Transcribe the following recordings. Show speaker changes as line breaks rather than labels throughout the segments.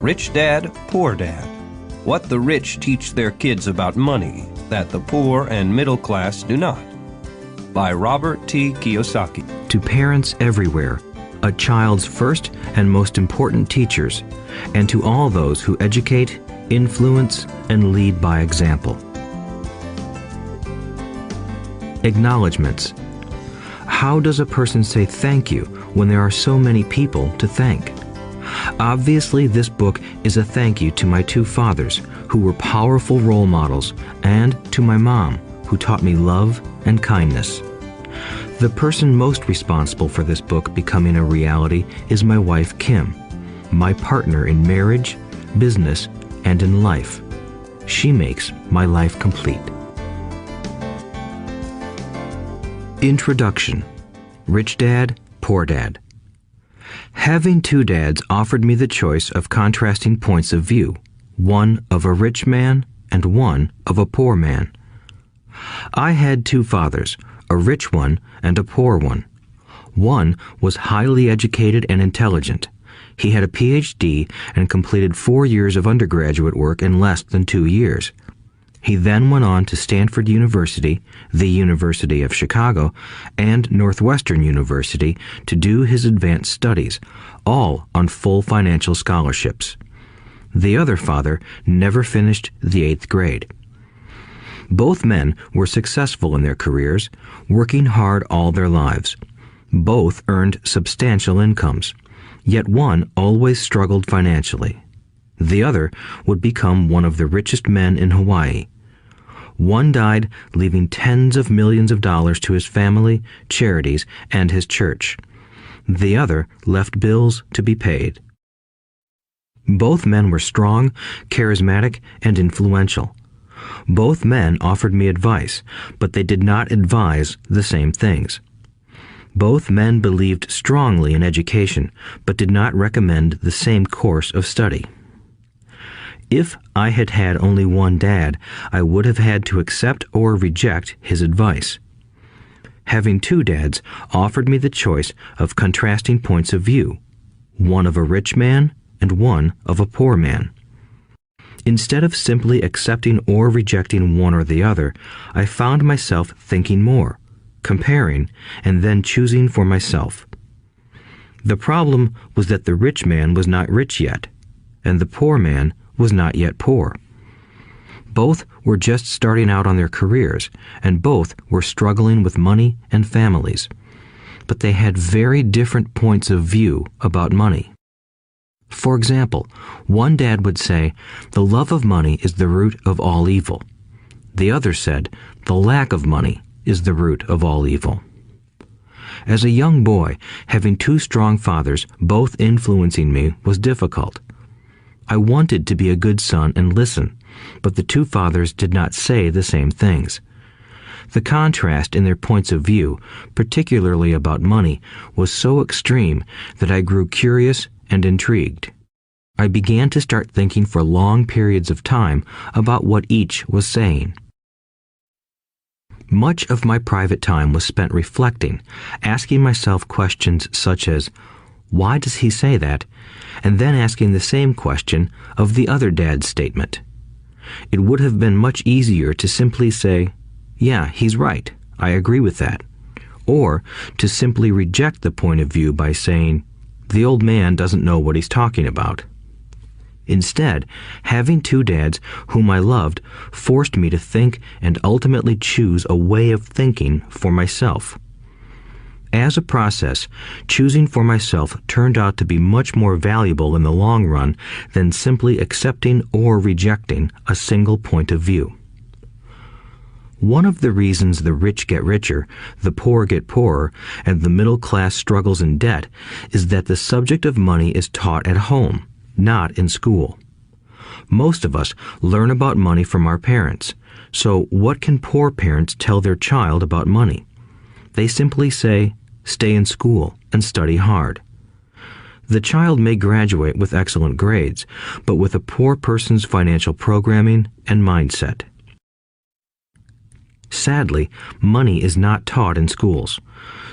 Rich Dad, Poor Dad. What the rich teach their kids about money that the poor and middle class do not. By Robert T. Kiyosaki.
To parents everywhere, a child's first and most important teachers, and to all those who educate, influence, and lead by example. Acknowledgements. How does a person say thank you when there are so many people to thank? Obviously, this book is a thank you to my two fathers, who were powerful role models, and to my mom, who taught me love and kindness. The person most responsible for this book becoming a reality is my wife, Kim, my partner in marriage, business, and in life. She makes my life complete. Introduction. Rich Dad, Poor Dad. Having two dads offered me the choice of contrasting points of view, one of a rich man and one of a poor man. I had two fathers, a rich one and a poor one. One was highly educated and intelligent. He had a PhD and completed 4 years of undergraduate work in less than 2 years. He then went on to Stanford University, the University of Chicago, and Northwestern University to do his advanced studies, all on full financial scholarships. The other father never finished the 8th grade. Both men were successful in their careers, working hard all their lives. Both earned substantial incomes, yet one always struggled financially. The other would become one of the richest men in Hawaii. One died, leaving tens of millions of dollars to his family, charities, and his church. The other left bills to be paid. Both men were strong, charismatic, and influential. Both men offered me advice, but they did not advise the same things. Both men believed strongly in education, but did not recommend the same course of study. If I had had only one dad, I would have had to accept or reject his advice. Having two dads offered me the choice of contrasting points of view, one of a rich man and one of a poor man. Instead of simply accepting or rejecting one or the other, I found myself thinking more, comparing, and then choosing for myself. The problem was that the rich man was not rich yet, and the poor man was not yet poor. Both were just starting out on their careers, and both were struggling with money and families. But they had very different points of view about money. For example, one dad would say, "The love of money is the root of all evil." The other said, "The lack of money is the root of all evil." As a young boy, having two strong fathers, both influencing me, was difficult. I wanted to be a good son and listen, but the two fathers did not say the same things. The contrast in their points of view, particularly about money, was so extreme that I grew curious and intrigued. I began to start thinking for long periods of time about what each was saying. Much of my private time was spent reflecting, asking myself questions such as, "Why does he say that?" and then asking the same question of the other dad's statement. It would have been much easier to simply say, "Yeah, he's right, I agree with that," or to simply reject the point of view by saying, "The old man doesn't know what he's talking about." Instead, having two dads whom I loved forced me to think and ultimately choose a way of thinking for myself. As a process, choosing for myself turned out to be much more valuable in the long run than simply accepting or rejecting a single point of view. One of the reasons the rich get richer, the poor get poorer, and the middle class struggles in debt is that the subject of money is taught at home, not in school. Most of us learn about money from our parents, so what can poor parents tell their child about money? They simply say, "Stay in school and study hard." The child may graduate with excellent grades, but with a poor person's financial programming and mindset. Sadly, money is not taught in schools.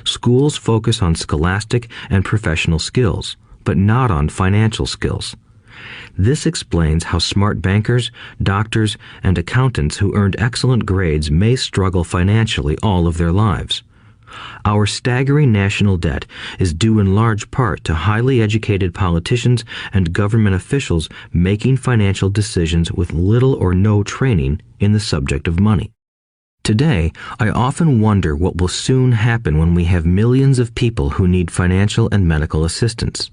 Schools focus on scholastic and professional skills, but not on financial skills. This explains how smart bankers, doctors, and accountants who earned excellent grades may struggle financially all of their lives. Our staggering national debt is due in large part to highly educated politicians and government officials making financial decisions with little or no training in the subject of money. Today, I often wonder what will soon happen when we have millions of people who need financial and medical assistance.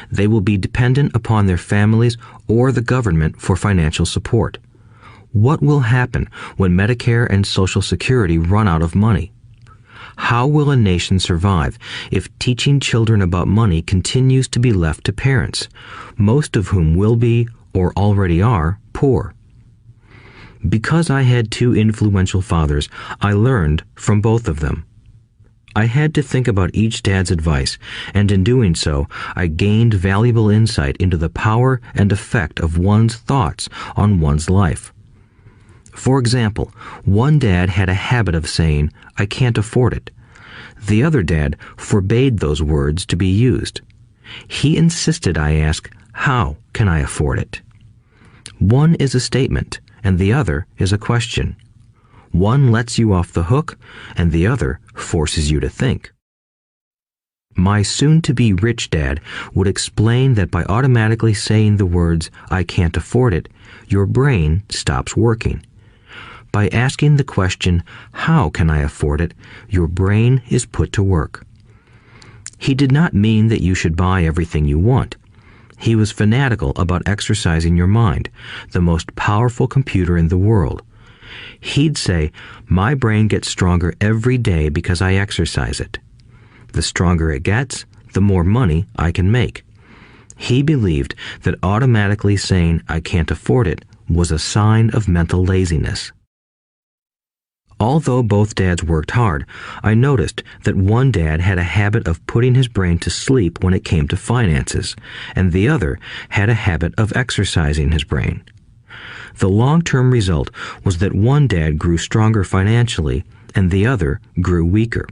They will be dependent upon their families or the government for financial support. What will happen when Medicare and Social Security run out of money? How will a nation survive if teaching children about money continues to be left to parents, most of whom will be, or already are, poor? Because I had two influential fathers, I learned from both of them. I had to think about each dad's advice, and in doing so, I gained valuable insight into the power and effect of one's thoughts on one's life. For example, one dad had a habit of saying, "I can't afford it." The other dad forbade those words to be used. He insisted I ask, "How can I afford it?" One is a statement, and the other is a question. One lets you off the hook, and the other forces you to think. My soon-to-be rich dad would explain that by automatically saying the words, "I can't afford it," your brain stops working. By asking the question, "How can I afford it?" your brain is put to work. He did not mean that you should buy everything you want. He was fanatical about exercising your mind, the most powerful computer in the world. He'd say, "My brain gets stronger every day because I exercise it. The stronger it gets, the more money I can make." He believed that automatically saying, "I can't afford it," was a sign of mental laziness. Although both dads worked hard, I noticed that one dad had a habit of putting his brain to sleep when it came to finances, and the other had a habit of exercising his brain. The long-term result was that one dad grew stronger financially, and the other grew weaker.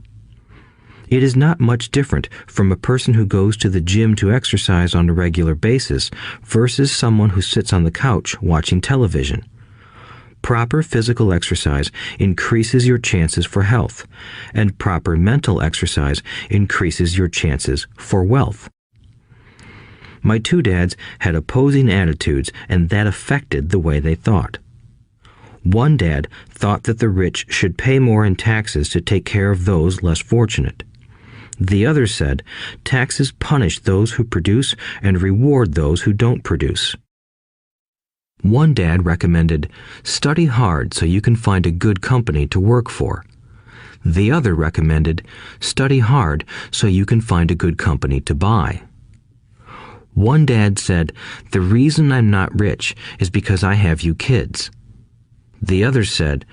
It is not much different from a person who goes to the gym to exercise on a regular basis versus someone who sits on the couch watching television. Proper physical exercise increases your chances for health, and proper mental exercise increases your chances for wealth. My two dads had opposing attitudes, and that affected the way they thought. One dad thought that the rich should pay more in taxes to take care of those less fortunate. The other said, taxes punish those who produce and reward those who don't produce. One dad recommended, study hard so you can find a good company to work for. The other recommended, study hard so you can find a good company to buy. One dad said, the reason I'm not rich is because I have you kids. The other said,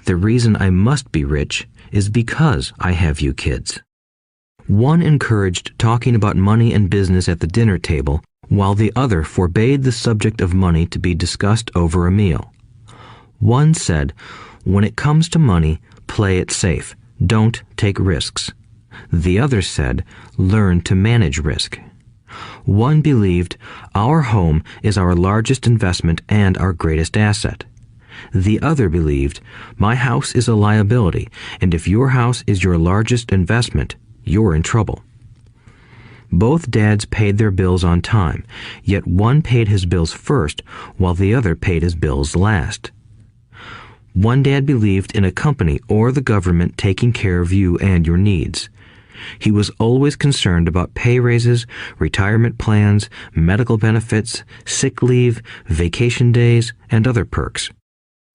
the reason I must be rich is because I have you kids. One encouraged talking about money and business at the dinner table, while the other forbade the subject of money to be discussed over a meal. One said, when it comes to money, play it safe, don't take risks. The other said, learn to manage risk. One believed, our home is our largest investment and our greatest asset. The other believed, my house is a liability, and if your house is your largest investment, you're in trouble. Both dads paid their bills on time, yet one paid his bills first while the other paid his bills last. One dad believed in a company or the government taking care of you and your needs. He was always concerned about pay raises, retirement plans, medical benefits, sick leave, vacation days, and other perks.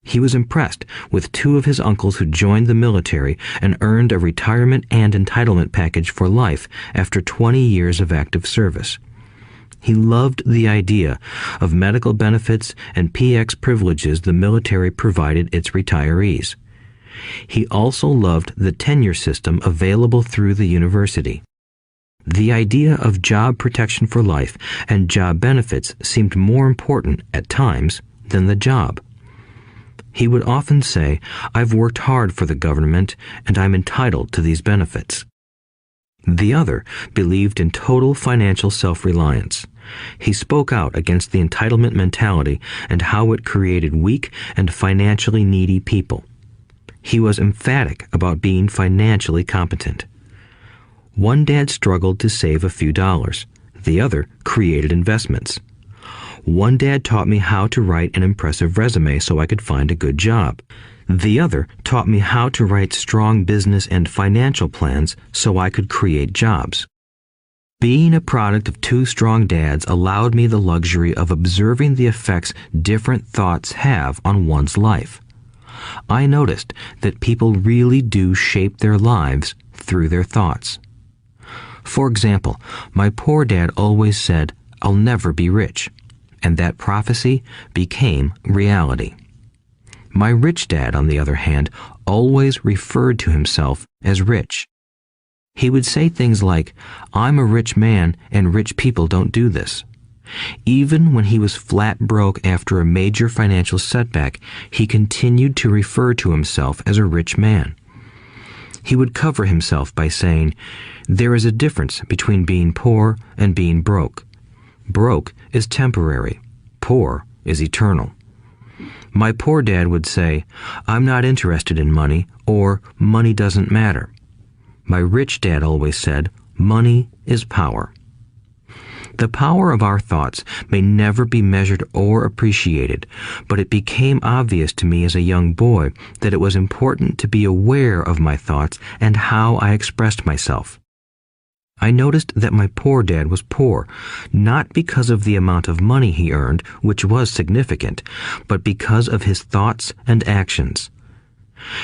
He was impressed with two of his uncles who joined the military and earned a retirement and entitlement package for life after 20 years of active service. He loved the idea of medical benefits and PX privileges the military provided its retirees. He also loved the tenure system available through the university. The idea of job protection for life and job benefits seemed more important at times than the job. He would often say, I've worked hard for the government and I'm entitled to these benefits. The other believed in total financial self-reliance. He spoke out against the entitlement mentality and how it created weak and financially needy people. He was emphatic about being financially competent. One dad struggled to save a few dollars. The other created investments. One dad taught me how to write an impressive resume so I could find a good job. The other taught me how to write strong business and financial plans so I could create jobs. Being a product of two strong dads allowed me the luxury of observing the effects different thoughts have on one's life. I noticed that people really do shape their lives through their thoughts. For example, my poor dad always said, "I'll never be rich," and that prophecy became reality. My rich dad, on the other hand, always referred to himself as rich. He would say things like, "I'm a rich man and rich people don't do this." Even when he was flat broke after a major financial setback, he continued to refer to himself as a rich man. He would cover himself by saying, "There is a difference between being poor and being broke. Broke is temporary. Poor is eternal." My poor dad would say, "I'm not interested in money," or "money doesn't matter." My rich dad always said, "Money is power." The power of our thoughts may never be measured or appreciated, but it became obvious to me as a young boy that it was important to be aware of my thoughts and how I expressed myself. I noticed that my poor dad was poor, not because of the amount of money he earned, which was significant, but because of his thoughts and actions.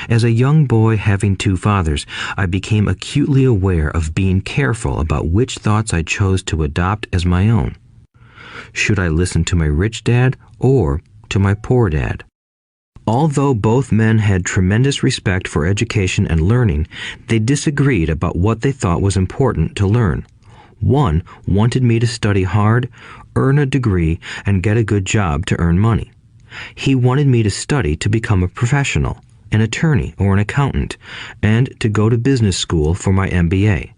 As a young boy having two fathers, I became acutely aware of being careful about which thoughts I chose to adopt as my own. Should I listen to my rich dad or to my poor dad? Although both men had tremendous respect for education and learning, they disagreed about what they thought was important to learn. One wanted me to study hard, earn a degree, and get a good job to earn money. He wanted me to study to become a professional, an attorney or an accountant, and to go to business school for my MBA.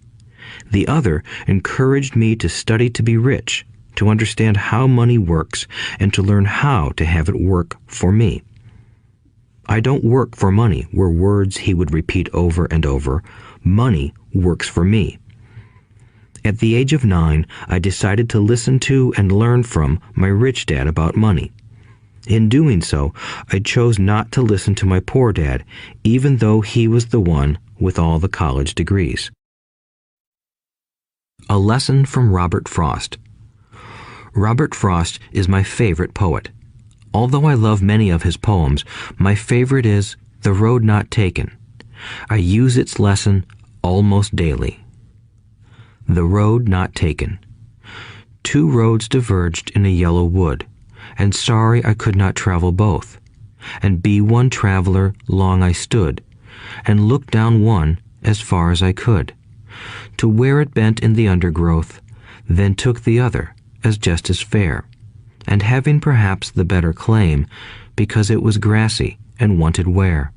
The other encouraged me to study to be rich, to understand how money works, and to learn how to have it work for me. "I don't work for money" were words he would repeat over and over. "Money works for me." At the age of 9, I decided to listen to and learn from my rich dad about money. In doing so, I chose not to listen to my poor dad, even though he was the one with all the college degrees. A lesson from Robert Frost. Robert Frost is my favorite poet. Although I love many of his poems, my favorite is "The Road Not Taken." I use its lesson almost daily. The road not taken. Two roads diverged in a yellow wood, and sorry I could not travel both. And be one traveler long I stood, and looked down one as far as I could, to where it bent in the undergrowth, then took the other as just as fair, and having perhaps the better claim, because it was grassy and wanted wear.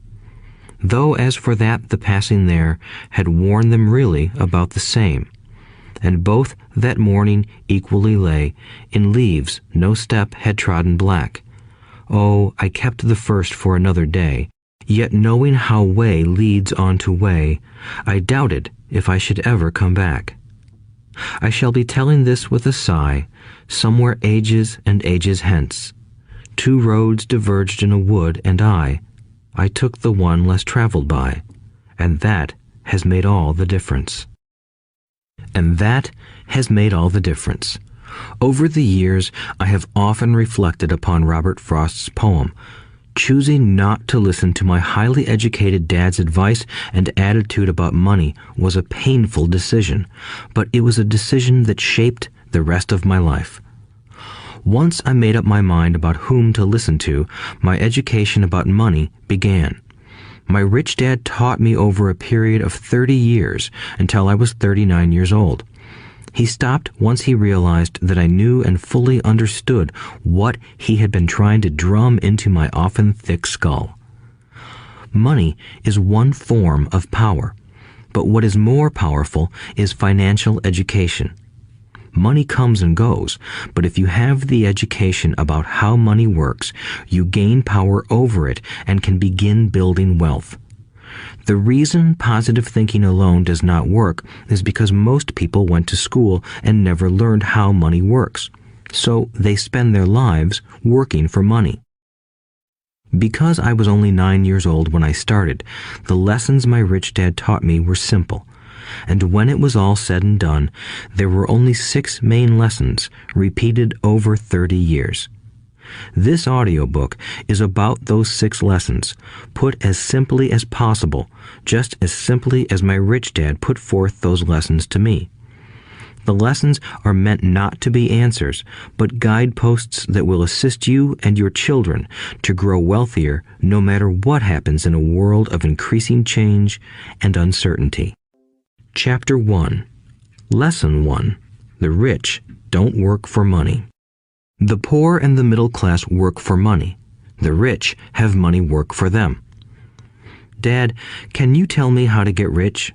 Though as for that the passing there had worn them really about the same, and both that morning equally lay in leaves no step had trodden black. Oh, I kept the first for another day, yet knowing how way leads on to way, I doubted if I should ever come back. I shall be telling this with a sigh, somewhere ages and ages hence. Two roads diverged in a wood, and I took the one less traveled by, and that has made all the difference. And that has made all the difference. Over the years, I have often reflected upon Robert Frost's poem. Choosing not to listen to my highly educated dad's advice and attitude about money was a painful decision, but it was a decision that shaped the rest of my life. Once I made up my mind about whom to listen to, my education about money began. My rich dad taught me over a period of 30 years until I was 39 years old. He stopped once he realized that I knew and fully understood what he had been trying to drum into my often thick skull. Money is one form of power, but what is more powerful is financial education. Money comes and goes, but if you have the education about how money works, you gain power over it and can begin building wealth. The reason positive thinking alone does not work is because most people went to school and never learned how money works, so they spend their lives working for money. Because I was only 9 years old when I started, the lessons my rich dad taught me were simple. And when it was all said and done, there were only 6 main lessons, repeated over 30 years. This audiobook is about those 6 lessons, put as simply as possible, just as simply as my rich dad put forth those lessons to me. The lessons are meant not to be answers, but guideposts that will assist you and your children to grow wealthier no matter what happens in a world of increasing change and uncertainty. Chapter 1. Lesson 1. The rich don't work for money. The poor and the middle class work for money. The rich have money work for them. Dad, can you tell me how to get rich?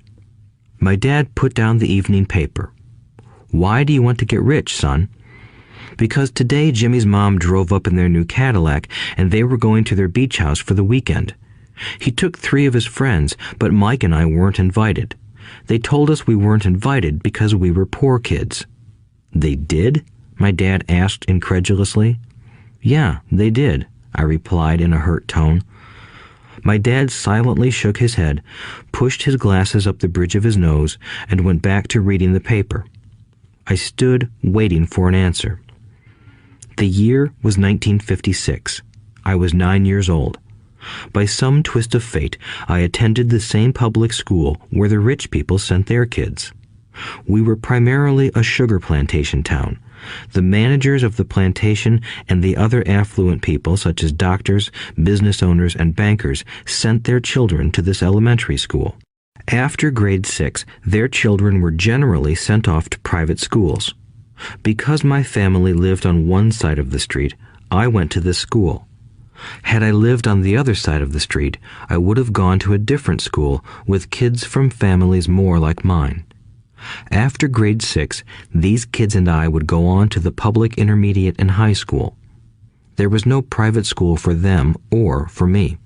My dad put down the evening paper. Why do you want to get rich, son? Because today Jimmy's mom drove up in their new Cadillac and they were going to their beach house for the weekend. He took 3 of his friends, but Mike and I weren't invited. They told us we weren't invited because we were poor kids. They did? My dad asked incredulously. Yeah, they did, I replied in a hurt tone. My dad silently shook his head, pushed his glasses up the bridge of his nose, and went back to reading the paper. I stood waiting for an answer. The year was 1956. I was 9 years old. By some twist of fate, I attended the same public school where the rich people sent their kids. We were primarily a sugar plantation town. The managers of the plantation and the other affluent people, such as doctors, business owners, and bankers, sent their children to this elementary school. After grade 6, their children were generally sent off to private schools. Because my family lived on one side of the street, I went to this school. Had I lived on the other side of the street, I would have gone to a different school with kids from families more like mine. After grade 6, these kids and I would go on to the public intermediate and high school. There was no private school for them or for me.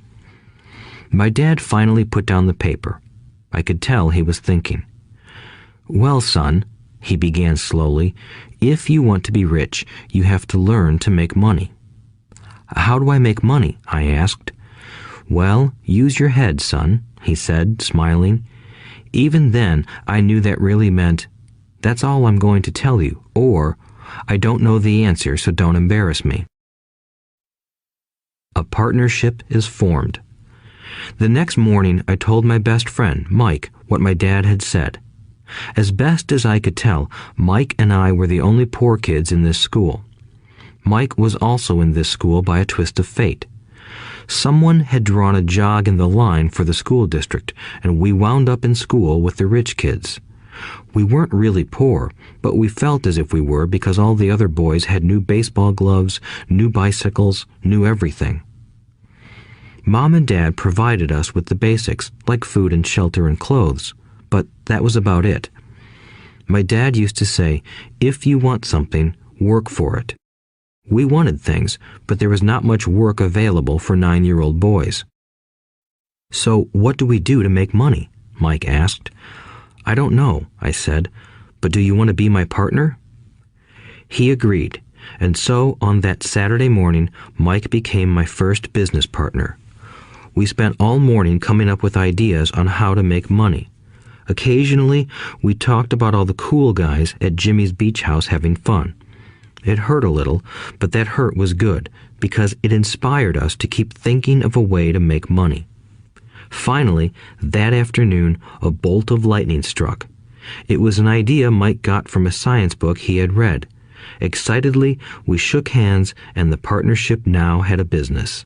My dad finally put down the paper. I could tell he was thinking. Well, son, he began slowly, if you want to be rich, you have to learn to make money. How do I make money? I asked. Well, use your head, son, he said, smiling. Even then, I knew that really meant, that's all I'm going to tell you, or, I don't know the answer, so don't embarrass me. A partnership is formed. The next morning, I told my best friend, Mike, what my dad had said. As best as I could tell, Mike and I were the only poor kids in this school. Mike was also in this school by a twist of fate. Someone had drawn a jog in the line for the school district, and we wound up in school with the rich kids. We weren't really poor, but we felt as if we were because all the other boys had new baseball gloves, new bicycles, new everything. Mom and Dad provided us with the basics, like food and shelter and clothes, but that was about it. My dad used to say, if you want something, work for it. We wanted things, but there was not much work available for 9-year-old boys. So what do we do to make money? Mike asked. I don't know, I said, but do you want to be my partner? He agreed, and so on that Saturday morning, Mike became my first business partner. We spent all morning coming up with ideas on how to make money. Occasionally, we talked about all the cool guys at Jimmy's beach house having fun. It hurt a little, but that hurt was good because it inspired us to keep thinking of a way to make money. Finally, that afternoon, a bolt of lightning struck. It was an idea Mike got from a science book he had read. Excitedly, we shook hands, and the partnership now had a business.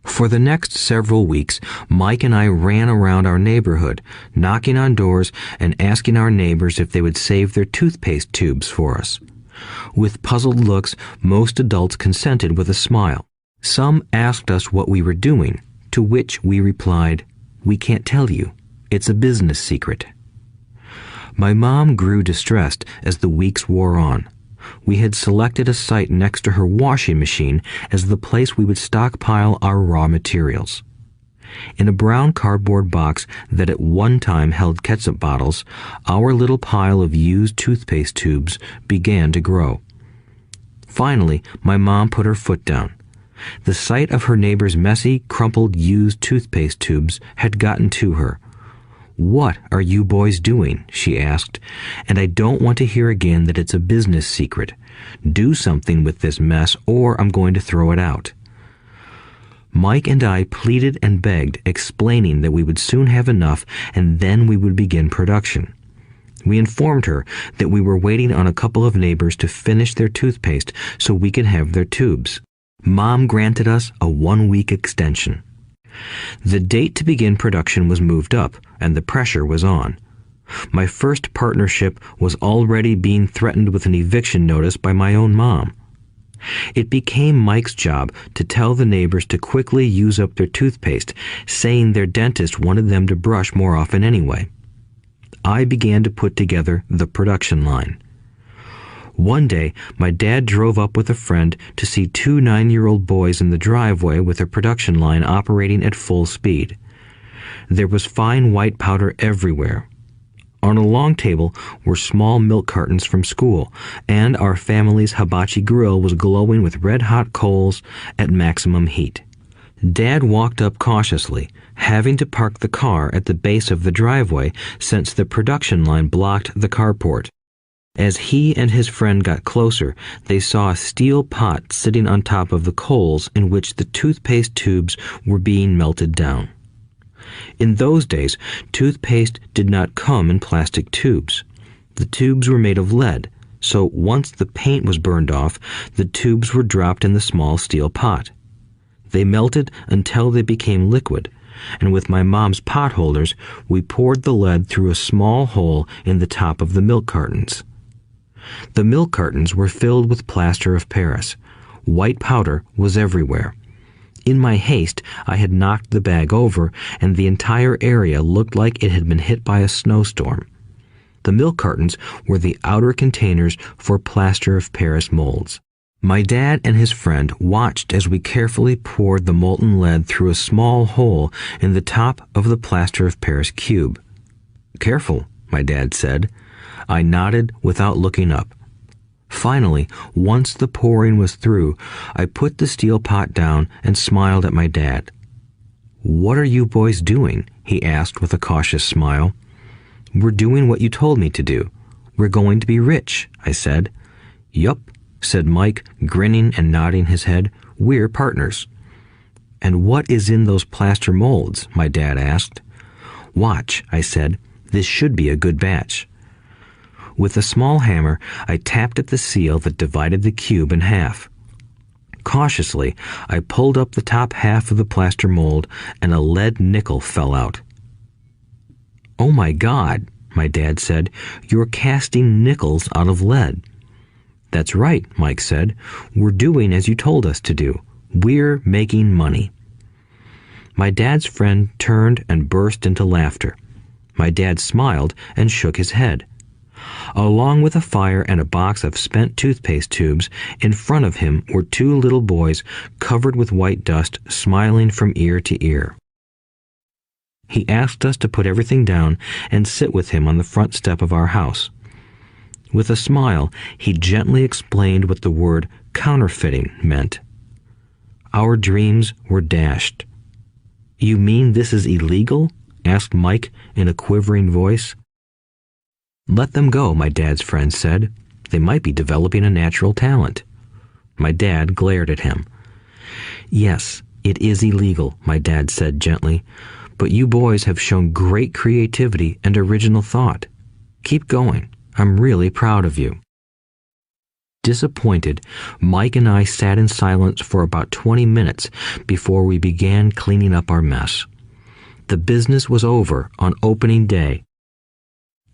For the next several weeks, Mike and I ran around our neighborhood, knocking on doors and asking our neighbors if they would save their toothpaste tubes for us. With puzzled looks, most adults consented with a smile. Some asked us what we were doing, to which we replied, "We can't tell you. It's a business secret." My mom grew distressed as the weeks wore on. We had selected a site next to her washing machine as the place we would stockpile our raw materials. In a brown cardboard box that at one time held ketchup bottles, our little pile of used toothpaste tubes began to grow. Finally, my mom put her foot down. The sight of her neighbor's messy, crumpled used toothpaste tubes had gotten to her. "What are you boys doing?" she asked, "and I don't want to hear again that it's a business secret. Do something with this mess or I'm going to throw it out." Mike and I pleaded and begged, explaining that we would soon have enough and then we would begin production. We informed her that we were waiting on a couple of neighbors to finish their toothpaste so we could have their tubes. Mom granted us a 1-week extension. The date to begin production was moved up, and the pressure was on. My first partnership was already being threatened with an eviction notice by my own mom. It became Mike's job to tell the neighbors to quickly use up their toothpaste, saying their dentist wanted them to brush more often anyway. I began to put together the production line. One day, my dad drove up with a friend to see 2 9-year-old boys in the driveway with a production line operating at full speed. There was fine white powder everywhere. On a long table were small milk cartons from school, and our family's hibachi grill was glowing with red-hot coals at maximum heat. Dad walked up cautiously, having to park the car at the base of the driveway since the production line blocked the carport. As he and his friend got closer, they saw a steel pot sitting on top of the coals in which the toothpaste tubes were being melted down. In those days, toothpaste did not come in plastic tubes. The tubes were made of lead, so once the paint was burned off, the tubes were dropped in the small steel pot. They melted until they became liquid, and with my mom's pot holders, we poured the lead through a small hole in the top of the milk cartons. The milk cartons were filled with plaster of Paris. White powder was everywhere. In my haste, I had knocked the bag over, and the entire area looked like it had been hit by a snowstorm. The milk cartons were the outer containers for plaster of Paris molds. My dad and his friend watched as we carefully poured the molten lead through a small hole in the top of the plaster of Paris cube. "Careful," my dad said. I nodded without looking up. Finally, once the pouring was through, I put the steel pot down and smiled at my dad. "What are you boys doing?" he asked with a cautious smile. "We're doing what you told me to do. We're going to be rich," I said. "Yup," said Mike, grinning and nodding his head. "We're partners." "And what is in those plaster molds?" my dad asked. "Watch," I said. "This should be a good batch." With a small hammer, I tapped at the seal that divided the cube in half. Cautiously, I pulled up the top half of the plaster mold, and a lead nickel fell out. "Oh my God," my dad said, "you're casting nickels out of lead." "That's right," Mike said. "We're doing as you told us to do. We're making money." My dad's friend turned and burst into laughter. My dad smiled and shook his head. Along with a fire and a box of spent toothpaste tubes, in front of him were 2 little boys covered with white dust, smiling from ear to ear. He asked us to put everything down and sit with him on the front step of our house. With a smile, he gently explained what the word counterfeiting meant. Our dreams were dashed. "You mean this is illegal?" asked Mike in a quivering voice. "Let them go," my dad's friend said. "They might be developing a natural talent." My dad glared at him. "Yes, it is illegal," my dad said gently, "but you boys have shown great creativity and original thought. Keep going. I'm really proud of you." Disappointed, Mike and I sat in silence for about 20 minutes before we began cleaning up our mess. The business was over on opening day.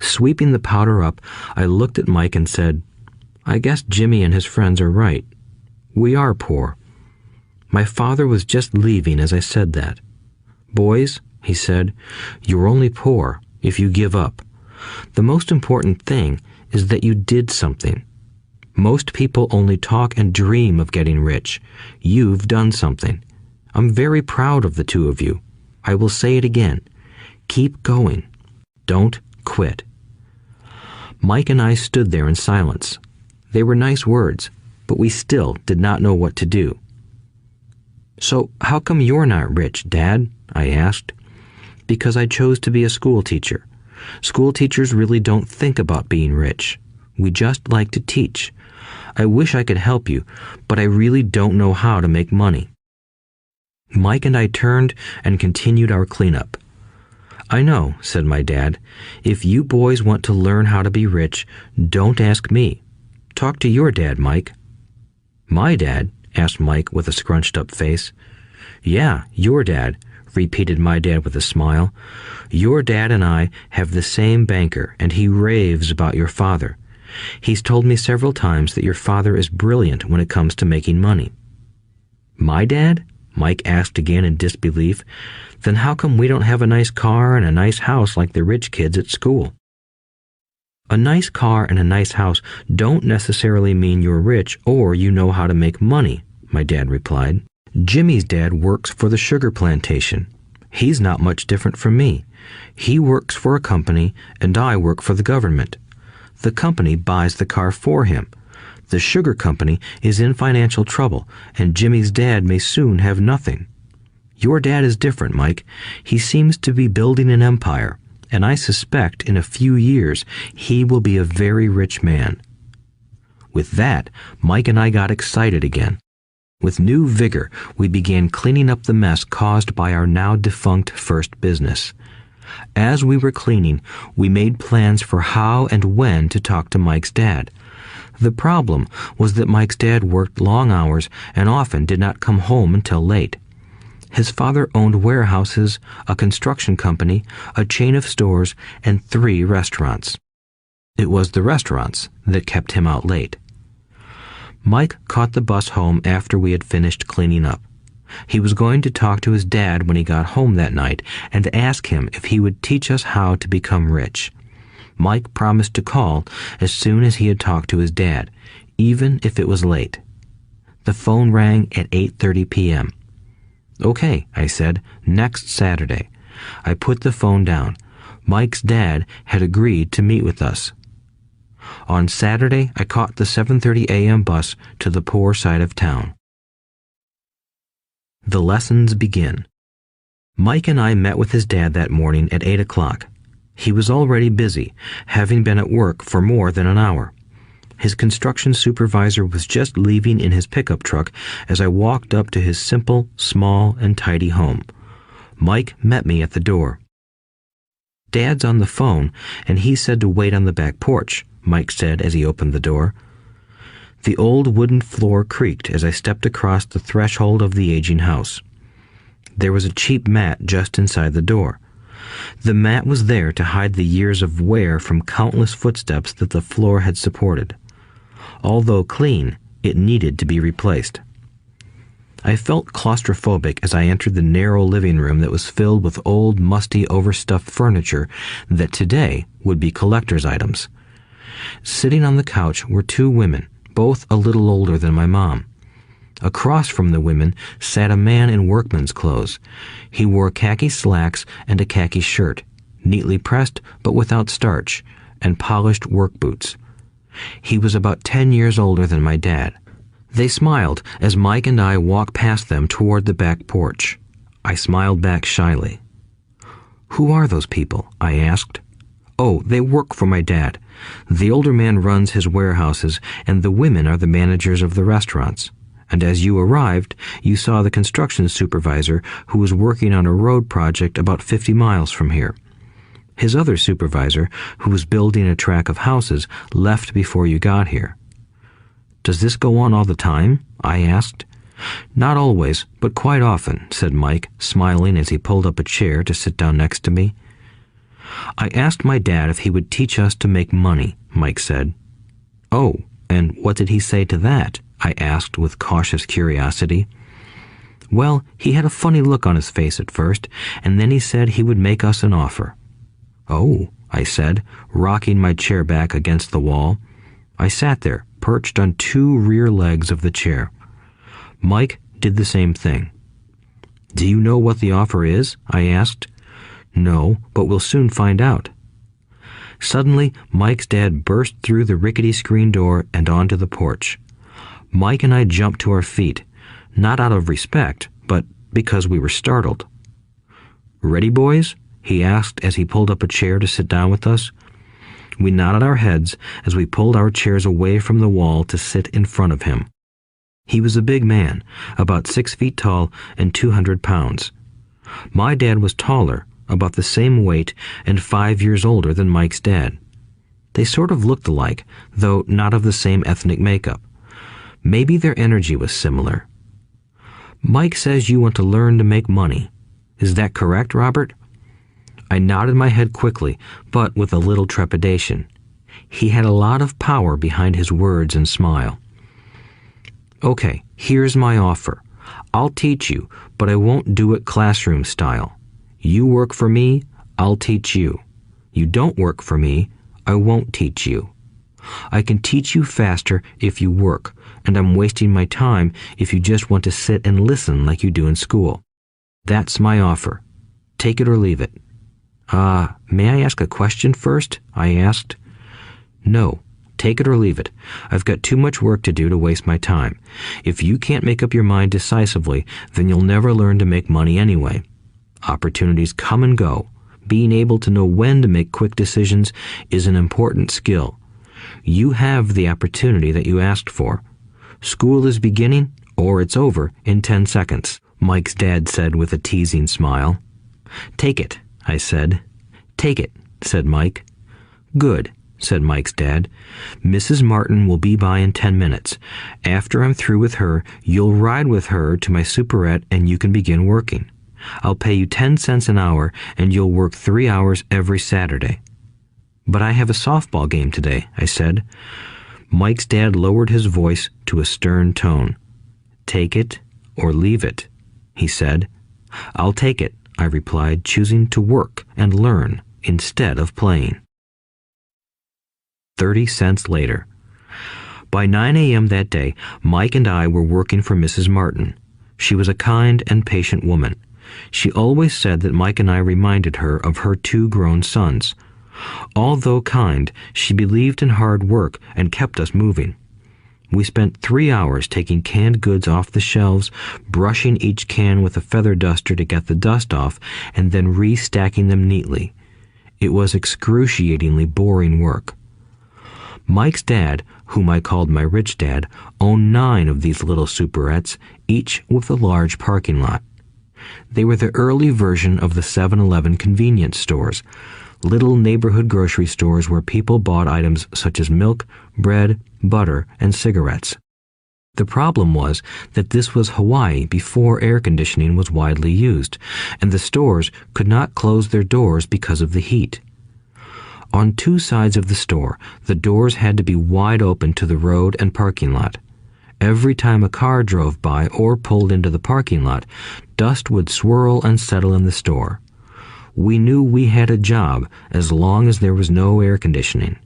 Sweeping the powder up, I looked at Mike and said, "I guess Jimmy and his friends are right. We are poor." My father was just leaving as I said that. "Boys," he said, "you're only poor if you give up. The most important thing is that you did something. Most people only talk and dream of getting rich. You've done something. I'm very proud of the two of you. I will say it again. Keep going. Don't quit." Mike and I stood there in silence. They were nice words, but we still did not know what to do. "So how come you're not rich, Dad?" I asked. "Because I chose to be a school teacher. School teachers really don't think about being rich. We just like to teach. I wish I could help you, but I really don't know how to make money." Mike and I turned and continued our cleanup. "I know," said my dad. "If you boys want to learn how to be rich, don't ask me. Talk to your dad, Mike." "My dad?" asked Mike with a scrunched-up face. "Yeah, your dad," repeated my dad with a smile. "Your dad and I have the same banker, and he raves about your father. He's told me several times that your father is brilliant when it comes to making money." "My dad?" Mike asked again in disbelief. "Then how come we don't have a nice car and a nice house like the rich kids at school?" "A nice car and a nice house don't necessarily mean you're rich or you know how to make money," my dad replied. "Jimmy's dad works for the sugar plantation. He's not much different from me. He works for a company and I work for the government. The company buys the car for him. The sugar company is in financial trouble, and Jimmy's dad may soon have nothing. Your dad is different, Mike. He seems to be building an empire, and I suspect in a few years he will be a very rich man." With that, Mike and I got excited again. With new vigor, we began cleaning up the mess caused by our now defunct first business. As we were cleaning, we made plans for how and when to talk to Mike's dad. The problem was that Mike's dad worked long hours and often did not come home until late. His father owned warehouses, a construction company, a chain of stores, and 3 restaurants. It was the restaurants that kept him out late. Mike caught the bus home after we had finished cleaning up. He was going to talk to his dad when he got home that night and ask him if he would teach us how to become rich. Mike promised to call as soon as he had talked to his dad, even if it was late. The phone rang at 8:30 p.m. "Okay," I said, "next Saturday." I put the phone down. Mike's dad had agreed to meet with us. On Saturday, I caught the 7:30 a.m. bus to the poor side of town. The lessons begin. Mike and I met with his dad that morning at 8 o'clock. He was already busy, having been at work for more than an hour. His construction supervisor was just leaving in his pickup truck as I walked up to his simple, small, and tidy home. Mike met me at the door. "Dad's on the phone, and he said to wait on the back porch," Mike said as he opened the door. The old wooden floor creaked as I stepped across the threshold of the aging house. There was a cheap mat just inside the door. The mat was there to hide the years of wear from countless footsteps that the floor had supported. Although clean, it needed to be replaced. I felt claustrophobic as I entered the narrow living room that was filled with old, musty, overstuffed furniture that today would be collector's items. Sitting on the couch were 2 women, both a little older than my mom. Across from the women sat a man in workman's clothes. He wore khaki slacks and a khaki shirt, neatly pressed but without starch, and polished work boots. He was about 10 years older than my dad. They smiled as Mike and I walked past them toward the back porch. I smiled back shyly. "Who are those people?" I asked. "Oh, they work for my dad. The older man runs his warehouses, and the women are the managers of the restaurants. And as you arrived, you saw the construction supervisor who was working on a road project about 50 miles from here. His other supervisor, who was building a track of houses, left before you got here." "Does this go on all the time?" I asked. "Not always, but quite often," said Mike, smiling as he pulled up a chair to sit down next to me. "I asked my dad if he would teach us to make money," Mike said. "Oh, and what did he say to that?" I asked with cautious curiosity. "Well, he had a funny look on his face at first, and then he said he would make us an offer." "Oh," I said, rocking my chair back against the wall. I sat there, perched on two rear legs of the chair. Mike did the same thing. "Do you know what the offer is?" I asked. "No, but we'll soon find out." Suddenly, Mike's dad burst through the rickety screen door and onto the porch. Mike and I jumped to our feet, not out of respect, but because we were startled. "Ready, boys?" he asked as he pulled up a chair to sit down with us. We nodded our heads as we pulled our chairs away from the wall to sit in front of him. He was a big man, about 6 feet tall and 200 pounds. My dad was taller, about the same weight, and 5 years older than Mike's dad. They sort of looked alike, though not of the same ethnic makeup. Maybe their energy was similar. "Mike says you want to learn to make money. Is that correct, Robert?" I nodded my head quickly, but with a little trepidation. He had a lot of power behind his words and smile. "Okay, here's my offer. I'll teach you, but I won't do it classroom style. You work for me, I'll teach you. You don't work for me, I won't teach you. I can teach you faster if you work, and I'm wasting my time if you just want to sit and listen like you do in school. That's my offer. Take it or leave it." May I ask a question first?" I asked. "No. Take it or leave it. I've got too much work to do to waste my time. If you can't make up your mind decisively, then you'll never learn to make money anyway. Opportunities come and go. Being able to know when to make quick decisions is an important skill. You have the opportunity that you asked for. School is beginning, or it's over in 10 seconds, Mike's dad said with a teasing smile. "Take it," I said. "Take it," said Mike. "Good," said Mike's dad. "Mrs. Martin will be by in 10 minutes. After I'm through with her, you'll ride with her to my superette and you can begin working. I'll pay you 10 cents an hour and you'll work 3 hours every Saturday." "But I have a softball game today," I said. Mike's dad lowered his voice to a stern tone. "Take it or leave it," he said. "I'll take it," I replied, choosing to work and learn instead of playing. 30 cents later. By 9 a.m. that day, Mike and I were working for Mrs. Martin. She was a kind and patient woman. She always said that Mike and I reminded her of her 2 grown sons. Although kind, she believed in hard work and kept us moving. We spent 3 hours taking canned goods off the shelves, brushing each can with a feather duster to get the dust off, and then restacking them neatly. It was excruciatingly boring work. Mike's dad, whom I called my rich dad, owned 9 of these little superettes, each with a large parking lot. They were the early version of the 7-Eleven convenience stores, little neighborhood grocery stores where people bought items such as milk, bread, butter, and cigarettes. The problem was that this was Hawaii before air conditioning was widely used, and the stores could not close their doors because of the heat. On 2 sides of the store, the doors had to be wide open to the road and parking lot. Every time a car drove by or pulled into the parking lot, dust would swirl and settle in the store. We knew we had a job as long as there was no air conditioning.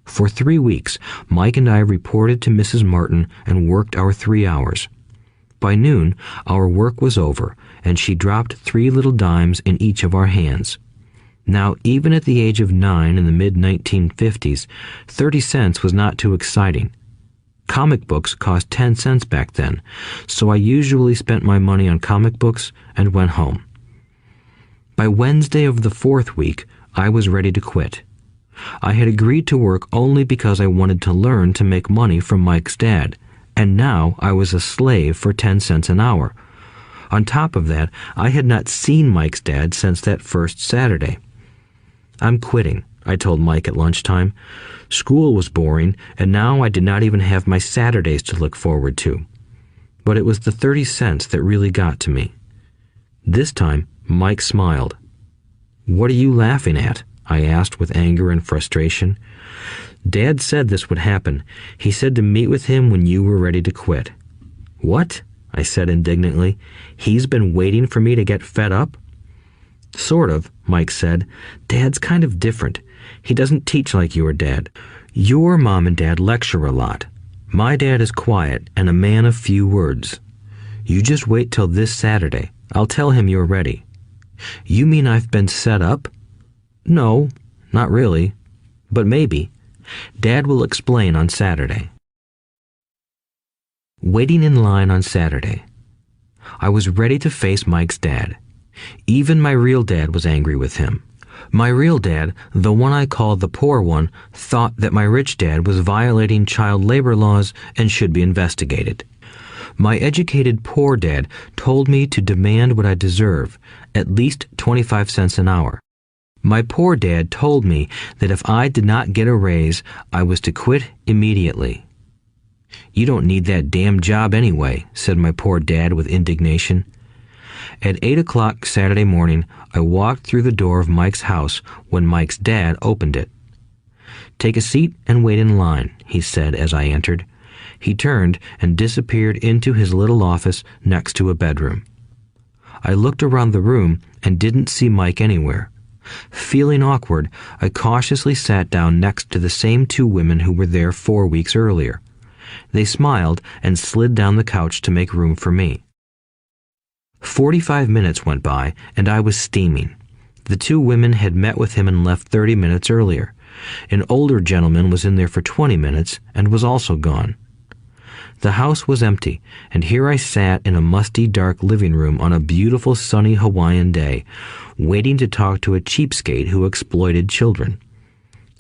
For 3 weeks, Mike and I reported to Mrs. Martin and worked our 3 hours. By noon, our work was over, and she dropped 3 little dimes in each of our hands. Now, even at the age of 9 in the mid-1950s, 30 cents was not too exciting. Comic books cost 10 cents back then, so I usually spent my money on comic books and went home. By Wednesday of the 4th week, I was ready to quit. I had agreed to work only because I wanted to learn to make money from Mike's dad, and now I was a slave for 10 cents an hour. On top of that, I had not seen Mike's dad since that first Saturday. "I'm quitting," I told Mike at lunchtime. School was boring, and now I did not even have my Saturdays to look forward to. But it was the 30 cents that really got to me. This time, Mike smiled. "What are you laughing at?" I asked with anger and frustration. "Dad said this would happen. He said to meet with him when you were ready to quit." "What?" I said indignantly. "He's been waiting for me to get fed up?" Sort of, Mike said. Dad's kind of different. He doesn't teach like your dad. Your mom and dad lecture a lot. My dad is quiet and a man of few words. You just wait till this Saturday. I'll tell him you're ready. You mean I've been set up? No, not really. But maybe. Dad will explain on Saturday. Waiting in line on Saturday. I was ready to face Mike's dad. Even my real dad was angry with him. My real dad, the one I called the poor one, thought that my rich dad was violating child labor laws and should be investigated. My educated poor dad told me to demand what I deserve, at least 25 cents an hour. My poor dad told me that if I did not get a raise, I was to quit immediately. You don't need that damn job anyway, said my poor dad with indignation. At 8 o'clock Saturday morning, I walked through the door of Mike's house when Mike's dad opened it. Take a seat and wait in line, he said as I entered. He turned and disappeared into his little office next to a bedroom. I looked around the room and didn't see Mike anywhere. Feeling awkward, I cautiously sat down next to the same two women who were there 4 weeks earlier. They smiled and slid down the couch to make room for me. 45 minutes went by, and I was steaming. The two women had met with him and left 30 minutes earlier. An older gentleman was in there for 20 minutes and was also gone. The house was empty, and here I sat in a musty, dark living room on a beautiful, sunny Hawaiian day, waiting to talk to a cheapskate who exploited children.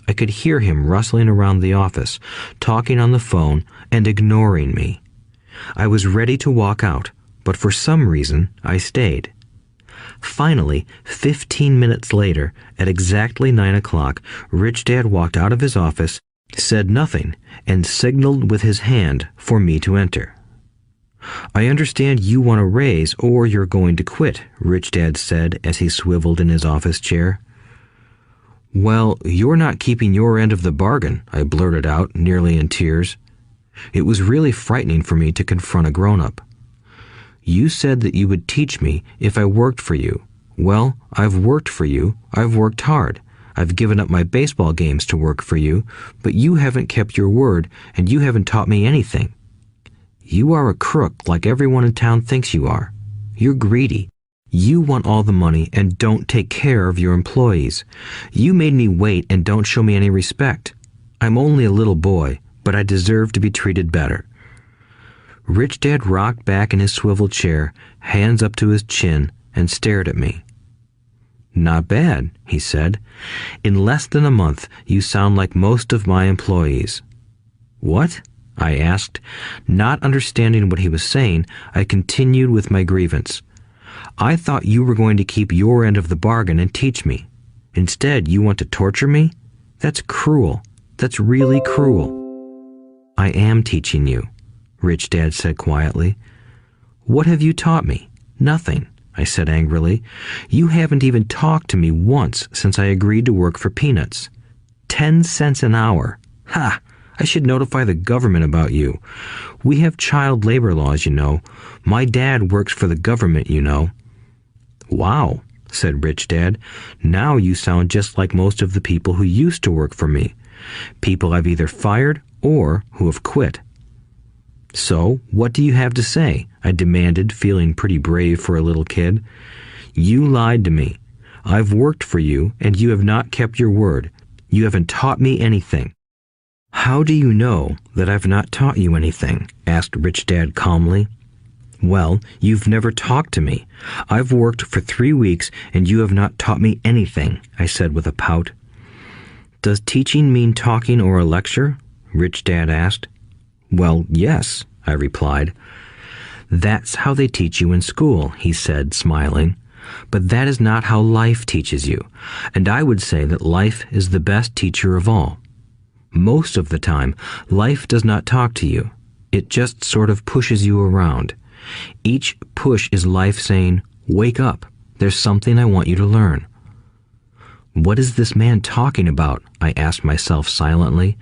I could hear him rustling around the office, talking on the phone, and ignoring me. I was ready to walk out, but for some reason, I stayed. Finally, 15 minutes later, at exactly 9 o'clock, Rich Dad walked out of his office, said nothing, and signaled with his hand for me to enter. I understand you want a raise or you're going to quit, Rich Dad said as he swiveled in his office chair. Well, you're not keeping your end of the bargain, I blurted out, nearly in tears. It was really frightening for me to confront a grown-up. You said that you would teach me if I worked for you. Well, I've worked for you. I've worked hard. I've given up my baseball games to work for you, but you haven't kept your word, and you haven't taught me anything. You are a crook like everyone in town thinks you are. You're greedy. You want all the money and don't take care of your employees. You made me wait and don't show me any respect. I'm only a little boy, but I deserve to be treated better. Rich Dad rocked back in his swivel chair, hands up to his chin, and stared at me. Not bad, he said. In less than a month, you sound like most of my employees. What? I asked. Not understanding what he was saying, I continued with my grievance. I thought you were going to keep your end of the bargain and teach me. Instead, you want to torture me? That's cruel. That's really cruel. I am teaching you, Rich Dad said quietly. What have you taught me? Nothing, I said angrily. You haven't even talked to me once since I agreed to work for peanuts. 10 cents an hour. Ha! I should notify the government about you. We have child labor laws, you know. My dad works for the government, you know. Wow, said Rich Dad. Now you sound just like most of the people who used to work for me. People I've either fired or who have quit. So, what do you have to say? I demanded, feeling pretty brave for a little kid. You lied to me. I've worked for you, and you have not kept your word. You haven't taught me anything. How do you know that I've not taught you anything? Asked Rich Dad calmly. Well, you've never talked to me. I've worked for 3 weeks, and you have not taught me anything, I said with a pout. Does teaching mean talking or a lecture? Rich Dad asked. Well, yes, I replied. That's how they teach you in school, he said, smiling. But that is not how life teaches you, and I would say that life is the best teacher of all. Most of the time, life does not talk to you. It just sort of pushes you around. Each push is life saying, wake up, there's something I want you to learn. What is this man talking about? I asked myself silently.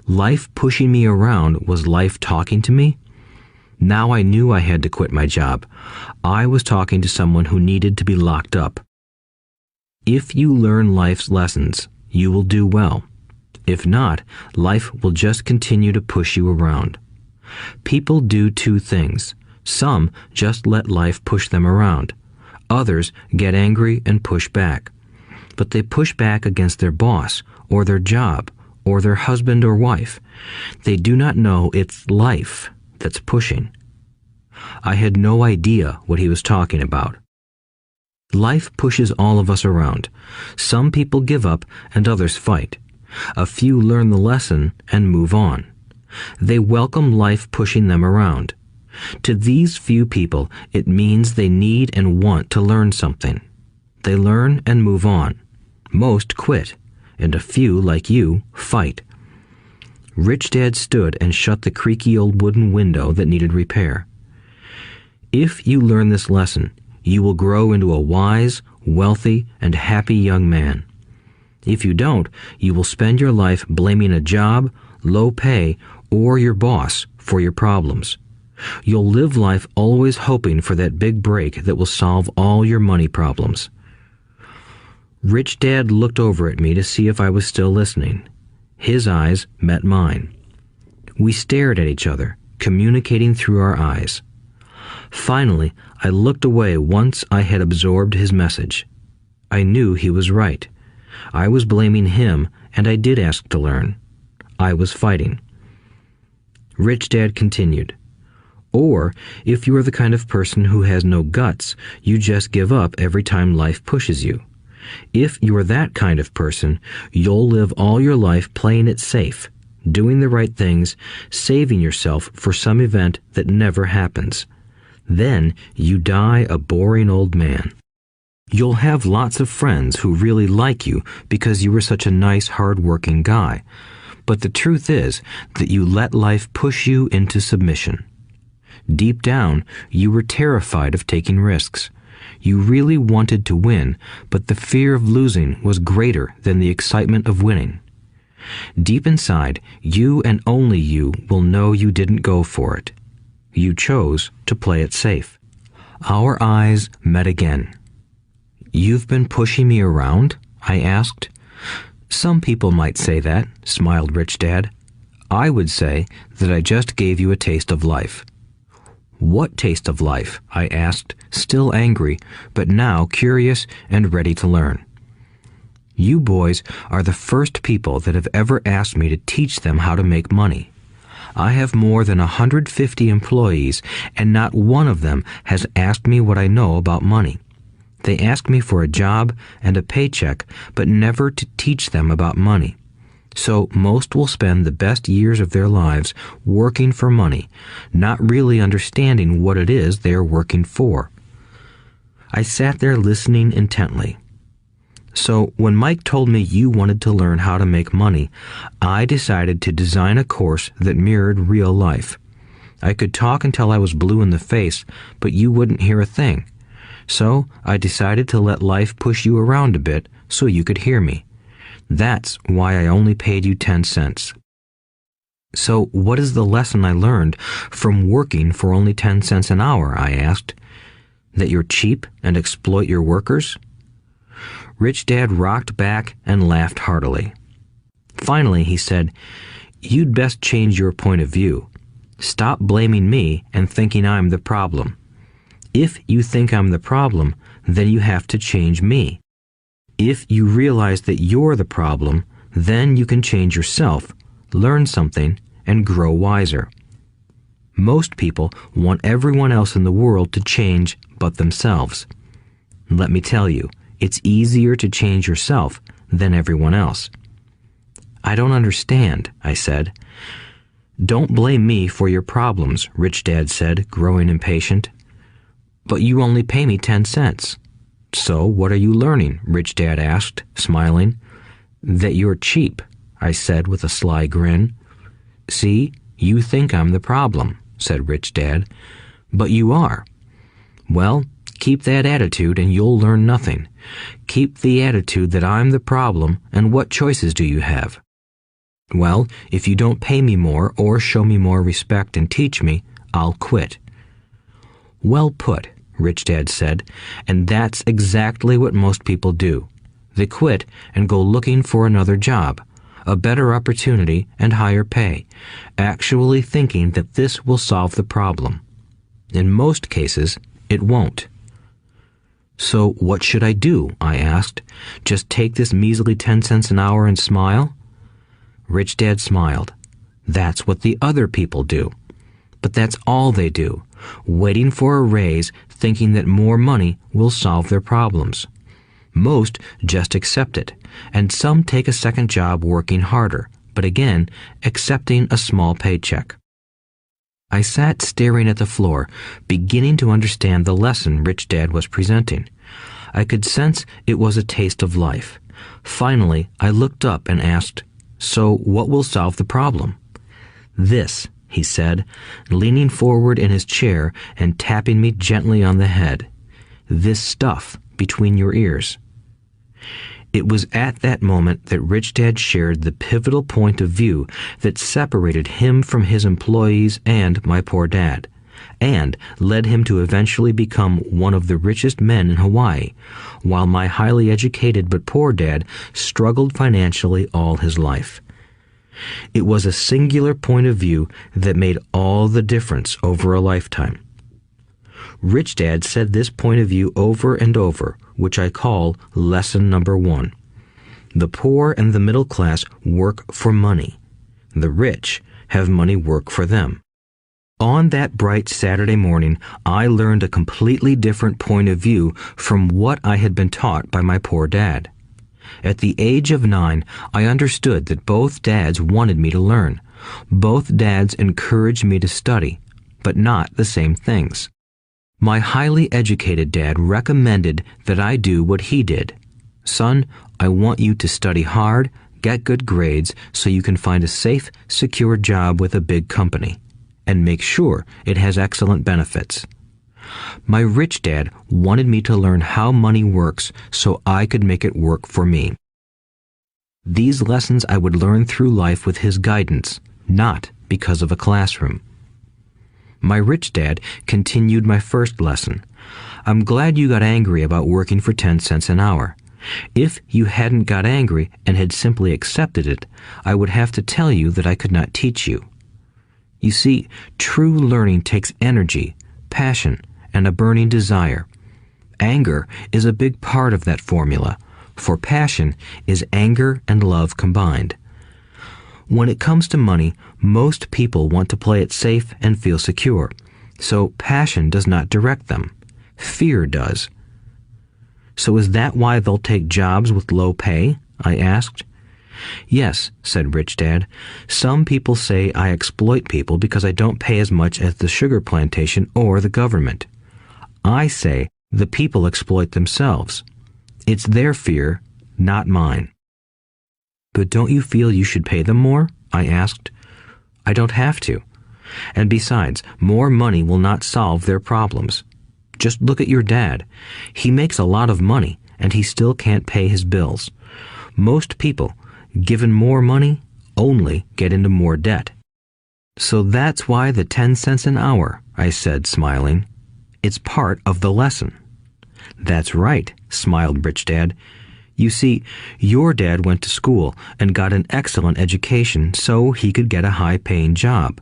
Life pushing me around was life talking to me? Now I knew I had to quit my job. I was talking to someone who needed to be locked up. If you learn life's lessons, you will do well. If not, life will just continue to push you around. People do two things. Some just let life push them around. Others get angry and push back. But they push back against their boss, or their job, or their husband or wife. They do not know it's life that's pushing. I had no idea what he was talking about. Life pushes all of us around. Some people give up and others fight. A few learn the lesson and move on. They welcome life pushing them around. To these few people, it means they need and want to learn something. They learn and move on. Most quit, and a few, like you, fight. Rich Dad stood and shut the creaky old wooden window that needed repair. If you learn this lesson, you will grow into a wise, wealthy, and happy young man. If you don't, you will spend your life blaming a job, low pay, or your boss for your problems. You'll live life always hoping for that big break that will solve all your money problems. Rich Dad looked over at me to see if I was still listening. His eyes met mine. We stared at each other, communicating through our eyes. Finally, I looked away once I had absorbed his message. I knew he was right. I was blaming him, and I did ask to learn. I was fighting. Rich Dad continued, "Or, if you are the kind of person who has no guts, you just give up every time life pushes you. If you are that kind of person, you'll live all your life playing it safe, doing the right things, saving yourself for some event that never happens. Then you die a boring old man. You'll have lots of friends who really like you because you were such a nice, hard-working guy. But the truth is that you let life push you into submission. Deep down, you were terrified of taking risks. You really wanted to win, but the fear of losing was greater than the excitement of winning. Deep inside, you and only you will know you didn't go for it. You chose to play it safe." Our eyes met again. "You've been pushing me around?" I asked. "Some people might say that," smiled Rich Dad. "I would say that I just gave you a taste of life." "What taste of life?" I asked, still angry, but now curious and ready to learn. "You boys are the first people that have ever asked me to teach them how to make money. I have more than 150 employees, and not one of them has asked me what I know about money. They ask me for a job and a paycheck, but never to teach them about money. So most will spend the best years of their lives working for money, not really understanding what it is they are working for." I sat there listening intently. "So when Mike told me you wanted to learn how to make money, I decided to design a course that mirrored real life. I could talk until I was blue in the face, but you wouldn't hear a thing. So I decided to let life push you around a bit so you could hear me. That's why I only paid you 10 cents. "So what is the lesson I learned from working for only 10 cents an hour?" I asked. "That you're cheap and exploit your workers?" Rich Dad rocked back and laughed heartily. Finally, he said, "You'd best change your point of view. Stop blaming me and thinking I'm the problem. If you think I'm the problem, then you have to change me. If you realize that you're the problem, then you can change yourself, learn something, and grow wiser. Most people want everyone else in the world to change but themselves. Let me tell you, it's easier to change yourself than everyone else." "I don't understand," I said. "Don't blame me for your problems," Rich Dad said, growing impatient. "But you only pay me 10 cents. "So what are you learning?" Rich Dad asked, smiling. "That you're cheap," I said with a sly grin. "See, you think I'm the problem," said Rich Dad. "But you are. Well, keep that attitude and you'll learn nothing. Keep the attitude that I'm the problem, and what choices do you have?" "Well, if you don't pay me more or show me more respect and teach me, I'll quit." "Well put," Rich Dad said, "and that's exactly what most people do. They quit and go looking for another job, a better opportunity and higher pay, actually thinking that this will solve the problem. In most cases, it won't. So what should I do? I asked. Just take this measly 10 cents an hour and smile? Rich Dad smiled. That's what the other people do. But that's all they do, waiting for a raise, thinking that more money will solve their problems. Most just accept it, and some take a second job working harder, but again, accepting a small paycheck. I sat staring at the floor, beginning to understand the lesson Rich Dad was presenting. I could sense it was a taste of life. Finally, I looked up and asked, "So what will solve the problem?" "This," he said, leaning forward in his chair and tapping me gently on the head. "This stuff between your ears." It was at that moment that Rich Dad shared the pivotal point of view that separated him from his employees and my poor dad, and led him to eventually become one of the richest men in Hawaii, while my highly educated but poor dad struggled financially all his life. It was a singular point of view that made all the difference over a lifetime. Rich Dad said this point of view over and over, which I call lesson number 1. The poor and the middle class work for money. The rich have money work for them. On that bright Saturday morning, I learned a completely different point of view from what I had been taught by my poor dad. At the age of 9, I understood that both dads wanted me to learn. Both dads encouraged me to study, but not the same things. My highly educated dad recommended that I do what he did. "Son, I want you to study hard, get good grades so you can find a safe, secure job with a big company, and make sure it has excellent benefits." My rich dad wanted me to learn how money works so I could make it work for me. These lessons I would learn through life with his guidance, not because of a classroom. My rich dad continued my first lesson. "I'm glad you got angry about working for 10 cents an hour. If you hadn't got angry and had simply accepted it, I would have to tell you that I could not teach you. You see, true learning takes energy, passion, and a burning desire. Anger is a big part of that formula, for passion is anger and love combined. When it comes to money, most people want to play it safe and feel secure, so passion does not direct them. Fear does. So is that why they'll take jobs with low pay? I asked. Yes, said Rich Dad. Some people say I exploit people because I don't pay as much as the sugar plantation or the government. I say the people exploit themselves. It's their fear, not mine. But don't you feel you should pay them more? I asked. I don't have to. And besides, more money will not solve their problems. Just look at your dad. He makes a lot of money, and he still can't pay his bills. Most people, given more money, only get into more debt. So that's why the 10 cents an hour, I said, smiling. It's part of the lesson. That's right, smiled Rich Dad. You see, your dad went to school and got an excellent education so he could get a high-paying job.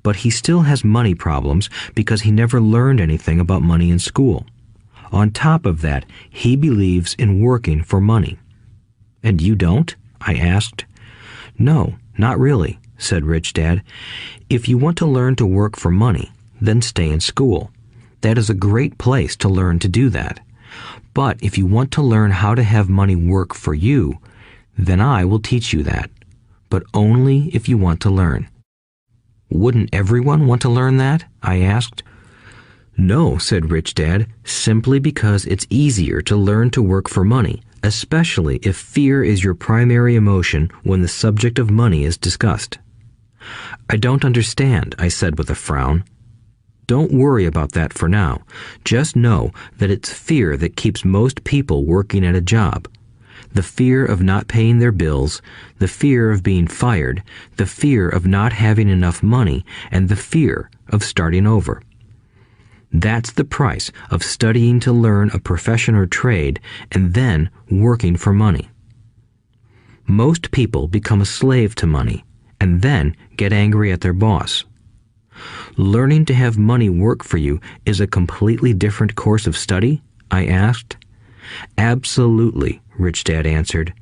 But he still has money problems because he never learned anything about money in school. On top of that, he believes in working for money. And you don't? I asked. No, not really, said Rich Dad. If you want to learn to work for money, then stay in school. That is a great place to learn to do that. But if you want to learn how to have money work for you, then I will teach you that. But only if you want to learn. Wouldn't everyone want to learn that? I asked. No, said Rich Dad, simply because it's easier to learn to work for money, especially if fear is your primary emotion when the subject of money is discussed. I don't understand, I said with a frown. Don't worry about that for now. Just know that it's fear that keeps most people working at a job. The fear of not paying their bills, the fear of being fired, the fear of not having enough money, and the fear of starting over. That's the price of studying to learn a profession or trade and then working for money. Most people become a slave to money and then get angry at their boss. Learning to have money work for you is a completely different course of study? I asked. Absolutely, Rich Dad answered.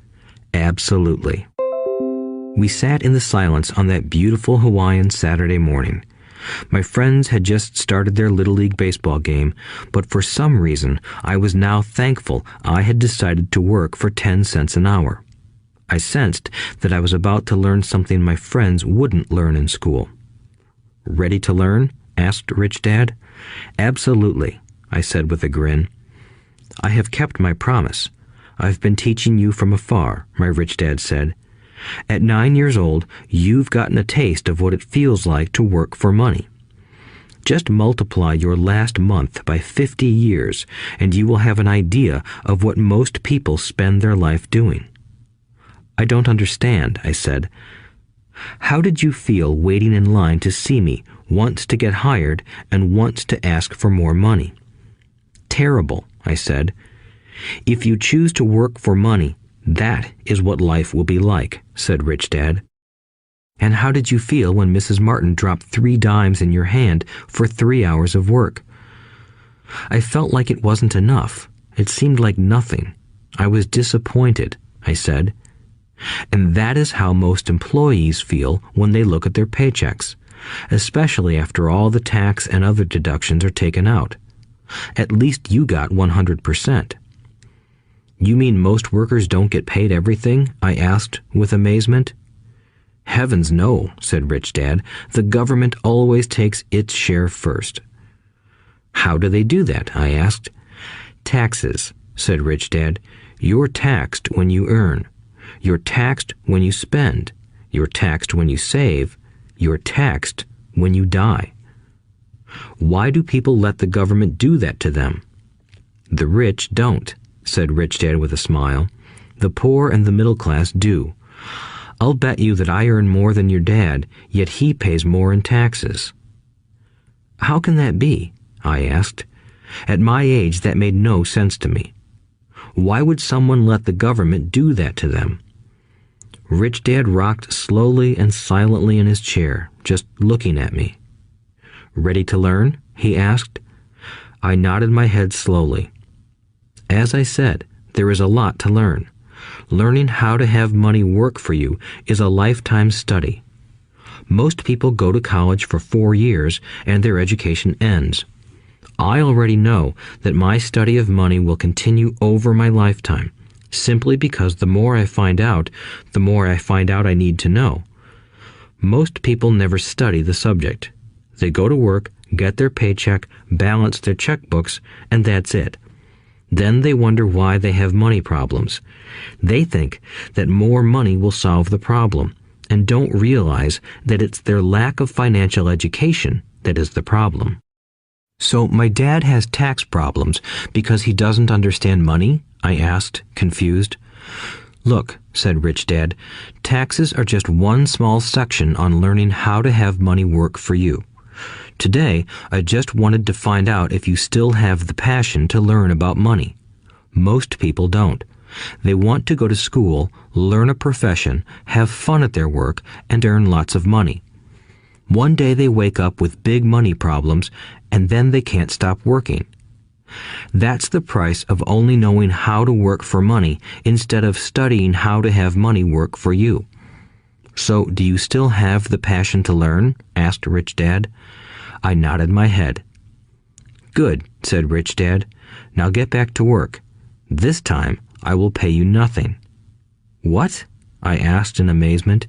Absolutely. We sat in the silence on that beautiful Hawaiian Saturday morning. My friends had just started their Little League baseball game, but for some reason I was now thankful I had decided to work for 10 cents an hour. I sensed that I was about to learn something my friends wouldn't learn in school. Ready to learn? Asked Rich Dad. Absolutely, I said with a grin. I have kept my promise. I've been teaching you from afar, my Rich Dad said. At 9 years old, you've gotten a taste of what it feels like to work for money. Just multiply your last month by 50 years, and you will have an idea of what most people spend their life doing. I don't understand, I said. How did you feel waiting in line to see me, once to get hired and once to ask for more money? Terrible, I said. If you choose to work for money, that is what life will be like, said Rich Dad. And how did you feel when Mrs. Martin dropped 3 dimes in your hand for 3 hours of work? I felt like it wasn't enough. It seemed like nothing. I was disappointed, I said. And that is how most employees feel when they look at their paychecks, especially after all the tax and other deductions are taken out. At least you got 100%. You mean most workers don't get paid everything? I asked with amazement. Heavens no, said Rich Dad. The government always takes its share first. How do they do that? I asked. Taxes, said Rich Dad. You're taxed when you earn. You're taxed when you spend. You're taxed when you save. You're taxed when you die. Why do people let the government do that to them? The rich don't, said Rich Dad with a smile. The poor and the middle class do. I'll bet you that I earn more than your dad, yet he pays more in taxes. How can that be? I asked. At my age, that made no sense to me. Why would someone let the government do that to them? Rich Dad rocked slowly and silently in his chair, just looking at me. Ready to learn? He asked. I nodded my head slowly. As I said, there is a lot to learn. Learning how to have money work for you is a lifetime study. Most people go to college for 4 years and their education ends. I already know that my study of money will continue over my lifetime, simply because the more I find out I need to know. Most people never study the subject. They go to work, get their paycheck, balance their checkbooks, and that's it. Then they wonder why they have money problems. They think that more money will solve the problem, and don't realize that it's their lack of financial education that is the problem. So my dad has tax problems because he doesn't understand money? I asked, confused. Look, said Rich Dad, taxes are just one small section on learning how to have money work for you. Today, I just wanted to find out if you still have the passion to learn about money. Most people don't. They want to go to school, learn a profession, have fun at their work, and earn lots of money. One day they wake up with big money problems, and then they can't stop working. That's the price of only knowing how to work for money instead of studying how to have money work for you. So, do you still have the passion to learn? Asked Rich Dad. I nodded my head. Good, said Rich Dad. Now get back to work. This time, I will pay you nothing. What? I asked in amazement.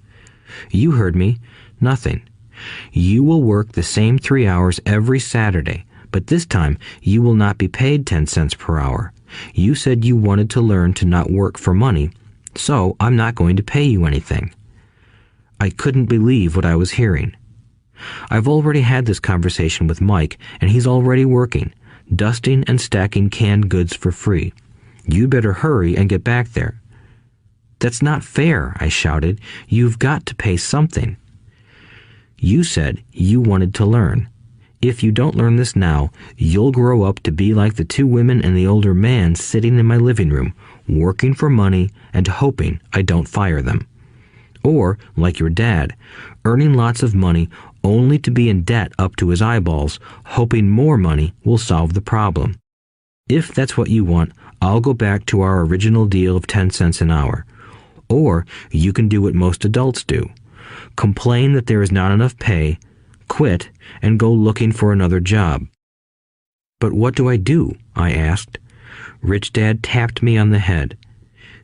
You heard me. Nothing. You will work the same 3 hours every Saturday, but this time you will not be paid 10 cents per hour. You said you wanted to learn to not work for money, so I'm not going to pay you anything. I couldn't believe what I was hearing. I've already had this conversation with Mike, and he's already working, dusting and stacking canned goods for free. You'd better hurry and get back there. That's not fair, I shouted. You've got to pay something. You said you wanted to learn. If you don't learn this now, you'll grow up to be like the two women and the older man sitting in my living room, working for money and hoping I don't fire them. Or, like your dad, earning lots of money only to be in debt up to his eyeballs, hoping more money will solve the problem. If that's what you want, I'll go back to our original deal of 10 cents an hour. Or you can do what most adults do. Complain that there is not enough pay, quit, and go looking for another job. But what do I do? I asked. Rich Dad tapped me on the head.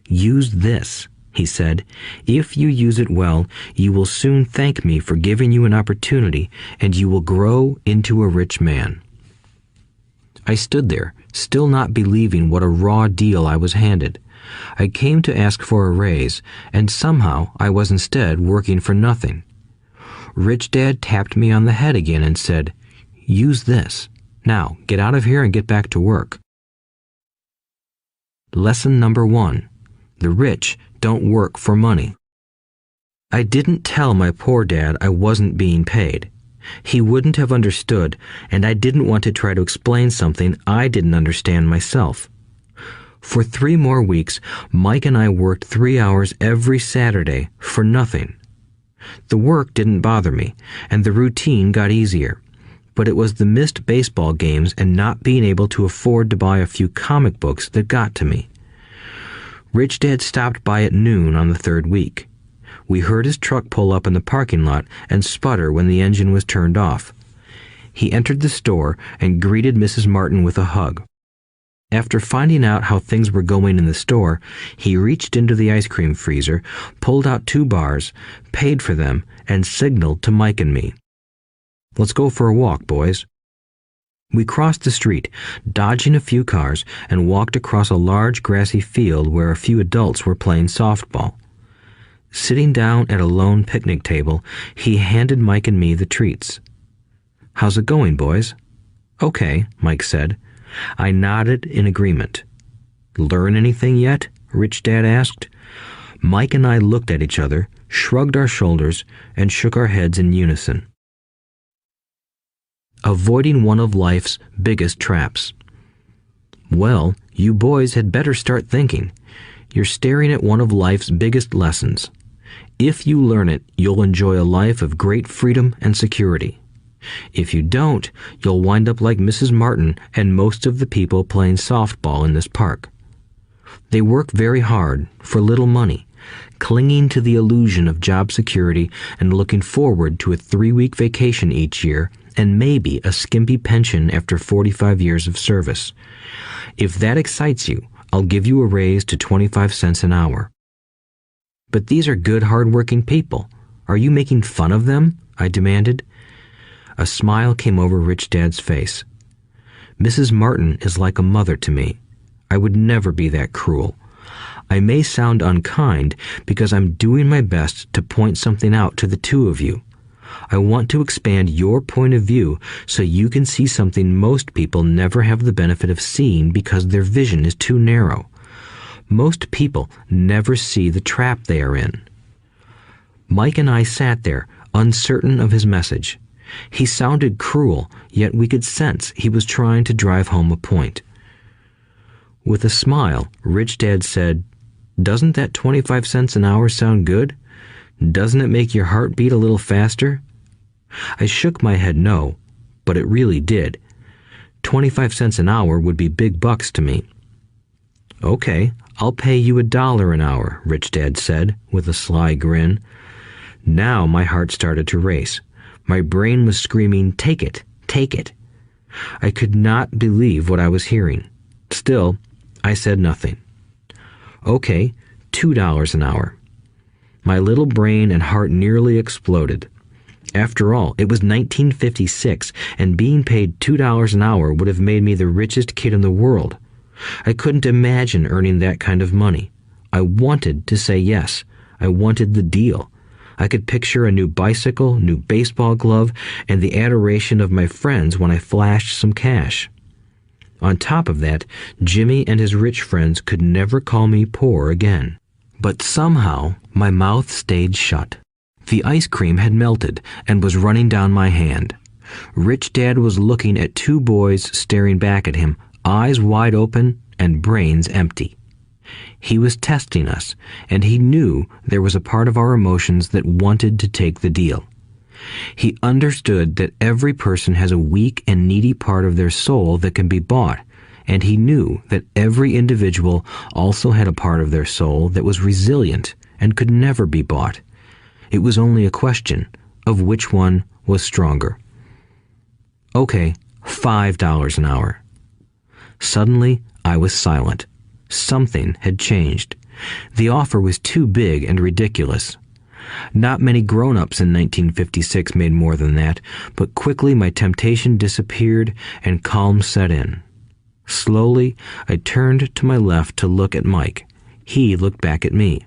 Use this, he said. If you use it well, you will soon thank me for giving you an opportunity, and you will grow into a rich man. I stood there, still not believing what a raw deal I was handed. I came to ask for a raise, and somehow I was instead working for nothing. Rich Dad tapped me on the head again and said, "Use this. Now, get out of here and get back to work." Lesson number 1. The rich don't work for money. I didn't tell my poor dad I wasn't being paid. He wouldn't have understood, and I didn't want to try to explain something I didn't understand myself. For 3 more weeks, Mike and I worked 3 hours every Saturday for nothing. The work didn't bother me, and the routine got easier. But it was the missed baseball games and not being able to afford to buy a few comic books that got to me. Rich Dad stopped by at noon on the 3rd week. We heard his truck pull up in the parking lot and sputter when the engine was turned off. He entered the store and greeted Mrs. Martin with a hug. After finding out how things were going in the store, he reached into the ice cream freezer, pulled out 2 bars, paid for them, and signaled to Mike and me. "Let's go for a walk, boys." We crossed the street, dodging a few cars, and walked across a large grassy field where a few adults were playing softball. Sitting down at a lone picnic table, he handed Mike and me the treats. "How's it going, boys?" "Okay," Mike said. I nodded in agreement. "Learn anything yet?" Rich Dad asked. Mike and I looked at each other, shrugged our shoulders, and shook our heads in unison. Avoiding one of life's biggest traps. Well, you boys had better start thinking. You're staring at one of life's biggest lessons. If you learn it, you'll enjoy a life of great freedom and security. If you don't, you'll wind up like Mrs. Martin and most of the people playing softball in this park. They work very hard for little money, clinging to the illusion of job security and looking forward to a 3-week vacation each year and maybe a skimpy pension after 45 years of service. If that excites you, I'll give you a raise to 25 cents an hour. But these are good, hard-working people. Are you making fun of them? I demanded. A smile came over Rich Dad's face. Mrs. Martin is like a mother to me. I would never be that cruel. I may sound unkind because I'm doing my best to point something out to the 2 of you. I want to expand your point of view so you can see something most people never have the benefit of seeing because their vision is too narrow. Most people never see the trap they are in. Mike and I sat there, uncertain of his message. He sounded cruel, yet we could sense he was trying to drive home a point. With a smile, Rich Dad said, "Doesn't that 25 cents an hour sound good? Doesn't it make your heart beat a little faster?" I shook my head no, but it really did. 25 cents an hour would be big bucks to me. "Okay, I'll pay you $1 an hour," Rich Dad said, with a sly grin. Now my heart started to race. My brain was screaming, "Take it, take it." I could not believe what I was hearing. Still, I said nothing. "Okay, $2 an hour." My little brain and heart nearly exploded. After all, it was 1956, and being paid $2 an hour would have made me the richest kid in the world. I couldn't imagine earning that kind of money. I wanted to say yes. I wanted the deal. I could picture a new bicycle, new baseball glove, and the adoration of my friends when I flashed some cash. On top of that, Jimmy and his rich friends could never call me poor again. But somehow, my mouth stayed shut. The ice cream had melted and was running down my hand. Rich Dad was looking at two boys staring back at him, eyes wide open and brains empty. He was testing us, and he knew there was a part of our emotions that wanted to take the deal. He understood that every person has a weak and needy part of their soul that can be bought, and he knew that every individual also had a part of their soul that was resilient and could never be bought. It was only a question of which one was stronger. Okay, $5 an hour. Suddenly, I was silent. Something had changed. The offer was too big and ridiculous. Not many grown-ups in 1956 made more than that, but quickly my temptation disappeared and calm set in. Slowly, I turned to my left to look at Mike. He looked back at me.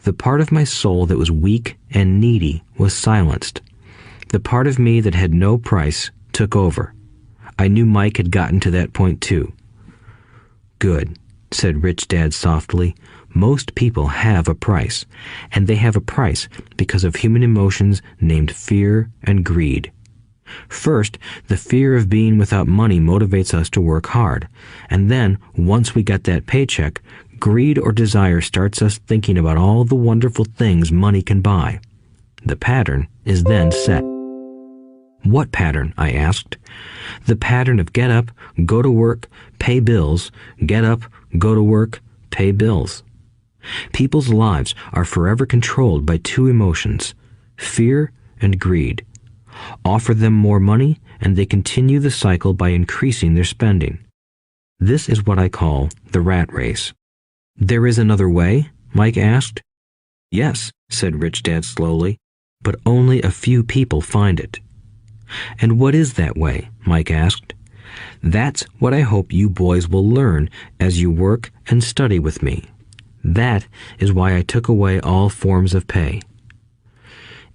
The part of my soul that was weak and needy was silenced. The part of me that had no price took over. I knew Mike had gotten to that point too. Good, said Rich Dad softly. Most people have a price, and they have a price because of human emotions named fear and greed. First, the fear of being without money motivates us to work hard, and then, once we get that paycheck, greed or desire starts us thinking about all the wonderful things money can buy. The pattern is then set. What pattern? I asked. The pattern of get up, go to work, pay bills, get up, go to work, pay bills. People's lives are forever controlled by two emotions, fear and greed. Offer them more money, and they continue the cycle by increasing their spending. This is what I call the rat race. There is another way? Mike asked. Yes, said Rich Dad slowly, but only a few people find it. And what is that way? Mike asked. That's what I hope you boys will learn as you work and study with me. That is why I took away all forms of pay.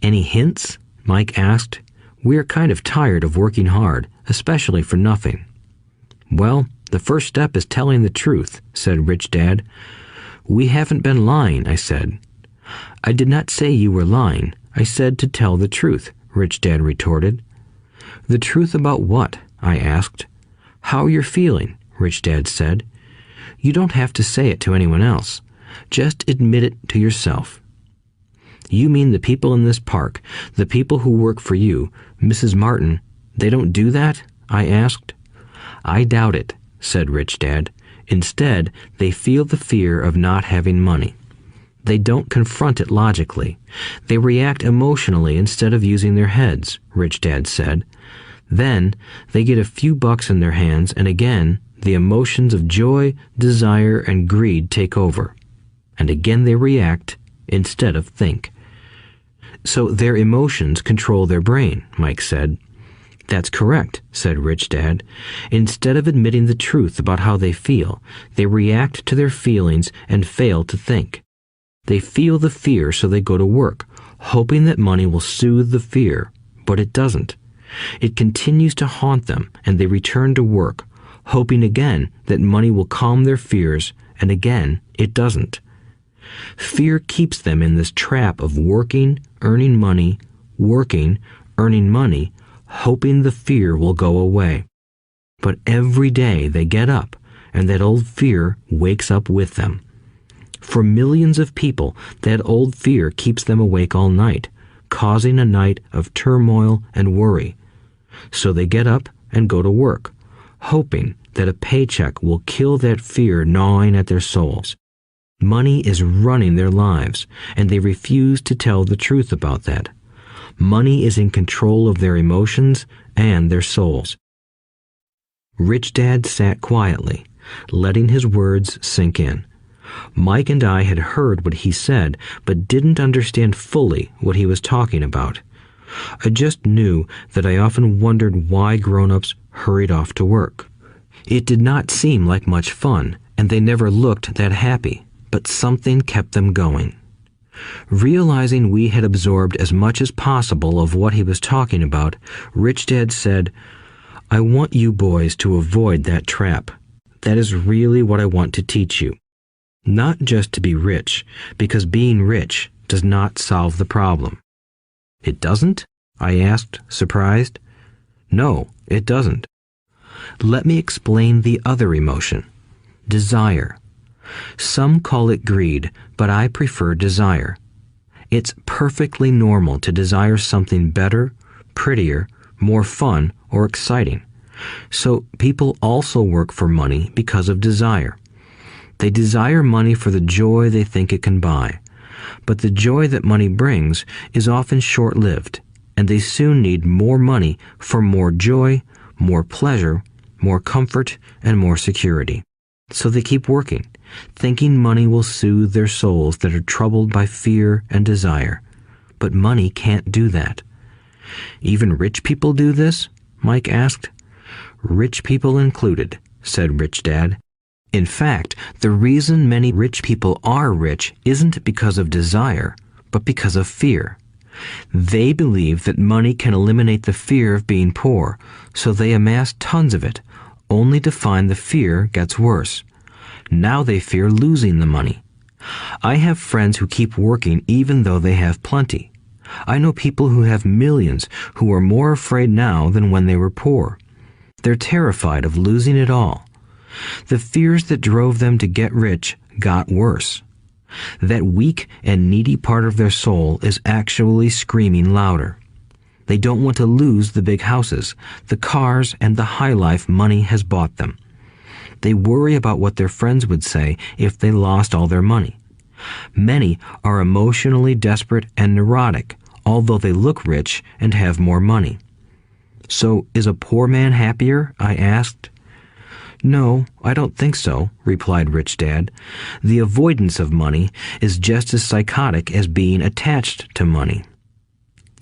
Any hints? Mike asked. We're kind of tired of working hard, especially for nothing. Well, the first step is telling the truth, said Rich Dad. We haven't been lying, I said. I did not say you were lying. I said to tell the truth, Rich Dad retorted. The truth about what? I asked. How you're feeling, Rich Dad said. You don't have to say it to anyone else. Just admit it to yourself. You mean the people in this park, the people who work for you, Mrs. Martin, they don't do that? I asked. I doubt it, said Rich Dad. Instead, they feel the fear of not having money. They don't confront it logically. They react emotionally instead of using their heads, Rich Dad said. Then, they get a few bucks in their hands, and again, the emotions of joy, desire, and greed take over. And again they react instead of think. So their emotions control their brain, Mike said. That's correct, said Rich Dad. Instead of admitting the truth about how they feel, they react to their feelings and fail to think. They feel the fear, so they go to work, hoping that money will soothe the fear, but it doesn't. It continues to haunt them, and they return to work, hoping again that money will calm their fears, and again it doesn't. Fear keeps them in this trap of working, earning money, hoping the fear will go away. But every day they get up, and that old fear wakes up with them. For millions of people, that old fear keeps them awake all night, causing a night of turmoil and worry. So they get up and go to work, hoping that a paycheck will kill that fear gnawing at their souls. Money is running their lives, and they refuse to tell the truth about that. Money is in control of their emotions and their souls. Rich Dad sat quietly, letting his words sink in. Mike and I had heard what he said, but didn't understand fully what he was talking about. I just knew that I often wondered why grown-ups hurried off to work. It did not seem like much fun, and they never looked that happy, but something kept them going. Realizing we had absorbed as much as possible of what he was talking about, Rich Dad said, I want you boys to avoid that trap. That is really what I want to teach you. Not just to be rich, because being rich does not solve the problem. It doesn't? I asked, surprised. No, it doesn't. Let me explain the other emotion, desire. Some call it greed, but I prefer desire. It's perfectly normal to desire something better, prettier, more fun, or exciting. So people also work for money because of desire. They desire money for the joy they think it can buy. But the joy that money brings is often short-lived, and they soon need more money for more joy, more pleasure, more comfort, and more security. So they keep working, thinking money will soothe their souls that are troubled by fear and desire. But money can't do that. Even rich people do this? Mike asked. Rich people included, said Rich Dad. In fact, the reason many rich people are rich isn't because of desire, but because of fear. They believe that money can eliminate the fear of being poor, so they amass tons of it, only to find the fear gets worse. Now they fear losing the money. I have friends who keep working even though they have plenty. I know people who have millions who are more afraid now than when they were poor. They're terrified of losing it all. The fears that drove them to get rich got worse. That weak and needy part of their soul is actually screaming louder. They don't want to lose the big houses, the cars, and the high life money has bought them. They worry about what their friends would say if they lost all their money. Many are emotionally desperate and neurotic, although they look rich and have more money. So, is a poor man happier? I asked. No, I don't think so, replied Rich Dad. The avoidance of money is just as psychotic as being attached to money.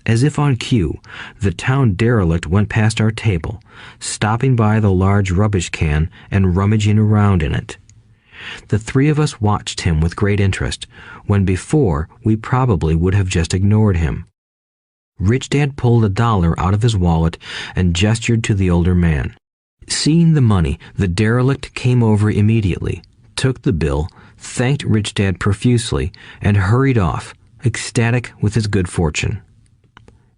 As if on cue, the town derelict went past our table, stopping by the large rubbish can and rummaging around in it. The three of us watched him with great interest, when before we probably would have just ignored him. Rich Dad pulled $1 out of his wallet and gestured to the older man. Seeing the money, the derelict came over immediately, took the bill, thanked Rich Dad profusely, and hurried off, ecstatic with his good fortune.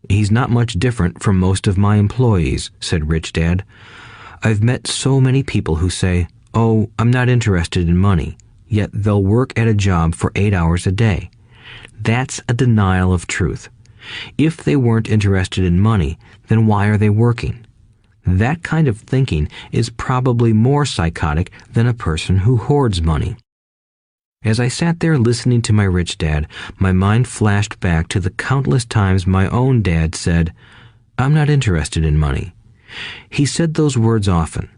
He's not much different from most of my employees, said Rich Dad. I've met so many people who say, "Oh, I'm not interested in money," yet they'll work at a job for 8 hours a day. That's a denial of truth. If they weren't interested in money, then why are they working? That kind of thinking is probably more psychotic than a person who hoards money. As I sat there listening to my Rich Dad, my mind flashed back to the countless times my own dad said, "I'm not interested in money." He said those words often.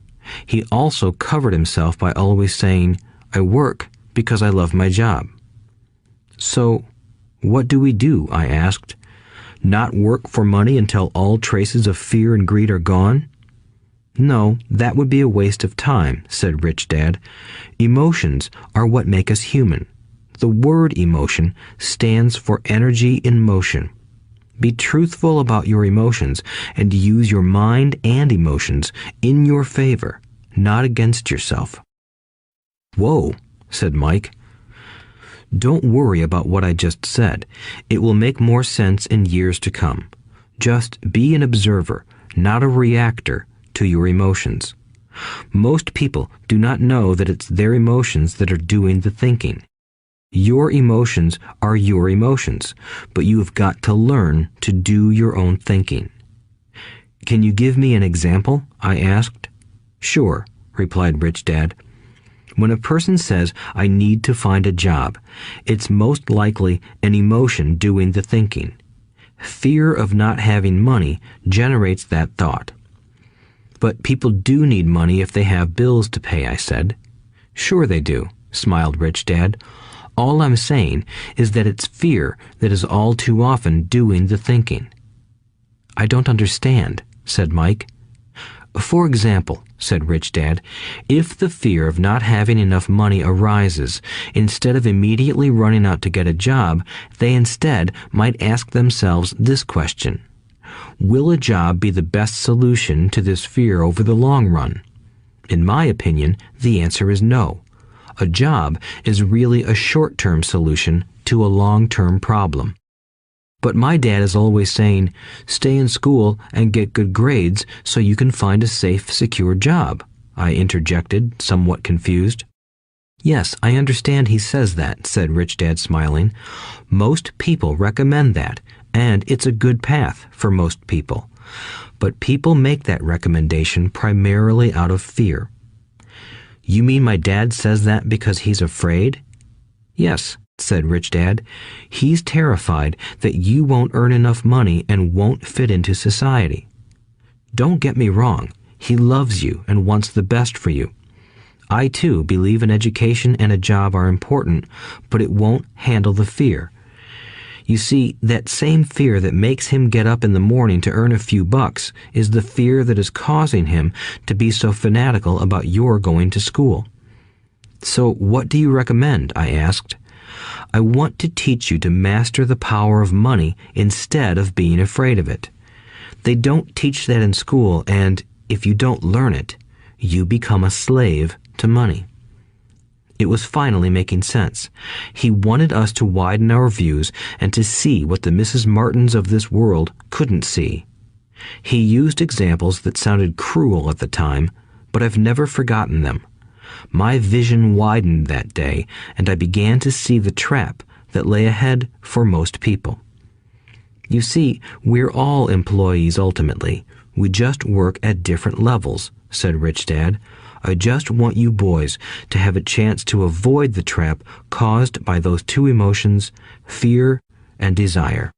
He also covered himself by always saying, "I work because I love my job." So, what do we do? I asked. Not work for money until all traces of fear and greed are gone? No, that would be a waste of time, said Rich Dad. Emotions are what make us human. The word emotion stands for energy in motion. Be truthful about your emotions and use your mind and emotions in your favor, not against yourself. Whoa, said Mike. Don't worry about what I just said. It will make more sense in years to come. Just be an observer, not a reactor to your emotions. Most people do not know that it's their emotions that are doing the thinking. Your emotions are your emotions, but you have got to learn to do your own thinking. Can you give me an example? I asked. Sure, replied Rich Dad. When a person says, "I need to find a job," it's most likely an emotion doing the thinking. Fear of not having money generates that thought. But people do need money if they have bills to pay, I said. Sure they do, smiled Rich Dad. All I'm saying is that it's fear that is all too often doing the thinking. I don't understand, said Mike. For example, said Rich Dad, if the fear of not having enough money arises, instead of immediately running out to get a job, they instead might ask themselves this question. Will a job be the best solution to this fear over the long run? In my opinion, the answer is no. A job is really a short-term solution to a long-term problem. But my dad is always saying, stay in school and get good grades so you can find a safe, secure job, I interjected, somewhat confused. Yes, I understand he says that, said Rich Dad, smiling. Most people recommend that, and it's a good path for most people. But people make that recommendation primarily out of fear. You mean my dad says that because he's afraid? Yes, said Rich Dad. He's terrified that you won't earn enough money and won't fit into society. Don't get me wrong. He loves you and wants the best for you. I, too, believe an education and a job are important, but it won't handle the fear. You see, that same fear that makes him get up in the morning to earn a few bucks is the fear that is causing him to be so fanatical about your going to school. So what do you recommend? I asked. I want to teach you to master the power of money instead of being afraid of it. They don't teach that in school, and if you don't learn it, you become a slave to money. It was finally making sense. He wanted us to widen our views and to see what the Mrs. Martins of this world couldn't see. He used examples that sounded cruel at the time, but I've never forgotten them. My vision widened that day, and I began to see the trap that lay ahead for most people. You see, we're all employees ultimately. We just work at different levels, said Rich Dad. I just want you boys to have a chance to avoid the trap caused by those two emotions, fear and desire.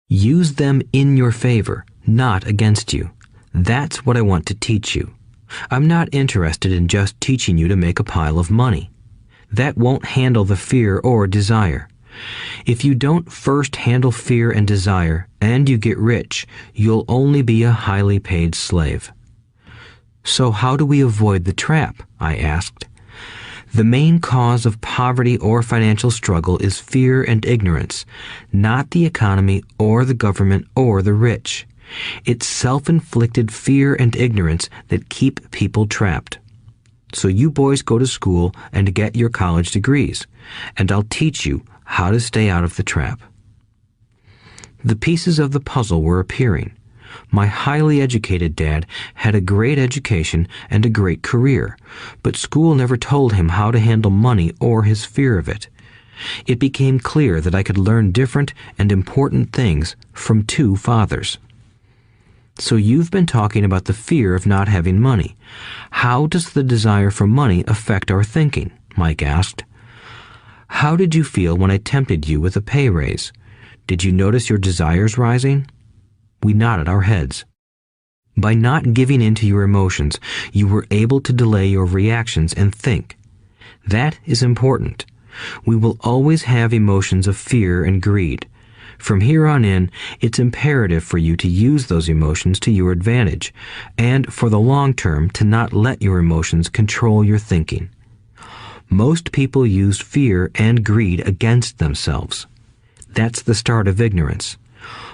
Use them in your favor, not against you. That's what I want to teach you. I'm not interested in just teaching you to make a pile of money. That won't handle the fear or desire. If you don't first handle fear and desire, and you get rich, you'll only be a highly paid slave. So how do we avoid the trap? I asked. The main cause of poverty or financial struggle is fear and ignorance, not the economy or the government or the rich. It's self-inflicted fear and ignorance that keep people trapped. So you boys go to school and get your college degrees, and I'll teach you how to stay out of the trap. The pieces of the puzzle were appearing. My highly educated dad had a great education and a great career, but school never told him how to handle money or his fear of it. It became clear that I could learn different and important things from two fathers. So you've been talking about the fear of not having money. How does the desire for money affect our thinking? Mike asked. How did you feel when I tempted you with a pay raise? Did you notice your desires rising? We nodded our heads. By not giving in to your emotions, you were able to delay your reactions and think. That is important. We will always have emotions of fear and greed. From here on in, it's imperative for you to use those emotions to your advantage, and for the long term to not let your emotions control your thinking. Most people use fear and greed against themselves. That's the start of ignorance.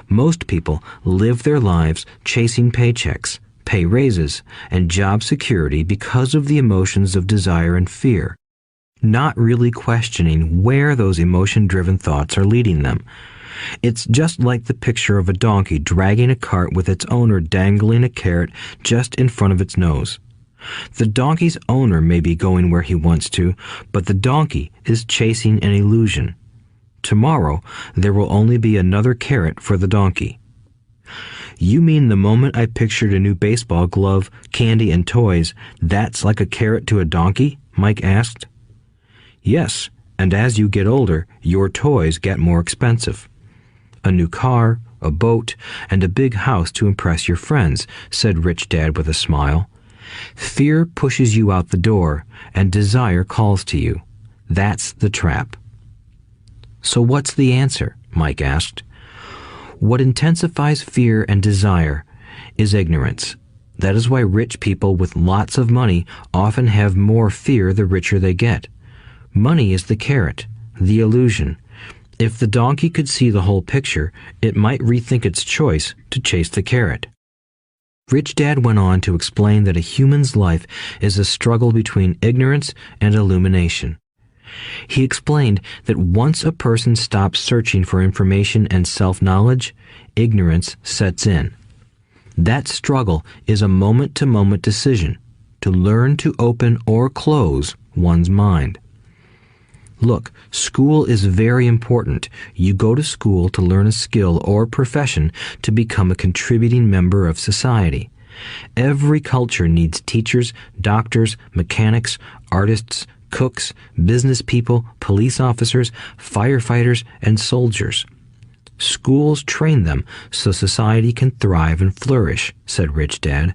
Most people live their lives chasing paychecks, pay raises, and job security because of the emotions of desire and fear, not really questioning where those emotion-driven thoughts are leading them. It's just like the picture of a donkey dragging a cart with its owner dangling a carrot just in front of its nose. The donkey's owner may be going where he wants to, but the donkey is chasing an illusion. Tomorrow, there will only be another carrot for the donkey. You mean the moment I pictured a new baseball glove, candy, and toys, that's like a carrot to a donkey? Mike asked. Yes, and as you get older, your toys get more expensive. A new car, a boat, and a big house to impress your friends, said Rich Dad with a smile. Fear pushes you out the door, and desire calls to you. That's the trap. So what's the answer? Mike asked. What intensifies fear and desire is ignorance. That is why rich people with lots of money often have more fear the richer they get. Money is the carrot, the illusion. If the donkey could see the whole picture, it might rethink its choice to chase the carrot. Rich Dad went on to explain that a human's life is a struggle between ignorance and illumination. He explained that once a person stops searching for information and self-knowledge, ignorance sets in. That struggle is a moment-to-moment decision to learn to open or close one's mind. Look, school is very important. You go to school to learn a skill or profession to become a contributing member of society. Every culture needs teachers, doctors, mechanics, artists, cooks, business people, police officers, firefighters, and soldiers. Schools train them so society can thrive and flourish, said Rich Dad.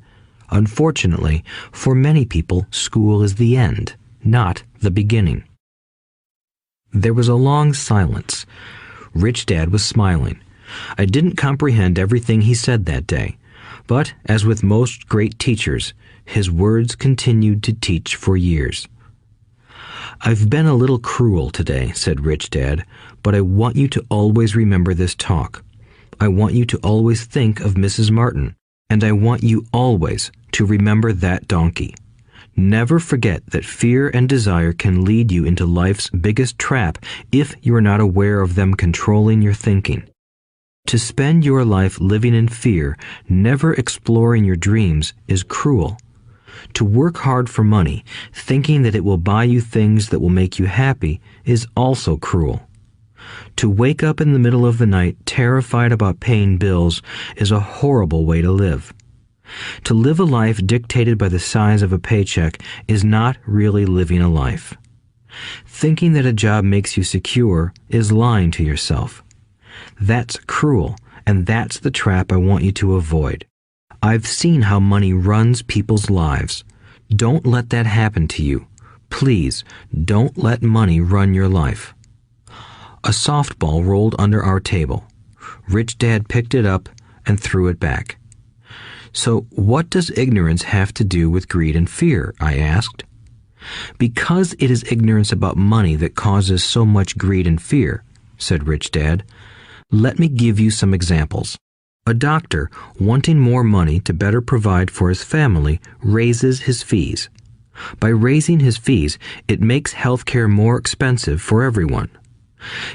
Unfortunately, for many people, school is the end, not the beginning. There was a long silence. Rich Dad was smiling. I didn't comprehend everything he said that day, but as with most great teachers, his words continued to teach for years. I've been a little cruel today, said Rich Dad, but I want you to always remember this talk. I want you to always think of Mrs. Martin, and I want you always to remember that donkey. Never forget that fear and desire can lead you into life's biggest trap if you are not aware of them controlling your thinking. To spend your life living in fear, never exploring your dreams, is cruel. To work hard for money, thinking that it will buy you things that will make you happy, is also cruel. To wake up in the middle of the night terrified about paying bills is a horrible way to live. To live a life dictated by the size of a paycheck is not really living a life. Thinking that a job makes you secure is lying to yourself. That's cruel, and that's the trap I want you to avoid. I've seen how money runs people's lives. Don't let that happen to you. Please, don't let money run your life. A softball rolled under our table. Rich Dad picked it up and threw it back. So what does ignorance have to do with greed and fear? I asked. Because it is ignorance about money that causes so much greed and fear, said Rich Dad. Let me give you some examples. A doctor, wanting more money to better provide for his family, raises his fees. By raising his fees, it makes healthcare more expensive for everyone.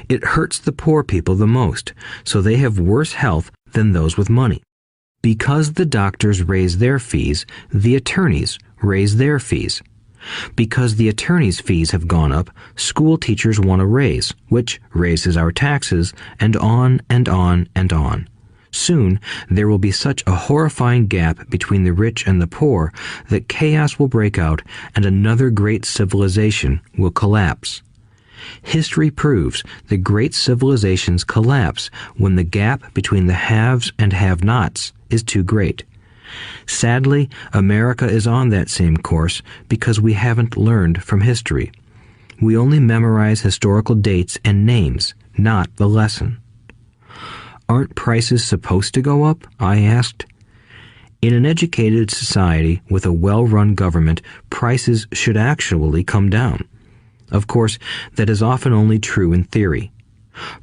It hurts the poor people the most, so they have worse health than those with money. Because the doctors raise their fees, the attorneys raise their fees. Because the attorneys' fees have gone up, school teachers want a raise, which raises our taxes, and on and on and on. Soon, there will be such a horrifying gap between the rich and the poor that chaos will break out and another great civilization will collapse. History proves that great civilizations collapse when the gap between the haves and have-nots is too great. Sadly, America is on that same course because we haven't learned from history. We only memorize historical dates and names, not the lesson. Aren't prices supposed to go up? I asked. In an educated society with a well-run government, prices should actually come down. Of course, that is often only true in theory.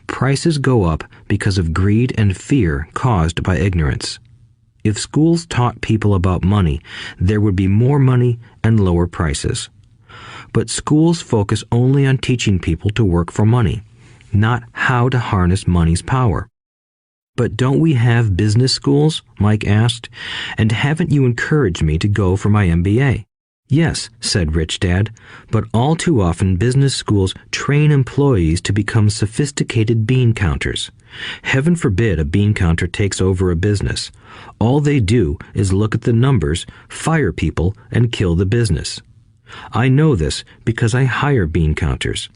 Prices go up because of greed and fear caused by ignorance. If schools taught people about money, there would be more money and lower prices. But schools focus only on teaching people to work for money, not how to harness money's power. But don't we have business schools? Mike asked. And haven't you encouraged me to go for my MBA? Yes, said Rich Dad, but all too often business schools train employees to become sophisticated bean counters. Heaven forbid a bean counter takes over a business. All they do is look at the numbers, fire people, and kill the business. I know this because I hire bean counters.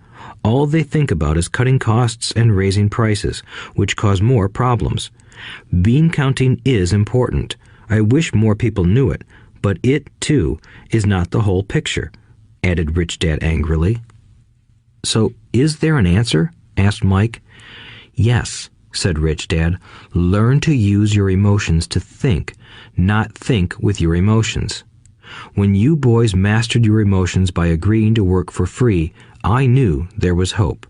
All they think about is cutting costs and raising prices, which cause more problems. Bean counting is important. I wish more people knew it, but it, too, is not the whole picture, added Rich Dad angrily. So, is there an answer? Asked Mike. Yes, said Rich Dad. Learn to use your emotions to think, not think with your emotions. When you boys mastered your emotions by agreeing to work for free, I knew there was hope.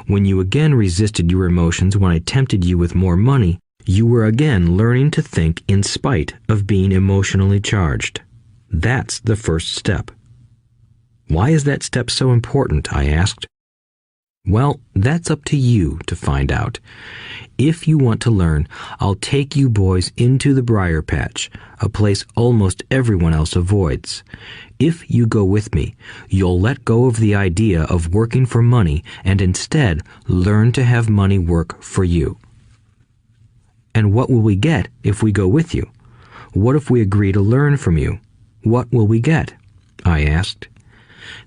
When you again resisted your emotions when I tempted you with more money, you were again learning to think in spite of being emotionally charged. That's the first step. Why is that step so important? I asked. Well, that's up to you to find out. If you want to learn, I'll take you boys into the briar patch, a place almost everyone else avoids. If you go with me, you'll let go of the idea of working for money and instead learn to have money work for you. And what will we get if we go with you? What if we agree to learn from you? What will we get? I asked.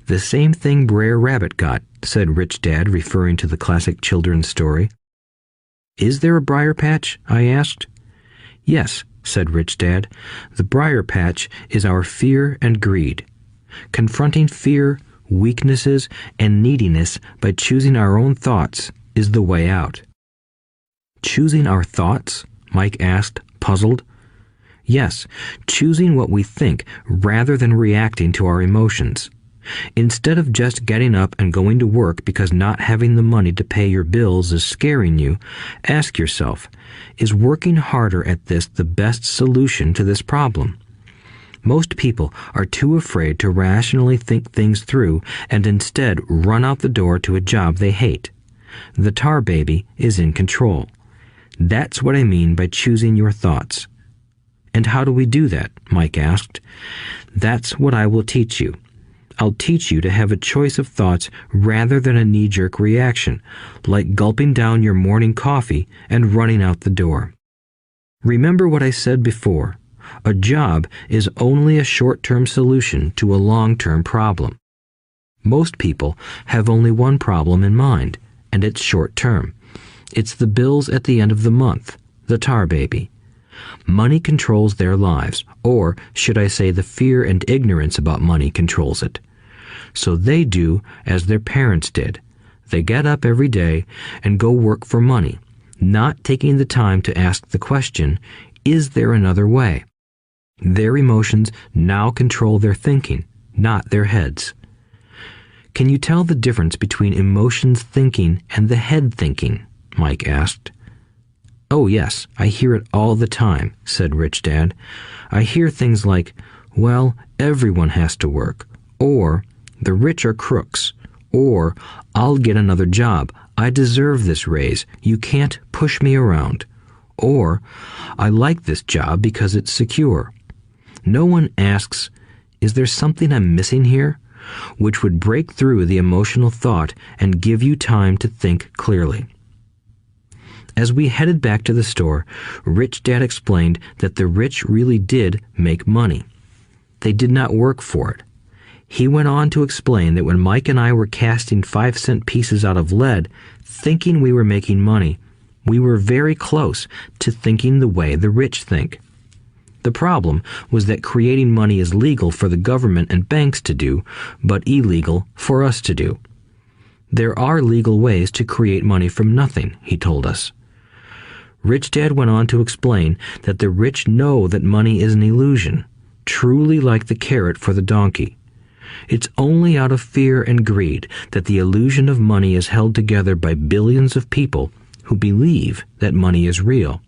The same thing Brer Rabbit got, said Rich Dad, referring to the classic children's story. Is there a briar patch? I asked. Yes, said Rich Dad. The briar patch is our fear and greed. Confronting fear, weaknesses, and neediness by choosing our own thoughts is the way out. Choosing our thoughts? Mike asked, puzzled. Yes, choosing what we think rather than reacting to our emotions. Instead of just getting up and going to work because not having the money to pay your bills is scaring you, ask yourself, is working harder at this the best solution to this problem? Most people are too afraid to rationally think things through and instead run out the door to a job they hate. The tar baby is in control. That's what I mean by choosing your thoughts. And how do we do that? Mike asked. That's what I will teach you. I'll teach you to have a choice of thoughts rather than a knee-jerk reaction, like gulping down your morning coffee and running out the door. Remember what I said before. A job is only a short-term solution to a long-term problem. Most people have only one problem in mind, and it's short-term. It's the bills at the end of the month, the tar baby. Money controls their lives, or should I say the fear and ignorance about money controls it. So they do as their parents did. They get up every day and go work for money, not taking the time to ask the question, is there another way? Their emotions now control their thinking, not their heads. Can you tell the difference between emotions thinking and the head thinking? Mike asked. Oh yes, I hear it all the time, said Rich Dad. I hear things like, well, everyone has to work, or the rich are crooks, or I'll get another job, I deserve this raise, you can't push me around, or I like this job because it's secure. No one asks, is there something I'm missing here? Which would break through the emotional thought and give you time to think clearly. As we headed back to the store, Rich Dad explained that the rich really did make money. They did not work for it. He went on to explain that when Mike and I were casting 5-cent pieces out of lead, thinking we were making money, we were very close to thinking the way the rich think. The problem was that creating money is legal for the government and banks to do, but illegal for us to do. There are legal ways to create money from nothing, he told us. Rich Dad went on to explain that the rich know that money is an illusion, truly like the carrot for the donkey. It's only out of fear and greed that the illusion of money is held together by billions of people who believe that money is real.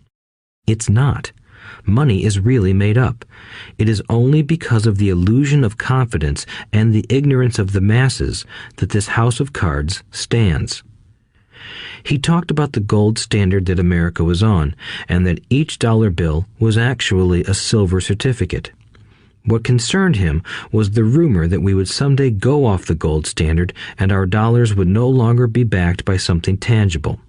It's not. Money is really made up. It is only because of the illusion of confidence and the ignorance of the masses that this house of cards stands. He talked about the gold standard that America was on, and that each dollar bill was actually a silver certificate. What concerned him was the rumor that we would someday go off the gold standard and our dollars would no longer be backed by something tangible.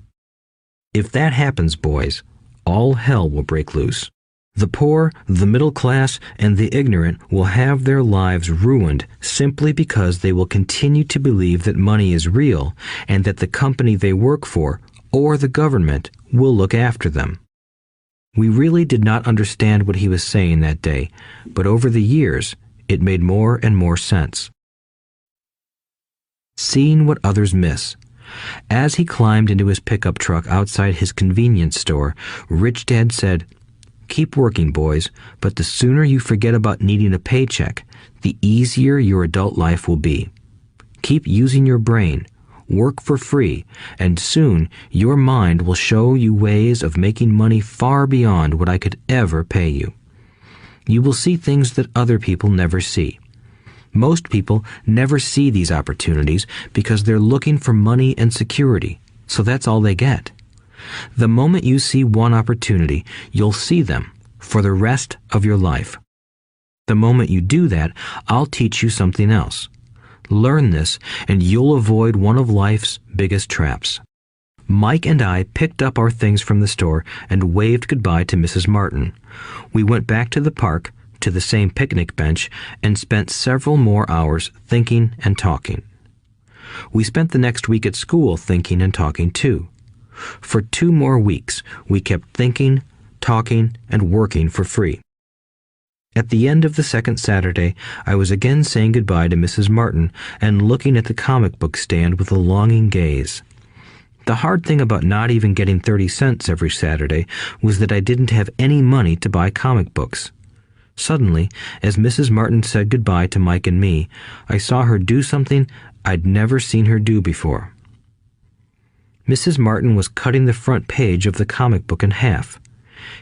If that happens, boys, all hell will break loose. The poor, the middle class, and the ignorant will have their lives ruined simply because they will continue to believe that money is real and that the company they work for, or the government, will look after them. We really did not understand what he was saying that day, but over the years, it made more and more sense. Seeing what others miss. As he climbed into his pickup truck outside his convenience store, Rich Dad said, "Keep working, boys, but the sooner you forget about needing a paycheck, the easier your adult life will be. Keep using your brain, work for free, and soon your mind will show you ways of making money far beyond what I could ever pay you. You will see things that other people never see. Most people never see these opportunities because they're looking for money and security, so that's all they get. The moment you see one opportunity, you'll see them for the rest of your life. The moment you do that, I'll teach you something else. Learn this, and you'll avoid one of life's biggest traps. Mike and I picked up our things from the store and waved goodbye to Mrs. Martin. We went back to the park, to the same picnic bench, and spent several more hours thinking and talking. We spent the next week at school thinking and talking too. For 2 more weeks, we kept thinking, talking, and working for free. At the end of the second Saturday, I was again saying goodbye to Mrs. Martin and looking at the comic book stand with a longing gaze. The hard thing about not even getting 30 cents every Saturday was that I didn't have any money to buy comic books. Suddenly, as Mrs. Martin said goodbye to Mike and me, I saw her do something I'd never seen her do before. Mrs. Martin was cutting the front page of the comic book in half.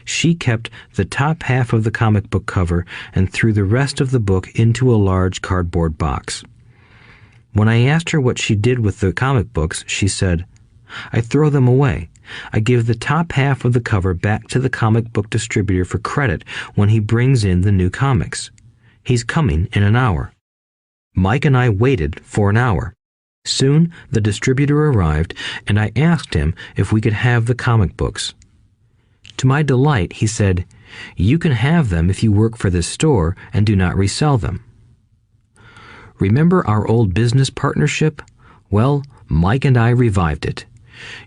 She kept the top half of the comic book cover and threw the rest of the book into a large cardboard box. When I asked her what she did with the comic books, she said, "I throw them away. I give the top half of the cover back to the comic book distributor for credit when he brings in the new comics. He's coming in an hour." Mike and I waited for an hour. Soon the distributor arrived, and I asked him if we could have the comic books. To my delight, he said, "You can have them if you work for this store and do not resell them." Remember our old business partnership? Well, Mike and I revived it.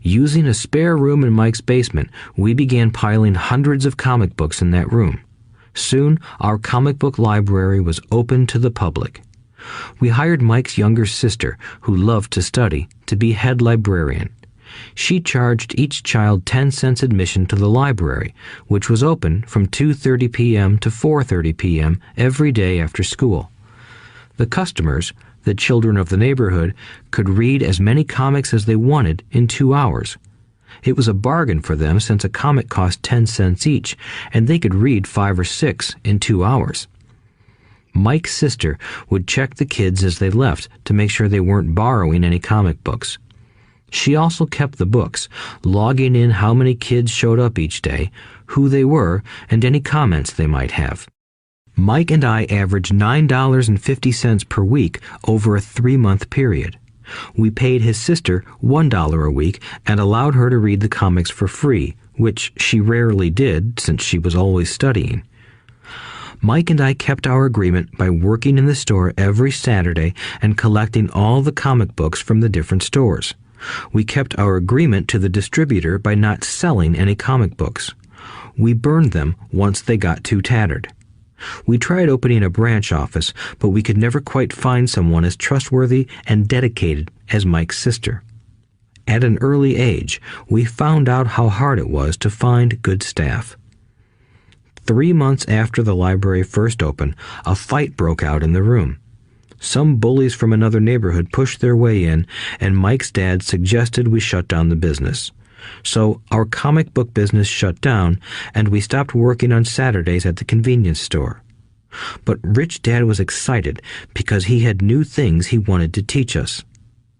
Using a spare room in Mike's basement, we began piling hundreds of comic books in that room. Soon, our comic book library was open to the public. We hired Mike's younger sister, who loved to study, to be head librarian. She charged each child 10 cents admission to the library, which was open from 2:30 p.m. to 4:30 p.m. every day after school. The customers, the children of the neighborhood, could read as many comics as they wanted in 2 hours. It was a bargain for them since a comic cost 10 cents each, and they could read 5 or 6 in 2 hours. Mike's sister would check the kids as they left to make sure they weren't borrowing any comic books. She also kept the books, logging in how many kids showed up each day, who they were, and any comments they might have. Mike and I averaged $9.50 per week over a 3-month period. We paid his sister $1 a week and allowed her to read the comics for free, which she rarely did since she was always studying. Mike and I kept our agreement by working in the store every Saturday and collecting all the comic books from the different stores. We kept our agreement to the distributor by not selling any comic books. We burned them once they got too tattered. We tried opening a branch office, but we could never quite find someone as trustworthy and dedicated as Mike's sister. At an early age, we found out how hard it was to find good staff. 3 months after the library first opened, a fight broke out in the room. Some bullies from another neighborhood pushed their way in, and Mike's dad suggested we shut down the business. So our comic book business shut down, and we stopped working on Saturdays at the convenience store. But Rich Dad was excited because he had new things he wanted to teach us.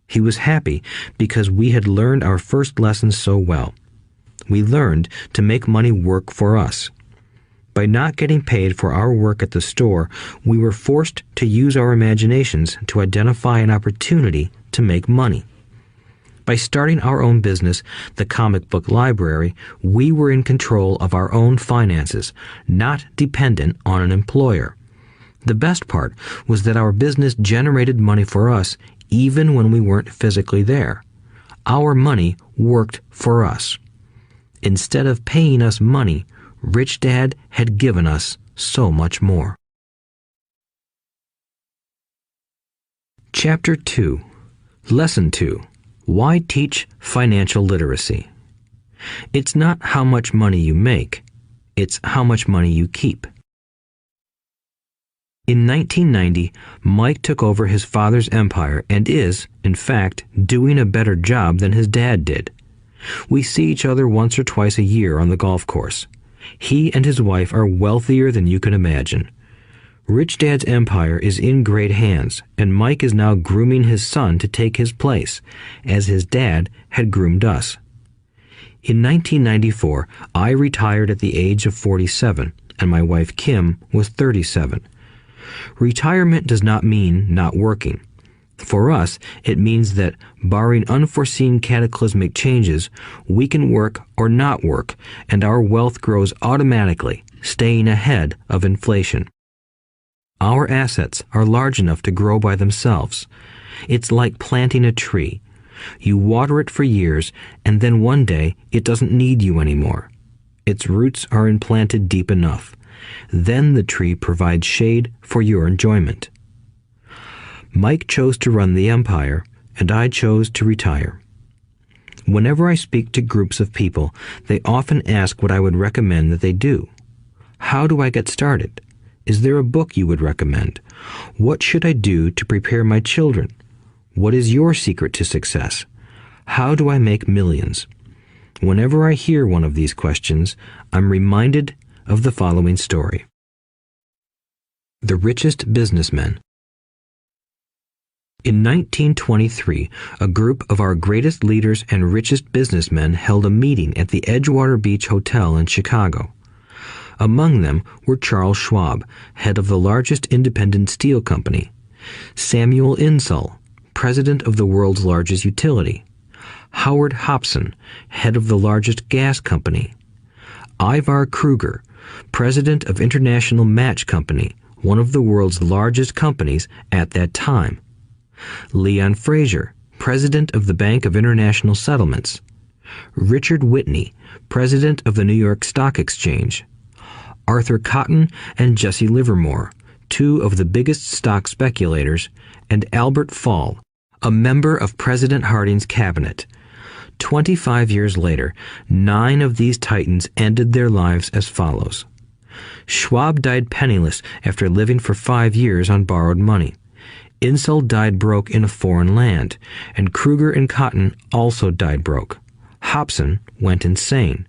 He was happy because we had learned our first lessons so well. We learned to make money work for us. By not getting paid for our work at the store, we were forced to use our imaginations to identify an opportunity to make money. By starting our own business, the comic book library, we were in control of our own finances, not dependent on an employer. The best part was that our business generated money for us even when we weren't physically there. Our money worked for us. Instead of paying us money, Rich Dad had given us so much more. Chapter 2. Lesson 2. Why teach financial literacy? It's not how much money you make, it's how much money you keep. In 1990, Mike took over his father's empire and is, in fact, doing a better job than his dad did. We see each other once or twice a year on the golf course. He and his wife are wealthier than you can imagine. Rich Dad's empire is in great hands, and Mike is now grooming his son to take his place, as his dad had groomed us. In 1994, I retired at the age of 47, and my wife Kim was 37. Retirement does not mean not working. For us, it means that, barring unforeseen cataclysmic changes, we can work or not work, and our wealth grows automatically, staying ahead of inflation. Our assets are large enough to grow by themselves. It's like planting a tree. You water it for years, and then one day it doesn't need you anymore. Its roots are implanted deep enough. Then the tree provides shade for your enjoyment. Mike chose to run the empire, and I chose to retire. Whenever I speak to groups of people, they often ask what I would recommend that they do. How do I get started? Is there a book you would recommend? What should I do to prepare my children? What is your secret to success? How do I make millions? Whenever I hear one of these questions, I'm reminded of the following story. The Richest Businessmen. In 1923, a group of our greatest leaders and richest businessmen held a meeting at the Edgewater Beach Hotel in Chicago. Among them were Charles Schwab, head of the largest independent steel company; Samuel Insull, president of the world's largest utility; Howard Hobson, head of the largest gas company; Ivar Kruger, president of International Match Company, one of the world's largest companies at that time; Leon Fraser, president of the Bank of International Settlements; Richard Whitney, president of the New York Stock Exchange; Arthur Cotton and Jesse Livermore, two of the biggest stock speculators; and Albert Fall, a member of President Harding's cabinet. 25 years later, 9 of these titans ended their lives as follows. Schwab died penniless after living for 5 years on borrowed money. Insull died broke in a foreign land, and Kruger and Cotton also died broke. Hobson went insane.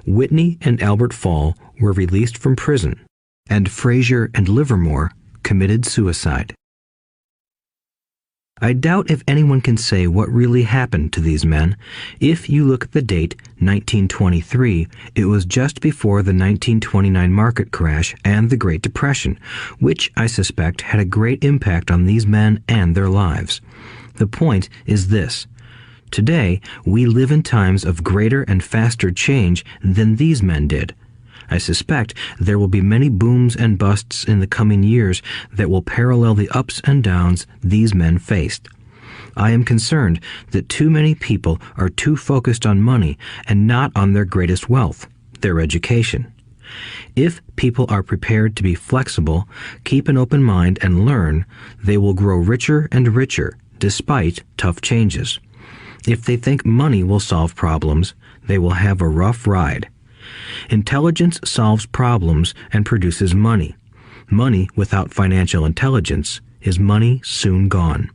Whitney and Albert Fall were released from prison, and Fraser and Livermore committed suicide. I doubt if anyone can say what really happened to these men. If you look at the date, 1923, it was just before the 1929 market crash and the Great Depression, which I suspect had a great impact on these men and their lives. The point is this. Today, we live in times of greater and faster change than these men did. I suspect there will be many booms and busts in the coming years that will parallel the ups and downs these men faced. I am concerned that too many people are too focused on money and not on their greatest wealth, their education. If people are prepared to be flexible, keep an open mind, and learn, they will grow richer and richer despite tough changes. If they think money will solve problems, they will have a rough ride. Intelligence solves problems and produces money. Money without financial intelligence is money soon gone.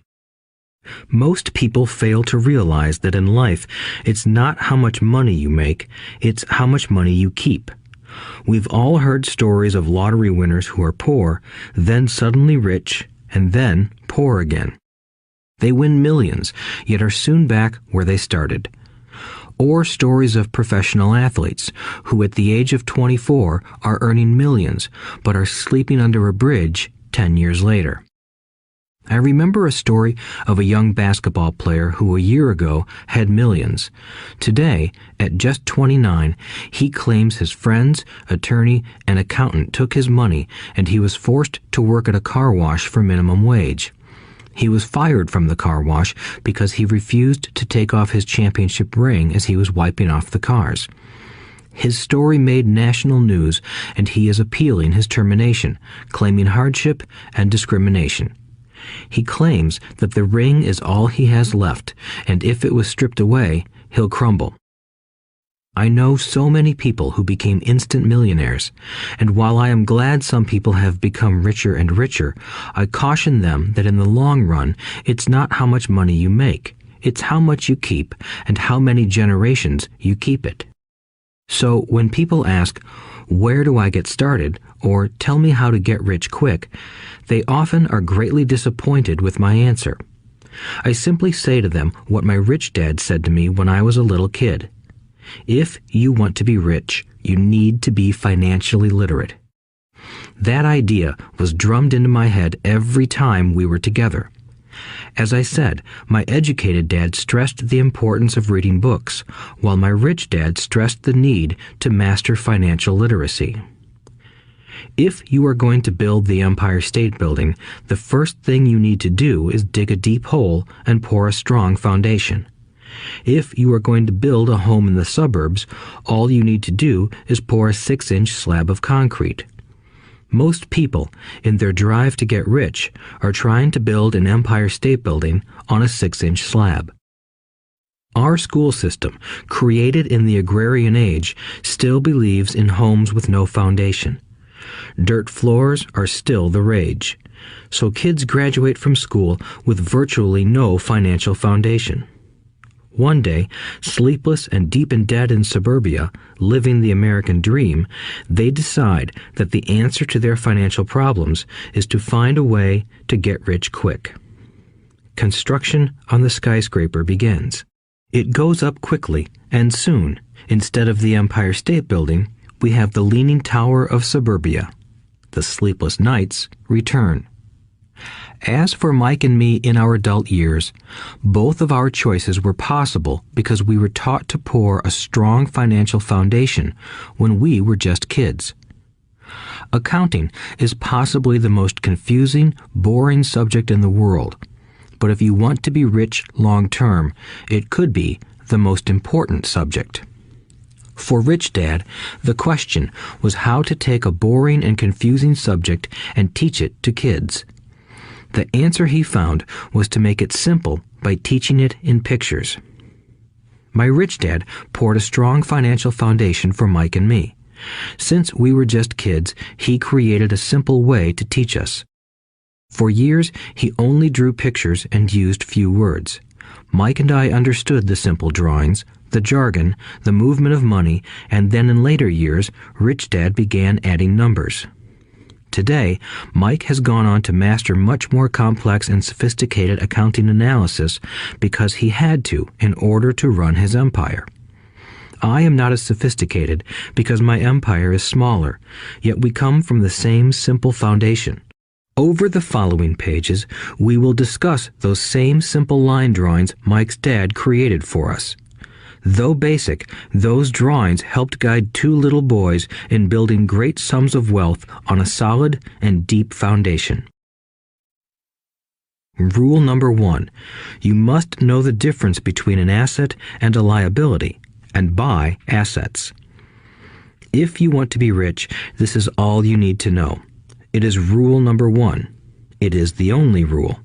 Most people fail to realize that in life, it's not how much money you make, it's how much money you keep. We've all heard stories of lottery winners who are poor, then suddenly rich, and then poor again. They win millions, yet are soon back where they started. Or stories of professional athletes who at the age of 24 are earning millions, but are sleeping under a bridge 10 years later. I remember a story of a young basketball player who a year ago had millions. Today, at just 29, he claims his friends, attorney, and accountant took his money and he was forced to work at a car wash for minimum wage. He was fired from the car wash because he refused to take off his championship ring as he was wiping off the cars. His story made national news, and he is appealing his termination, claiming hardship and discrimination. He claims that the ring is all he has left, and if it was stripped away, he'll crumble. I know so many people who became instant millionaires, and while I am glad some people have become richer and richer, I caution them that in the long run, it's not how much money you make, it's how much you keep and how many generations you keep it. So when people ask, "Where do I get started?" or "Tell me how to get rich quick," they often are greatly disappointed with my answer. I simply say to them what my rich dad said to me when I was a little kid. If you want to be rich, you need to be financially literate. That idea was drummed into my head every time we were together. As I said, my educated dad stressed the importance of reading books, while my rich dad stressed the need to master financial literacy. If you are going to build the Empire State Building, the first thing you need to do is dig a deep hole and pour a strong foundation. If you are going to build a home in the suburbs, all you need to do is pour a 6-inch slab of concrete. Most people, in their drive to get rich, are trying to build an Empire State Building on a 6-inch slab. Our school system, created in the agrarian age, still believes in homes with no foundation. Dirt floors are still the rage, so kids graduate from school with virtually no financial foundation. One day, sleepless and deep in debt in suburbia, living the American dream, they decide that the answer to their financial problems is to find a way to get rich quick. Construction on the skyscraper begins. It goes up quickly, and soon, instead of the Empire State Building, we have the Leaning Tower of suburbia. The sleepless nights return. As for Mike and me in our adult years, both of our choices were possible because we were taught to pour a strong financial foundation when we were just kids. Accounting is possibly the most confusing, boring subject in the world, but if you want to be rich long term, it could be the most important subject. For Rich Dad, the question was how to take a boring and confusing subject and teach it to kids. The answer he found was to make it simple by teaching it in pictures. My rich dad poured a strong financial foundation for Mike and me. Since we were just kids, he created a simple way to teach us. For years, he only drew pictures and used few words. Mike and I understood the simple drawings, the jargon, the movement of money, and then in later years, Rich Dad began adding numbers. Today, Mike has gone on to master much more complex and sophisticated accounting analysis because he had to in order to run his empire. I am not as sophisticated because my empire is smaller, yet we come from the same simple foundation. Over the following pages, we will discuss those same simple line drawings Mike's dad created for us. Though basic, those drawings helped guide two little boys in building great sums of wealth on a solid and deep foundation. Rule number 1. You must know the difference between an asset and a liability, and buy assets. If you want to be rich, this is all you need to know. It is rule number 1. It is the only rule.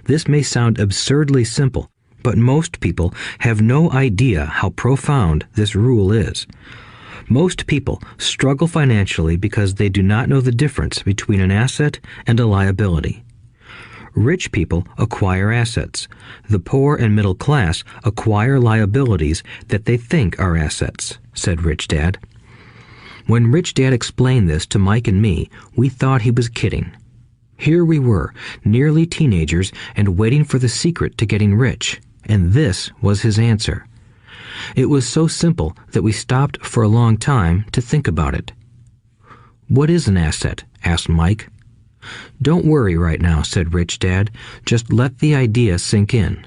This may sound absurdly simple, but most people have no idea how profound this rule is. Most people struggle financially because they do not know the difference between an asset and a liability. Rich people acquire assets. The poor and middle class acquire liabilities that they think are assets, said Rich Dad. When Rich Dad explained this to Mike and me, we thought he was kidding. Here we were, nearly teenagers, and waiting for the secret to getting rich. And this was his answer. It was so simple that we stopped for a long time to think about it. "What is an asset?" asked Mike. "Don't worry right now," said Rich Dad. "Just let the idea sink in.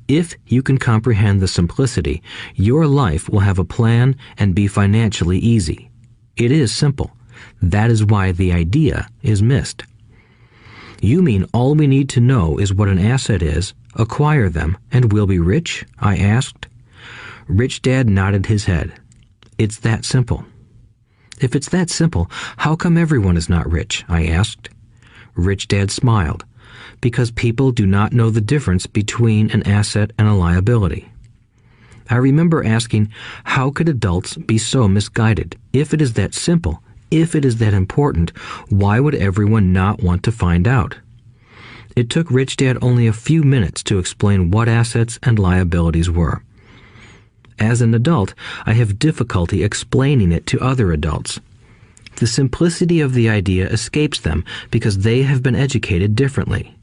If you can comprehend the simplicity, your life will have a plan and be financially easy. It is simple. That is why the idea is missed." "You mean all we need to know is what an asset is, acquire them, and we'll be rich?" I asked. Rich Dad nodded his head. "It's that simple." "If it's that simple, how come everyone is not rich?" I asked. Rich Dad smiled. "Because people do not know the difference between an asset and a liability." I remember asking, how could adults be so misguided? If it is that simple, if it is that important, why would everyone not want to find out? It took Rich Dad only a few minutes to explain what assets and liabilities were. As an adult, I have difficulty explaining it to other adults. The simplicity of the idea escapes them because they have been educated differently.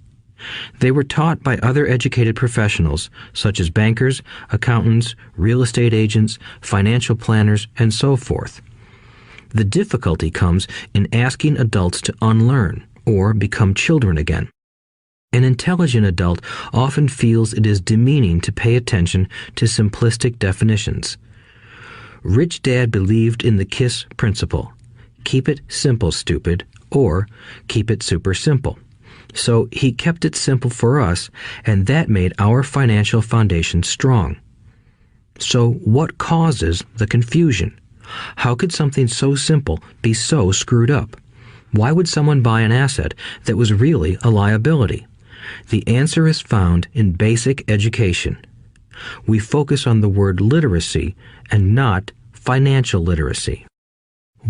They were taught by other educated professionals, such as bankers, accountants, real estate agents, financial planners, and so forth. The difficulty comes in asking adults to unlearn or become children again. An intelligent adult often feels it is demeaning to pay attention to simplistic definitions. Rich Dad believed in the KISS principle. Keep it simple, stupid, or keep it super simple. So he kept it simple for us, and that made our financial foundation strong. So what causes the confusion? How could something so simple be so screwed up? Why would someone buy an asset that was really a liability? The answer is found in basic education. We focus on the word literacy and not financial literacy.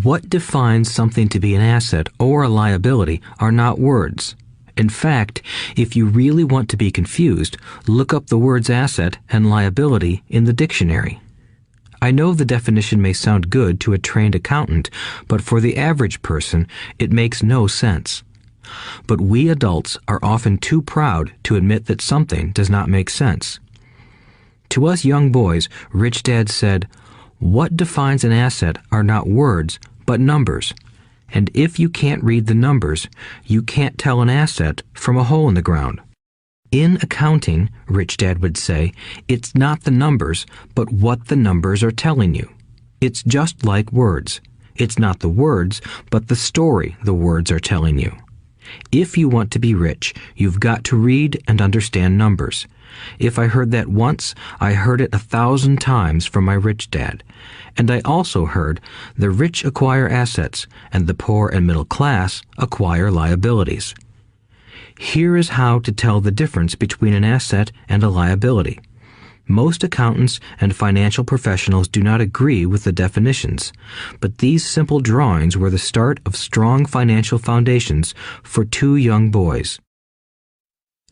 What defines something to be an asset or a liability are not words. In fact, if you really want to be confused, look up the words asset and liability in the dictionary. I know the definition may sound good to a trained accountant, but for the average person, it makes no sense. But we adults are often too proud to admit that something does not make sense. To us young boys, Rich Dad said, "What defines an asset are not words, but numbers. And if you can't read the numbers, you can't tell an asset from a hole in the ground." In accounting, Rich Dad would say, it's not the numbers, but what the numbers are telling you. It's just like words. It's not the words, but the story the words are telling you. If you want to be rich, you've got to read and understand numbers. If I heard that once, I heard it 1,000 times from my rich dad. And I also heard the rich acquire assets and the poor and middle class acquire liabilities. Here is how to tell the difference between an asset and a liability. Most accountants and financial professionals do not agree with the definitions, but these simple drawings were the start of strong financial foundations for two young boys.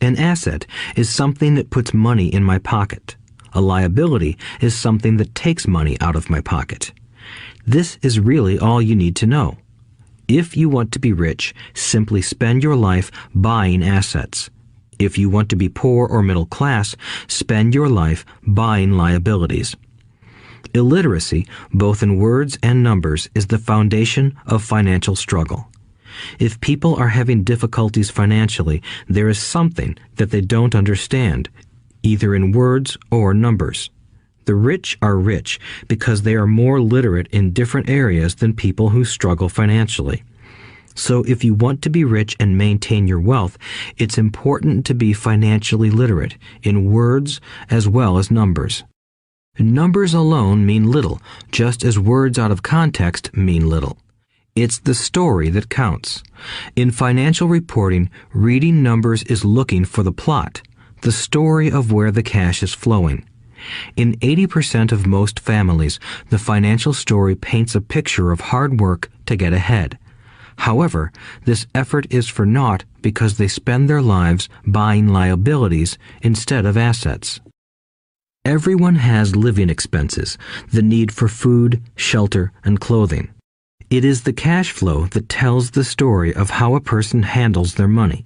An asset is something that puts money in my pocket. A liability is something that takes money out of my pocket. This is really all you need to know. If you want to be rich, simply spend your life buying assets. If you want to be poor or middle class, spend your life buying liabilities. Illiteracy, both in words and numbers, is the foundation of financial struggle. If people are having difficulties financially, there is something that they don't understand, either in words or numbers. The rich are rich because they are more literate in different areas than people who struggle financially. So if you want to be rich and maintain your wealth, it's important to be financially literate in words as well as numbers. Numbers alone mean little, just as words out of context mean little. It's the story that counts. In financial reporting, reading numbers is looking for the plot, the story of where the cash is flowing. In 80% of most families, the financial story paints a picture of hard work to get ahead. However, this effort is for naught because they spend their lives buying liabilities instead of assets. Everyone has living expenses, the need for food, shelter, and clothing. It is the cash flow that tells the story of how a person handles their money.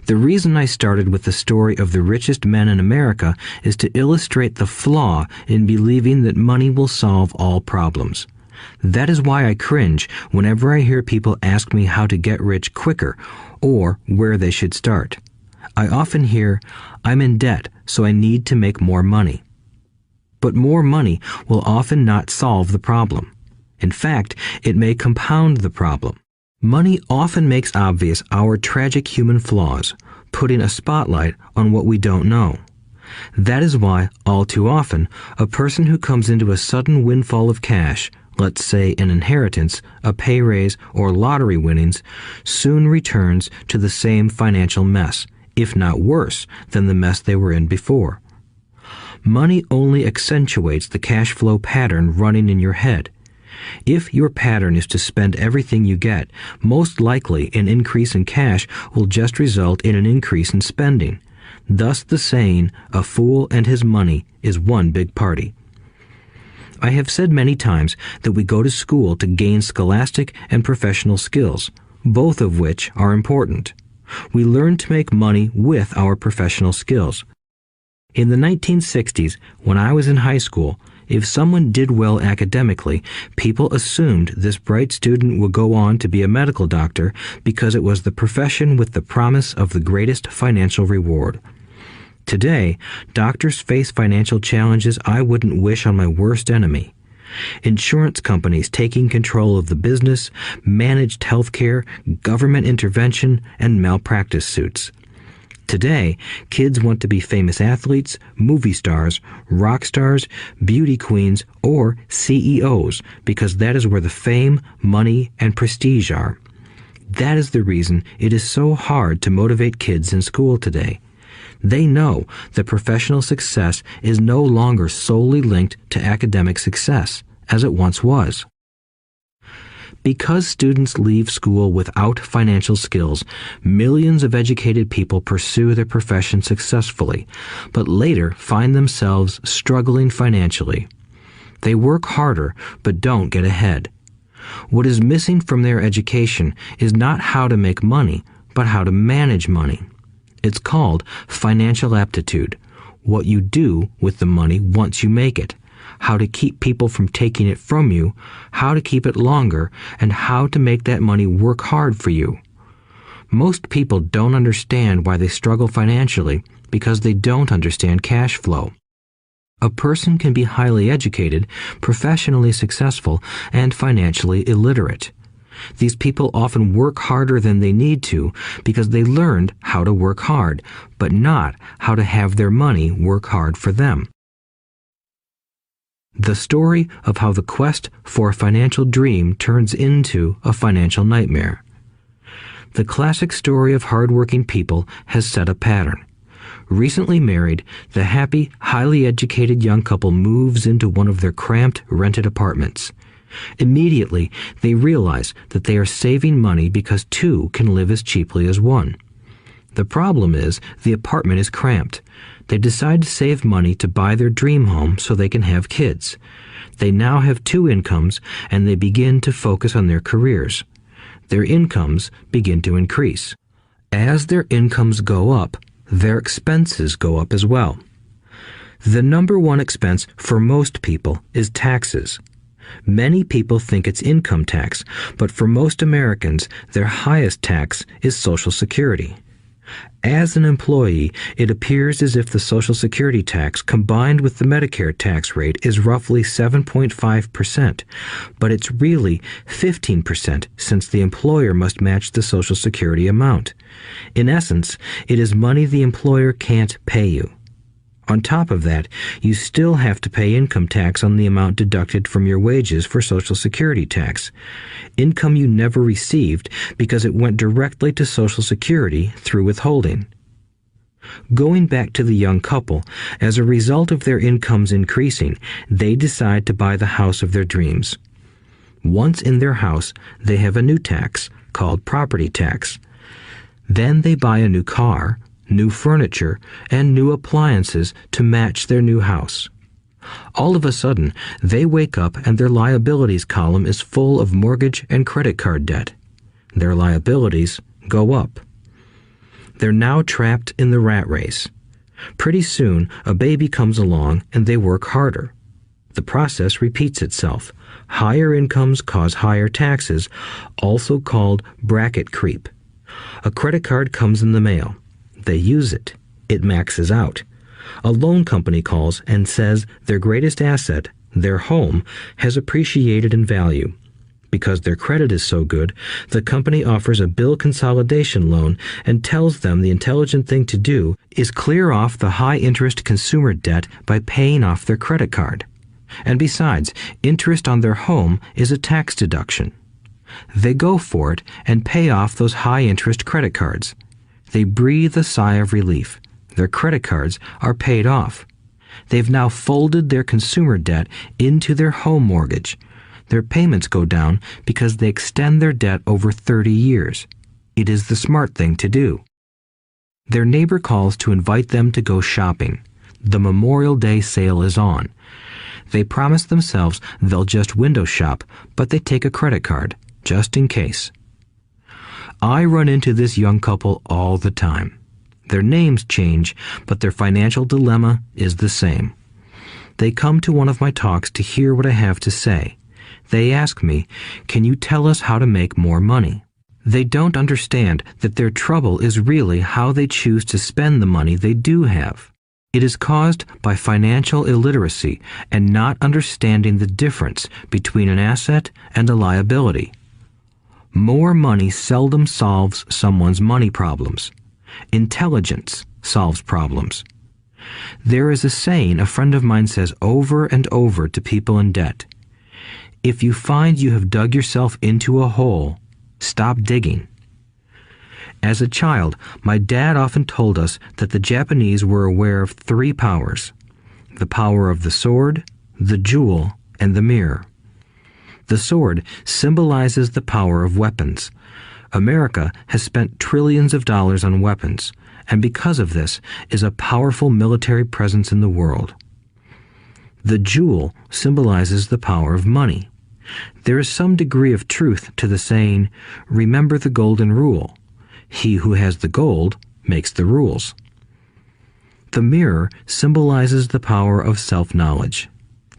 The reason I started with the story of the richest men in America is to illustrate the flaw in believing that money will solve all problems. That is why I cringe whenever I hear people ask me how to get rich quicker or where they should start. I often hear, "I'm in debt, so I need to make more money." But more money will often not solve the problem. In fact, it may compound the problem. Money often makes obvious our tragic human flaws, putting a spotlight on what we don't know. That is why, all too often, a person who comes into a sudden windfall of cash, let's say an inheritance, a pay raise, or lottery winnings, soon returns to the same financial mess, if not worse than the mess they were in before. Money only accentuates the cash flow pattern running in your head. If your pattern is to spend everything you get, most likely an increase in cash will just result in an increase in spending. Thus the saying, "A fool and his money is one big party." I have said many times that we go to school to gain scholastic and professional skills, both of which are important. We learn to make money with our professional skills. In the 1960s, when I was in high school, if someone did well academically, people assumed this bright student would go on to be a medical doctor because it was the profession with the promise of the greatest financial reward. Today, doctors face financial challenges I wouldn't wish on my worst enemy. Insurance companies taking control of the business, managed healthcare, government intervention, and malpractice suits. Today, kids want to be famous athletes, movie stars, rock stars, beauty queens, or CEOs because that is where the fame, money, and prestige are. That is the reason it is so hard to motivate kids in school today. They know that professional success is no longer solely linked to academic success, as it once was. Because students leave school without financial skills, millions of educated people pursue their profession successfully, but later find themselves struggling financially. They work harder, but don't get ahead. What is missing from their education is not how to make money, but how to manage money. It's called financial aptitude, what you do with the money once you make it, how to keep people from taking it from you, how to keep it longer, and how to make that money work hard for you. Most people don't understand why they struggle financially because they don't understand cash flow. A person can be highly educated, professionally successful, and financially illiterate. These people often work harder than they need to because they learned how to work hard, but not how to have their money work hard for them. The story of how the quest for a financial dream turns into a financial nightmare. The classic story of hardworking people has set a pattern. Recently married, the happy, highly educated young couple moves into one of their cramped, rented apartments. Immediately, they realize that they are saving money because two can live as cheaply as one. The problem is the apartment is cramped. They decide to save money to buy their dream home so they can have kids. They now have two incomes and they begin to focus on their careers. Their incomes begin to increase. As their incomes go up, their expenses go up as well. The number one expense for most people is taxes. Many people think it's income tax, but for most Americans, their highest tax is Social Security. As an employee, it appears as if the Social Security tax combined with the Medicare tax rate is roughly 7.5%, but it's really 15% since the employer must match the Social Security amount. In essence, it is money the employer can't pay you. On top of that, you still have to pay income tax on the amount deducted from your wages for Social Security tax. Income you never received because it went directly to Social Security through withholding. Going back to the young couple, as a result of their incomes increasing, they decide to buy the house of their dreams. Once in their house, they have a new tax called property tax. Then they buy a new car, new furniture, and new appliances to match their new house. All of a sudden, they wake up and their liabilities column is full of mortgage and credit card debt. Their liabilities go up. They're now trapped in the rat race. Pretty soon, a baby comes along and they work harder. The process repeats itself. Higher incomes cause higher taxes, also called bracket creep. A credit card comes in the mail. They use it. It maxes out. A loan company calls and says their greatest asset, their home, has appreciated in value. Because their credit is so good, the company offers a bill consolidation loan and tells them the intelligent thing to do is clear off the high-interest consumer debt by paying off their credit card. And besides, interest on their home is a tax deduction. They go for it and pay off those high-interest credit cards. They breathe a sigh of relief. Their credit cards are paid off. They've now folded their consumer debt into their home mortgage. Their payments go down because they extend their debt over 30 years. It is the smart thing to do. Their neighbor calls to invite them to go shopping. The Memorial Day sale is on. They promise themselves they'll just window shop, but they take a credit card, just in case. I run into this young couple all the time. Their names change, but their financial dilemma is the same. They come to one of my talks to hear what I have to say. They ask me, "Can you tell us how to make more money?" They don't understand that their trouble is really how they choose to spend the money they do have. It is caused by financial illiteracy and not understanding the difference between an asset and a liability. More money seldom solves someone's money problems. Intelligence solves problems. There is a saying a friend of mine says over and over to people in debt. If you find you have dug yourself into a hole, stop digging. As a child, my dad often told us that the Japanese were aware of 3 powers: the power of the sword, the jewel, and the mirror. The sword symbolizes the power of weapons. America has spent trillions of dollars on weapons, and because of this is a powerful military presence in the world. The jewel symbolizes the power of money. There is some degree of truth to the saying, "Remember the golden rule. He who has the gold makes the rules." The mirror symbolizes the power of self-knowledge.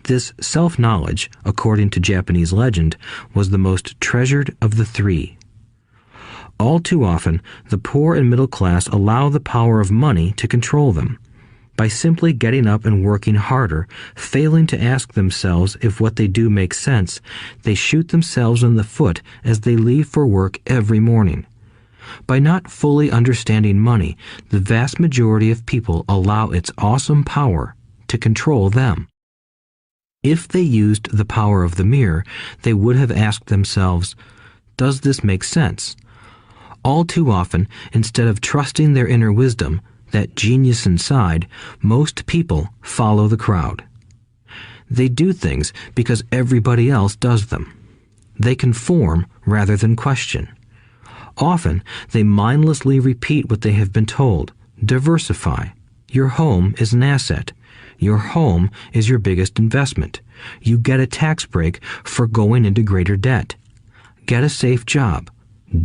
This self-knowledge, according to Japanese legend, was the most treasured of the 3. All too often, the poor and middle class allow the power of money to control them. By simply getting up and working harder, failing to ask themselves if what they do makes sense, they shoot themselves in the foot as they leave for work every morning. By not fully understanding money, the vast majority of people allow its awesome power to control them. If they used the power of the mirror, they would have asked themselves, "Does this make sense?" All too often, instead of trusting their inner wisdom, that genius inside, most people follow the crowd. They do things because everybody else does them. They conform rather than question. Often, they mindlessly repeat what they have been told. Diversify. Your home is an asset. Your home is your biggest investment. You get a tax break for going into greater debt. Get a safe job.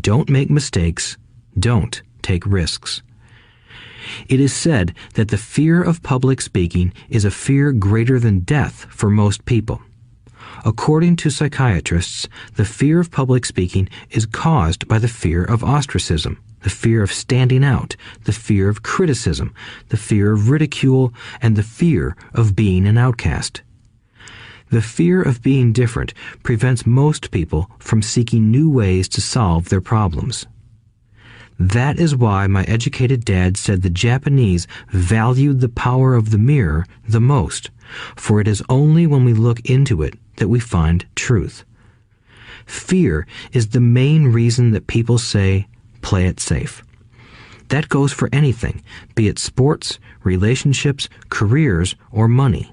Don't make mistakes. Don't take risks. It is said that the fear of public speaking is a fear greater than death for most people. According to psychiatrists, the fear of public speaking is caused by the fear of ostracism, the fear of standing out, the fear of criticism, the fear of ridicule, and the fear of being an outcast. The fear of being different prevents most people from seeking new ways to solve their problems. That is why my educated dad said the Japanese valued the power of the mirror the most, for it is only when we look into it that we find truth. Fear is the main reason that people say, "Play it safe." That goes for anything, be it sports, relationships, careers, or money.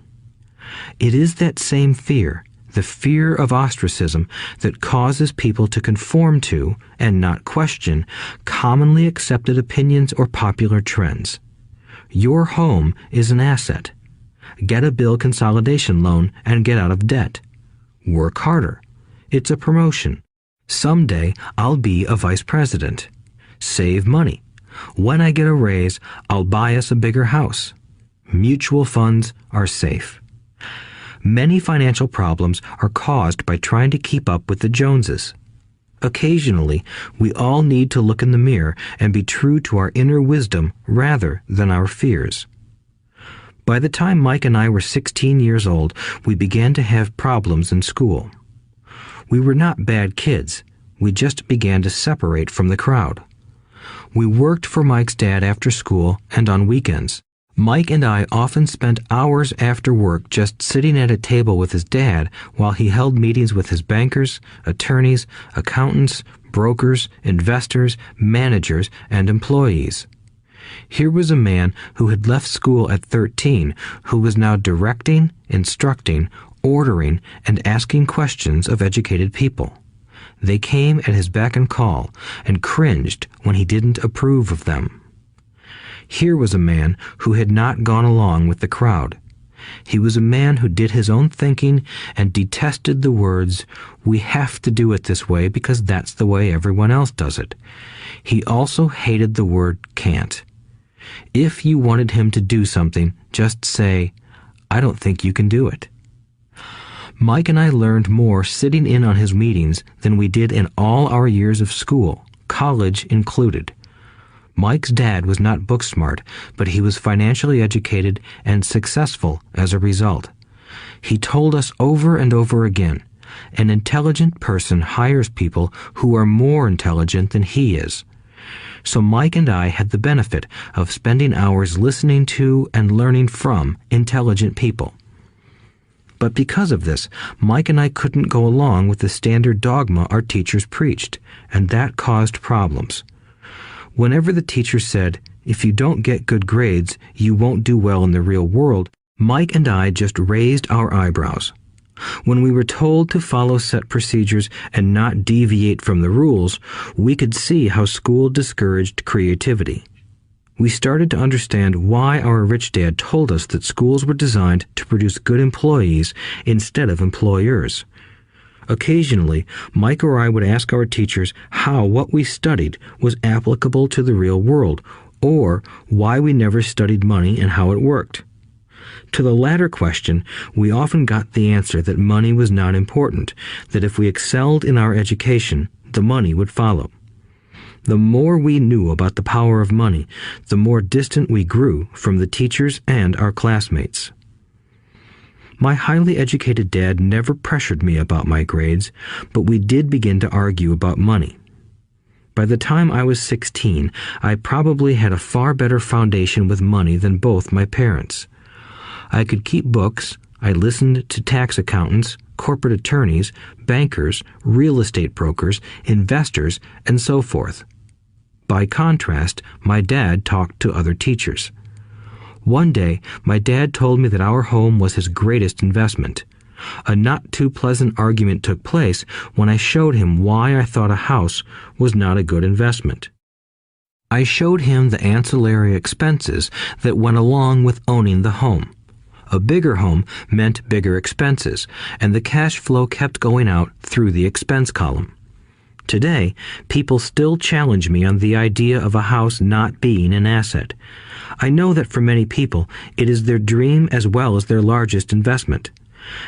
It is that same fear, the fear of ostracism, that causes people to conform to, and not question, commonly accepted opinions or popular trends. Your home is an asset. Get a bill consolidation loan and get out of debt. Work harder. It's a promotion. Someday I'll be a vice president. Save money. When I get a raise, I'll buy us a bigger house. Mutual funds are safe. Many financial problems are caused by trying to keep up with the Joneses. Occasionally, we all need to look in the mirror and be true to our inner wisdom rather than our fears. By the time Mike and I were 16 years old, we began to have problems in school. We were not bad kids. We just began to separate from the crowd. We worked for Mike's dad after school and on weekends. Mike and I often spent hours after work just sitting at a table with his dad while he held meetings with his bankers, attorneys, accountants, brokers, investors, managers, and employees. Here was a man who had left school at 13, who was now directing, instructing, ordering, and asking questions of educated people. They came at his beck and call and cringed when he didn't approve of them. Here was a man who had not gone along with the crowd. He was a man who did his own thinking and detested the words, "We have to do it this way because that's the way everyone else does it." He also hated the word can't. If you wanted him to do something, just say, "I don't think you can do it." Mike and I learned more sitting in on his meetings than we did in all our years of school, college included. Mike's dad was not book smart, but he was financially educated and successful as a result. He told us over and over again, an intelligent person hires people who are more intelligent than he is. So Mike and I had the benefit of spending hours listening to and learning from intelligent people. But because of this, Mike and I couldn't go along with the standard dogma our teachers preached, and that caused problems. Whenever the teacher said, "If you don't get good grades, you won't do well in the real world," Mike and I just raised our eyebrows. When we were told to follow set procedures and not deviate from the rules, we could see how school discouraged creativity. We started to understand why our rich dad told us that schools were designed to produce good employees instead of employers. Occasionally, Mike or I would ask our teachers how what we studied was applicable to the real world, or why we never studied money and how it worked. To the latter question, we often got the answer that money was not important, that if we excelled in our education, the money would follow. The more we knew about the power of money, the more distant we grew from the teachers and our classmates. My highly educated dad never pressured me about my grades, but we did begin to argue about money. By the time I was 16, I probably had a far better foundation with money than both my parents. I could keep books, I listened to tax accountants, corporate attorneys, bankers, real estate brokers, investors, and so forth. By contrast, my dad talked to other teachers. One day, my dad told me that our home was his greatest investment. A not-too-pleasant argument took place when I showed him why I thought a house was not a good investment. I showed him the ancillary expenses that went along with owning the home. A bigger home meant bigger expenses, and the cash flow kept going out through the expense column. Today, people still challenge me on the idea of a house not being an asset. I know that for many people, it is their dream as well as their largest investment.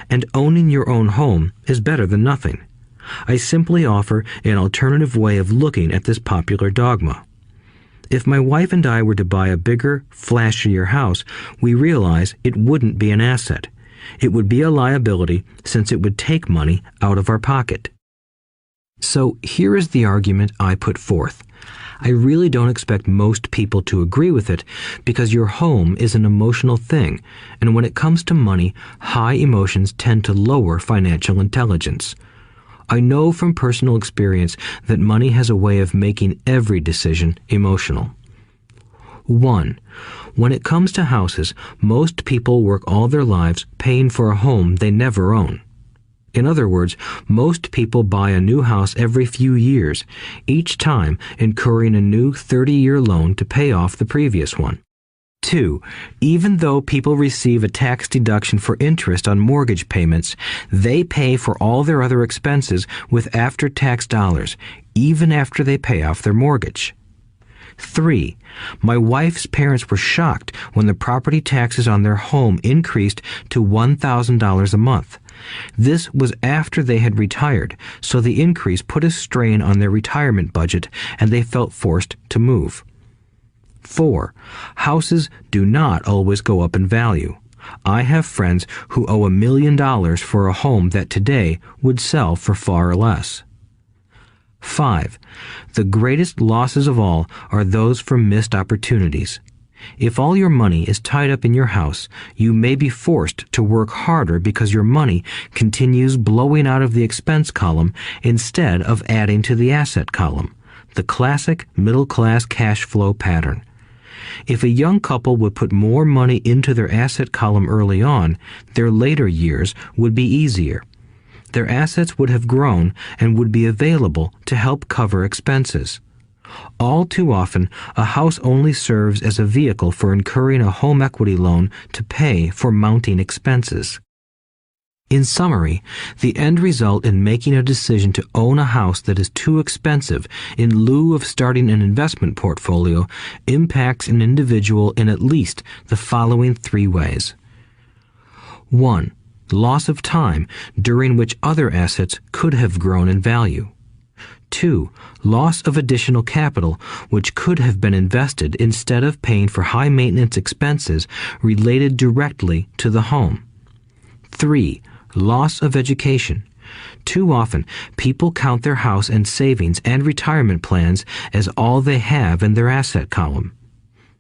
And owning your own home is better than nothing. I simply offer an alternative way of looking at this popular dogma. If my wife and I were to buy a bigger, flashier house, we realize it wouldn't be an asset. It would be a liability since it would take money out of our pocket. So here is the argument I put forth. I really don't expect most people to agree with it because your home is an emotional thing, and when it comes to money, high emotions tend to lower financial intelligence. I know from personal experience that money has a way of making every decision emotional. 1. When it comes to houses, most people work all their lives paying for a home they never own. In other words, most people buy a new house every few years, each time incurring a new 30-year loan to pay off the previous one. 2. Even though people receive a tax deduction for interest on mortgage payments, they pay for all their other expenses with after-tax dollars, even after they pay off their mortgage. 3. My wife's parents were shocked when the property taxes on their home increased to $1,000 a month. This was after they had retired, so the increase put a strain on their retirement budget and they felt forced to move. 4. Houses do not always go up in value. I have friends who owe $1 million for a home that today would sell for far less. 5. The greatest losses of all are those from missed opportunities. If all your money is tied up in your house, you may be forced to work harder because your money continues blowing out of the expense column instead of adding to the asset column, the classic middle-class cash flow pattern. If a young couple would put more money into their asset column early on, their later years would be easier. Their assets would have grown and would be available to help cover expenses. All too often, a house only serves as a vehicle for incurring a home equity loan to pay for mounting expenses. In summary, the end result in making a decision to own a house that is too expensive in lieu of starting an investment portfolio impacts an individual in at least the following 3 ways. 1. Loss of time during which other assets could have grown in value. 2. Loss of additional capital which could have been invested instead of paying for high maintenance expenses related directly to the home. 3. Loss of education. Too often, people count their house and savings and retirement plans as all they have in their asset column.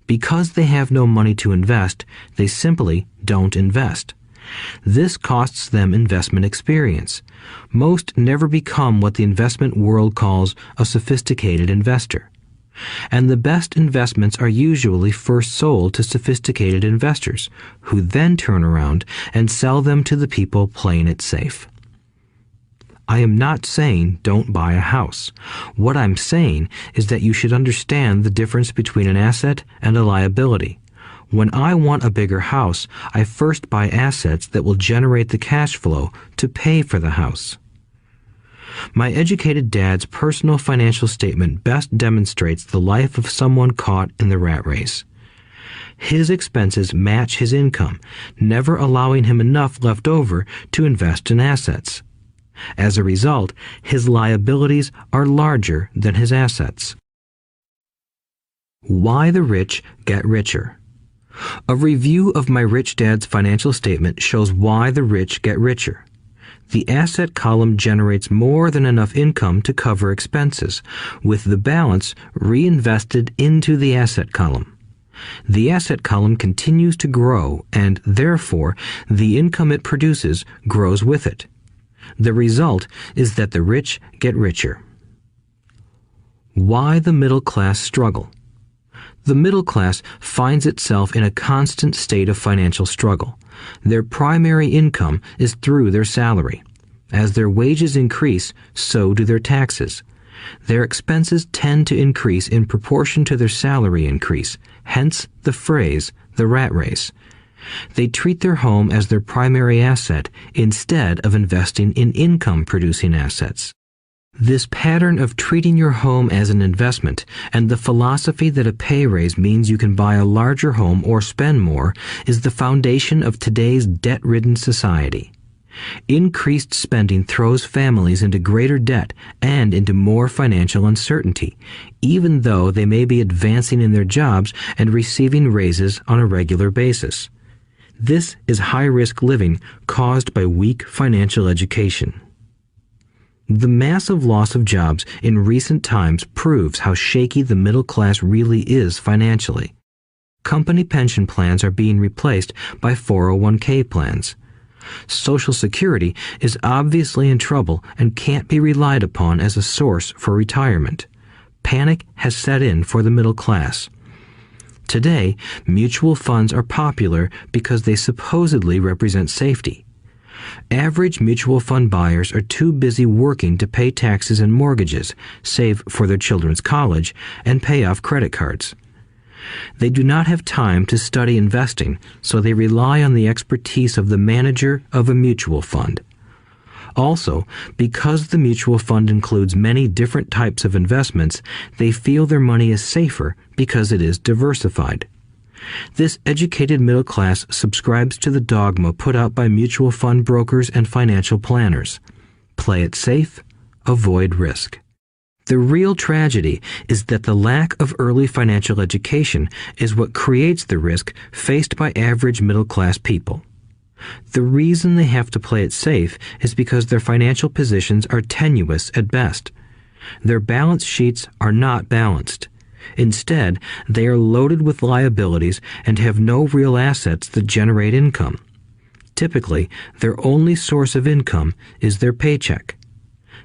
Because they have no money to invest, they simply don't invest. This costs them investment experience. Most never become what the investment world calls a sophisticated investor. And the best investments are usually first sold to sophisticated investors, who then turn around and sell them to the people playing it safe. I am not saying don't buy a house. What I'm saying is that you should understand the difference between an asset and a liability. When I want a bigger house, I first buy assets that will generate the cash flow to pay for the house. My educated dad's personal financial statement best demonstrates the life of someone caught in the rat race. His expenses match his income, never allowing him enough left over to invest in assets. As a result, his liabilities are larger than his assets. Why the rich get richer. A review of my rich dad's financial statement shows why the rich get richer. The asset column generates more than enough income to cover expenses, with the balance reinvested into the asset column. The asset column continues to grow, and therefore the income it produces grows with it. The result is that the rich get richer. Why the middle class struggle. The middle class finds itself in a constant state of financial struggle. Their primary income is through their salary. As their wages increase, so do their taxes. Their expenses tend to increase in proportion to their salary increase, hence the phrase, the rat race. They treat their home as their primary asset instead of investing in income-producing assets. This pattern of treating your home as an investment and the philosophy that a pay raise means you can buy a larger home or spend more is the foundation of today's debt-ridden society. Increased spending throws families into greater debt and into more financial uncertainty, even though they may be advancing in their jobs and receiving raises on a regular basis. This is high-risk living caused by weak financial education. The massive loss of jobs in recent times proves how shaky the middle class really is financially. Company pension plans are being replaced by 401k plans. Social Security is obviously in trouble and can't be relied upon as a source for retirement. Panic has set in for the middle class. Today, mutual funds are popular because they supposedly represent safety. Average mutual fund buyers are too busy working to pay taxes and mortgages, save for their children's college, and pay off credit cards. They do not have time to study investing, so they rely on the expertise of the manager of a mutual fund. Also, because the mutual fund includes many different types of investments, they feel their money is safer because it is diversified. This educated middle class subscribes to the dogma put out by mutual fund brokers and financial planners. Play it safe, avoid risk. The real tragedy is that the lack of early financial education is what creates the risk faced by average middle class people. The reason they have to play it safe is because their financial positions are tenuous at best. Their balance sheets are not balanced. Instead, they are loaded with liabilities and have no real assets that generate income. Typically, their only source of income is their paycheck.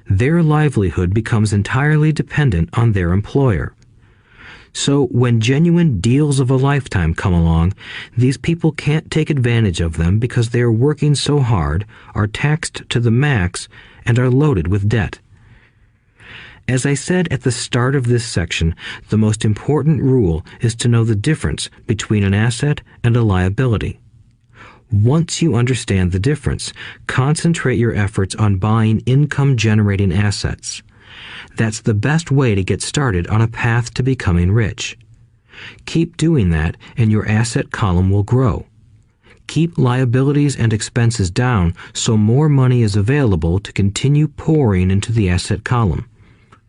Their livelihood becomes entirely dependent on their employer. So when genuine deals of a lifetime come along, these people can't take advantage of them because they are working so hard, are taxed to the max, and are loaded with debt. As I said at the start of this section, the most important rule is to know the difference between an asset and a liability. Once you understand the difference, concentrate your efforts on buying income-generating assets. That's the best way to get started on a path to becoming rich. Keep doing that and your asset column will grow. Keep liabilities and expenses down so more money is available to continue pouring into the asset column.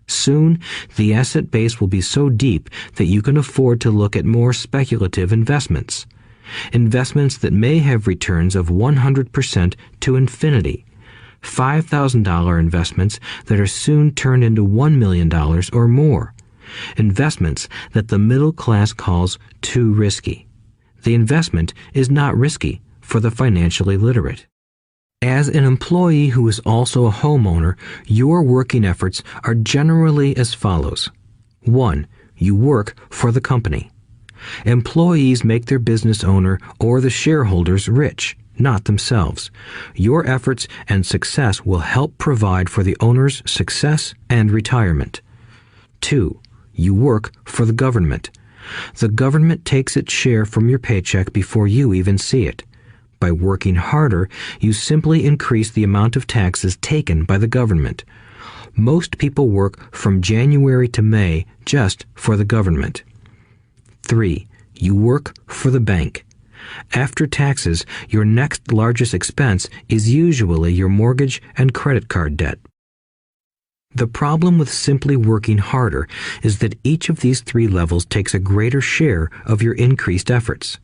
Soon, the asset base will be so deep that you can afford to look at more speculative investments. Investments that may have returns of 100% to infinity. $5,000 investments that are soon turned into $1 million or more. Investments that the middle class calls too risky. The investment is not risky for the financially literate. As an employee who is also a homeowner, your working efforts are generally as follows. 1. You work for the company. Employees make their business owner or the shareholders rich, not themselves. Your efforts and success will help provide for the owner's success and retirement. 2. You work for the government. The government takes its share from your paycheck before you even see it. By working harder, you simply increase the amount of taxes taken by the government. Most people work from January to May just for the government. 3. You work for the bank. After taxes, your next largest expense is usually your mortgage and credit card debt. The problem with simply working harder is that each of these 3 levels takes a greater share of your increased efforts.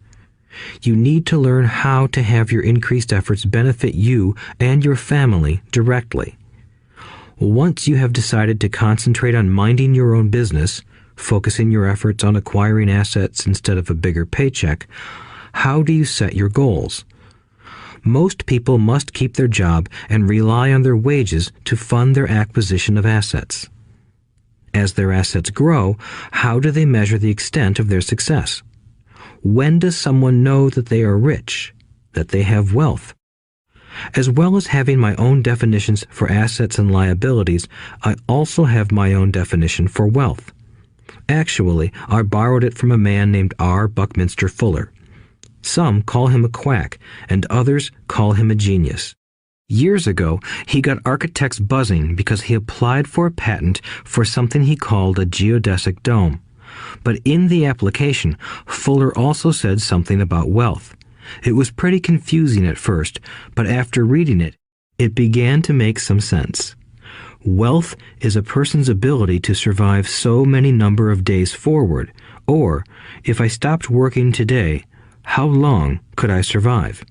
You need to learn how to have your increased efforts benefit you and your family directly. Once you have decided to concentrate on minding your own business, focusing your efforts on acquiring assets instead of a bigger paycheck, how do you set your goals? Most people must keep their job and rely on their wages to fund their acquisition of assets. As their assets grow, how do they measure the extent of their success? When does someone know that they are rich, that they have wealth? As well as having my own definitions for assets and liabilities, I also have my own definition for wealth. Actually, I borrowed it from a man named R. Buckminster Fuller. Some call him a quack, and others call him a genius. Years ago, he got architects buzzing because he applied for a patent for something he called a geodesic dome. But in the application, Fuller also said something about wealth. It was pretty confusing at first, but after reading it, it began to make some sense. Wealth is a person's ability to survive so many number of days forward, or, if I stopped working today, how long could I survive?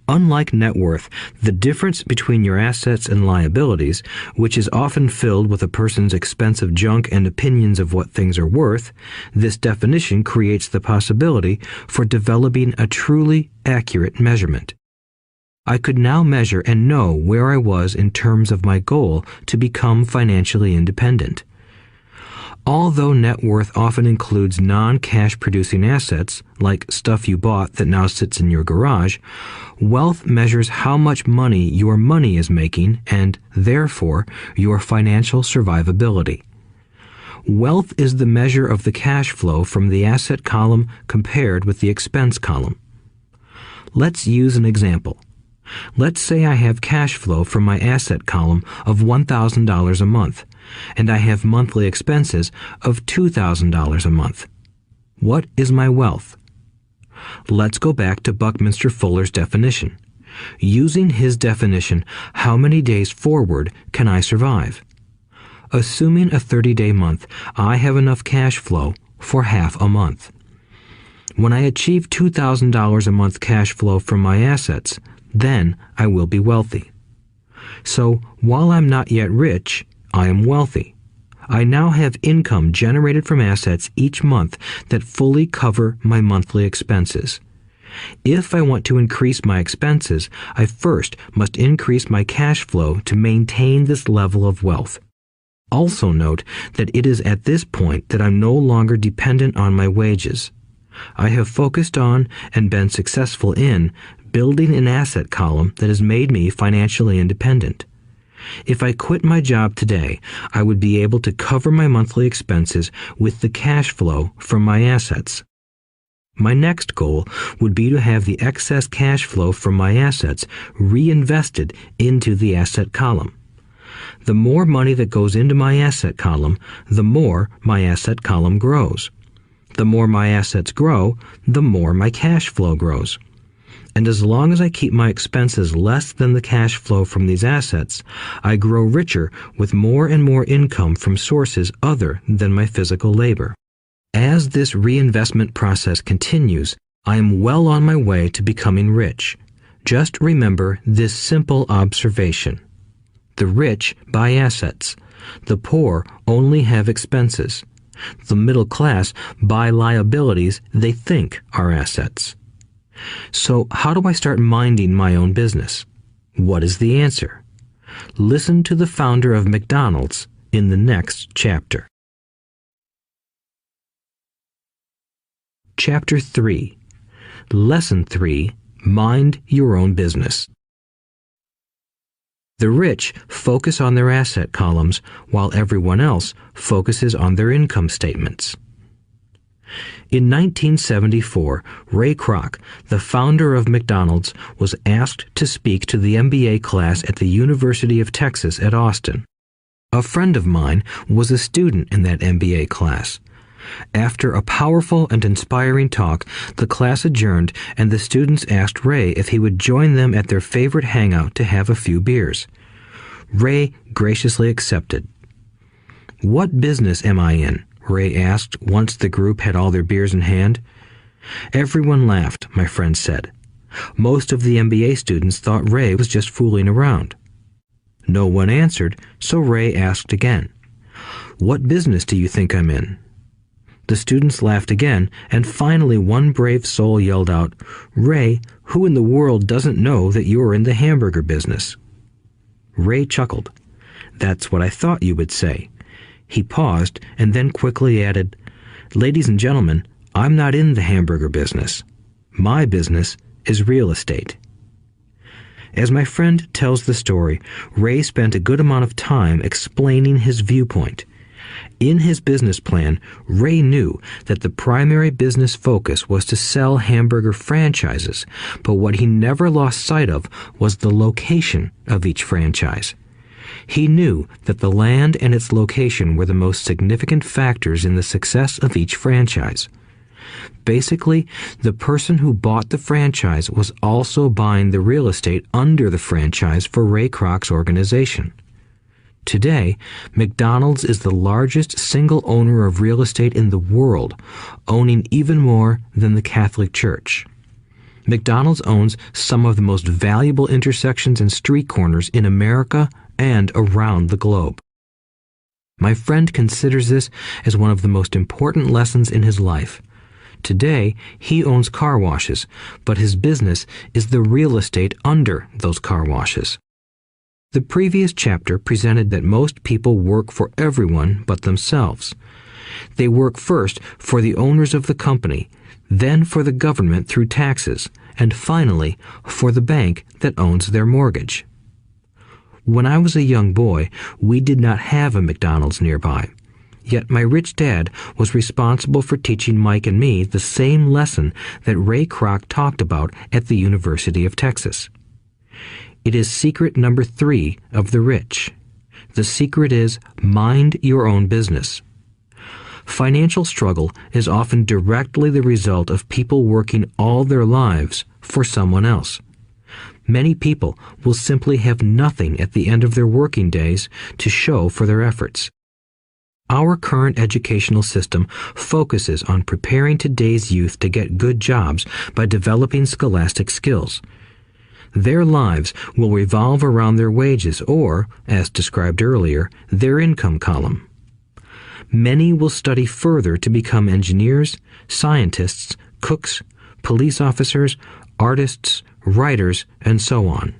Unlike net worth, the difference between your assets and liabilities, which is often filled with a person's expensive junk and opinions of what things are worth, this definition creates the possibility for developing a truly accurate measurement. I could now measure and know where I was in terms of my goal to become financially independent. Although net worth often includes non-cash producing assets, like stuff you bought that now sits in your garage, wealth measures how much money your money is making and, therefore, your financial survivability. Wealth is the measure of the cash flow from the asset column compared with the expense column. Let's use an example. Let's say I have cash flow from my asset column of $1,000 a month, and I have monthly expenses of $2,000 a month. What is my wealth? Let's go back to Buckminster Fuller's definition. Using his definition, how many days forward can I survive? Assuming a 30-day month, I have enough cash flow for half a month. When I achieve $2,000 a month cash flow from my assets, then I will be wealthy. So, while I'm not yet rich, I am wealthy. I now have income generated from assets each month that fully cover my monthly expenses. If I want to increase my expenses, I first must increase my cash flow to maintain this level of wealth. Also note that it is at this point that I'm no longer dependent on my wages. I have focused on and been successful in building an asset column that has made me financially independent. If I quit my job today, I would be able to cover my monthly expenses with the cash flow from my assets. My next goal would be to have the excess cash flow from my assets reinvested into the asset column. The more money that goes into my asset column, the more my asset column grows. The more my assets grow, the more my cash flow grows. And as long as I keep my expenses less than the cash flow from these assets, I grow richer with more and more income from sources other than my physical labor. As this reinvestment process continues, I am well on my way to becoming rich. Just remember this simple observation. The rich buy assets. The poor only have expenses. The middle class buy liabilities they think are assets. So how do I start minding my own business? What is the answer? Listen to the founder of McDonald's in the next chapter. Chapter 3. Lesson 3. Mind your own business. The rich focus on their asset columns while everyone else focuses on their income statements. In 1974, Ray Kroc, the founder of McDonald's, was asked to speak to the MBA class at the University of Texas at Austin. A friend of mine was a student in that MBA class. After a powerful and inspiring talk, the class adjourned and the students asked Ray if he would join them at their favorite hangout to have a few beers. Ray graciously accepted. "What business am I in?" Ray asked once the group had all their beers in hand. Everyone laughed, my friend said. Most of the MBA students thought Ray was just fooling around. No one answered, so Ray asked again. "What business do you think I'm in?" The students laughed again, and finally one brave soul yelled out, "Ray, who in the world doesn't know that you're in the hamburger business?" Ray chuckled. "That's what I thought you would say." He paused and then quickly added, "Ladies and gentlemen, I'm not in the hamburger business. My business is real estate." As my friend tells the story, Ray spent a good amount of time explaining his viewpoint. In his business plan, Ray knew that the primary business focus was to sell hamburger franchises, but what he never lost sight of was the location of each franchise. He knew that the land and its location were the most significant factors in the success of each franchise. Basically, the person who bought the franchise was also buying the real estate under the franchise for Ray Kroc's organization. Today, McDonald's is the largest single owner of real estate in the world, owning even more than the Catholic Church. McDonald's owns some of the most valuable intersections and street corners in America and around the globe. My friend considers this as one of the most important lessons in his life. Today, he owns car washes, but his business is the real estate under those car washes. The previous chapter presented that most people work for everyone but themselves. They work first for the owners of the company, then for the government through taxes, and finally for the bank that owns their mortgage. When I was a young boy, we did not have a McDonald's nearby. Yet my rich dad was responsible for teaching Mike and me the same lesson that Ray Kroc talked about at the University of Texas. It is secret number 3 of the rich. The secret is mind your own business. Financial struggle is often directly the result of people working all their lives for someone else. Many people will simply have nothing at the end of their working days to show for their efforts. Our current educational system focuses on preparing today's youth to get good jobs by developing scholastic skills. Their lives will revolve around their wages or, as described earlier, their income column. Many will study further to become engineers, scientists, cooks, police officers, artists, writers, and so on.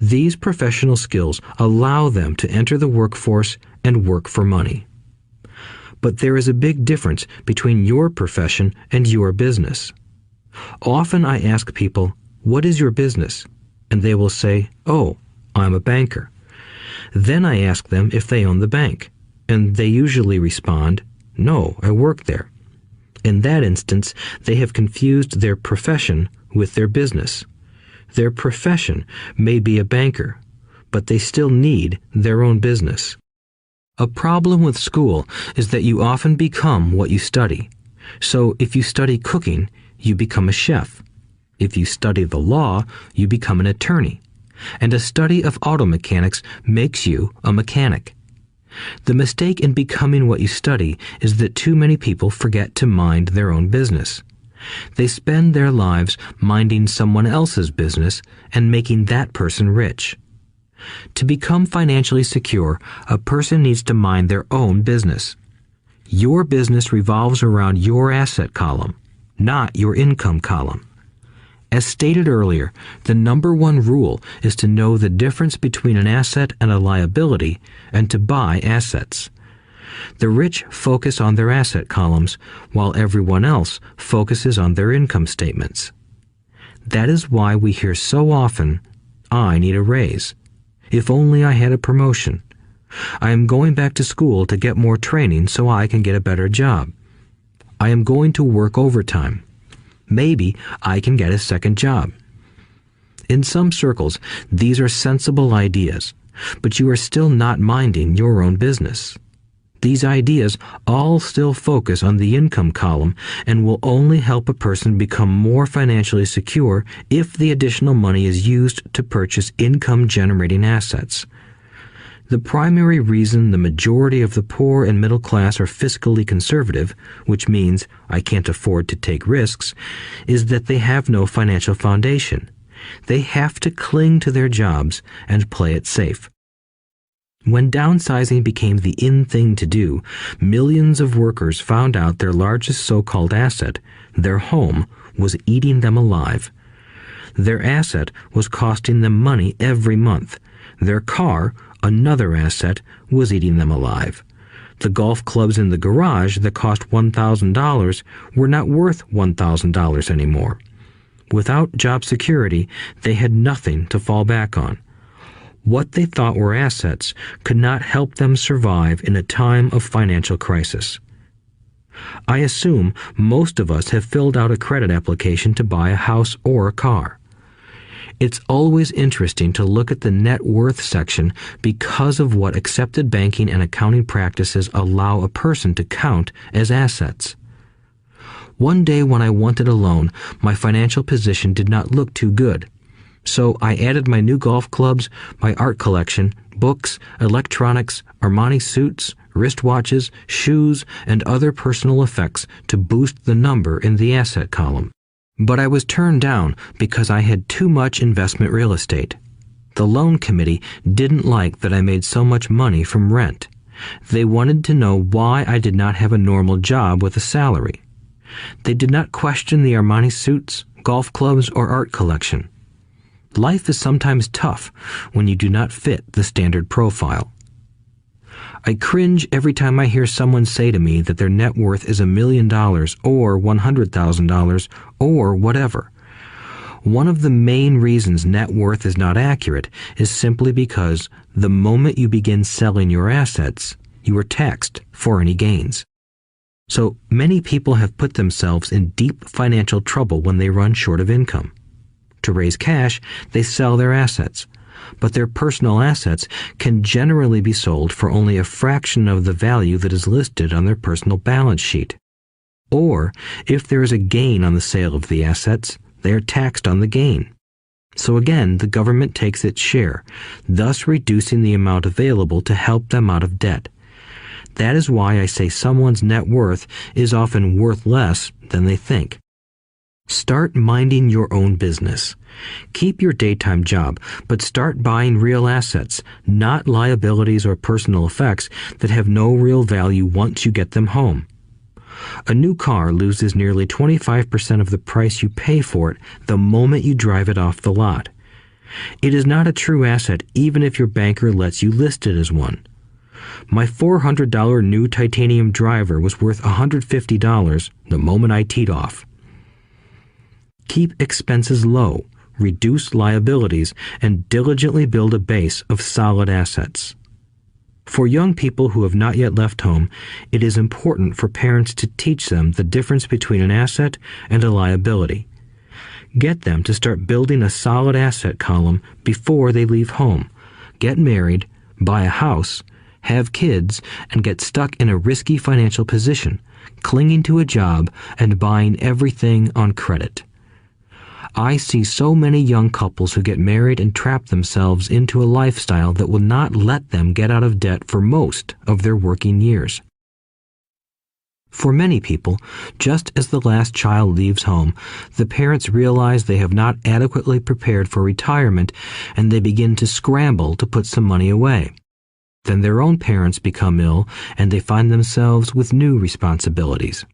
These professional skills allow them to enter the workforce and work for money. But there is a big difference between your profession and your business. Often I ask people, "What is your business?" And they will say, "Oh, I'm a banker." Then I ask them if they own the bank, and they usually respond, "No, I work there." In that instance, they have confused their profession with their business. Their profession may be a banker, but they still need their own business. A problem with school is that you often become what you study. So if you study cooking, you become a chef. If you study the law, you become an attorney. And a study of auto mechanics makes you a mechanic. The mistake in becoming what you study is that too many people forget to mind their own business. They spend their lives minding someone else's business and making that person rich. To become financially secure, a person needs to mind their own business. Your business revolves around your asset column, not your income column. As stated earlier, the number one rule is to know the difference between an asset and a liability and to buy assets. The rich focus on their asset columns, while everyone else focuses on their income statements. That is why we hear so often, "I need a raise. If only I had a promotion. I am going back to school to get more training so I can get a better job. I am going to work overtime. Maybe I can get a second job." In some circles, these are sensible ideas, but you are still not minding your own business. These ideas all still focus on the income column and will only help a person become more financially secure if the additional money is used to purchase income-generating assets. The primary reason the majority of the poor and middle class are fiscally conservative, which means I can't afford to take risks, is that they have no financial foundation. They have to cling to their jobs and play it safe. When downsizing became the in thing to do, millions of workers found out their largest so-called asset, their home, was eating them alive. Their asset was costing them money every month. Their car, another asset, was eating them alive. The golf clubs in the garage that cost $1,000 were not worth $1,000 anymore. Without job security, they had nothing to fall back on. What they thought were assets could not help them survive in a time of financial crisis. I assume most of us have filled out a credit application to buy a house or a car. It's always interesting to look at the net worth section because of what accepted banking and accounting practices allow a person to count as assets. One day when I wanted a loan, my financial position did not look too good. So I added my new golf clubs, my art collection, books, electronics, Armani suits, wristwatches, shoes, and other personal effects to boost the number in the asset column. But I was turned down because I had too much investment real estate. The loan committee didn't like that I made so much money from rent. They wanted to know why I did not have a normal job with a salary. They did not question the Armani suits, golf clubs, or art collection. Life is sometimes tough when you do not fit the standard profile. I cringe every time I hear someone say to me that their net worth is $1 million or $100,000 or whatever. One of the main reasons net worth is not accurate is simply because the moment you begin selling your assets, you are taxed for any gains. So many people have put themselves in deep financial trouble when they run short of income. To raise cash, they sell their assets. But their personal assets can generally be sold for only a fraction of the value that is listed on their personal balance sheet. Or, if there is a gain on the sale of the assets, they are taxed on the gain. So again, the government takes its share, thus reducing the amount available to help them out of debt. That is why I say someone's net worth is often worth less than they think. Start minding your own business. Keep your daytime job, but start buying real assets, not liabilities or personal effects that have no real value once you get them home. A new car loses nearly 25% of the price you pay for it the moment you drive it off the lot. It is not a true asset even if your banker lets you list it as one. My $400 new titanium driver was worth $150 the moment I teed off. Keep expenses low, reduce liabilities, and diligently build a base of solid assets. For young people who have not yet left home, it is important for parents to teach them the difference between an asset and a liability. Get them to start building a solid asset column before they leave home, get married, buy a house, have kids, and get stuck in a risky financial position, clinging to a job and buying everything on credit. I see so many young couples who get married and trap themselves into a lifestyle that will not let them get out of debt for most of their working years. For many people, just as the last child leaves home, the parents realize they have not adequately prepared for retirement and they begin to scramble to put some money away. Then their own parents become ill and they find themselves with new responsibilities.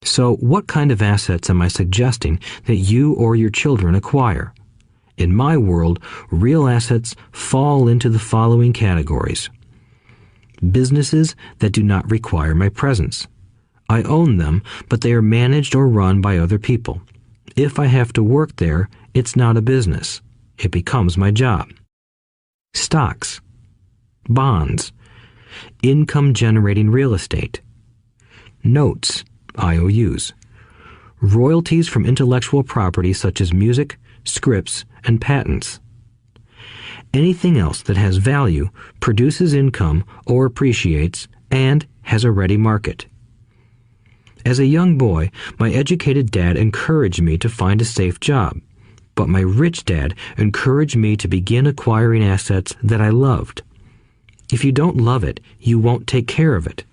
So, what kind of assets am I suggesting that you or your children acquire? In my world, real assets fall into the following categories. Businesses that do not require my presence. I own them, but they are managed or run by other people. If I have to work there, it's not a business. It becomes my job. Stocks, bonds, income-generating real estate, notes, IOUs, royalties from intellectual property such as music, scripts, and patents. Anything else that has value, produces income, or appreciates, and has a ready market. As a young boy, my educated dad encouraged me to find a safe job, but my rich dad encouraged me to begin acquiring assets that I loved. If you don't love it, you won't take care of it.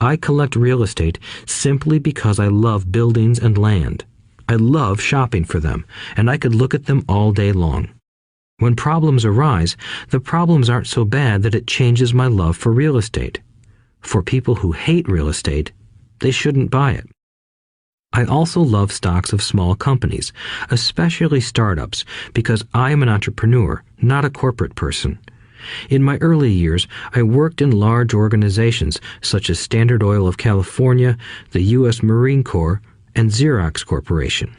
I collect real estate simply because I love buildings and land. I love shopping for them, and I could look at them all day long. When problems arise, the problems aren't so bad that it changes my love for real estate. For people who hate real estate, they shouldn't buy it. I also love stocks of small companies, especially startups, because I am an entrepreneur, not a corporate person. In my early years, I worked in large organizations such as Standard Oil of California, the U.S. Marine Corps, and Xerox Corporation.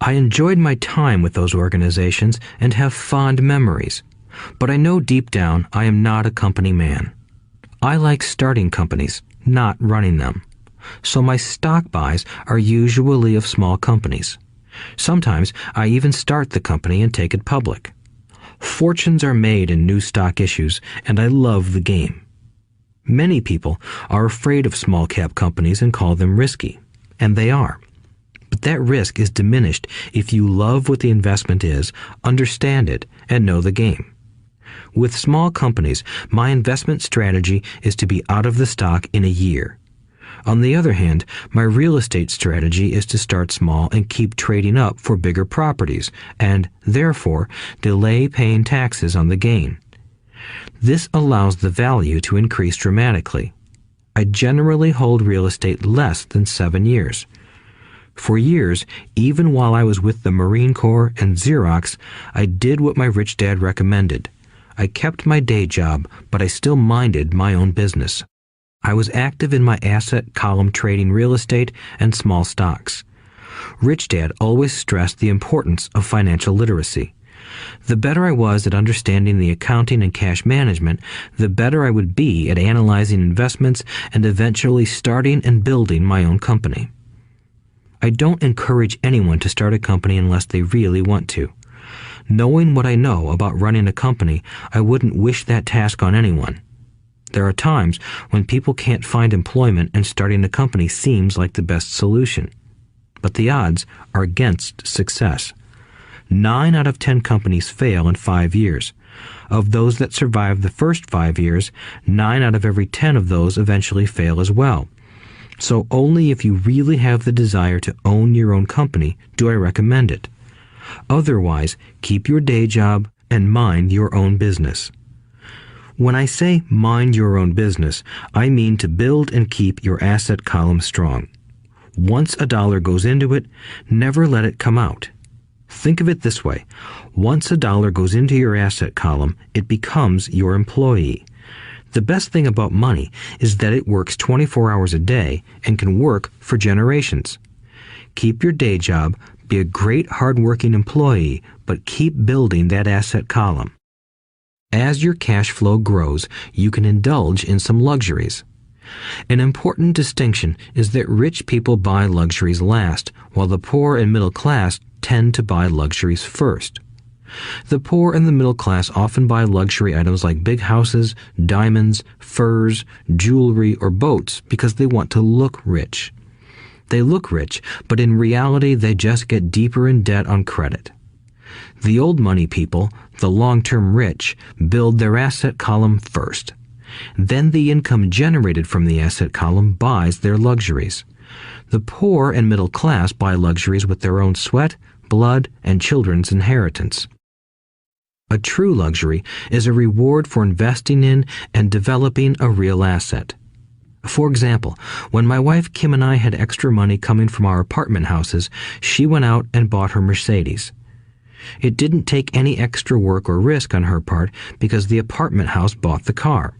I enjoyed my time with those organizations and have fond memories, but I know deep down I am not a company man. I like starting companies, not running them. So my stock buys are usually of small companies. Sometimes I even start the company and take it public. Fortunes are made in new stock issues, and I love the game. Many people are afraid of small cap companies and call them risky, and they are. But that risk is diminished if you love what the investment is, understand it, and know the game. With small companies, my investment strategy is to be out of the stock in a year. On the other hand, my real estate strategy is to start small and keep trading up for bigger properties, and, therefore, delay paying taxes on the gain. This allows the value to increase dramatically. I generally hold real estate less than 7 years. For years, even while I was with the Marine Corps and Xerox, I did what my rich dad recommended. I kept my day job, but I still minded my own business. I was active in my asset column trading real estate and small stocks. Rich Dad always stressed the importance of financial literacy. The better I was at understanding the accounting and cash management, the better I would be at analyzing investments and eventually starting and building my own company. I don't encourage anyone to start a company unless they really want to. Knowing what I know about running a company, I wouldn't wish that task on anyone. There are times when people can't find employment and starting a company seems like the best solution. But the odds are against success. 9 out of 10 companies fail in 5 years. Of those that survive the first 5 years, 9 out of every 10 of those eventually fail as well. So only if you really have the desire to own your own company do I recommend it. Otherwise, keep your day job and mind your own business. When I say mind your own business, I mean to build and keep your asset column strong. Once a dollar goes into it, never let it come out. Think of it this way. Once a dollar goes into your asset column, it becomes your employee. The best thing about money is that it works 24 hours a day and can work for generations. Keep your day job, be a great hard-working employee, but keep building that asset column. As your cash flow grows, you can indulge in some luxuries. An important distinction is that rich people buy luxuries last, while the poor and middle class tend to buy luxuries first. The poor and the middle class often buy luxury items like big houses, diamonds, furs, jewelry, or boats because they want to look rich. They look rich, but in reality they just get deeper in debt on credit. The old money people, the long-term rich, build their asset column first. Then the income generated from the asset column buys their luxuries. The poor and middle class buy luxuries with their own sweat, blood, and children's inheritance. A true luxury is a reward for investing in and developing a real asset. For example, when my wife Kim and I had extra money coming from our apartment houses, she went out and bought her Mercedes. It didn't take any extra work or risk on her part because the apartment house bought the car.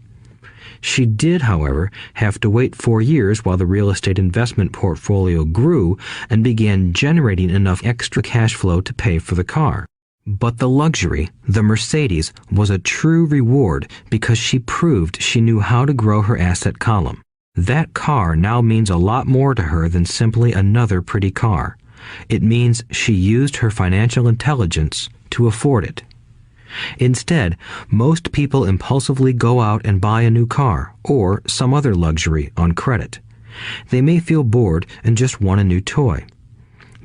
She did, however, have to wait 4 years while the real estate investment portfolio grew and began generating enough extra cash flow to pay for the car. But the luxury, the Mercedes, was a true reward because she proved she knew how to grow her asset column. That car now means a lot more to her than simply another pretty car. It means she used her financial intelligence to afford it. Instead, most people impulsively go out and buy a new car or some other luxury on credit. They may feel bored and just want a new toy.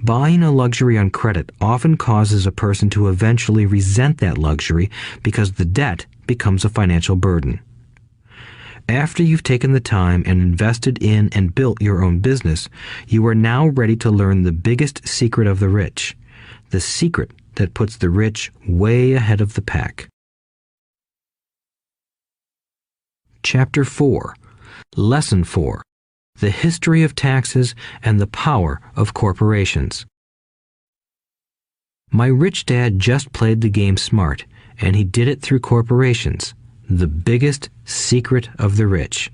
Buying a luxury on credit often causes a person to eventually resent that luxury because the debt becomes a financial burden. After you've taken the time and invested in and built your own business, you are now ready to learn the biggest secret of the rich, the secret that puts the rich way ahead of the pack. Chapter 4. Lesson 4. The History of Taxes and the Power of Corporations. My rich dad just played the game smart, and he did it through corporations, the biggest secret of the rich.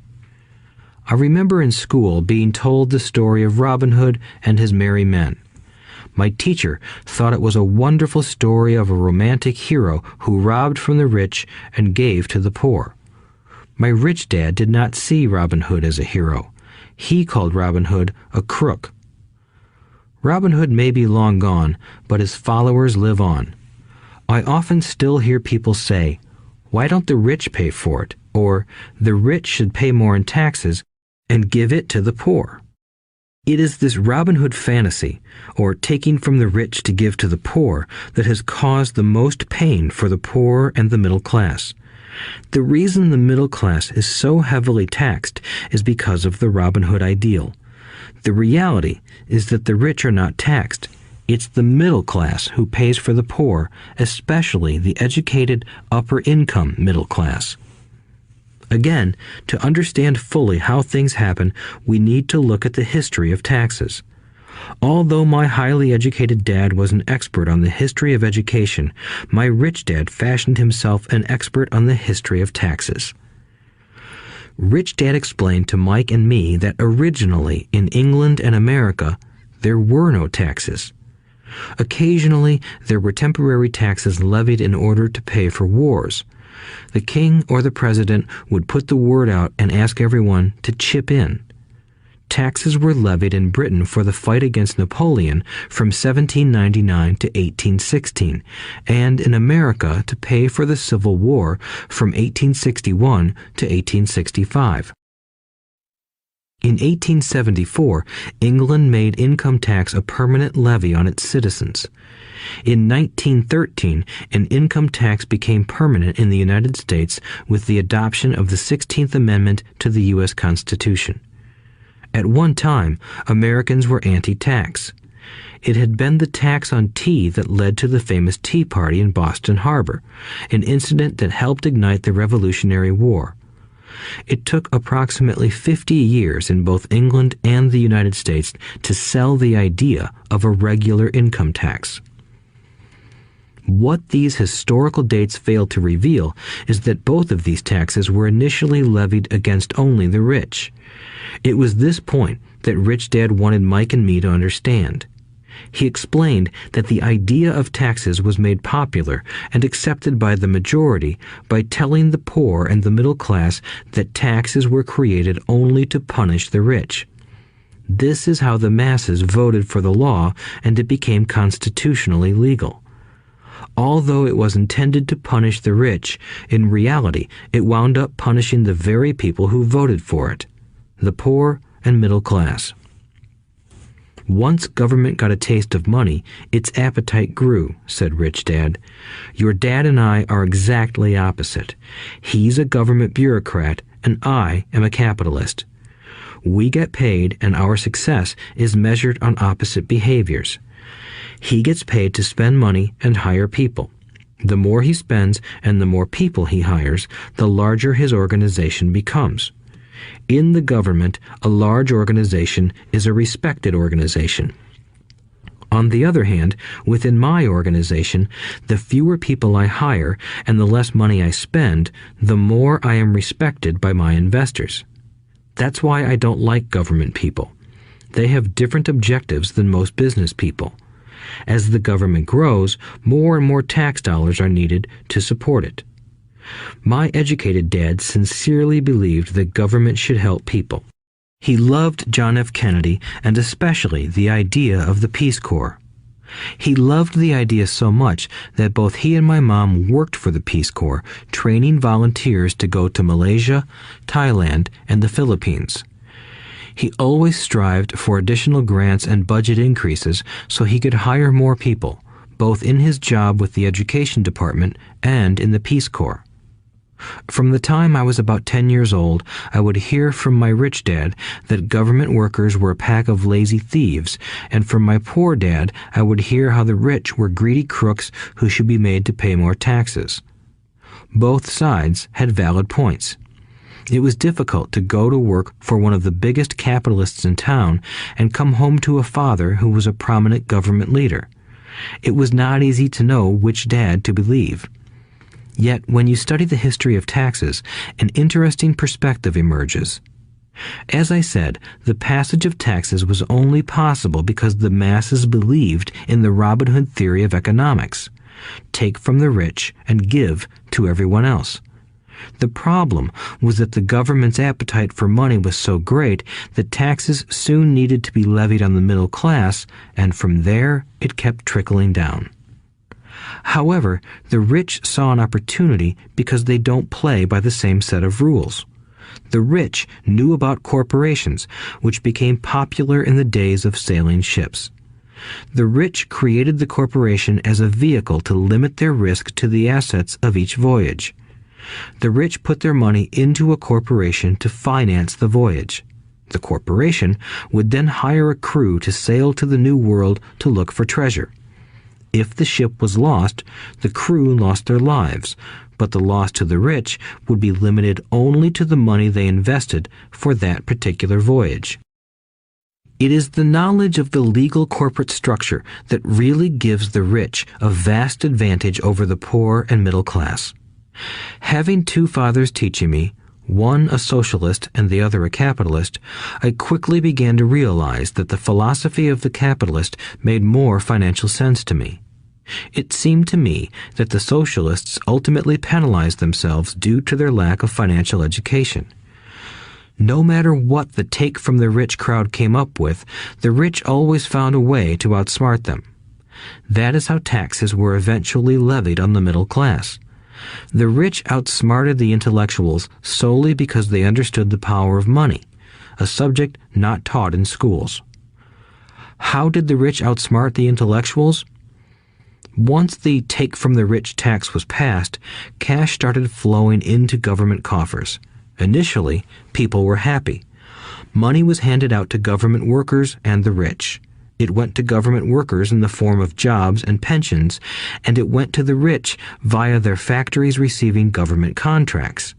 I remember in school being told the story of Robin Hood and his merry men. My teacher thought it was a wonderful story of a romantic hero who robbed from the rich and gave to the poor. My rich dad did not see Robin Hood as a hero. He called Robin Hood a crook. Robin Hood may be long gone, but his followers live on. I often still hear people say, "Why don't the rich pay for it?" Or, "The rich should pay more in taxes and give it to the poor." It is this Robin Hood fantasy, or taking from the rich to give to the poor, that has caused the most pain for the poor and the middle class. The reason the middle class is so heavily taxed is because of the Robin Hood ideal. The reality is that the rich are not taxed. It's the middle class who pays for the poor, especially the educated, upper-income middle class. Again, to understand fully how things happen, we need to look at the history of taxes. Although my highly educated dad was an expert on the history of education, my rich dad fashioned himself an expert on the history of taxes. Rich Dad explained to Mike and me that originally in England and America, there were no taxes. Occasionally, there were temporary taxes levied in order to pay for wars. The king or the president would put the word out and ask everyone to chip in. Taxes were levied in Britain for the fight against Napoleon from 1799 to 1816, and in America to pay for the Civil War from 1861 to 1865. In 1874, England made income tax a permanent levy on its citizens. In 1913, an income tax became permanent in the United States with the adoption of the 16th Amendment to the U.S. Constitution. At one time, Americans were anti-tax. It had been the tax on tea that led to the famous Tea Party in Boston Harbor, an incident that helped ignite the Revolutionary War. It took approximately 50 years in both England and the United States to sell the idea of a regular income tax. What these historical dates fail to reveal is that both of these taxes were initially levied against only the rich. It was this point that Rich Dad wanted Mike and me to understand. He explained that the idea of taxes was made popular and accepted by the majority by telling the poor and the middle class that taxes were created only to punish the rich. This is how the masses voted for the law, and it became constitutionally legal. Although it was intended to punish the rich, in reality it wound up punishing the very people who voted for it, the poor and middle class. Once government got a taste of money, its appetite grew, said Rich Dad. Your dad and I are exactly opposite. He's a government bureaucrat, and I am a capitalist. We get paid, and our success is measured on opposite behaviors. He gets paid to spend money and hire people. The more he spends and the more people he hires, the larger his organization becomes. In the government, a large organization is a respected organization. On the other hand, within my organization, the fewer people I hire and the less money I spend, the more I am respected by my investors. That's why I don't like government people. They have different objectives than most business people. As the government grows, more and more tax dollars are needed to support it. My educated dad sincerely believed that government should help people. He loved John F. Kennedy and especially the idea of the Peace Corps. He loved the idea so much that both he and my mom worked for the Peace Corps, training volunteers to go to Malaysia, Thailand, and the Philippines. He always strived for additional grants and budget increases so he could hire more people, both in his job with the Education Department and in the Peace Corps. From the time I was about 10 years old, I would hear from my rich dad that government workers were a pack of lazy thieves, and from my poor dad, I would hear how the rich were greedy crooks who should be made to pay more taxes. Both sides had valid points. It was difficult to go to work for one of the biggest capitalists in town and come home to a father who was a prominent government leader. It was not easy to know which dad to believe. Yet, when you study the history of taxes, an interesting perspective emerges. As I said, the passage of taxes was only possible because the masses believed in the Robin Hood theory of economics. Take from the rich and give to everyone else. The problem was that the government's appetite for money was so great that taxes soon needed to be levied on the middle class, and from there it kept trickling down. However, the rich saw an opportunity because they don't play by the same set of rules. The rich knew about corporations, which became popular in the days of sailing ships. The rich created the corporation as a vehicle to limit their risk to the assets of each voyage. The rich put their money into a corporation to finance the voyage. The corporation would then hire a crew to sail to the New World to look for treasure. If the ship was lost, the crew lost their lives, but the loss to the rich would be limited only to the money they invested for that particular voyage. It is the knowledge of the legal corporate structure that really gives the rich a vast advantage over the poor and middle class. Having two fathers teaching me, one a socialist and the other a capitalist, I quickly began to realize that the philosophy of the capitalist made more financial sense to me. It seemed to me that the socialists ultimately penalized themselves due to their lack of financial education. No matter what the take from the rich crowd came up with, the rich always found a way to outsmart them. That is how taxes were eventually levied on the middle class. The rich outsmarted the intellectuals solely because they understood the power of money, a subject not taught in schools. How did the rich outsmart the intellectuals? Once the take from the rich tax was passed, cash started flowing into government coffers. Initially, people were happy. Money was handed out to government workers and the rich. It went to government workers in the form of jobs and pensions, and it went to the rich via their factories receiving government contracts.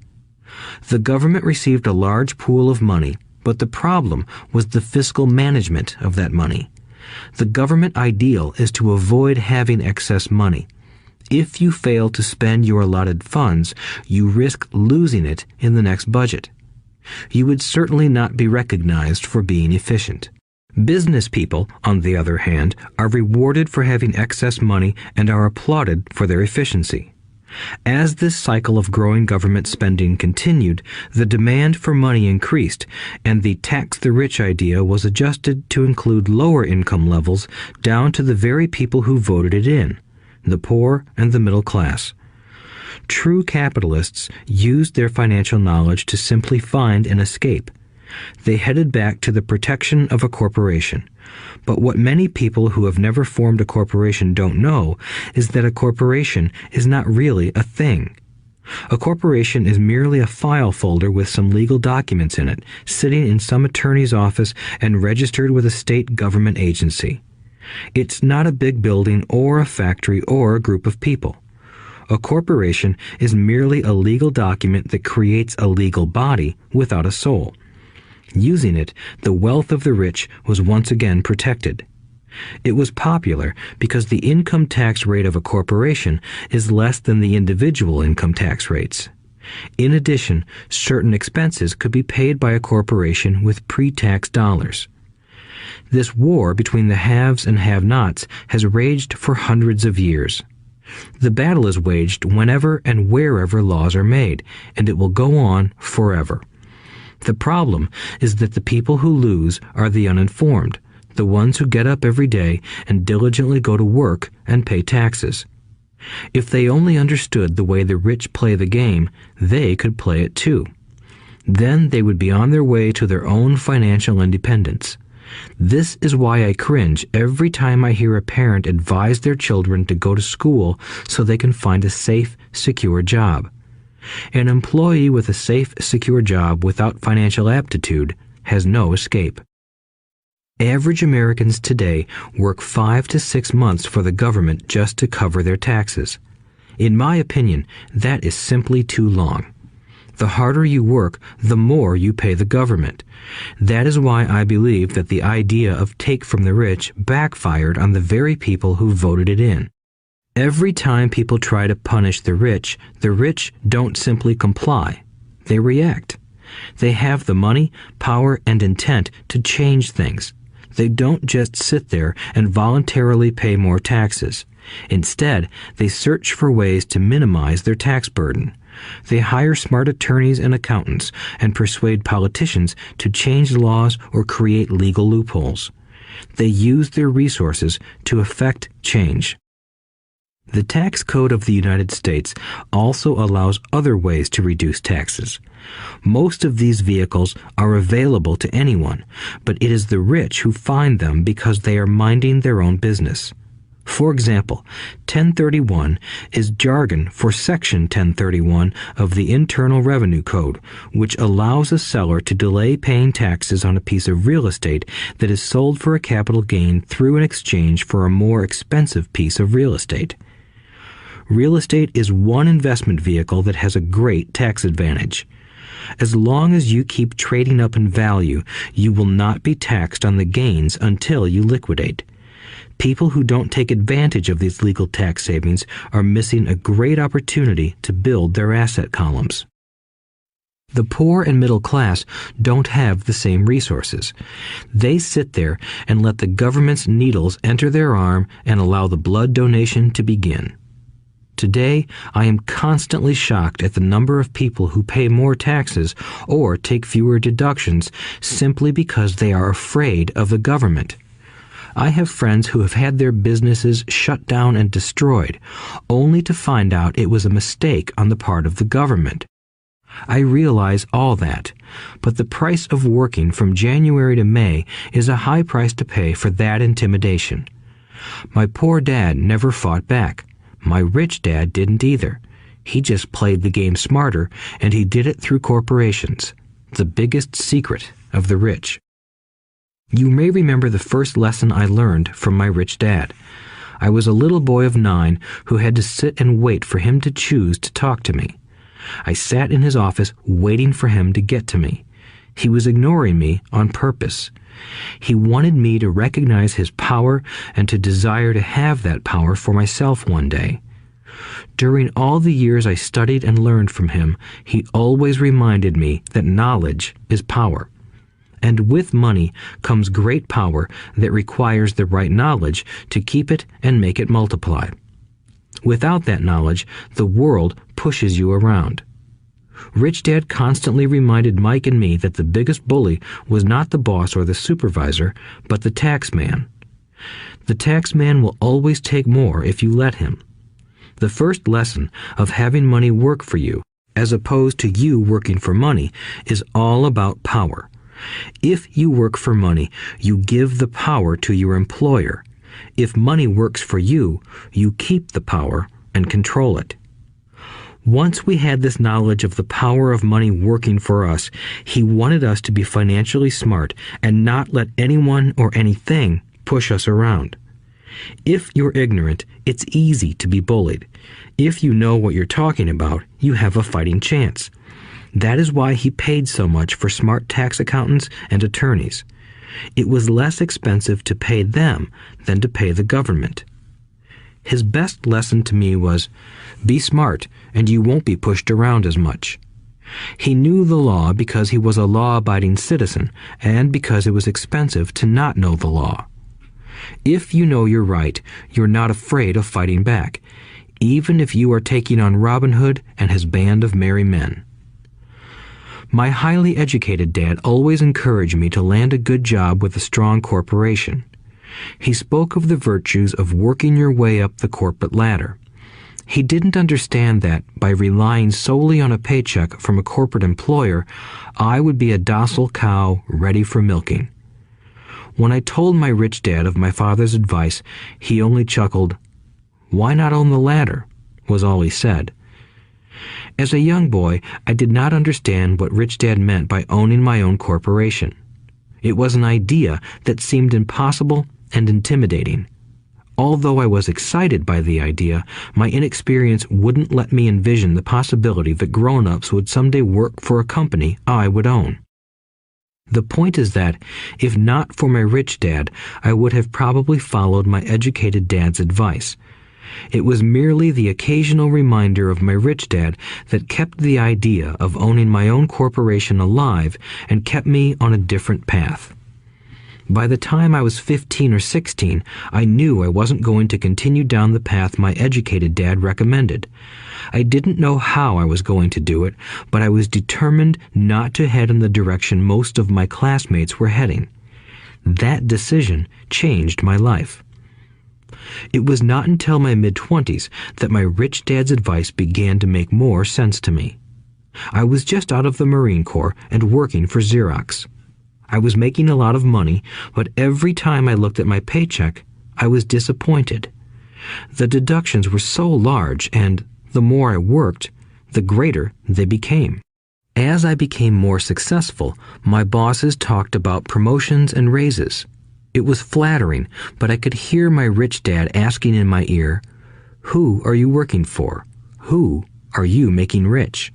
The government received a large pool of money, but the problem was the fiscal management of that money. The government ideal is to avoid having excess money. If you fail to spend your allotted funds, you risk losing it in the next budget. You would certainly not be recognized for being efficient. Business people, on the other hand, are rewarded for having excess money and are applauded for their efficiency. As this cycle of growing government spending continued, the demand for money increased, and the tax the rich idea was adjusted to include lower income levels down to the very people who voted it in, the poor and the middle class. True capitalists used their financial knowledge to simply find an escape. They headed back to the protection of a corporation. But what many people who have never formed a corporation don't know is that a corporation is not really a thing. A corporation is merely a file folder with some legal documents in it, sitting in some attorney's office and registered with a state government agency. It's not a big building or a factory or a group of people. A corporation is merely a legal document that creates a legal body without a soul. Using it, the wealth of the rich was once again protected. It was popular because the income tax rate of a corporation is less than the individual income tax rates. In addition, certain expenses could be paid by a corporation with pre-tax dollars. This war between the haves and have-nots has raged for hundreds of years. The battle is waged whenever and wherever laws are made, and it will go on forever. The problem is that the people who lose are the uninformed, the ones who get up every day and diligently go to work and pay taxes. If they only understood the way the rich play the game, they could play it too. Then they would be on their way to their own financial independence. This is why I cringe every time I hear a parent advise their children to go to school so they can find a safe, secure job. An employee with a safe, secure job without financial aptitude has no escape. Average Americans today work 5 to 6 months for the government just to cover their taxes. In my opinion, that is simply too long. The harder you work, the more you pay the government. That is why I believe that the idea of take from the rich backfired on the very people who voted it in. Every time people try to punish the rich don't simply comply. They react. They have the money, power, and intent to change things. They don't just sit there and voluntarily pay more taxes. Instead, they search for ways to minimize their tax burden. They hire smart attorneys and accountants and persuade politicians to change laws or create legal loopholes. They use their resources to effect change. The tax code of the United States also allows other ways to reduce taxes. Most of these vehicles are available to anyone, but it is the rich who find them because they are minding their own business. For example, 1031 is jargon for Section 1031 of the Internal Revenue Code, which allows a seller to delay paying taxes on a piece of real estate that is sold for a capital gain through an exchange for a more expensive piece of real estate. Real estate is one investment vehicle that has a great tax advantage. As long as you keep trading up in value, you will not be taxed on the gains until you liquidate. People who don't take advantage of these legal tax savings are missing a great opportunity to build their asset columns. The poor and middle class don't have the same resources. They sit there and let the government's needles enter their arm and allow the blood donation to begin. Today, I am constantly shocked at the number of people who pay more taxes or take fewer deductions simply because they are afraid of the government. I have friends who have had their businesses shut down and destroyed, only to find out it was a mistake on the part of the government. I realize all that, but the price of working from January to May is a high price to pay for that intimidation. My poor dad never fought back. My rich dad didn't either. He just played the game smarter, and he did it through corporations, the biggest secret of the rich. You may remember the first lesson I learned from my rich dad. I was a little boy of 9 who had to sit and wait for him to choose to talk to me. I sat in his office waiting for him to get to me. He was ignoring me on purpose. He wanted me to recognize his power and to desire to have that power for myself one day. During all the years I studied and learned from him, he always reminded me that knowledge is power. And with money comes great power that requires the right knowledge to keep it and make it multiply. Without that knowledge, the world pushes you around. Rich Dad constantly reminded Mike and me that the biggest bully was not the boss or the supervisor, but the tax man. The tax man will always take more if you let him. The first lesson of having money work for you, as opposed to you working for money, is all about power. If you work for money, you give the power to your employer. If money works for you, you keep the power and control it. Once we had this knowledge of the power of money working for us, he wanted us to be financially smart and not let anyone or anything push us around. If you're ignorant, it's easy to be bullied. If you know what you're talking about, you have a fighting chance. That is why he paid so much for smart tax accountants and attorneys. It was less expensive to pay them than to pay the government. His best lesson to me was, be smart and you won't be pushed around as much. He knew the law because he was a law-abiding citizen and because it was expensive to not know the law. If you know you're right, you're not afraid of fighting back, even if you are taking on Robin Hood and his band of merry men. My highly educated dad always encouraged me to land a good job with a strong corporation. He spoke of the virtues of working your way up the corporate ladder. He didn't understand that, by relying solely on a paycheck from a corporate employer, I would be a docile cow ready for milking. When I told my rich dad of my father's advice, he only chuckled. "Why not own the ladder?" was all he said. As a young boy, I did not understand what Rich Dad meant by owning my own corporation. It was an idea that seemed impossible and intimidating. Although I was excited by the idea, my inexperience wouldn't let me envision the possibility that grown-ups would someday work for a company I would own. The point is that, if not for my rich dad, I would have probably followed my educated dad's advice. It was merely the occasional reminder of my rich dad that kept the idea of owning my own corporation alive and kept me on a different path. By the time I was 15 or 16, I knew I wasn't going to continue down the path my educated dad recommended. I didn't know how I was going to do it, but I was determined not to head in the direction most of my classmates were heading. That decision changed my life. It was not until my mid-20s that my rich dad's advice began to make more sense to me. I was just out of the Marine Corps and working for Xerox. I was making a lot of money, but every time I looked at my paycheck, I was disappointed. The deductions were so large, and the more I worked, the greater they became. As I became more successful, my bosses talked about promotions and raises. It was flattering, but I could hear my rich dad asking in my ear, "Who are you working for? Who are you making rich?"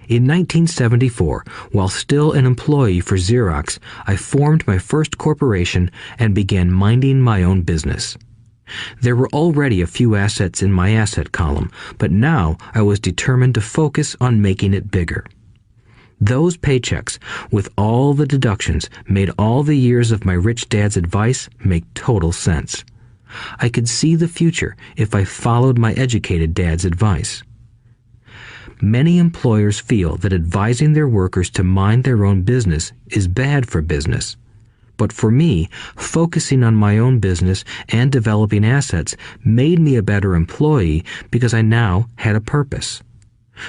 In 1974, while still an employee for Xerox, I formed my first corporation and began minding my own business. There were already a few assets in my asset column, but now I was determined to focus on making it bigger. Those paychecks, with all the deductions, made all the years of my rich dad's advice make total sense. I could see the future if I followed my educated dad's advice. Many employers feel that advising their workers to mind their own business is bad for business. But for me, focusing on my own business and developing assets made me a better employee because I now had a purpose.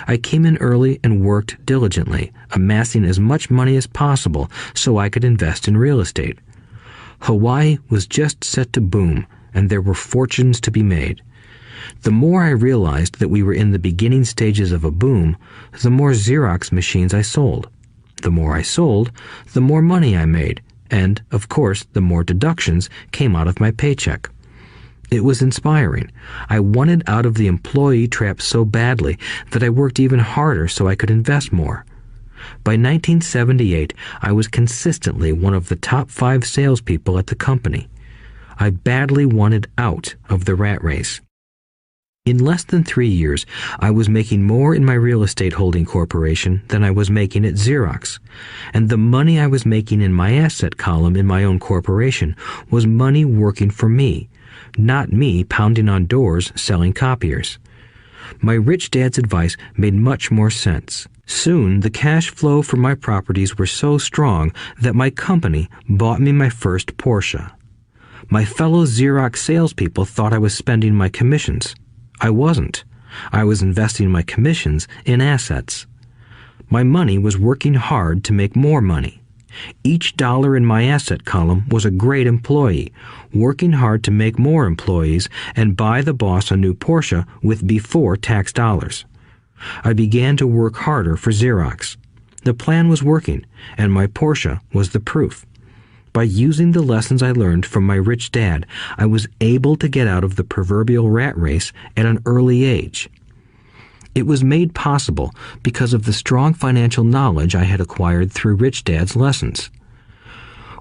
I came in early and worked diligently, amassing as much money as possible so I could invest in real estate. Hawaii was just set to boom, and there were fortunes to be made. The more I realized that we were in the beginning stages of a boom, the more Xerox machines I sold. The more I sold, the more money I made, and, of course, the more deductions came out of my paycheck. It was inspiring. I wanted out of the employee trap so badly that I worked even harder so I could invest more. By 1978, I was consistently one of the top 5 salespeople at the company. I badly wanted out of the rat race. In less than 3 years, I was making more in my real estate holding corporation than I was making at Xerox, and the money I was making in my asset column in my own corporation was money working for me, not me pounding on doors selling copiers. My rich dad's advice made much more sense. Soon, the cash flow from my properties were so strong that my company bought me my first Porsche. My fellow Xerox salespeople thought I was spending my commissions. I wasn't. I was investing my commissions in assets. My money was working hard to make more money. Each dollar in my asset column was a great employee, working hard to make more employees and buy the boss a new Porsche with before-tax dollars. I began to work harder for Xerox. The plan was working, and my Porsche was the proof. By using the lessons I learned from my rich dad, I was able to get out of the proverbial rat race at an early age. It was made possible because of the strong financial knowledge I had acquired through Rich Dad's lessons.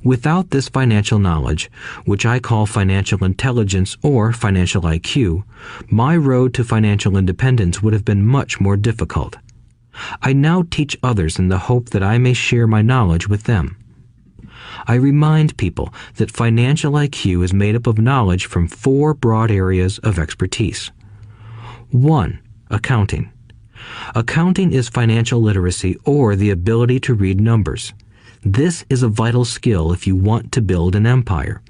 Without this financial knowledge, which I call financial intelligence or financial IQ, my road to financial independence would have been much more difficult. I now teach others in the hope that I may share my knowledge with them. I remind people that financial IQ is made up of knowledge from 4 broad areas of expertise. 1. Accounting. Accounting is financial literacy or the ability to read numbers. This is a vital skill if you want to build an empire.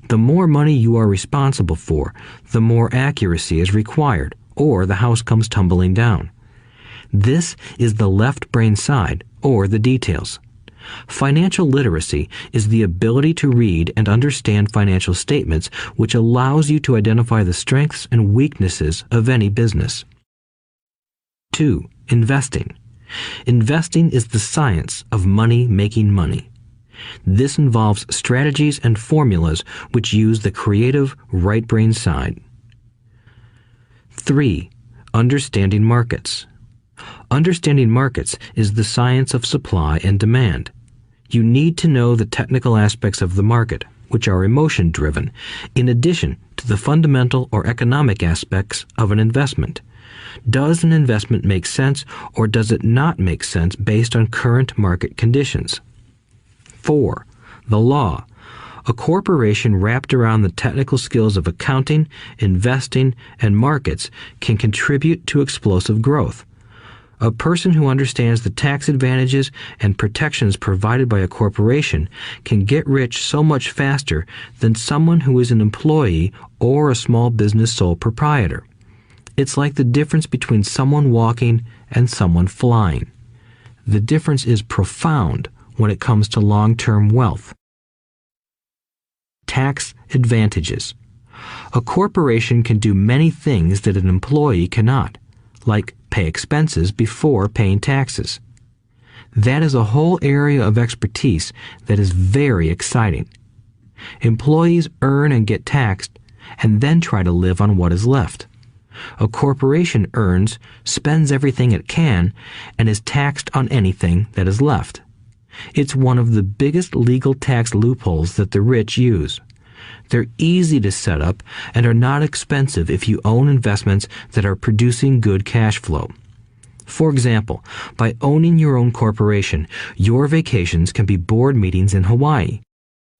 The more money you are responsible for, the more accuracy is required, or the house comes tumbling down. This is the left brain side, or the details. Financial literacy is the ability to read and understand financial statements, which allows you to identify the strengths and weaknesses of any business. 2. Investing. Investing is the science of money making money. This involves strategies and formulas which use the creative right brain side. 3. Understanding markets. Understanding markets is the science of supply and demand. You need to know the technical aspects of the market, which are emotion-driven, in addition to the fundamental or economic aspects of an investment. Does an investment make sense or does it not make sense based on current market conditions? 4. The law. A corporation wrapped around the technical skills of accounting, investing, and markets can contribute to explosive growth. A person who understands the tax advantages and protections provided by a corporation can get rich so much faster than someone who is an employee or a small business sole proprietor. It's like the difference between someone walking and someone flying. The difference is profound when it comes to long-term wealth. Tax advantages. A corporation can do many things that an employee cannot, like pay expenses before paying taxes. That is a whole area of expertise that is very exciting. Employees earn and get taxed and then try to live on what is left. A corporation earns, spends everything it can, and is taxed on anything that is left. It's one of the biggest legal tax loopholes that the rich use. They're easy to set up and are not expensive if you own investments that are producing good cash flow. For example, by owning your own corporation, your vacations can be board meetings in Hawaii.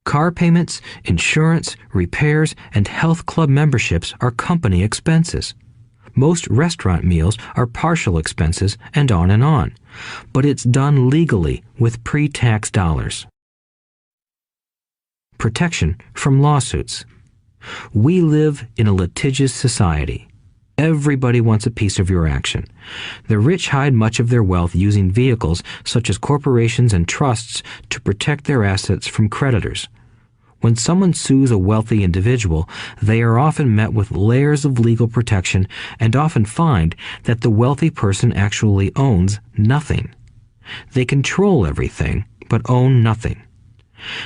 Car payments, insurance, repairs, and health club memberships are company expenses. Most restaurant meals are partial expenses, and on. But it's done legally with pre-tax dollars. Protection from lawsuits. We live in a litigious society. Everybody wants a piece of your action. The rich hide much of their wealth using vehicles such as corporations and trusts to protect their assets from creditors. When someone sues a wealthy individual, they are often met with layers of legal protection and often find that the wealthy person actually owns nothing. They control everything, but own nothing.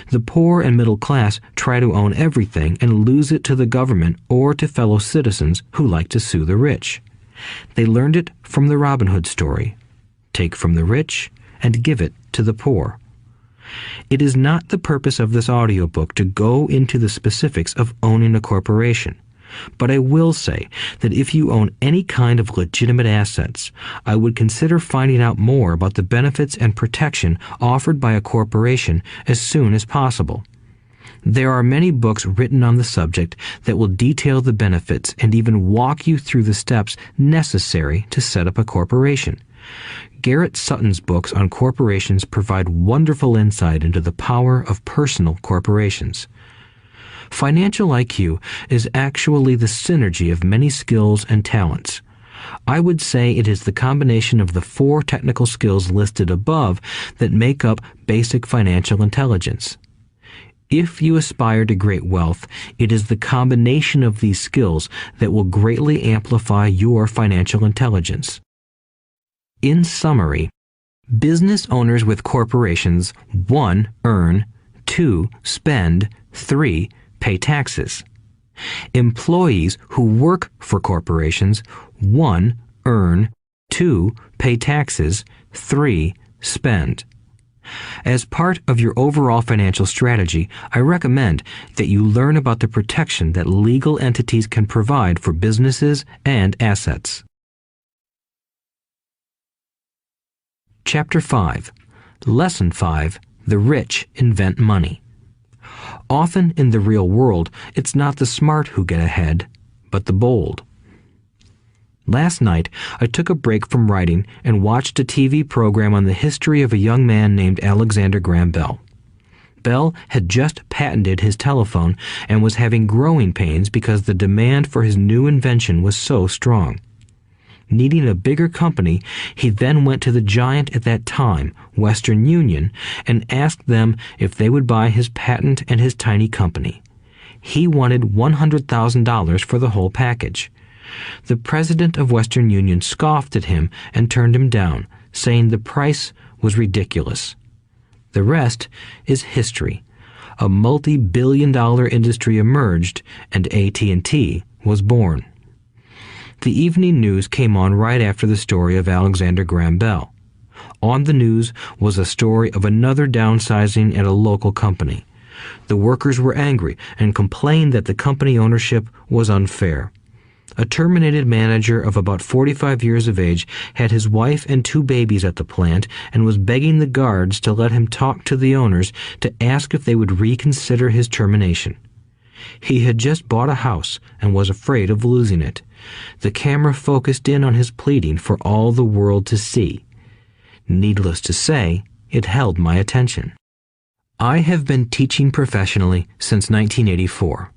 The poor and middle class try to own everything and lose it to the government or to fellow citizens who like to sue the rich. They learned it from the Robin Hood story. Take from the rich and give it to the poor. It is not the purpose of this audiobook to go into the specifics of owning a corporation. But I will say that if you own any kind of legitimate assets, I would consider finding out more about the benefits and protection offered by a corporation as soon as possible. There are many books written on the subject that will detail the benefits and even walk you through the steps necessary to set up a corporation. Garrett Sutton's books on corporations provide wonderful insight into the power of personal corporations. Financial IQ is actually the synergy of many skills and talents. I would say it is the combination of the 4 technical skills listed above that make up basic financial intelligence. If you aspire to great wealth, it is the combination of these skills that will greatly amplify your financial intelligence. In summary, business owners with corporations 1. Earn, 2. Spend, 3. Pay taxes. Employees who work for corporations 1. Earn, 2. Pay taxes, 3. Spend. As part of your overall financial strategy, I recommend that you learn about the protection that legal entities can provide for businesses and assets. Chapter 5. Lesson 5. The rich invent money. Often in the real world, it's not the smart who get ahead, but the bold. Last night, I took a break from writing and watched a TV program on the history of a young man named Alexander Graham Bell. Bell had just patented his telephone and was having growing pains because the demand for his new invention was so strong. Needing a bigger company, he then went to the giant at that time, Western Union, and asked them if they would buy his patent and his tiny company. He wanted $100,000 for the whole package. The president of Western Union scoffed at him and turned him down, saying the price was ridiculous. The rest is history. A multi-billion-dollar industry emerged, and AT&T was born. The evening news came on right after the story of Alexander Graham Bell. On the news was a story of another downsizing at a local company. The workers were angry and complained that the company ownership was unfair. A terminated manager of about 45 years of age had his wife and 2 babies at the plant and was begging the guards to let him talk to the owners to ask if they would reconsider his termination. He had just bought a house and was afraid of losing it. The camera focused in on his pleading for all the world to see. Needless to say, it held my attention. I have been teaching professionally since 1984.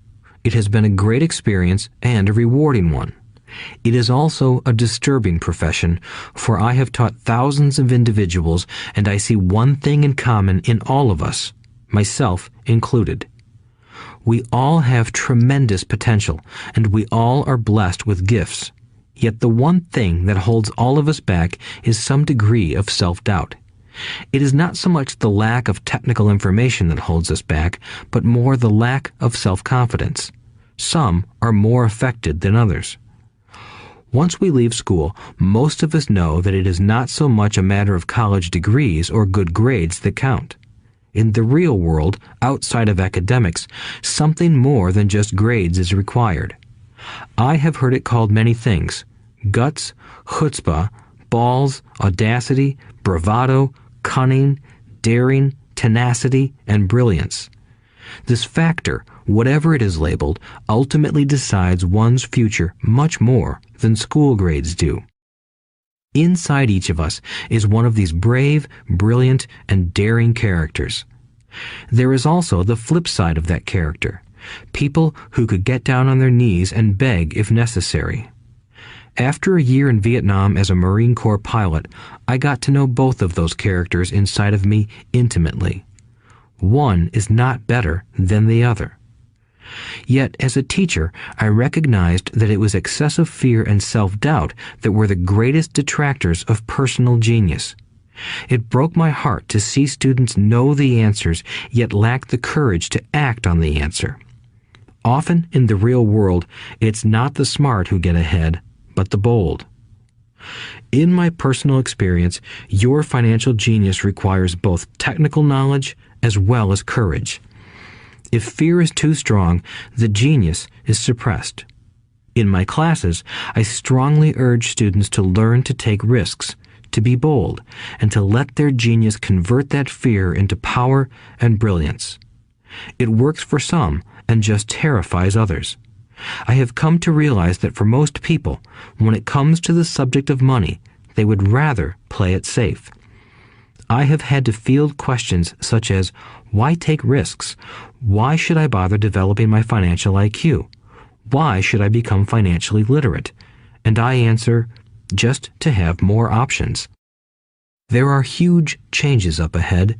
It has been a great experience and a rewarding one. It is also a disturbing profession, for I have taught thousands of individuals and I see one thing in common in all of us, myself included. We all have tremendous potential, and we all are blessed with gifts. Yet the one thing that holds all of us back is some degree of self-doubt. It is not so much the lack of technical information that holds us back, but more the lack of self-confidence. Some are more affected than others. Once we leave school, most of us know that it is not so much a matter of college degrees or good grades that count. In the real world, outside of academics, something more than just grades is required. I have heard it called many things: guts, chutzpah, balls, audacity, bravado, cunning, daring, tenacity, and brilliance. This factor, whatever it is labeled, ultimately decides one's future much more than school grades do. Inside each of us is one of these brave, brilliant, and daring characters. There is also the flip side of that character, people who could get down on their knees and beg if necessary. After a year in Vietnam as a Marine Corps pilot, I got to know both of those characters inside of me intimately. One is not better than the other. Yet, as a teacher, I recognized that it was excessive fear and self-doubt that were the greatest detractors of personal genius. It broke my heart to see students know the answers, yet lack the courage to act on the answer. Often in the real world, it's not the smart who get ahead, but the bold. In my personal experience, your financial genius requires both technical knowledge as well as courage. If fear is too strong, the genius is suppressed. In my classes, I strongly urge students to learn to take risks, to be bold, and to let their genius convert that fear into power and brilliance. It works for some and just terrifies others. I have come to realize that for most people, when it comes to the subject of money, they would rather play it safe. I have had to field questions such as, why take risks? Why should I bother developing my financial IQ? Why should I become financially literate? And I answer, just to have more options. There are huge changes up ahead.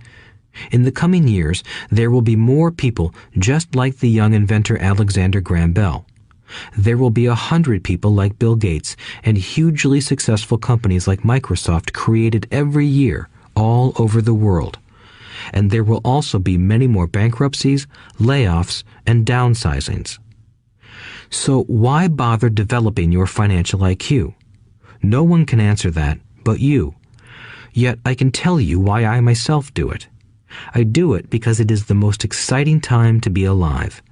In the coming years, there will be more people just like the young inventor Alexander Graham Bell. There will be 100 people like Bill Gates and hugely successful companies like Microsoft created every year all over the world. And there will also be many more bankruptcies, layoffs, and downsizings. So why bother developing your financial IQ? No one can answer that but you. Yet I can tell you why I myself do it. I do it because it is the most exciting time to be alive.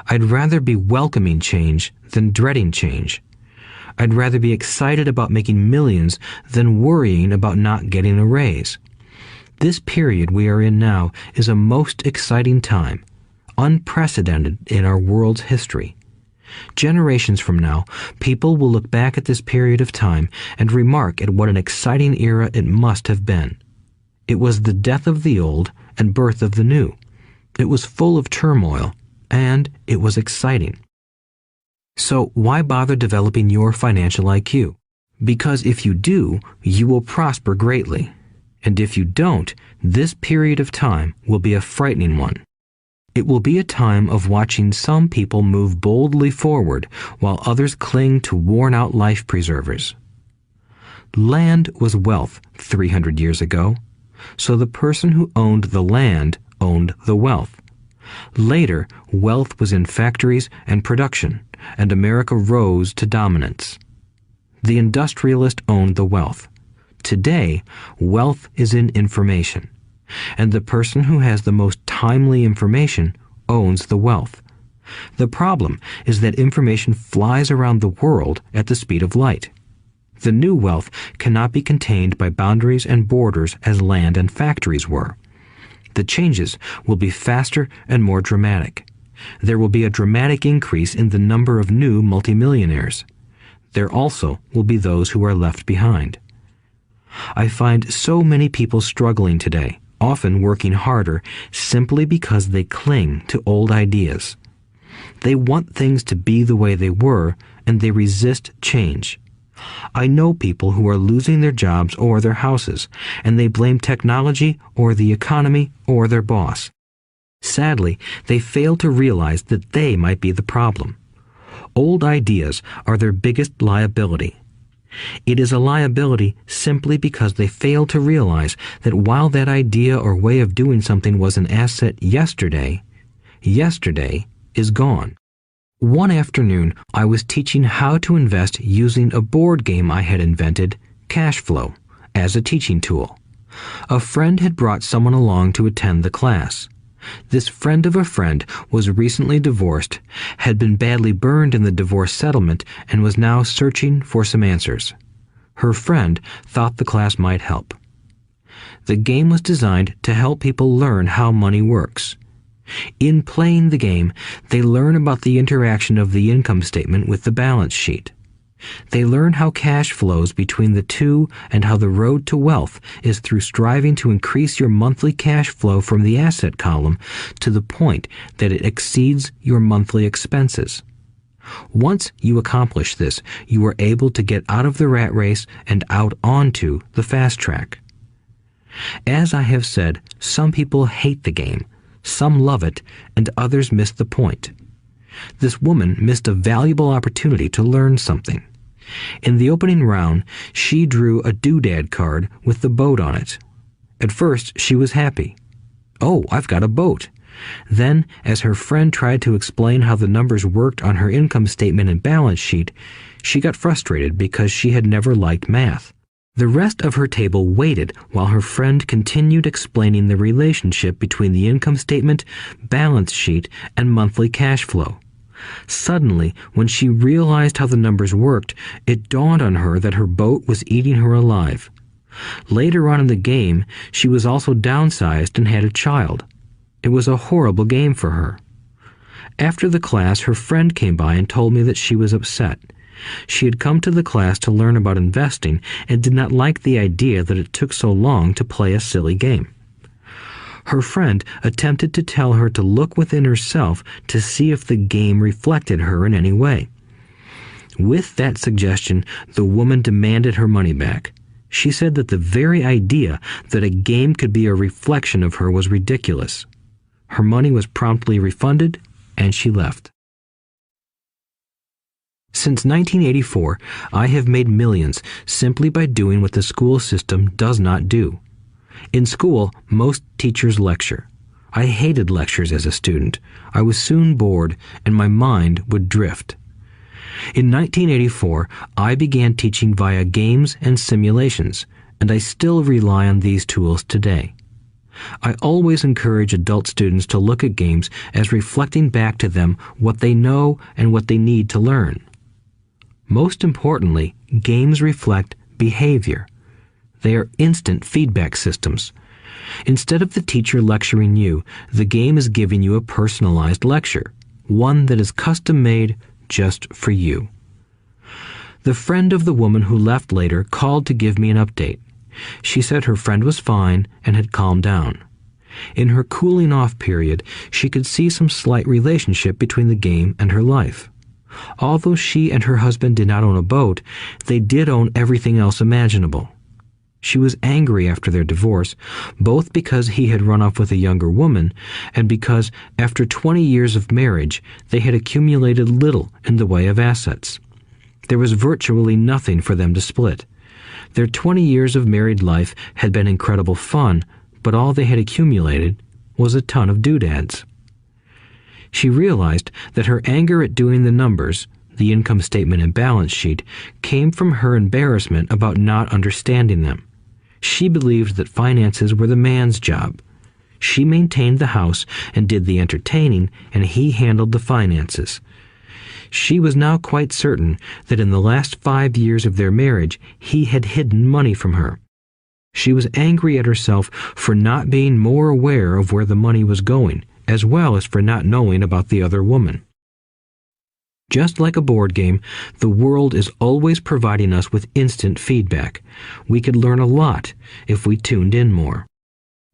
I'd rather be welcoming change than dreading change. I'd rather be excited about making millions than worrying about not getting a raise. This period we are in now is a most exciting time, unprecedented in our world's history. Generations from now, people will look back at this period of time and remark at what an exciting era it must have been. It was the death of the old and birth of the new. It was full of turmoil, and it was exciting. So why bother developing your financial IQ? Because if you do, you will prosper greatly. And if you don't, this period of time will be a frightening one. It will be a time of watching some people move boldly forward while others cling to worn-out life preservers. Land was wealth 300 years ago, so the person who owned the land owned the wealth. Later, wealth was in factories and production, and America rose to dominance. The industrialist owned the wealth. Today, wealth is in information, and the person who has the most timely information owns the wealth. The problem is that information flies around the world at the speed of light. The new wealth cannot be contained by boundaries and borders as land and factories were. The changes will be faster and more dramatic. There will be a dramatic increase in the number of new multimillionaires. There also will be those who are left behind. I find so many people struggling today, often working harder, simply because they cling to old ideas. They want things to be the way they were, and they resist change. I know people who are losing their jobs or their houses, and they blame technology or the economy or their boss. Sadly, they fail to realize that they might be the problem. Old ideas are their biggest liability. It is a liability simply because they fail to realize that while that idea or way of doing something was an asset yesterday, yesterday is gone. One afternoon, I was teaching how to invest using a board game I had invented, Cash Flow, as a teaching tool. A friend had brought someone along to attend the class. This friend of a friend was recently divorced, had been badly burned in the divorce settlement, and was now searching for some answers. Her friend thought the class might help. The game was designed to help people learn how money works. In playing the game, they learn about the interaction of the income statement with the balance sheet. They learn how cash flows between the two and how the road to wealth is through striving to increase your monthly cash flow from the asset column to the point that it exceeds your monthly expenses. Once you accomplish this, you are able to get out of the rat race and out onto the fast track. As I have said, some people hate the game, some love it, and others miss the point. This woman missed a valuable opportunity to learn something. In the opening round, she drew a doodad card with the boat on it. At first, she was happy. "Oh, I've got a boat." Then, as her friend tried to explain how the numbers worked on her income statement and balance sheet, she got frustrated because she had never liked math. The rest of her table waited while her friend continued explaining the relationship between the income statement, balance sheet, and monthly cash flow. Suddenly, when she realized how the numbers worked, it dawned on her that her boat was eating her alive. Later on in the game, she was also downsized and had a child. It was a horrible game for her. After the class, her friend came by and told me that she was upset. She had come to the class to learn about investing and did not like the idea that it took so long to play a silly game. Her friend attempted to tell her to look within herself to see if the game reflected her in any way. With that suggestion, the woman demanded her money back. She said that the very idea that a game could be a reflection of her was ridiculous. Her money was promptly refunded, and she left. Since 1984, I have made millions simply by doing what the school system does not do. In school, most teachers lecture. I hated lectures as a student. I was soon bored, and my mind would drift. In 1984, I began teaching via games and simulations, and I still rely on these tools today. I always encourage adult students to look at games as reflecting back to them what they know and what they need to learn. Most importantly, games reflect behavior. They are instant feedback systems. Instead of the teacher lecturing you, the game is giving you a personalized lecture, one that is custom-made just for you. The friend of the woman who left later called to give me an update. She said her friend was fine and had calmed down. In her cooling-off period, she could see some slight relationship between the game and her life. Although she and her husband did not own a boat, they did own everything else imaginable. She was angry after their divorce, both because he had run off with a younger woman and because, after 20 years of marriage, they had accumulated little in the way of assets. There was virtually nothing for them to split. Their 20 years of married life had been incredible fun, but all they had accumulated was a ton of doodads. She realized that her anger at doing the numbers, the income statement and balance sheet, came from her embarrassment about not understanding them. She believed that finances were the man's job. She maintained the house and did the entertaining, and he handled the finances. She was now quite certain that in the last 5 years of their marriage, he had hidden money from her. She was angry at herself for not being more aware of where the money was going, as well as for not knowing about the other woman. Just like a board game, the world is always providing us with instant feedback. We could learn a lot if we tuned in more.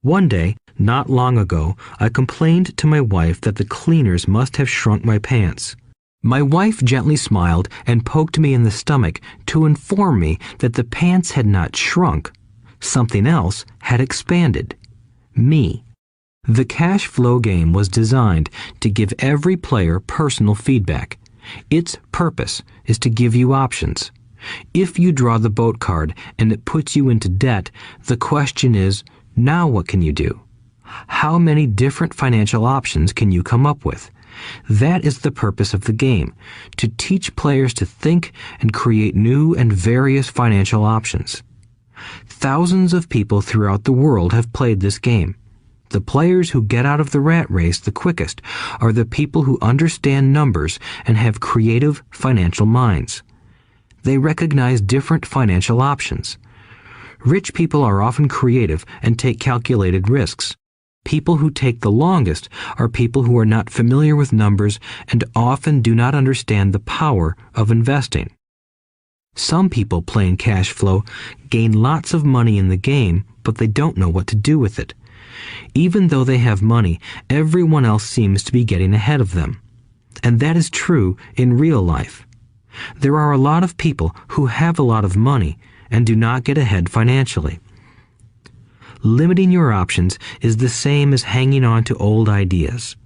One day, not long ago, I complained to my wife that the cleaners must have shrunk my pants. My wife gently smiled and poked me in the stomach to inform me that the pants had not shrunk. Something else had expanded. Me. The cash flow game was designed to give every player personal feedback. Its purpose is to give you options. If you draw the boat card and it puts you into debt, the question is, now what can you do? How many different financial options can you come up with? That is the purpose of the game, to teach players to think and create new and various financial options. Thousands of people throughout the world have played this game. The players who get out of the rat race the quickest are the people who understand numbers and have creative financial minds. They recognize different financial options. Rich people are often creative and take calculated risks. People who take the longest are people who are not familiar with numbers and often do not understand the power of investing. Some people playing cash flow gain lots of money in the game, but they don't know what to do with it. Even though they have money, everyone else seems to be getting ahead of them. And that is true in real life. There are a lot of people who have a lot of money and do not get ahead financially. Limiting your options is the same as hanging on to old ideas.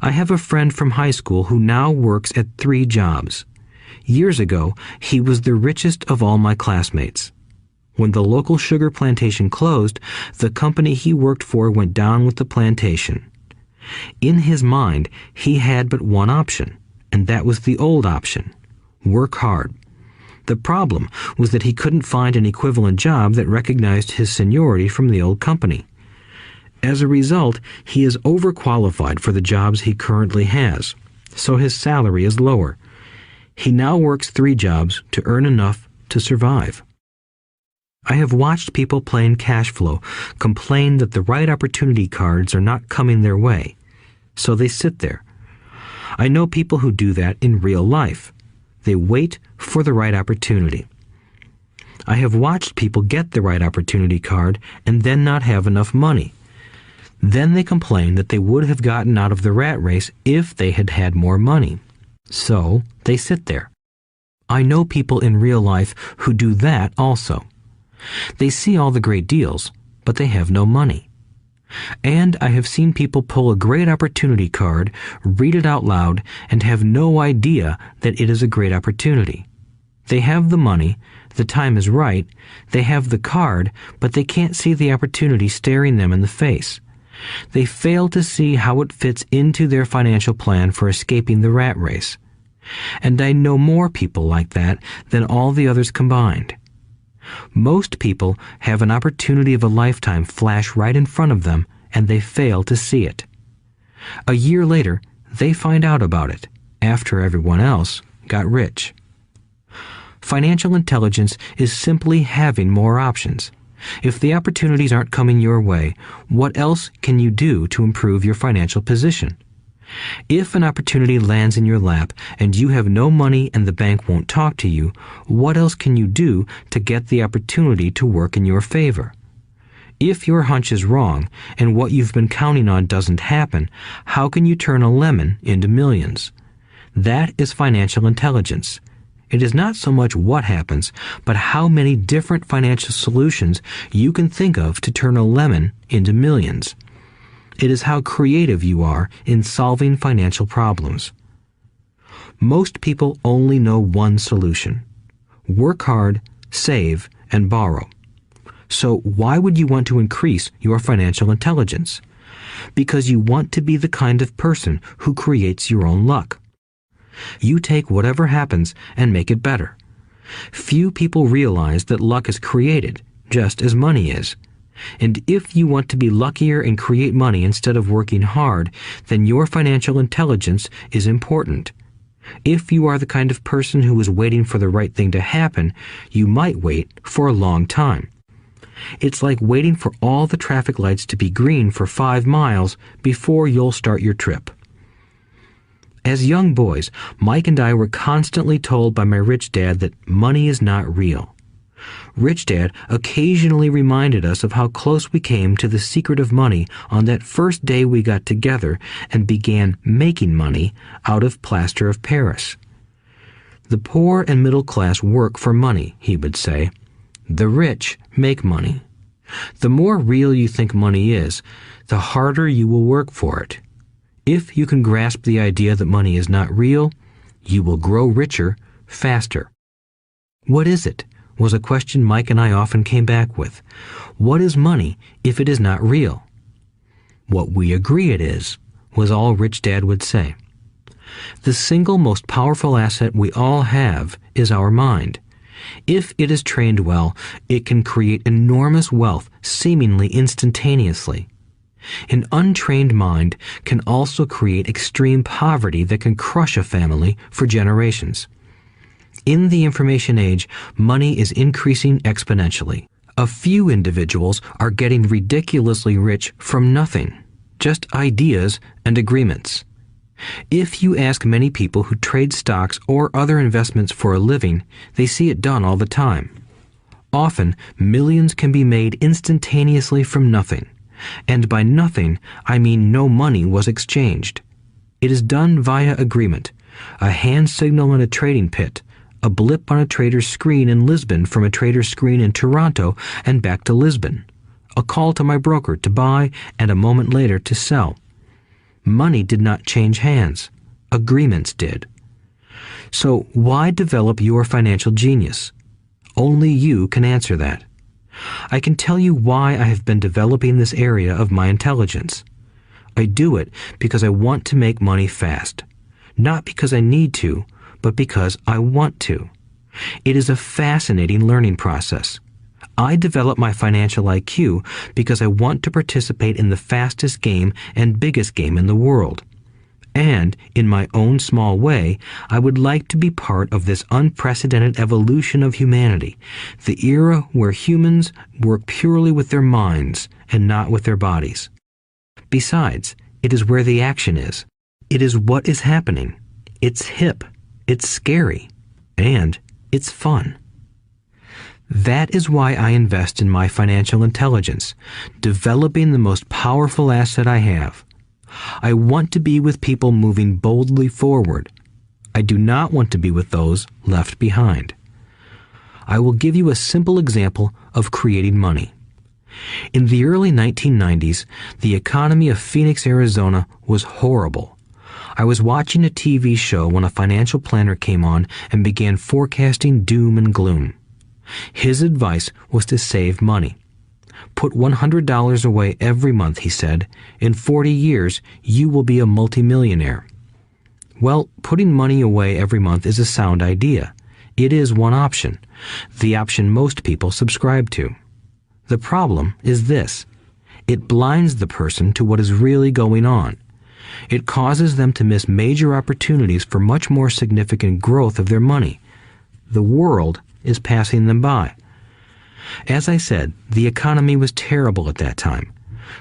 I have a friend from high school who now works at 3 jobs. Years ago, he was the richest of all my classmates. When the local sugar plantation closed, the company he worked for went down with the plantation. In his mind, he had but one option, and that was the old option: work hard. The problem was that he couldn't find an equivalent job that recognized his seniority from the old company. As a result, he is overqualified for the jobs he currently has. so his salary is lower. He now works 3 jobs to earn enough to survive. I have watched people playing cash flow complain that the right opportunity cards are not coming their way, so they sit there. I know people who do that in real life. They wait for the right opportunity. I have watched people get the right opportunity card and then not have enough money. Then they complain that they would have gotten out of the rat race if they had had more money. So they sit there. I know people in real life who do that also. They see all the great deals, but they have no money. And I have seen people pull a great opportunity card, read it out loud, and have no idea that it is a great opportunity. They have the money, the time is right, they have the card, but they can't see the opportunity staring them in the face. They fail to see how it fits into their financial plan for escaping the rat race. And I know more people like that than all the others combined. Most people have an opportunity of a lifetime flash right in front of them, and they fail to see it. A year later, they find out about it, after everyone else got rich. Financial intelligence is simply having more options. If the opportunities aren't coming your way, what else can you do to improve your financial position? If an opportunity lands in your lap and you have no money and the bank won't talk to you, what else can you do to get the opportunity to work in your favor? If your hunch is wrong and what you've been counting on doesn't happen, how can you turn a lemon into millions? That is financial intelligence. It is not so much what happens, but how many different financial solutions you can think of to turn a lemon into millions. It is how creative you are in solving financial problems. Most people only know one solution: work hard, save, and borrow. So why would you want to increase your financial intelligence? Because you want to be the kind of person who creates your own luck. You take whatever happens and make it better. Few people realize that luck is created, just as money is. And if you want to be luckier and create money instead of working hard, then your financial intelligence is important. If you are the kind of person who is waiting for the right thing to happen, you might wait for a long time. It's like waiting for all the traffic lights to be green for 5 miles before you'll start your trip. As young boys, Mike and I were constantly told by my rich dad that money is not real. Rich Dad occasionally reminded us of how close we came to the secret of money on that first day we got together and began making money out of plaster of Paris. The poor and middle class work for money, he would say. The rich make money. The more real you think money is, the harder you will work for it. If you can grasp the idea that money is not real, you will grow richer faster. What is it? Was a question Mike and I often came back with. What is money if it is not real? What we agree it is, was all Rich Dad would say. The single most powerful asset we all have is our mind. If it is trained well, it can create enormous wealth seemingly instantaneously. An untrained mind can also create extreme poverty that can crush a family for generations. In the information age, money is increasing exponentially. A few individuals are getting ridiculously rich from nothing, just ideas and agreements. If you ask many people who trade stocks or other investments for a living, they see it done all the time. Often, millions can be made instantaneously from nothing. And by nothing, I mean no money was exchanged. It is done via agreement, a hand signal in a trading pit, a blip on a trader's screen in Lisbon from a trader's screen in Toronto and back to Lisbon, a call to my broker to buy and a moment later to sell. Money did not change hands. Agreements did. So why develop your financial genius? Only you can answer that. I can tell you why I have been developing this area of my intelligence. I do it because I want to make money fast. Not because I need to, but because I want to. It is a fascinating learning process. I develop my financial IQ because I want to participate in the fastest game and biggest game in the world. And, in my own small way, I would like to be part of this unprecedented evolution of humanity, the era where humans work purely with their minds and not with their bodies. Besides, it is where the action is. It is what is happening. It's hip, it's scary, and it's fun. That is why I invest in my financial intelligence, developing the most powerful asset I have. I want to be with people moving boldly forward. I do not want to be with those left behind. I will give you a simple example of creating money. In the early 1990s, the economy of Phoenix, Arizona was horrible. I was watching a TV show when a financial planner came on and began forecasting doom and gloom. His advice was to save money. Put $100 away every month, he said. In 40 years, you will be a multimillionaire. Well, putting money away every month is a sound idea. It is one option, the option most people subscribe to. The problem is this. It blinds the person to what is really going on. It causes them to miss major opportunities for much more significant growth of their money. The world is passing them by. As I said, the economy was terrible at that time.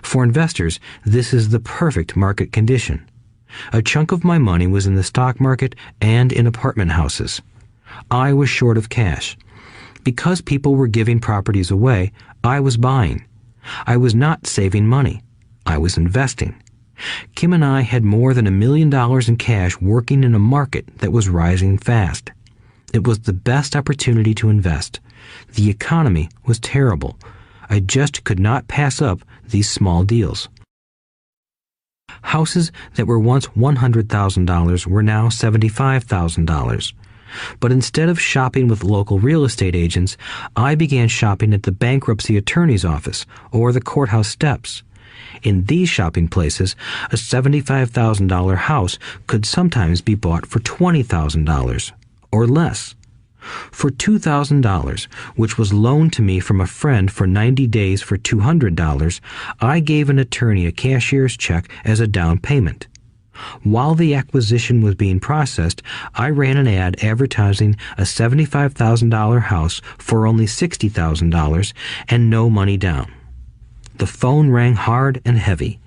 For investors, this is the perfect market condition. A chunk of my money was in the stock market and in apartment houses. I was short of cash. Because people were giving properties away, I was buying. I was not saving money. I was investing. Kim and I had more than $1 million in cash working in a market that was rising fast. It was the best opportunity to invest. The economy was terrible. I just could not pass up these small deals. Houses that were once $100,000 were now $75,000. But instead of shopping with local real estate agents, I began shopping at the bankruptcy attorney's office or the courthouse steps. In these shopping places, a $75,000 house could sometimes be bought for $20,000 or less. For $2,000, which was loaned to me from a friend for 90 days for $200, I gave an attorney a cashier's check as a down payment. While the acquisition was being processed, I ran an ad advertising a $75,000 house for only $60,000 and no money down. The phone rang hard and heavy.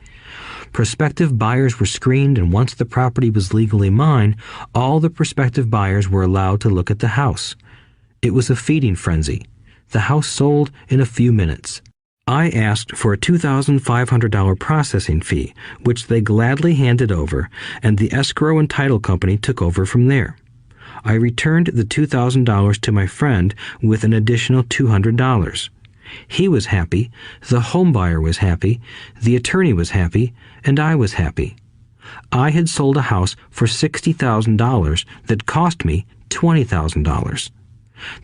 Prospective buyers were screened, and once the property was legally mine, all the prospective buyers were allowed to look at the house. It was a feeding frenzy. The house sold in a few minutes. I asked for a $2,500 processing fee, which they gladly handed over, and the escrow and title company took over from there. I returned the $2,000 to my friend with an additional $200. He was happy, the homebuyer was happy, the attorney was happy, and I was happy. I had sold a house for $60,000 that cost me $20,000.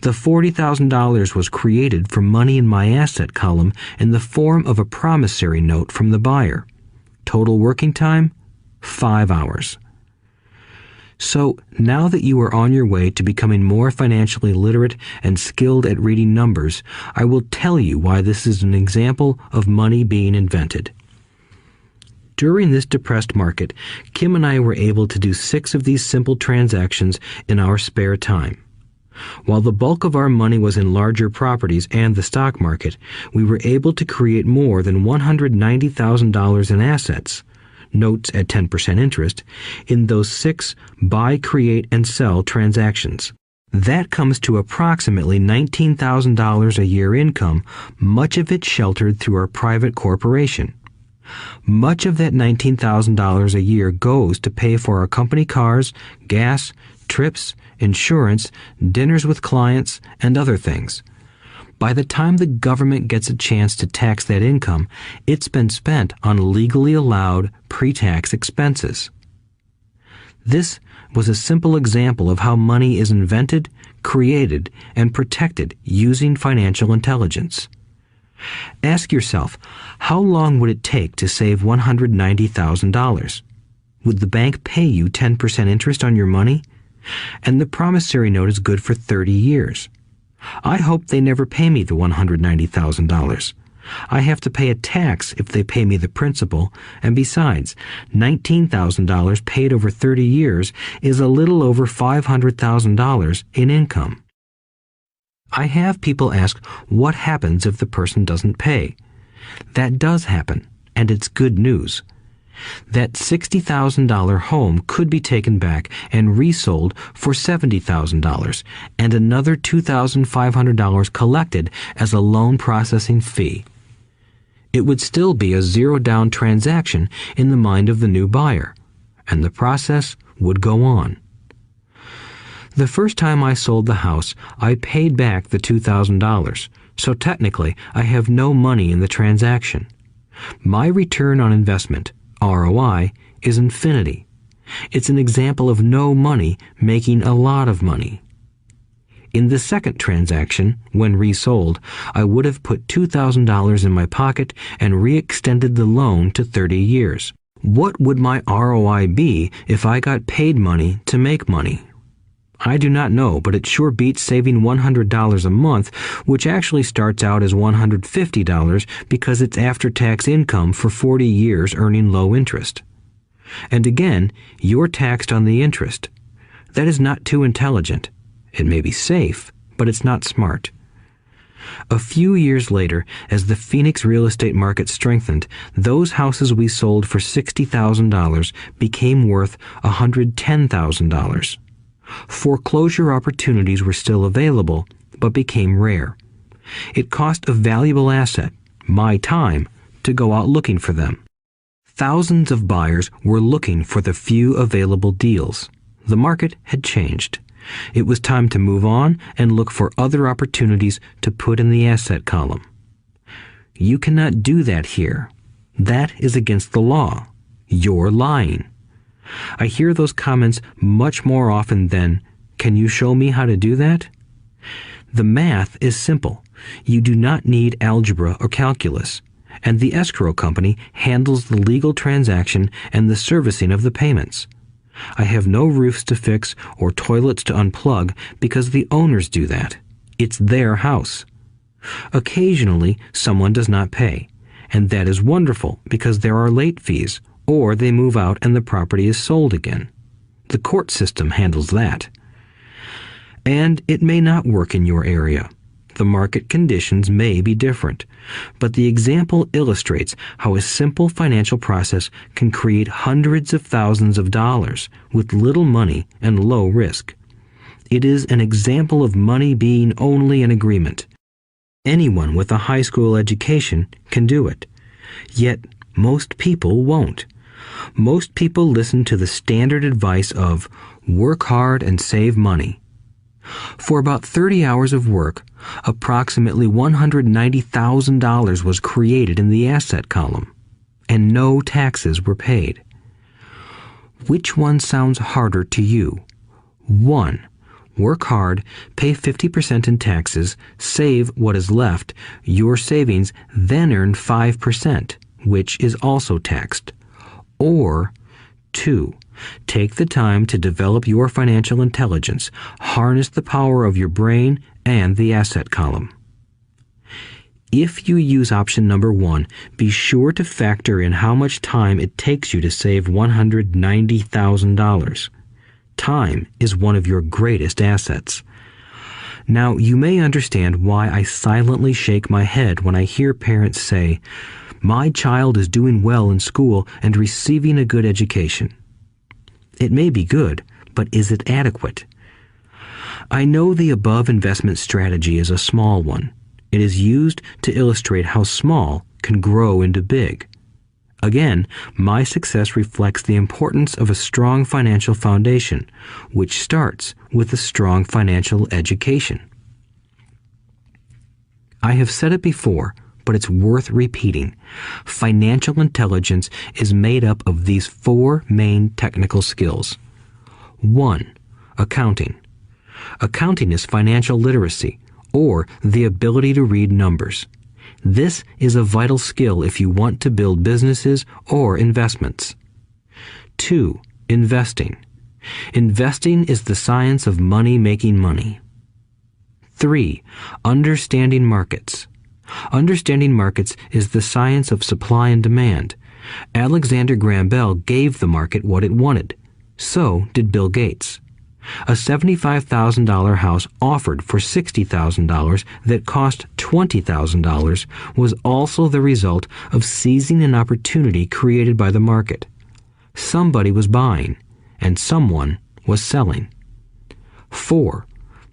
The $40,000 was created from money in my asset column in the form of a promissory note from the buyer. Total working time, 5 hours. So, now that you are on your way to becoming more financially literate and skilled at reading numbers, I will tell you why this is an example of money being invented. During this depressed market, Kim and I were able to do 6 of these simple transactions in our spare time. While the bulk of our money was in larger properties and the stock market, we were able to create more than $190,000 in assets, notes at 10% interest, in those 6 buy, create, and sell transactions. That comes to approximately $19,000 a year income, much of it sheltered through our private corporation. Much of that $19,000 a year goes to pay for our company cars, gas, trips, insurance, dinners with clients, and other things. By the time the government gets a chance to tax that income, it's been spent on legally allowed pre-tax expenses. This was a simple example of how money is invented, created, and protected using financial intelligence. Ask yourself, how long would it take to save $190,000? Would the bank pay you 10% interest on your money? And the promissory note is good for 30 years. I hope they never pay me the $190,000. I have to pay a tax if they pay me the principal, and besides, $19,000 paid over 30 years is a little over $500,000 in income. I have people ask what happens if the person doesn't pay. That does happen, and it's good news. That $60,000 home could be taken back and resold for $70,000 and another $2,500 collected as a loan processing fee. It would still be a zero-down transaction in the mind of the new buyer, and the process would go on. The first time I sold the house, I paid back the $2,000, so technically I have no money in the transaction. My return on investment, ROI, is infinity. It's an example of no money making a lot of money. In the second transaction, when resold, I would have put $2,000 in my pocket and re-extended the loan to 30 years. What would my ROI be if I got paid money to make money? I do not know, but it sure beats saving $100 a month, which actually starts out as $150 because it's after-tax income for 40 years earning low interest. And again, you're taxed on the interest. That is not too intelligent. It may be safe, but it's not smart. A few years later, as the Phoenix real estate market strengthened, those houses we sold for $60,000 became worth $110,000. Foreclosure opportunities were still available, but became rare. It cost a valuable asset, my time, to go out looking for them. Thousands of buyers were looking for the few available deals. The market had changed. It was time to move on and look for other opportunities to put in the asset column. You cannot do that here. That is against the law. You're lying. I hear those comments much more often than, "Can you show me how to do that?" The math is simple. You do not need algebra or calculus, and the escrow company handles the legal transaction and the servicing of the payments. I have no roofs to fix or toilets to unplug because the owners do that. It's their house. Occasionally, someone does not pay, and that is wonderful because there are late fees, or they move out and the property is sold again. The court system handles that. And it may not work in your area. The market conditions may be different, but the example illustrates how a simple financial process can create hundreds of thousands of dollars with little money and low risk. It is an example of money being only an agreement. Anyone with a high school education can do it. Yet most people won't. Most people listen to the standard advice of work hard and save money. For about 30 hours of work, approximately $190,000 was created in the asset column, and no taxes were paid. Which one sounds harder to you? 1. Work hard, pay 50% in taxes, save what is left, your savings, then earn 5%, which is also taxed. Or 2. Take the time to develop your financial intelligence, harness the power of your brain and the asset column. If you use option number 1, be sure to factor in how much time it takes you to save $190,000. Time is one of your greatest assets. Now, you may understand why I silently shake my head when I hear parents say, "My child is doing well in school and receiving a good education." It may be good, but is it adequate? I know the above investment strategy is a small one. It is used to illustrate how small can grow into big. Again, my success reflects the importance of a strong financial foundation, which starts with a strong financial education. I have said it before, but it's worth repeating. Financial intelligence is made up of these 4 main technical skills. 1. Accounting. Accounting is financial literacy, or the ability to read numbers. This is a vital skill if you want to build businesses or investments. 2. Investing. Investing is the science of money making money. 3. Understanding markets. Understanding markets is the science of supply and demand. Alexander Graham Bell gave the market what it wanted. So did Bill Gates. A $75,000 house offered for $60,000 that cost $20,000 was also the result of seizing an opportunity created by the market. Somebody was buying, and someone was selling. 4.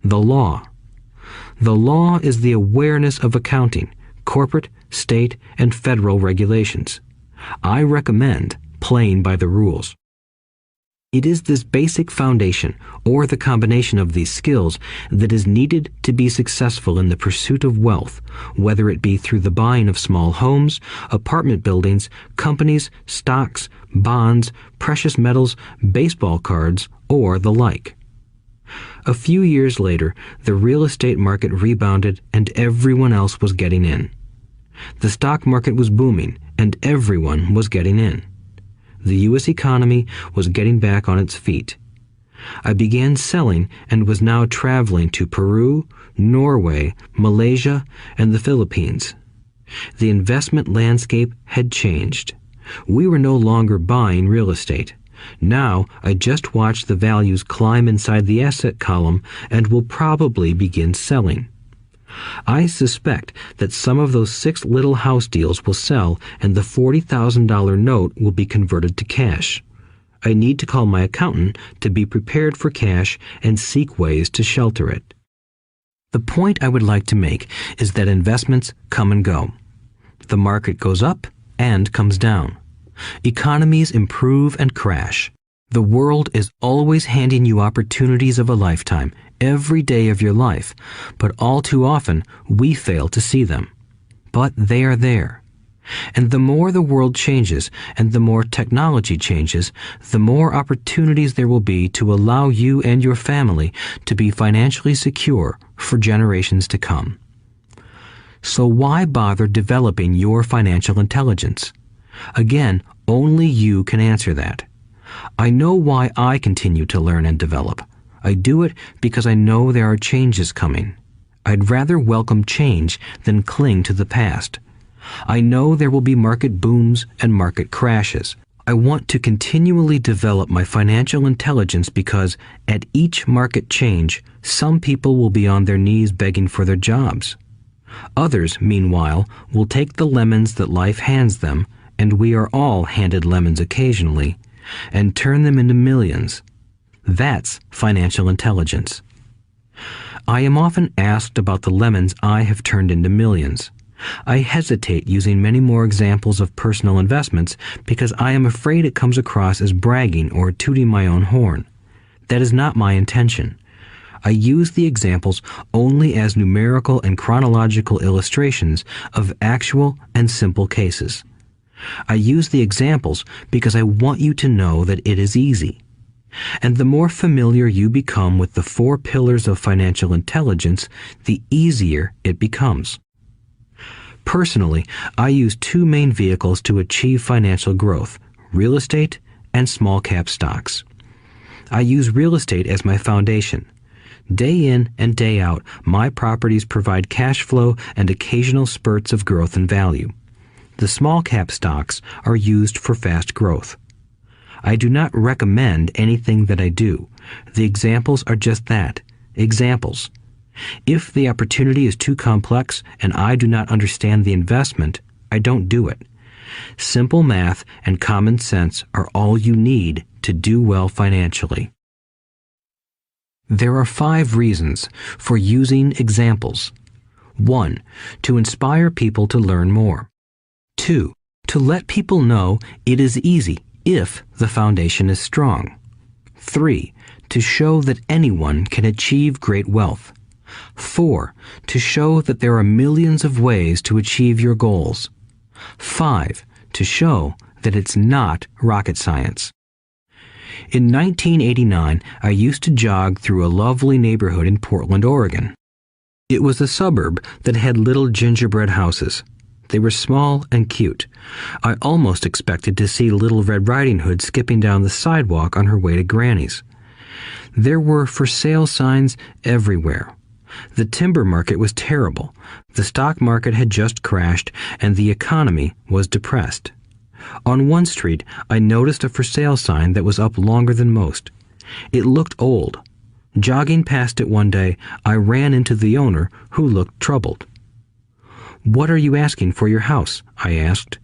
The law. The law is the awareness of accounting, corporate, state, and federal regulations. I recommend playing by the rules. It is this basic foundation, or the combination of these skills, that is needed to be successful in the pursuit of wealth, whether it be through the buying of small homes, apartment buildings, companies, stocks, bonds, precious metals, baseball cards, or the like. A few years later, the real estate market rebounded and everyone else was getting in. The stock market was booming and everyone was getting in. The U.S. economy was getting back on its feet. I began selling and was now traveling to Peru, Norway, Malaysia, and the Philippines. The investment landscape had changed. We were no longer buying real estate. Now I just watch the values climb inside the asset column and will probably begin selling. I suspect that some of those 6 little house deals will sell and the $40,000 note will be converted to cash. I need to call my accountant to be prepared for cash and seek ways to shelter it. The point I would like to make is that investments come and go. The market goes up and comes down. Economies improve and crash. The world is always handing you opportunities of a lifetime, every day of your life, but all too often we fail to see them. But they are there. And the more the world changes and the more technology changes, the more opportunities there will be to allow you and your family to be financially secure for generations to come. So why bother developing your financial intelligence? Again, only you can answer that. I know why I continue to learn and develop. I do it because I know there are changes coming. I'd rather welcome change than cling to the past. I know there will be market booms and market crashes. I want to continually develop my financial intelligence because at each market change, some people will be on their knees begging for their jobs. Others, meanwhile, will take the lemons that life hands them, and we are all handed lemons occasionally, and turn them into millions. That's financial intelligence. I am often asked about the lemons I have turned into millions. I hesitate using many more examples of personal investments because I am afraid it comes across as bragging or tooting my own horn. That is not my intention. I use the examples only as numerical and chronological illustrations of actual and simple cases. I use the examples because I want you to know that it is easy. And the more familiar you become with the 4 pillars of financial intelligence, the easier it becomes. Personally, I use 2 main vehicles to achieve financial growth: real estate and small cap stocks. I use real estate as my foundation. Day in and day out, my properties provide cash flow and occasional spurts of growth and value. The small cap stocks are used for fast growth. I do not recommend anything that I do. The examples are just that, examples. If the opportunity is too complex and I do not understand the investment, I don't do it. Simple math and common sense are all you need to do well financially. There are 5 reasons for using examples. 1. To inspire people to learn more. 2. To let people know it is easy if the foundation is strong. 3. To show that anyone can achieve great wealth. 4. To show that there are millions of ways to achieve your goals. 5. To show that it's not rocket science. In 1989, I used to jog through a lovely neighborhood in Portland, Oregon. It was a suburb that had little gingerbread houses. They were small and cute. I almost expected to see Little Red Riding Hood skipping down the sidewalk on her way to Granny's. There were for sale signs everywhere. The timber market was terrible. The stock market had just crashed, and the economy was depressed. On one street, I noticed a for sale sign that was up longer than most. It looked old. Jogging past it one day, I ran into the owner, who looked troubled. "What are you asking for your house?" I asked.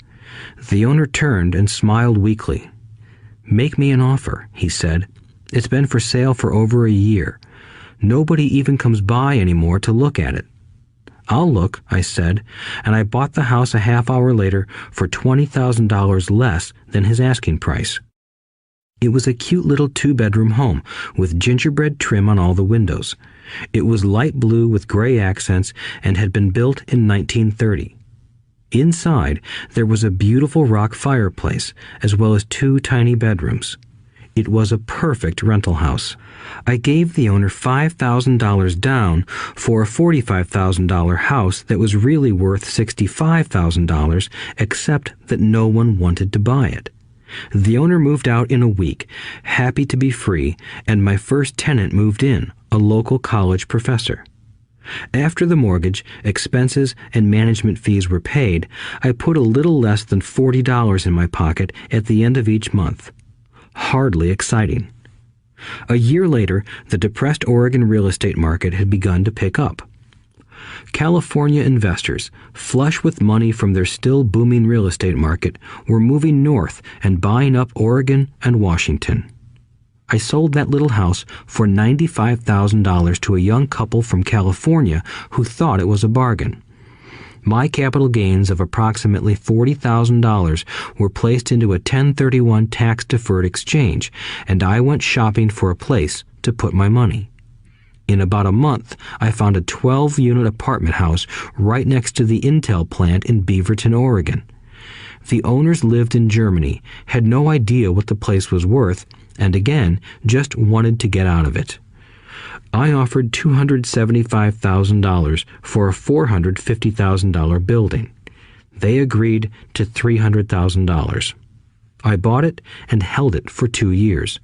The owner turned and smiled weakly. "Make me an offer," he said. "It's been for sale for over a year. Nobody even comes by anymore to look at it." "I'll look," I said, and I bought the house a half hour later for $20,000 less than his asking price. It was a cute little 2-bedroom home with gingerbread trim on all the windows. It was light blue with gray accents and had been built in 1930. Inside, there was a beautiful rock fireplace, as well as 2 tiny bedrooms. It was a perfect rental house. I gave the owner $5,000 down for a $45,000 house that was really worth $65,000, except that no one wanted to buy it. The owner moved out in a week, happy to be free, and my first tenant moved in, a local college professor. After the mortgage, expenses, and management fees were paid, I put a little less than $40 in my pocket at the end of each month. Hardly exciting. A year later, the depressed Oregon real estate market had begun to pick up. California investors, flush with money from their still booming real estate market, were moving north and buying up Oregon and Washington. I sold that little house for $95,000 to a young couple from California who thought it was a bargain. My capital gains of approximately $40,000 were placed into a 1031 tax-deferred exchange, and I went shopping for a place to put my money. In about a month, I found a 12-unit apartment house right next to the Intel plant in Beaverton, Oregon. The owners lived in Germany, had no idea what the place was worth, and again, just wanted to get out of it. I offered $275,000 for a $450,000 building. They agreed to $300,000. I bought it and held it for 2 years.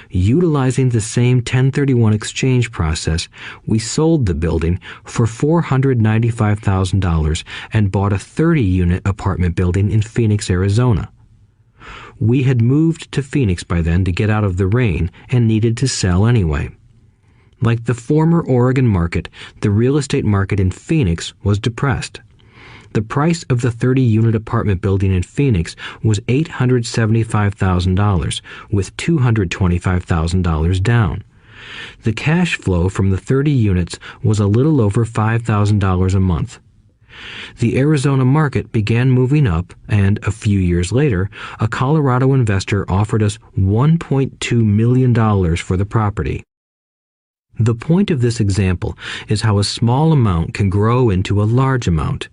Utilizing the same 1031 exchange process, we sold the building for $495,000 and bought a 30-unit apartment building in Phoenix, Arizona. We had moved to Phoenix by then to get out of the rain and needed to sell anyway. Like the former Oregon market, the real estate market in Phoenix was depressed. The price of the 30-unit apartment building in Phoenix was $875,000, with $225,000 down. The cash flow from the 30 units was a little over $5,000 a month. The Arizona market began moving up, and a few years later, a Colorado investor offered us $1.2 million for the property. The point of this example is how a small amount can grow into a large amount.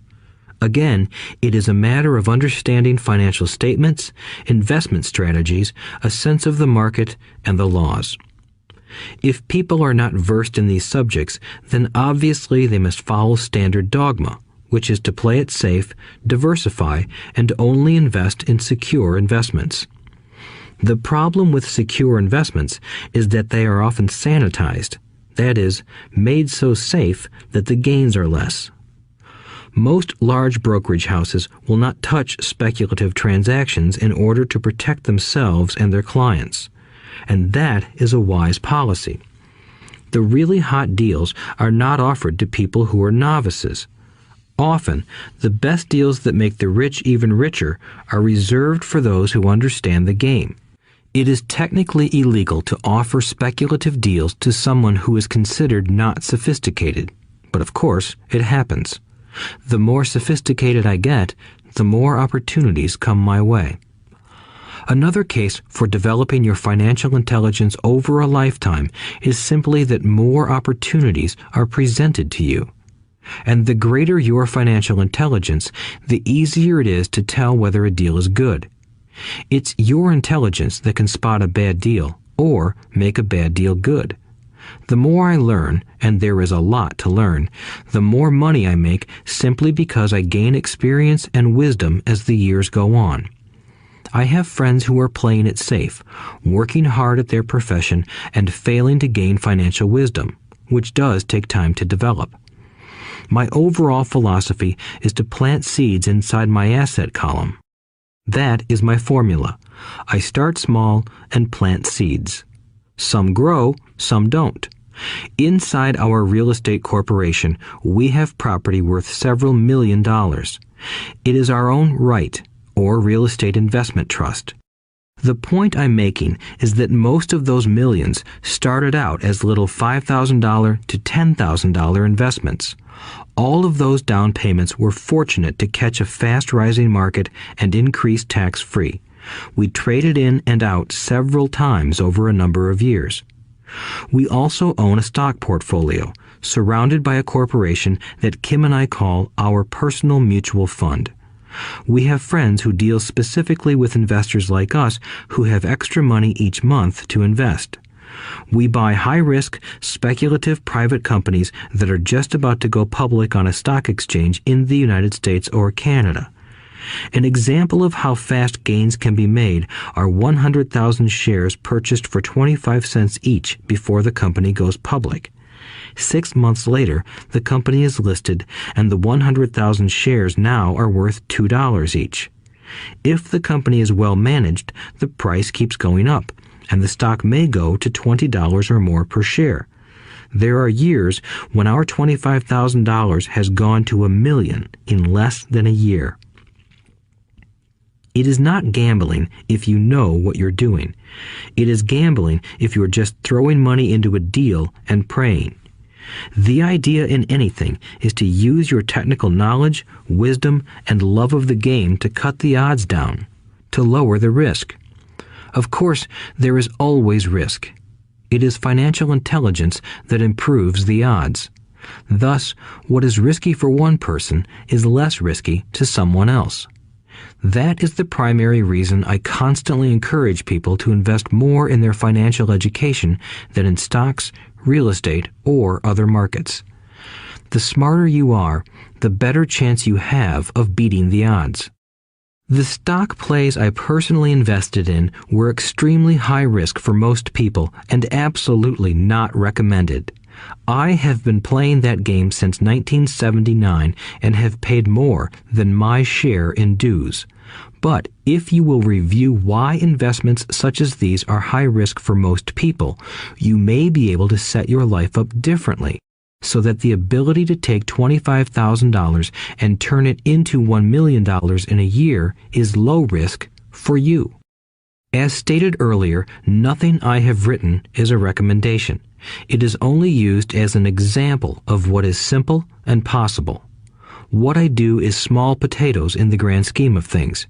Again, it is a matter of understanding financial statements, investment strategies, a sense of the market, and the laws. If people are not versed in these subjects, then obviously they must follow standard dogma, which is to play it safe, diversify, and only invest in secure investments. The problem with secure investments is that they are often sanitized, that is, made so safe that the gains are less. Most large brokerage houses will not touch speculative transactions in order to protect themselves and their clients, and that is a wise policy. The really hot deals are not offered to people who are novices. Often, the best deals that make the rich even richer are reserved for those who understand the game. It is technically illegal to offer speculative deals to someone who is considered not sophisticated, but of course, it happens. The more sophisticated I get, the more opportunities come my way. Another case for developing your financial intelligence over a lifetime is simply that more opportunities are presented to you. And the greater your financial intelligence, the easier it is to tell whether a deal is good. It's your intelligence that can spot a bad deal or make a bad deal good. The more I learn, and there is a lot to learn, the more money I make simply because I gain experience and wisdom as the years go on. I have friends who are playing it safe, working hard at their profession and failing to gain financial wisdom, which does take time to develop. My overall philosophy is to plant seeds inside my asset column. That is my formula. I start small and plant seeds. Some grow, some don't. Inside our real estate corporation, we have property worth several $million. It is our own right, or real estate investment trust. The point I'm making is that most of those millions started out as little $5,000 to $10,000 investments. All of those down payments were fortunate to catch a fast-rising market and increase tax-free. We traded in and out several times over a number of years. We also own a stock portfolio, surrounded by a corporation that Kim and I call our personal mutual fund. We have friends who deal specifically with investors like us who have extra money each month to invest. We buy high-risk, speculative private companies that are just about to go public on a stock exchange in the United States or Canada. An example of how fast gains can be made are 100,000 shares purchased for 25 cents each before the company goes public. 6 months later, the company is listed, and the 100,000 shares now are worth $2 each. If the company is well managed, the price keeps going up, and the stock may go to $20 or more per share. There are years when our $25,000 has gone to $1 million in less than a year. It is not gambling if you know what you're doing. It is gambling if you're just throwing money into a deal and praying. The idea in anything is to use your technical knowledge, wisdom, and love of the game to cut the odds down, to lower the risk. Of course, there is always risk. It is financial intelligence that improves the odds. Thus, what is risky for one person is less risky to someone else. That is the primary reason I constantly encourage people to invest more in their financial education than in stocks, real estate, or other markets. The smarter you are, the better chance you have of beating the odds. The stock plays I personally invested in were extremely high risk for most people and absolutely not recommended. I have been playing that game since 1979 and have paid more than my share in dues. But if you will review why investments such as these are high risk for most people, you may be able to set your life up differently, so that the ability to take $25,000 and turn it into $1 million in a year is low risk for you. As stated earlier, nothing I have written is a recommendation. It is only used as an example of what is simple and possible. What I do is small potatoes in the grand scheme of things.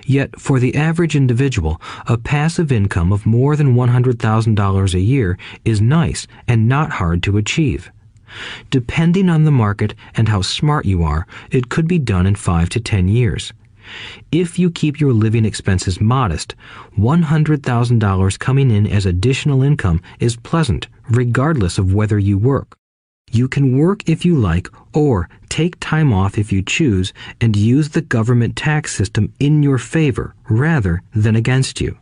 Yet, for the average individual, a passive income of more than $100,000 a year is nice and not hard to achieve. Depending on the market and how smart you are, it could be done in 5 to 10 years. If you keep your living expenses modest, $100,000 coming in as additional income is pleasant, regardless of whether you work. You can work if you like, or take time off if you choose, and use the government tax system in your favor rather than against you.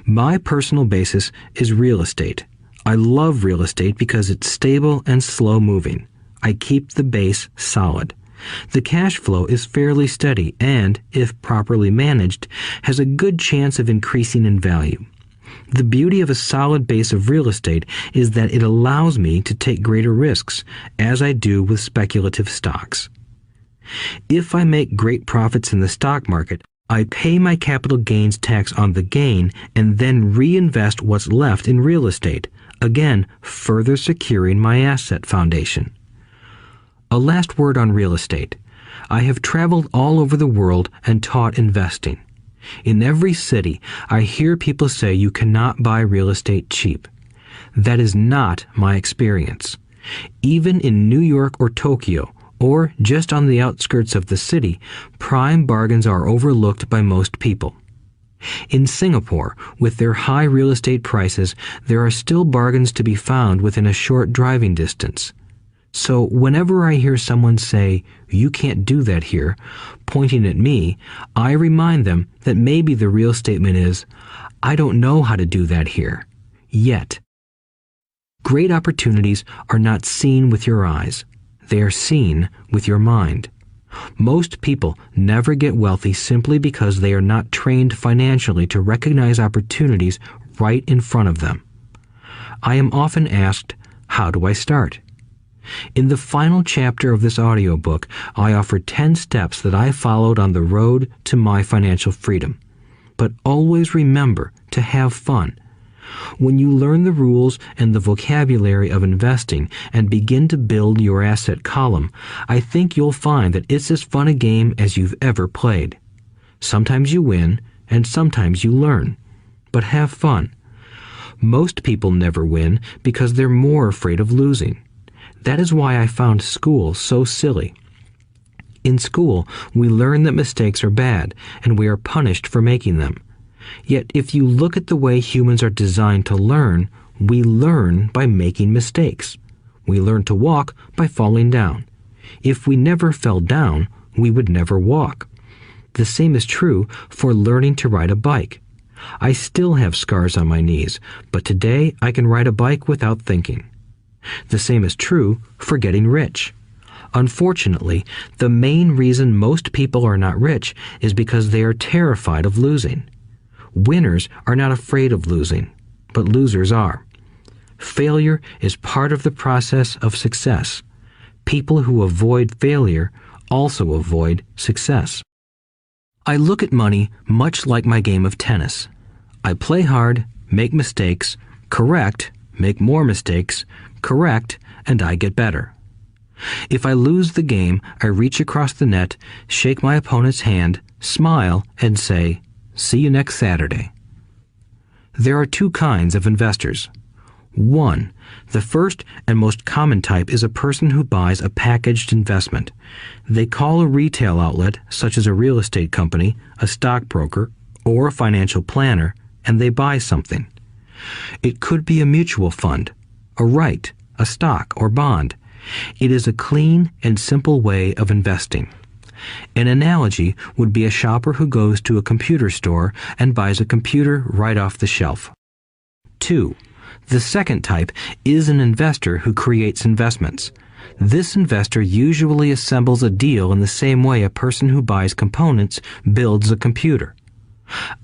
My personal basis is real estate. I love real estate because it's stable and slow-moving. I keep the base solid. The cash flow is fairly steady and, if properly managed, has a good chance of increasing in value. The beauty of a solid base of real estate is that it allows me to take greater risks, as I do with speculative stocks. If I make great profits in the stock market, I pay my capital gains tax on the gain and then reinvest what's left in real estate, again further securing my asset foundation. A last word on real estate. I have traveled all over the world and taught investing. In every city, I hear people say you cannot buy real estate cheap. That is not my experience. Even in New York or Tokyo, or just on the outskirts of the city, prime bargains are overlooked by most people. In Singapore, with their high real estate prices, there are still bargains to be found within a short driving distance. So whenever I hear someone say, "You can't do that here," pointing at me, I remind them that maybe the real statement is, "I don't know how to do that here. Yet." Great opportunities are not seen with your eyes. They are seen with your mind. Most people never get wealthy simply because they are not trained financially to recognize opportunities right in front of them. I am often asked, how do I start? In the final chapter of this audiobook, I offer 10 steps that I followed on the road to my financial freedom. But always remember to have fun. When you learn the rules and the vocabulary of investing and begin to build your asset column, I think you'll find that it's as fun a game as you've ever played. Sometimes you win, and sometimes you learn. But have fun. Most people never win because they're more afraid of losing. That is why I found school so silly. In school, we learn that mistakes are bad, and we are punished for making them. Yet if you look at the way humans are designed to learn, we learn by making mistakes. We learn to walk by falling down. If we never fell down, we would never walk. The same is true for learning to ride a bike. I still have scars on my knees, but today I can ride a bike without thinking. The same is true for getting rich. Unfortunately, the main reason most people are not rich is because they are terrified of losing. Winners are not afraid of losing, but losers are. Failure is part of the process of success. People who avoid failure also avoid success. I look at money much like my game of tennis. I play hard, make mistakes, correct, make more mistakes, correct, and I get better. If I lose the game, I reach across the net, shake my opponent's hand, smile, and say, "See you next Saturday." There are two kinds of investors. One, the first and most common type is a person who buys a packaged investment. They call a retail outlet, such as a real estate company, a stockbroker, or a financial planner, and they buy something. It could be a mutual fund, a right, a stock, or bond. It is a clean and simple way of investing. An analogy would be a shopper who goes to a computer store and buys a computer right off the shelf. 2. The second type is an investor who creates investments. This investor usually assembles a deal in the same way a person who buys components builds a computer.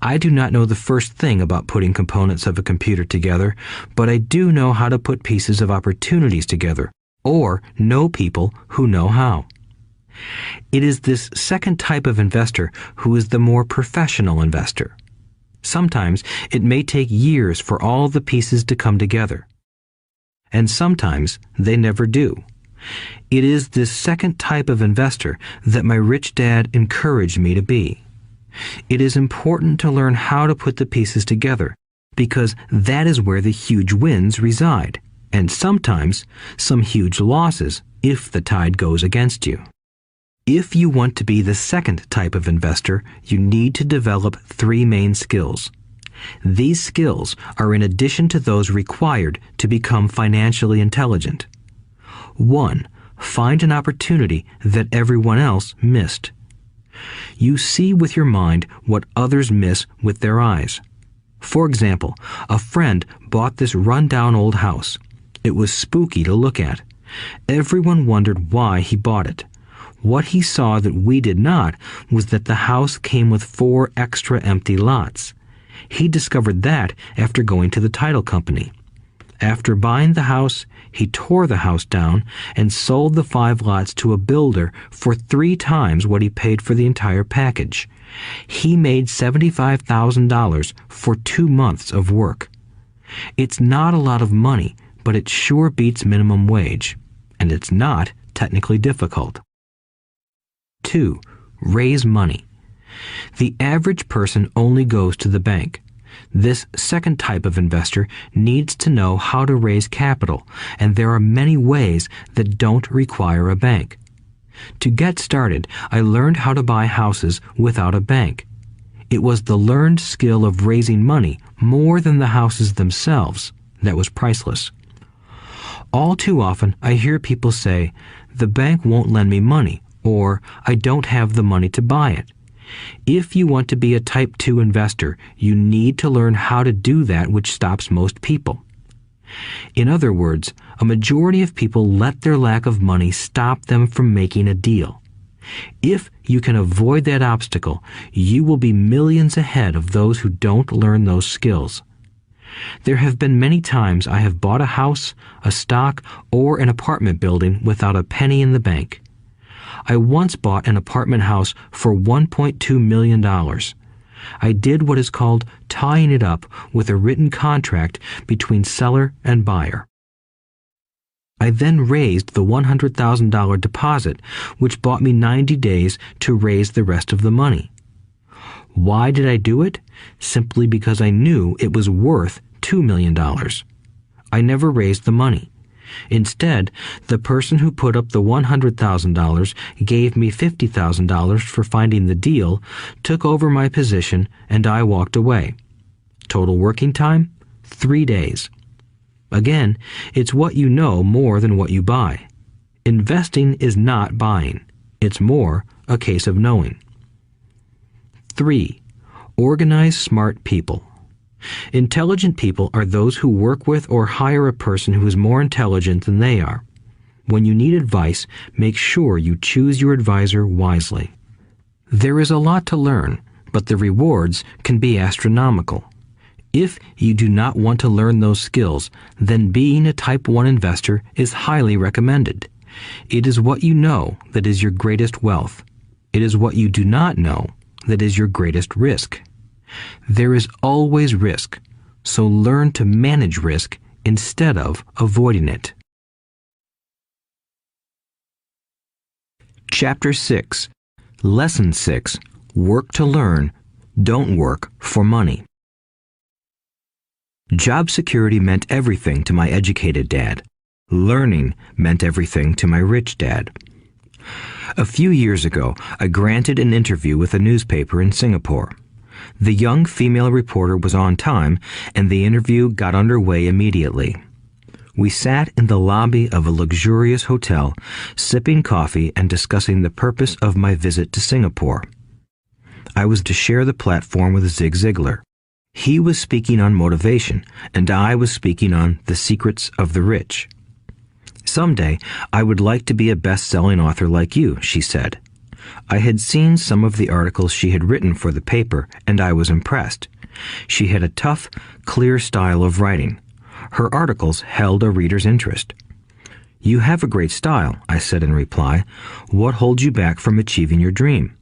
I do not know the first thing about putting components of a computer together, but I do know how to put pieces of opportunities together, or know people who know how. It is this second type of investor who is the more professional investor. Sometimes it may take years for all the pieces to come together. And sometimes they never do. It is this second type of investor that my rich dad encouraged me to be. It is important to learn how to put the pieces together, because that is where the huge wins reside, and sometimes some huge losses if the tide goes against you. If you want to be the second type of investor, you need to develop 3 main skills. These skills are in addition to those required to become financially intelligent. 1. Find an opportunity that everyone else missed. You see with your mind what others miss with their eyes. For example, a friend bought this run-down old house. It was spooky to look at. Everyone wondered why he bought it. What he saw that we did not was that the house came with 4 extra empty lots. He discovered that after going to the title company. After buying the house, he tore the house down and sold the 5 lots to a builder for 3 times what he paid for the entire package. He made $75,000 for 2 months of work. It's not a lot of money, but it sure beats minimum wage, and it's not technically difficult. 2. Raise money. The average person only goes to the bank. This second type of investor needs to know how to raise capital, and there are many ways that don't require a bank. To get started, I learned how to buy houses without a bank. It was the learned skill of raising money more than the houses themselves that was priceless. All too often, I hear people say, "The bank won't lend me money," or "I don't have the money to buy it." If you want to be a Type 2 investor, you need to learn how to do that which stops most people. In other words, a majority of people let their lack of money stop them from making a deal. If you can avoid that obstacle, you will be millions ahead of those who don't learn those skills. There have been many times I have bought a house, a stock, or an apartment building without a penny in the bank. I once bought an apartment house for $1.2 million. I did what is called tying it up with a written contract between seller and buyer. I then raised the $100,000 deposit, which bought me 90 days to raise the rest of the money. Why did I do it? Simply because I knew it was worth $2 million. I never raised the money. Instead, the person who put up the $100,000 gave me $50,000 for finding the deal, took over my position, and I walked away. Total working time? 3 days. Again, it's what you know more than what you buy. Investing is not buying. It's more a case of knowing. 3. Organize smart people. Intelligent people are those who work with or hire a person who is more intelligent than they are. When you need advice, make sure you choose your advisor wisely. There is a lot to learn, but the rewards can be astronomical. If you do not want to learn those skills, then being a Type 1 investor is highly recommended. It is what you know that is your greatest wealth. It is what you do not know that is your greatest risk. There is always risk, so learn to manage risk instead of avoiding it. Chapter 6. Lesson 6. Work to learn, don't work for money. Job security meant everything to my educated dad. Learning meant everything to my rich dad. A few years ago, I granted an interview with a newspaper in Singapore. The young female reporter was on time, and the interview got underway immediately. We sat in the lobby of a luxurious hotel, sipping coffee and discussing the purpose of my visit to Singapore. I was to share the platform with Zig Ziglar. He was speaking on motivation, and I was speaking on the secrets of the rich. Someday, I would like to be a best-selling author like you, she said. I had seen some of the articles she had written for the paper, and I was impressed. She had a tough, clear style of writing. Her articles held a reader's interest. You have a great style, I said in reply. What holds you back from achieving your dream?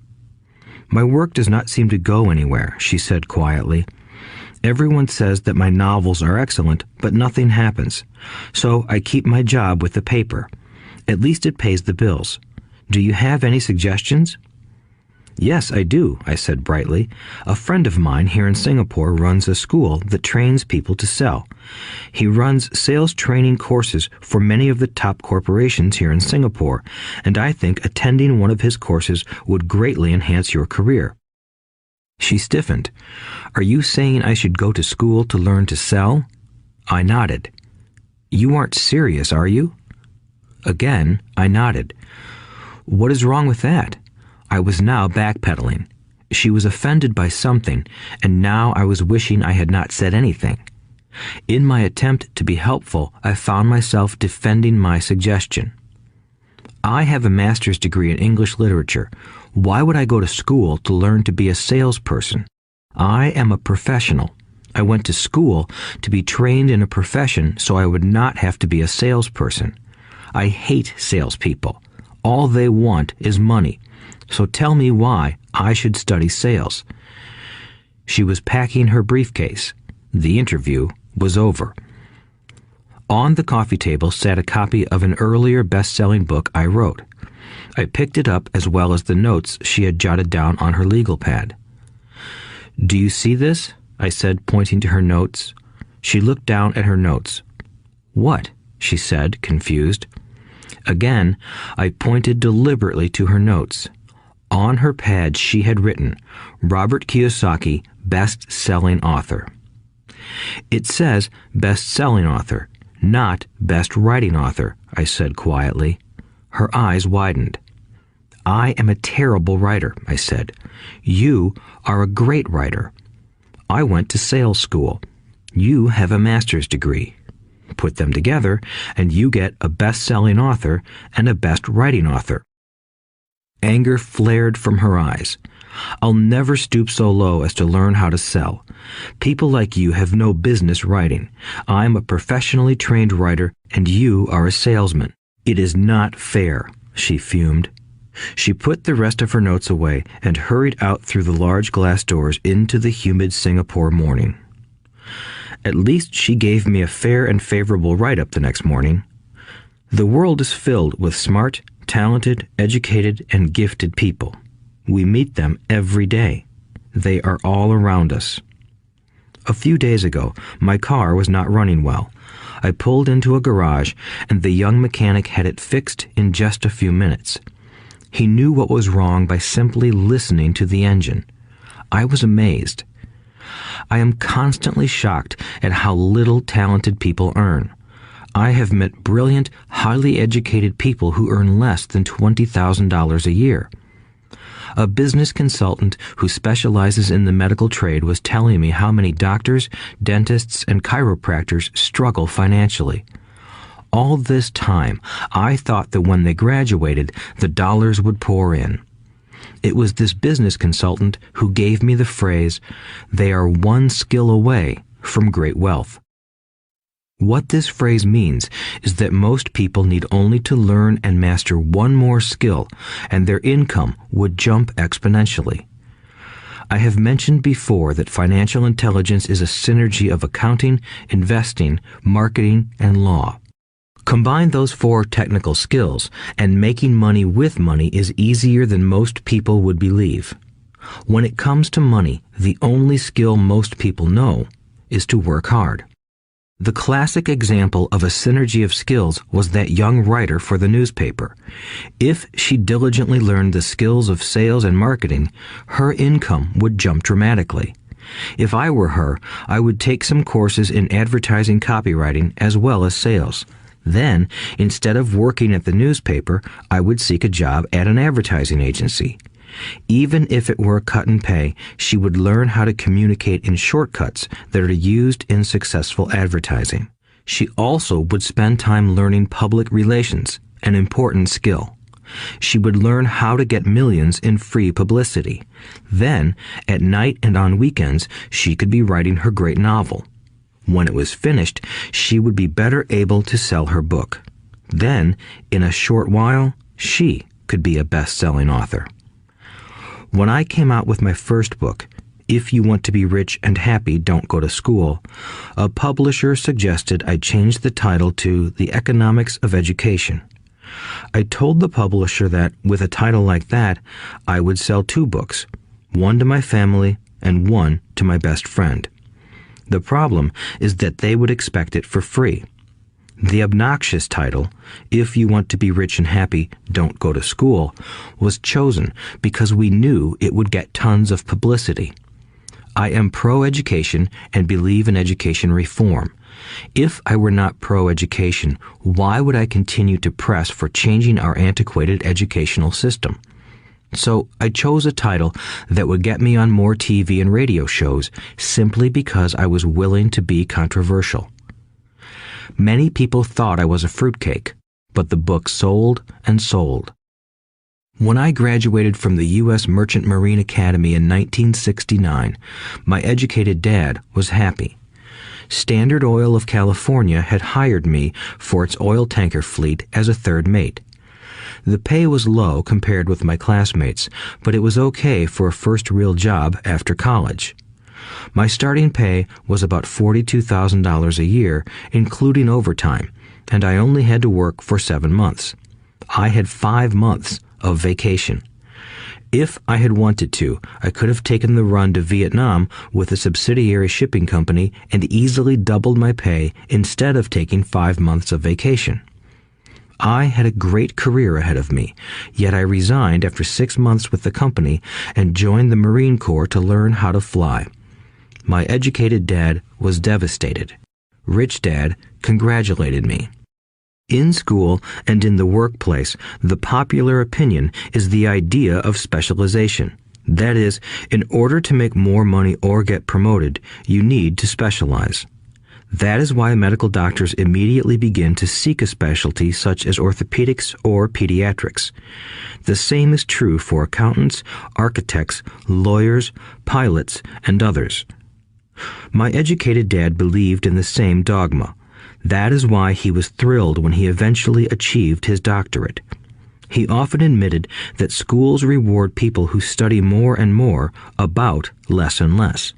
My work does not seem to go anywhere, she said quietly. Everyone says that my novels are excellent, but nothing happens. So I keep my job with the paper. At least it pays the bills. Do you have any suggestions? Yes, I do, I said brightly. A friend of mine here in Singapore runs a school that trains people to sell. He runs sales training courses for many of the top corporations here in Singapore, and I think attending one of his courses would greatly enhance your career. She stiffened. Are you saying I should go to school to learn to sell? I nodded. You aren't serious, are you? Again, I nodded. What is wrong with that? I was now backpedaling. She was offended by something, and now I was wishing I had not said anything. In my attempt to be helpful, I found myself defending my suggestion. I have a master's degree in English literature. Why would I go to school to learn to be a salesperson? I am a professional. I went to school to be trained in a profession so I would not have to be a salesperson. I hate salespeople. All they want is money. So tell me why I should study sales. She was packing her briefcase. The interview was over. On the coffee table sat a copy of an earlier best-selling book I wrote. I picked it up as well as the notes she had jotted down on her legal pad. Do you see this? I said, pointing to her notes. She looked down at her notes. What? She said, confused. Again, I pointed deliberately to her notes. On her pad she had written, Robert Kiyosaki, best-selling author. It says best-selling author, not best writing author, I said quietly. Her eyes widened. I am a terrible writer, I said. You are a great writer. I went to sales school. You have a master's degree. Put them together, and you get a best-selling author and a best-writing author. Anger flared from her eyes. I'll never stoop so low as to learn how to sell. People like you have no business writing. I'm a professionally trained writer, and you are a salesman. It is not fair, she fumed. She put the rest of her notes away and hurried out through the large glass doors into the humid Singapore morning. At least she gave me a fair and favorable write-up the next morning. The world is filled with smart, talented, educated, and gifted people. We meet them every day. They are all around us. A few days ago, my car was not running well. I pulled into a garage, and the young mechanic had it fixed in just a few minutes. He knew what was wrong by simply listening to the engine. I was amazed. I am constantly shocked at how little talented people earn. I have met brilliant, highly educated people who earn less than $20,000 a year. A business consultant who specializes in the medical trade was telling me how many doctors, dentists, and chiropractors struggle financially. All this time, I thought that when they graduated, the dollars would pour in. It was this business consultant who gave me the phrase, "They are one skill away from great wealth." What this phrase means is that most people need only to learn and master one more skill, and their income would jump exponentially. I have mentioned before that financial intelligence is a synergy of accounting, investing, marketing, and law. Combine those 4 technical skills, and making money with money is easier than most people would believe. When it comes to money, the only skill most people know is to work hard. The classic example of a synergy of skills was that young writer for the newspaper. If she diligently learned the skills of sales and marketing, her income would jump dramatically. If I were her, I would take some courses in advertising copywriting as well as sales. Then, instead of working at the newspaper, I would seek a job at an advertising agency. Even if it were a cut in pay, she would learn how to communicate in shortcuts that are used in successful advertising. She also would spend time learning public relations, an important skill. She would learn how to get millions in free publicity. Then, at night and on weekends, she could be writing her great novel. When it was finished, she would be better able to sell her book. Then, in a short while, she could be a best-selling author. When I came out with my first book, If You Want to Be Rich and Happy, Don't Go to School, a publisher suggested I change the title to The Economics of Education. I told the publisher that, with a title like that, I would sell 2 books, one to my family and one to my best friend. The problem is that they would expect it for free. The obnoxious title, If You Want to Be Rich and Happy, Don't Go to School, was chosen because we knew it would get tons of publicity. I am pro-education and believe in education reform. If I were not pro-education, why would I continue to press for changing our antiquated educational system? So I chose a title that would get me on more TV and radio shows simply because I was willing to be controversial. Many people thought I was a fruitcake, but the book sold and sold. When I graduated from the U.S. Merchant Marine Academy in 1969, my educated dad was happy. Standard Oil of California had hired me for its oil tanker fleet as a third mate. The pay was low compared with my classmates, but it was okay for a first real job after college. My starting pay was about $42,000 a year, including overtime, and I only had to work for 7 months. I had 5 months of vacation. If I had wanted to, I could have taken the run to Vietnam with a subsidiary shipping company and easily doubled my pay instead of taking 5 months of vacation. I had a great career ahead of me, yet I resigned after 6 months with the company and joined the Marine Corps to learn how to fly. My educated dad was devastated. Rich Dad congratulated me. In school and in the workplace, the popular opinion is the idea of specialization. That is, in order to make more money or get promoted, you need to specialize. That is why medical doctors immediately begin to seek a specialty such as orthopedics or pediatrics. The same is true for accountants, architects, lawyers, pilots, and others. My educated dad believed in the same dogma. That is why he was thrilled when he eventually achieved his doctorate. He often admitted that schools reward people who study more and more about less and less.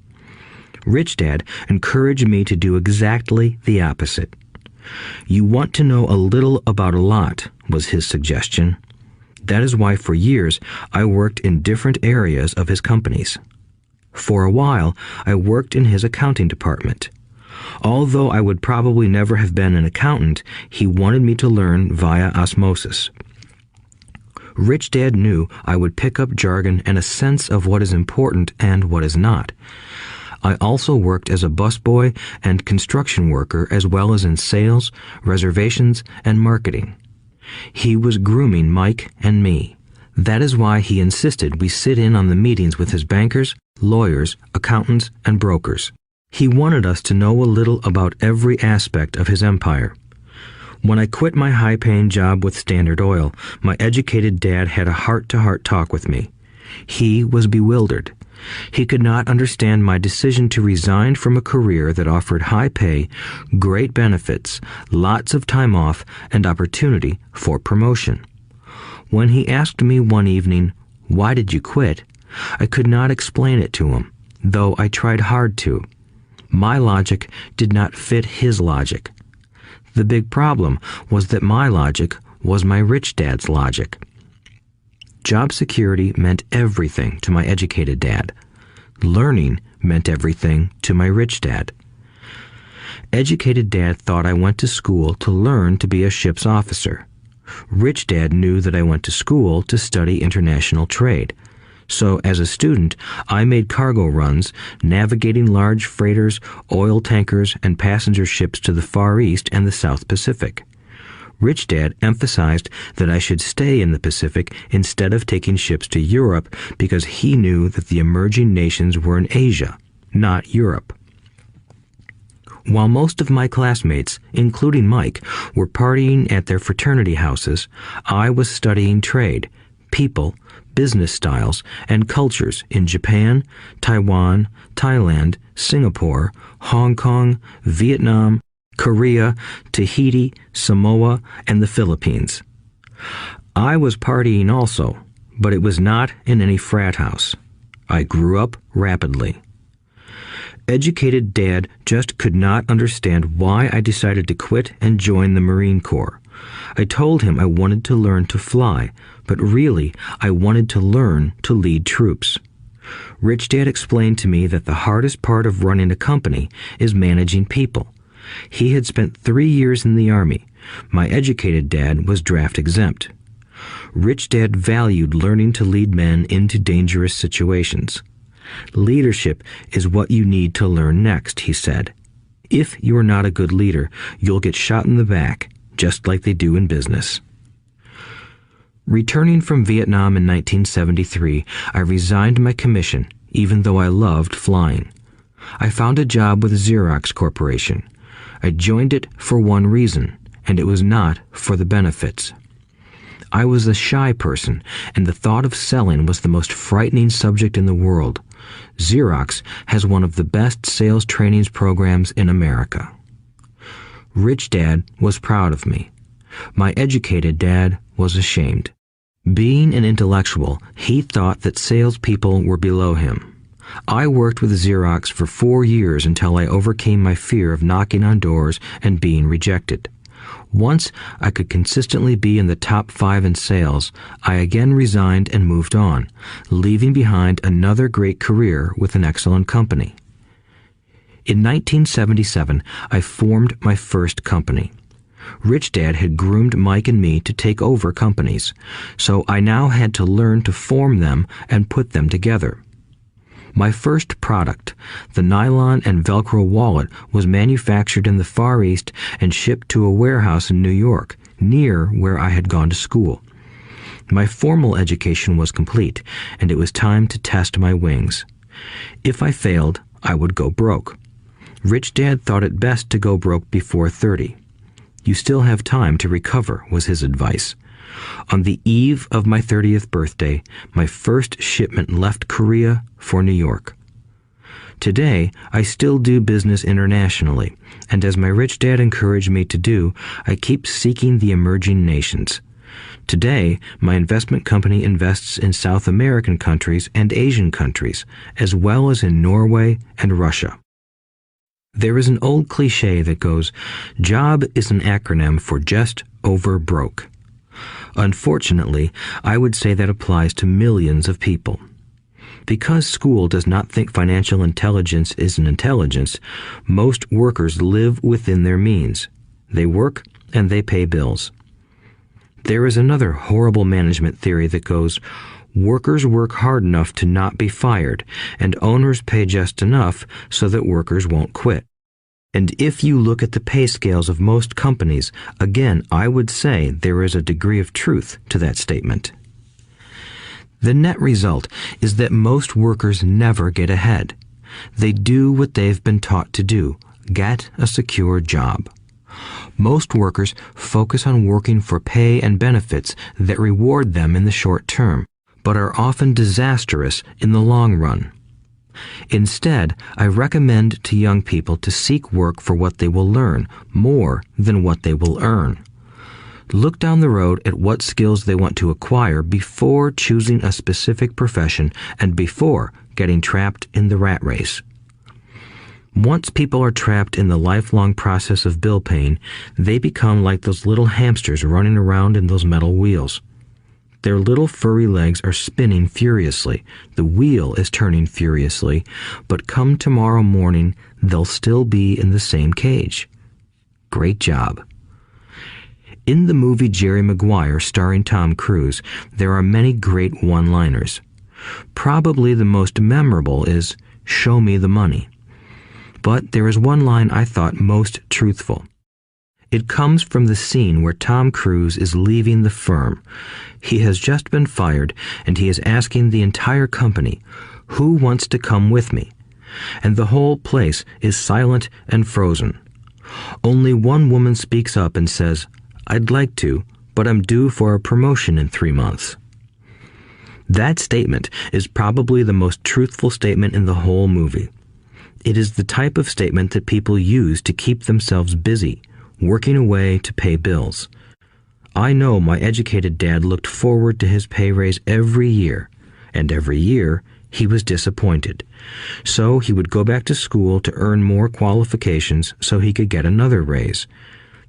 Rich Dad encouraged me to do exactly the opposite. You want to know a little about a lot, was his suggestion. That is why for years I worked in different areas of his companies. For a while, I worked in his accounting department. Although I would probably never have been an accountant, he wanted me to learn via osmosis. Rich Dad knew I would pick up jargon and a sense of what is important and what is not. I also worked as a busboy and construction worker as well as in sales, reservations, and marketing. He was grooming Mike and me. That is why he insisted we sit in on the meetings with his bankers, lawyers, accountants, and brokers. He wanted us to know a little about every aspect of his empire. When I quit my high-paying job with Standard Oil, my educated dad had a heart-to-heart talk with me. He was bewildered. He could not understand my decision to resign from a career that offered high pay, great benefits, lots of time off, and opportunity for promotion. When he asked me one evening, "Why did you quit?" I could not explain it to him, though I tried hard to. My logic did not fit his logic. The big problem was that my logic was my rich dad's logic. Job security meant everything to my educated dad. Learning meant everything to my rich dad. Educated dad thought I went to school to learn to be a ship's officer. Rich dad knew that I went to school to study international trade. So as a student, I made cargo runs, navigating large freighters, oil tankers, and passenger ships to the Far East and the South Pacific. Rich Dad emphasized that I should stay in the Pacific instead of taking ships to Europe because he knew that the emerging nations were in Asia, not Europe. While most of my classmates, including Mike, were partying at their fraternity houses, I was studying trade, people, business styles, and cultures in Japan, Taiwan, Thailand, Singapore, Hong Kong, Vietnam, Korea, Tahiti, Samoa, and the Philippines. I was partying also, but it was not in any frat house. I grew up rapidly. Educated Dad just could not understand why I decided to quit and join the Marine Corps. I told him I wanted to learn to fly, but really I wanted to learn to lead troops. Rich Dad explained to me that the hardest part of running a company is managing people. He had spent 3 years in the Army. My educated dad was draft exempt. Rich Dad valued learning to lead men into dangerous situations. Leadership is what you need to learn next, he said. If you are not a good leader, you'll get shot in the back, just like they do in business. Returning from Vietnam in 1973, I resigned my commission, even though I loved flying. I found a job with Xerox Corporation. I joined it for one reason, and it was not for the benefits. I was a shy person, and the thought of selling was the most frightening subject in the world. Xerox has one of the best sales trainings programs in America. Rich Dad was proud of me. My educated dad was ashamed. Being an intellectual, he thought that salespeople were below him. I worked with Xerox for 4 years until I overcame my fear of knocking on doors and being rejected. Once I could consistently be in the top 5 in sales, I again resigned and moved on, leaving behind another great career with an excellent company. In 1977, I formed my first company. Rich Dad had groomed Mike and me to take over companies, so I now had to learn to form them and put them together. My first product, the nylon and Velcro wallet, was manufactured in the Far East and shipped to a warehouse in New York, near where I had gone to school. My formal education was complete, and it was time to test my wings. If I failed, I would go broke. Rich Dad thought it best to go broke before 30. You still have time to recover, was his advice. On the eve of my 30th birthday, my first shipment left Korea for New York. Today, I still do business internationally, and as my rich dad encouraged me to do, I keep seeking the emerging nations. Today, my investment company invests in South American countries and Asian countries, as well as in Norway and Russia. There is an old cliche that goes, "Job is an acronym for just over broke." Unfortunately, I would say that applies to millions of people. Because school does not think financial intelligence is an intelligence, most workers live within their means. They work and they pay bills. There is another horrible management theory that goes, workers work hard enough to not be fired, and owners pay just enough so that workers won't quit. And if you look at the pay scales of most companies, again, I would say there is a degree of truth to that statement. The net result is that most workers never get ahead. They do what they've been taught to do, get a secure job. Most workers focus on working for pay and benefits that reward them in the short term, but are often disastrous in the long run. Instead, I recommend to young people to seek work for what they will learn more than what they will earn. Look down the road at what skills they want to acquire before choosing a specific profession and before getting trapped in the rat race. Once people are trapped in the lifelong process of bill paying, they become like those little hamsters running around in those metal wheels. Their little furry legs are spinning furiously. The wheel is turning furiously, but come tomorrow morning, they'll still be in the same cage. Great job. In the movie Jerry Maguire, starring Tom Cruise, there are many great one-liners. Probably the most memorable is, "Show me the money." But there is one line I thought most truthful. It comes from the scene where Tom Cruise is leaving the firm. He has just been fired, and he is asking the entire company, "Who wants to come with me?" And the whole place is silent and frozen. Only one woman speaks up and says, "I'd like to, but I'm due for a promotion in 3 months." That statement is probably the most truthful statement in the whole movie. It is the type of statement that people use to keep themselves busy, working away to pay bills. I know my educated dad looked forward to his pay raise every year, and every year he was disappointed. So he would go back to school to earn more qualifications so he could get another raise.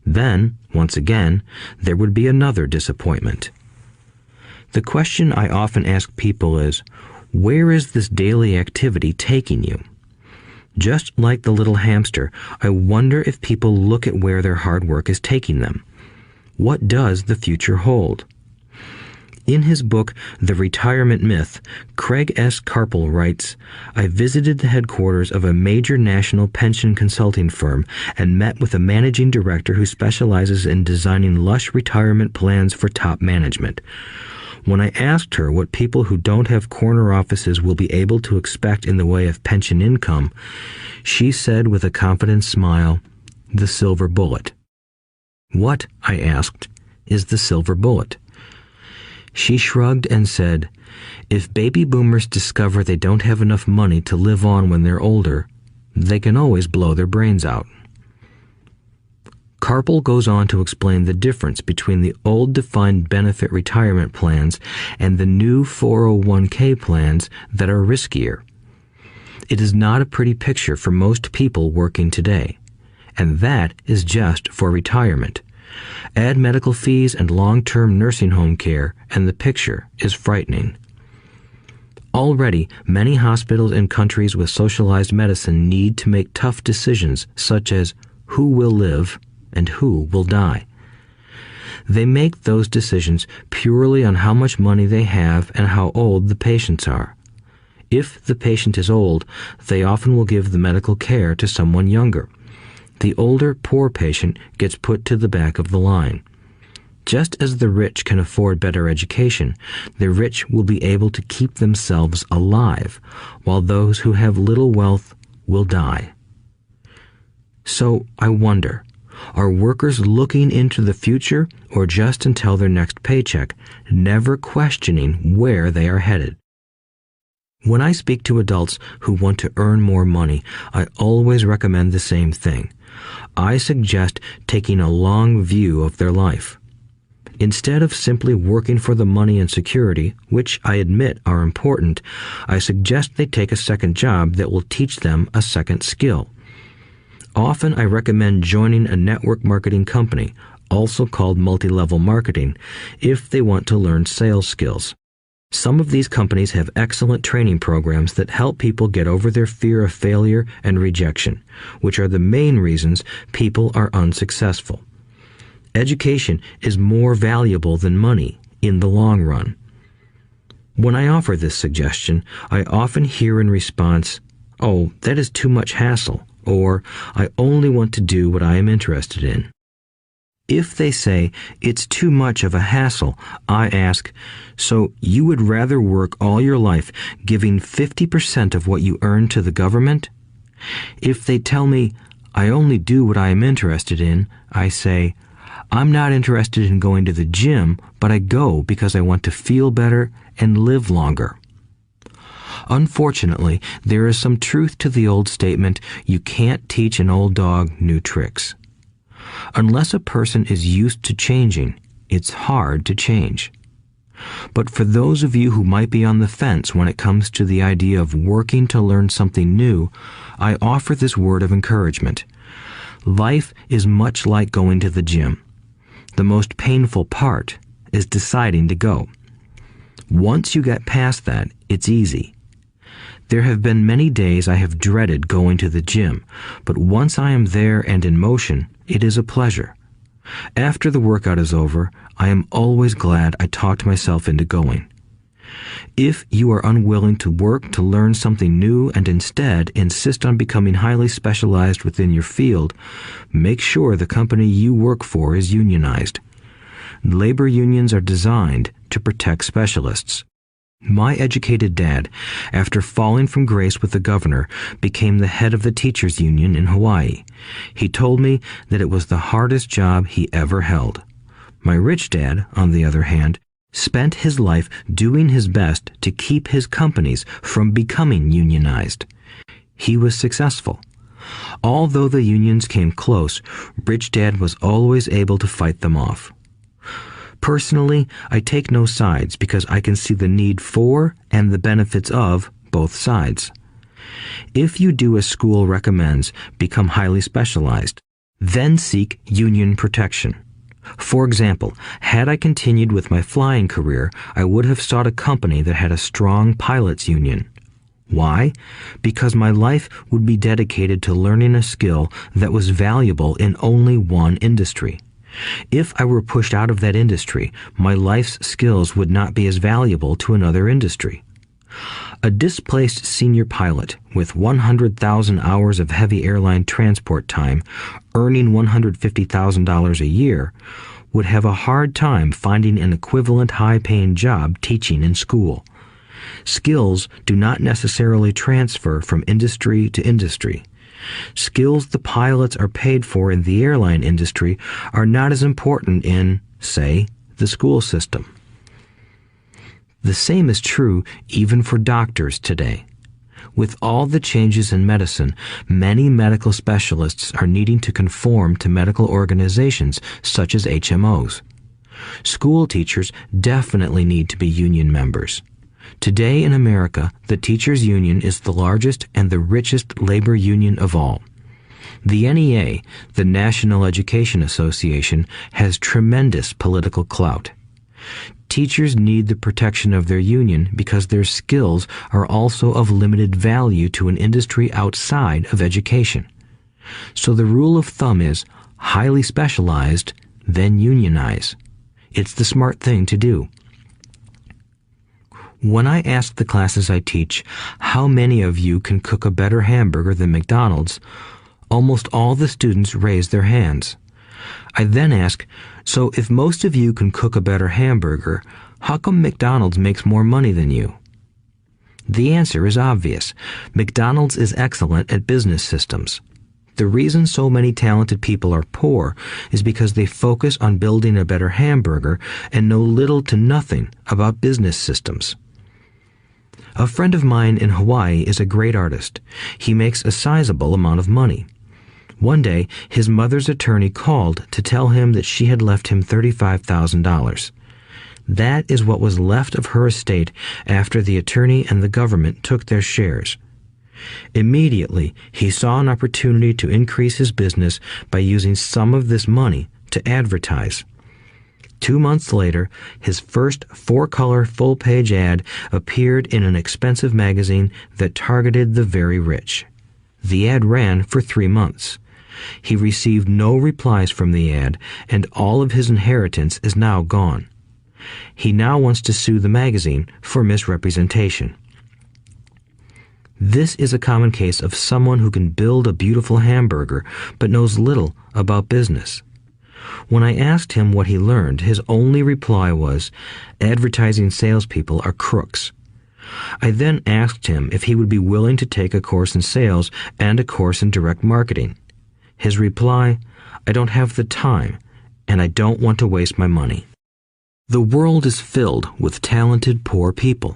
Then, once again, there would be another disappointment. The question I often ask people is, where is this daily activity taking you? Just like the little hamster, I wonder if people look at where their hard work is taking them. What does the future hold? In his book, The Retirement Myth, Craig S. Carpel writes, "I visited the headquarters of a major national pension consulting firm and met with a managing director who specializes in designing lush retirement plans for top management. When I asked her what people who don't have corner offices will be able to expect in the way of pension income, she said with a confident smile, 'The silver bullet.'" "What," I asked, "is the silver bullet?" She shrugged and said, "If baby boomers discover they don't have enough money to live on when they're older, they can always blow their brains out." Carpel goes on to explain the difference between the old defined benefit retirement plans and the new 401k plans that are riskier. It is not a pretty picture for most people working today, and that is just for retirement. Add medical fees and long-term nursing home care, and the picture is frightening. Already, many hospitals in countries with socialized medicine need to make tough decisions such as who will live and who will die. They make those decisions purely on how much money they have and how old the patients are. If the patient is old, they often will give the medical care to someone younger. The older, poor patient gets put to the back of the line. Just as the rich can afford better education, the rich will be able to keep themselves alive, while those who have little wealth will die. So I wonder, are workers looking into the future or just until their next paycheck, never questioning where they are headed? When I speak to adults who want to earn more money, I always recommend the same thing. I suggest taking a long view of their life. Instead of simply working for the money and security, which I admit are important, I suggest they take a second job that will teach them a second skill. Often I recommend joining a network marketing company, also called multi-level marketing, if they want to learn sales skills. Some of these companies have excellent training programs that help people get over their fear of failure and rejection, which are the main reasons people are unsuccessful. Education is more valuable than money in the long run. When I offer this suggestion, I often hear in response, "Oh, that is too much hassle," or "I only want to do what I am interested in." If they say it's too much of a hassle, I ask, so you would rather work all your life giving 50% of what you earn to the government? If they tell me, I only do what I am interested in, I say, I'm not interested in going to the gym, but I go because I want to feel better and live longer. Unfortunately, there is some truth to the old statement, you can't teach an old dog new tricks. Unless a person is used to changing, it's hard to change. But for those of you who might be on the fence when it comes to the idea of working to learn something new, I offer this word of encouragement. Life is much like going to the gym. The most painful part is deciding to go. Once you get past that, it's easy. There have been many days I have dreaded going to the gym, but once I am there and in motion, it is a pleasure. After the workout is over, I am always glad I talked myself into going. If you are unwilling to work to learn something new and instead insist on becoming highly specialized within your field, make sure the company you work for is unionized. Labor unions are designed to protect specialists. My educated dad, after falling from grace with the governor, became the head of the teachers' union in Hawaii. He told me that it was the hardest job he ever held. My rich dad, on the other hand, spent his life doing his best to keep his companies from becoming unionized. He was successful. Although the unions came close, Rich Dad was always able to fight them off. Personally, I take no sides because I can see the need for and the benefits of both sides. If you do as school recommends, become highly specialized, then seek union protection. For example, had I continued with my flying career, I would have sought a company that had a strong pilots union. Why? Because my life would be dedicated to learning a skill that was valuable in only one industry. If I were pushed out of that industry, my life's skills would not be as valuable to another industry. A displaced senior pilot with 100,000 hours of heavy airline transport time, earning $150,000 a year, would have a hard time finding an equivalent high-paying job teaching in school. Skills do not necessarily transfer from industry to industry. Skills the pilots are paid for in the airline industry are not as important in, say, the school system. The same is true even for doctors today. With all the changes in medicine, many medical specialists are needing to conform to medical organizations such as HMOs. School teachers definitely need to be union members. Today in America, the teachers' union is the largest and the richest labor union of all. The NEA, the National Education Association, has tremendous political clout. Teachers need the protection of their union because their skills are also of limited value to an industry outside of education. So the rule of thumb is highly specialized, then unionize. It's the smart thing to do. When I ask the classes I teach, how many of you can cook a better hamburger than McDonald's, almost all the students raise their hands. I then ask, so if most of you can cook a better hamburger, how come McDonald's makes more money than you? The answer is obvious. McDonald's is excellent at business systems. The reason so many talented people are poor is because they focus on building a better hamburger and know little to nothing about business systems. A friend of mine in Hawaii is a great artist. He makes a sizable amount of money. One day, his mother's attorney called to tell him that she had left him $35,000. That is what was left of her estate after the attorney and the government took their shares. Immediately, he saw an opportunity to increase his business by using some of this money to advertise. 2 months later, his first 4-color full-page ad appeared in an expensive magazine that targeted the very rich. The ad ran for 3 months. He received no replies from the ad, and all of his inheritance is now gone. He now wants to sue the magazine for misrepresentation. This is a common case of someone who can build a beautiful hamburger but knows little about business. When I asked him what he learned, his only reply was, "Advertising salespeople are crooks." I then asked him if he would be willing to take a course in sales and a course in direct marketing. His reply, "I don't have the time, and I don't want to waste my money." The world is filled with talented poor people.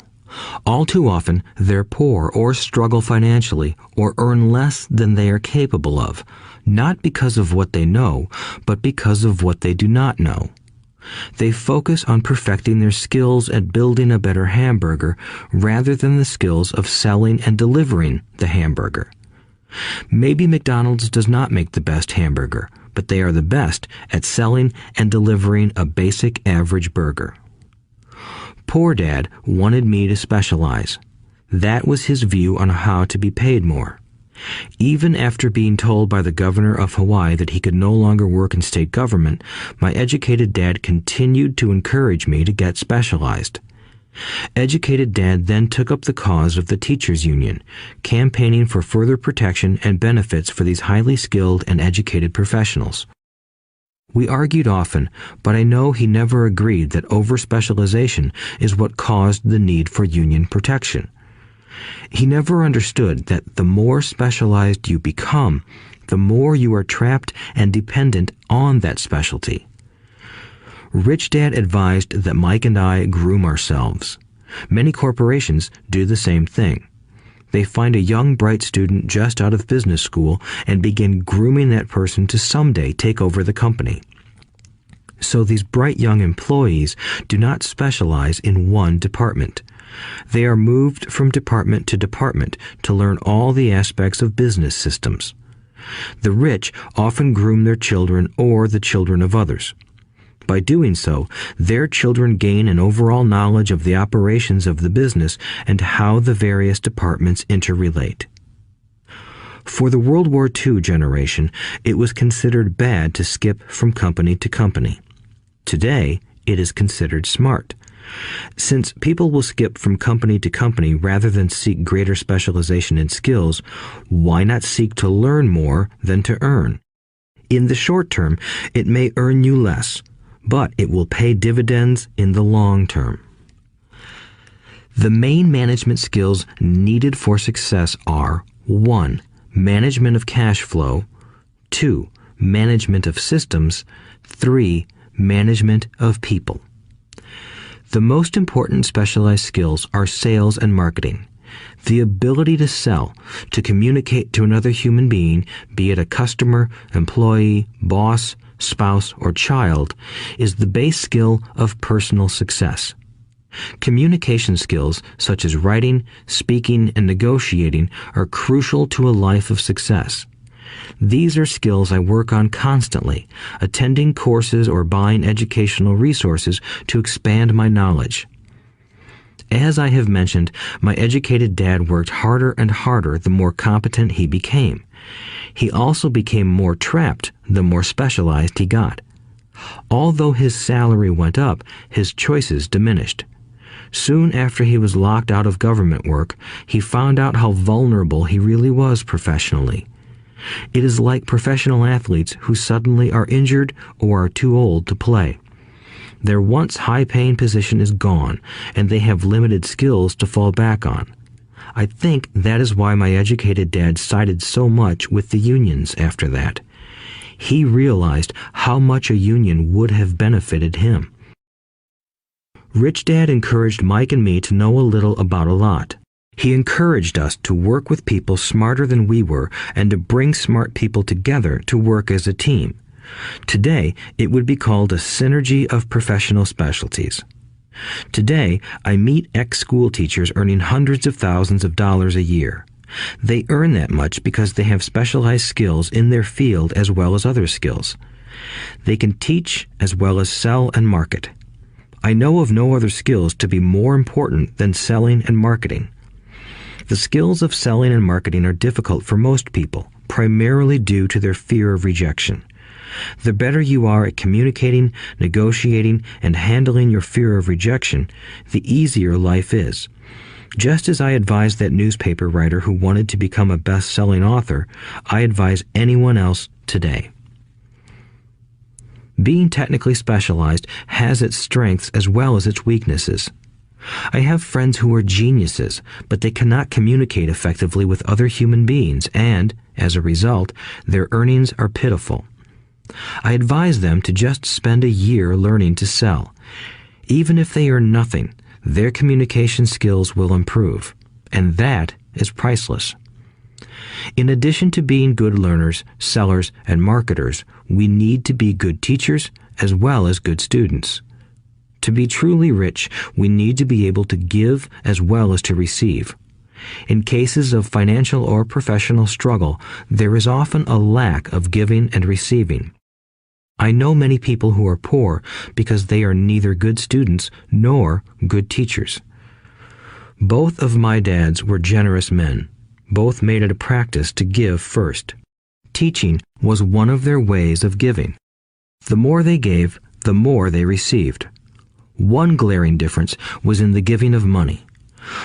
All too often, they're poor or struggle financially or earn less than they are capable of, not because of what they know, but because of what they do not know. They focus on perfecting their skills at building a better hamburger rather than the skills of selling and delivering the hamburger. Maybe McDonald's does not make the best hamburger, but they are the best at selling and delivering a basic average burger. Poor Dad wanted me to specialize. That was his view on how to be paid more. Even after being told by the governor of Hawaii that he could no longer work in state government, my educated dad continued to encourage me to get specialized. Educated Dad then took up the cause of the teachers' union, campaigning for further protection and benefits for these highly skilled and educated professionals. We argued often, but I know he never agreed that over-specialization is what caused the need for union protection. He never understood that the more specialized you become, the more you are trapped and dependent on that specialty. Rich Dad advised that Mike and I groom ourselves. Many corporations do the same thing. They find a young, bright student just out of business school and begin grooming that person to someday take over the company. So these bright young employees do not specialize in one department. They are moved from department to department to learn all the aspects of business systems. The rich often groom their children or the children of others. By doing so, their children gain an overall knowledge of the operations of the business and how the various departments interrelate. For the World War II generation, it was considered bad to skip from company to company. Today, it is considered smart. Since people will skip from company to company rather than seek greater specialization in skills, why not seek to learn more than to earn? In the short term, it may earn you less, but it will pay dividends in the long term. The main management skills needed for success are 1. Management of cash flow, 2. Management of systems, 3. Management of people. The most important specialized skills are sales and marketing. The ability to sell, to communicate to another human being, be it a customer, employee, boss, spouse, or child, is the base skill of personal success. Communication skills such as writing, speaking, and negotiating are crucial to a life of success. These are skills I work on constantly, attending courses or buying educational resources to expand my knowledge. As I have mentioned, my educated dad worked harder and harder the more competent he became. He also became more trapped the more specialized he got. Although his salary went up, his choices diminished. Soon after he was locked out of government work, he found out how vulnerable he really was professionally. It is like professional athletes who suddenly are injured or are too old to play. Their once high-paying position is gone, and they have limited skills to fall back on. I think that is why my educated dad sided so much with the unions after that. He realized how much a union would have benefited him. Rich Dad encouraged Mike and me to know a little about a lot. He encouraged us to work with people smarter than we were and to bring smart people together to work as a team. Today, it would be called a synergy of professional specialties. Today, I meet ex-school teachers earning hundreds of thousands of dollars a year. They earn that much because they have specialized skills in their field as well as other skills. They can teach as well as sell and market. I know of no other skills to be more important than selling and marketing. The skills of selling and marketing are difficult for most people, primarily due to their fear of rejection. The better you are at communicating, negotiating, and handling your fear of rejection, the easier life is. Just as I advise that newspaper writer who wanted to become a best-selling author, I advise anyone else today. Being technically specialized has its strengths as well as its weaknesses. I have friends who are geniuses, but they cannot communicate effectively with other human beings, and, as a result, their earnings are pitiful. I advise them to just spend a year learning to sell. Even if they earn nothing, their communication skills will improve, and that is priceless. In addition to being good learners, sellers, and marketers, we need to be good teachers as well as good students. To be truly rich, we need to be able to give as well as to receive. In cases of financial or professional struggle, there is often a lack of giving and receiving. I know many people who are poor because they are neither good students nor good teachers. Both of my dads were generous men. Both made it a practice to give first. Teaching was one of their ways of giving. The more they gave, the more they received. One glaring difference was in the giving of money.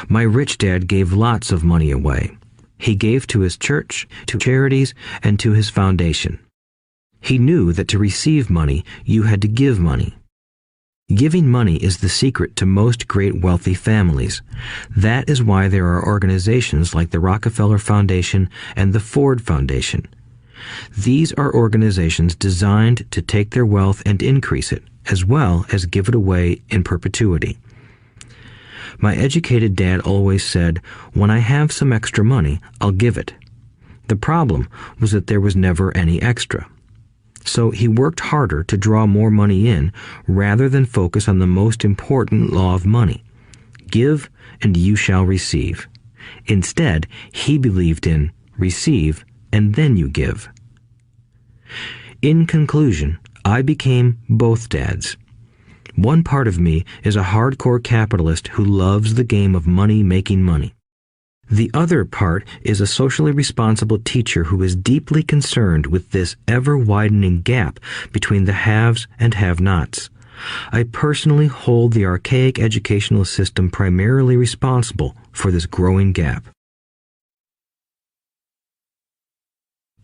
My rich dad gave lots of money away. He gave to his church, to charities, and to his foundation. He knew that to receive money, you had to give money. Giving money is the secret to most great wealthy families. That is why there are organizations like the Rockefeller Foundation and the Ford Foundation. These are organizations designed to take their wealth and increase it, as well as give it away in perpetuity. My educated dad always said, "When I have some extra money, I'll give it." The problem was that there was never any extra. So he worked harder to draw more money in rather than focus on the most important law of money. Give and you shall receive. Instead, he believed in receive and then you give. In conclusion, I became both dads. One part of me is a hardcore capitalist who loves the game of money making money. The other part is a socially responsible teacher who is deeply concerned with this ever-widening gap between the haves and have-nots. I personally hold the archaic educational system primarily responsible for this growing gap.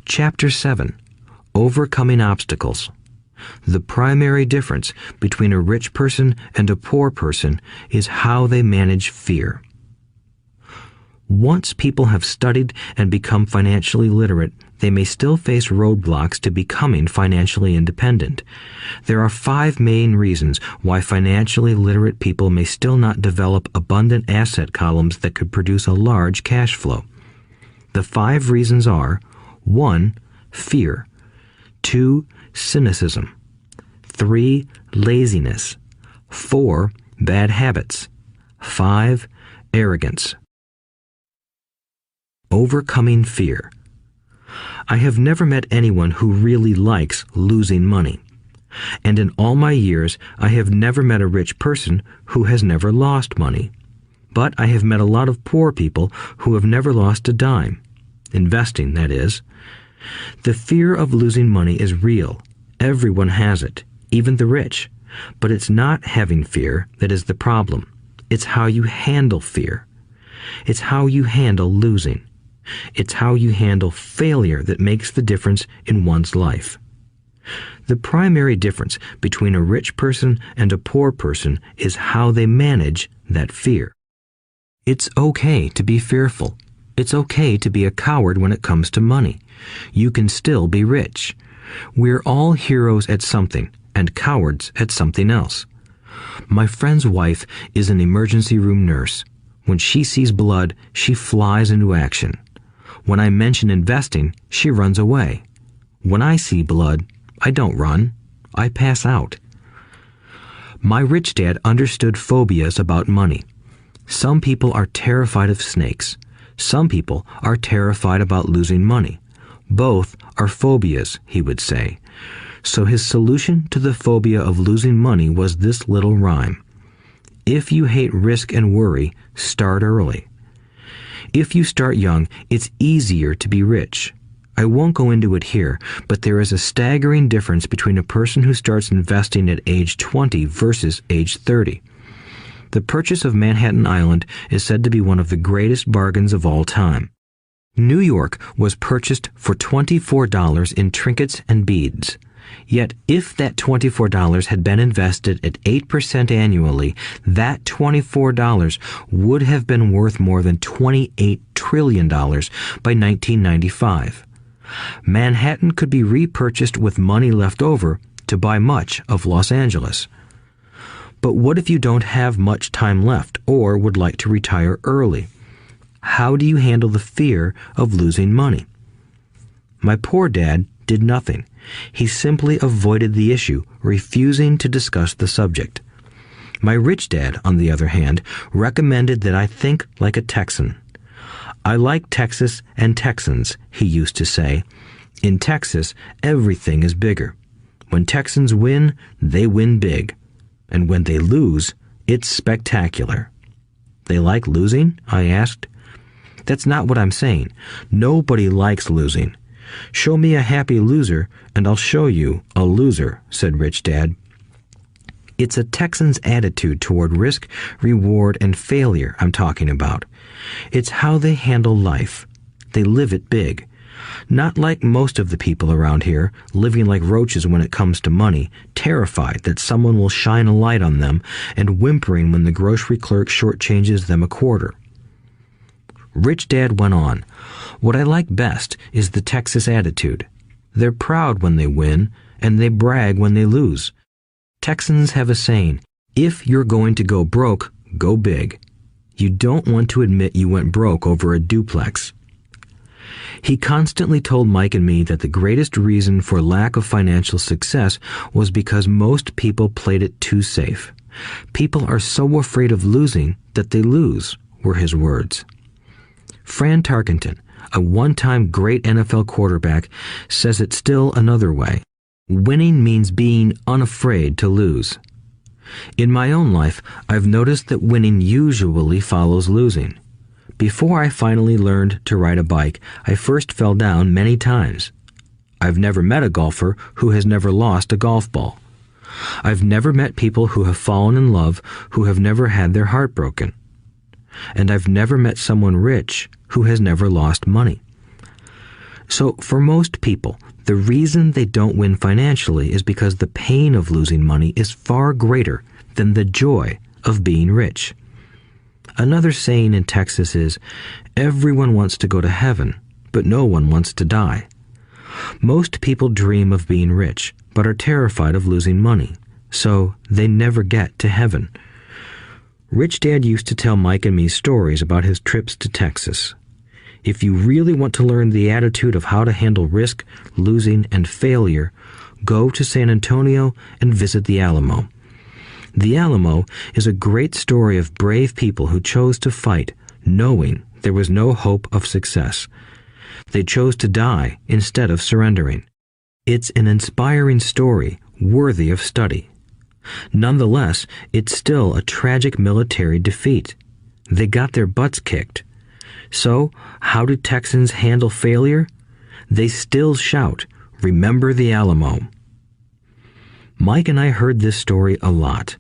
Chapter 7. Overcoming Obstacles. The primary difference between a rich person and a poor person is how they manage fear. Once people have studied and become financially literate, they may still face roadblocks to becoming financially independent. There are 5 main reasons why financially literate people may still not develop abundant asset columns that could produce a large cash flow. The 5 reasons are: 1. Fear. 2. Cynicism. 3. Laziness. 4. Bad habits. 5. Arrogance. Overcoming fear. I have never met anyone who really likes losing money. And in all my years, I have never met a rich person who has never lost money. But I have met a lot of poor people who have never lost a dime. Investing, that is. The fear of losing money is real. Everyone has it, even the rich. But it's not having fear that is the problem. It's how you handle fear. It's how you handle losing. It's how you handle failure that makes the difference in one's life. The primary difference between a rich person and a poor person is how they manage that fear. It's okay to be fearful. It's okay to be a coward when it comes to money. You can still be rich. We're all heroes at something and cowards at something else. My friend's wife is an emergency room nurse. When she sees blood, she flies into action. When I mention investing, she runs away. When I see blood, I don't run. I pass out. My rich dad understood phobias about money. Some people are terrified of snakes. Some people are terrified about losing money. Both are phobias, he would say. So his solution to the phobia of losing money was this little rhyme. If you hate risk and worry, start early. If you start young, it's easier to be rich. I won't go into it here, but there is a staggering difference between a person who starts investing at age 20 versus age 30. The purchase of Manhattan Island is said to be one of the greatest bargains of all time. New York was purchased for $24 in trinkets and beads. Yet if that $24 had been invested at 8% annually, that $24 would have been worth more than $28 trillion by 1995. Manhattan could be repurchased with money left over to buy much of Los Angeles. But what if you don't have much time left or would like to retire early? How do you handle the fear of losing money? My poor dad did nothing. He simply avoided the issue, refusing to discuss the subject. My rich dad, on the other hand, recommended that I think like a Texan. I like Texas and Texans, he used to say. In Texas, everything is bigger. When Texans win, they win big. And when they lose, it's spectacular. They like losing? I asked. That's not what I'm saying. Nobody likes losing. Show me a happy loser, and I'll show you a loser, said Rich Dad. It's a Texan's attitude toward risk, reward, and failure I'm talking about. It's how they handle life. They live it big. Not like most of the people around here, living like roaches when it comes to money, terrified that someone will shine a light on them and whimpering when the grocery clerk shortchanges them a quarter. Rich Dad went on, "What I like best is the Texas attitude. They're proud when they win, and they brag when they lose. Texans have a saying, if you're going to go broke, go big. You don't want to admit you went broke over a duplex." He constantly told Mike and me that the greatest reason for lack of financial success was because most people played it too safe. People are so afraid of losing that they lose, were his words. Fran Tarkenton, a one-time great NFL quarterback, says it still another way. Winning means being unafraid to lose. In my own life, I've noticed that winning usually follows losing. Before I finally learned to ride a bike, I first fell down many times. I've never met a golfer who has never lost a golf ball. I've never met people who have fallen in love who have never had their heart broken. And I've never met someone rich who has never lost money. So for most people, the reason they don't win financially is because the pain of losing money is far greater than the joy of being rich. Another saying in Texas is, everyone wants to go to heaven, but no one wants to die. Most people dream of being rich, but are terrified of losing money, so they never get to heaven. Rich Dad used to tell Mike and me stories about his trips to Texas. If you really want to learn the attitude of how to handle risk, losing, and failure, go to San Antonio and visit the Alamo. The Alamo is a great story of brave people who chose to fight, knowing there was no hope of success. They chose to die instead of surrendering. It's an inspiring story worthy of study. Nonetheless, it's still a tragic military defeat. They got their butts kicked. So, how do Texans handle failure? They still shout, "Remember the Alamo." Mike and I heard this story a lot.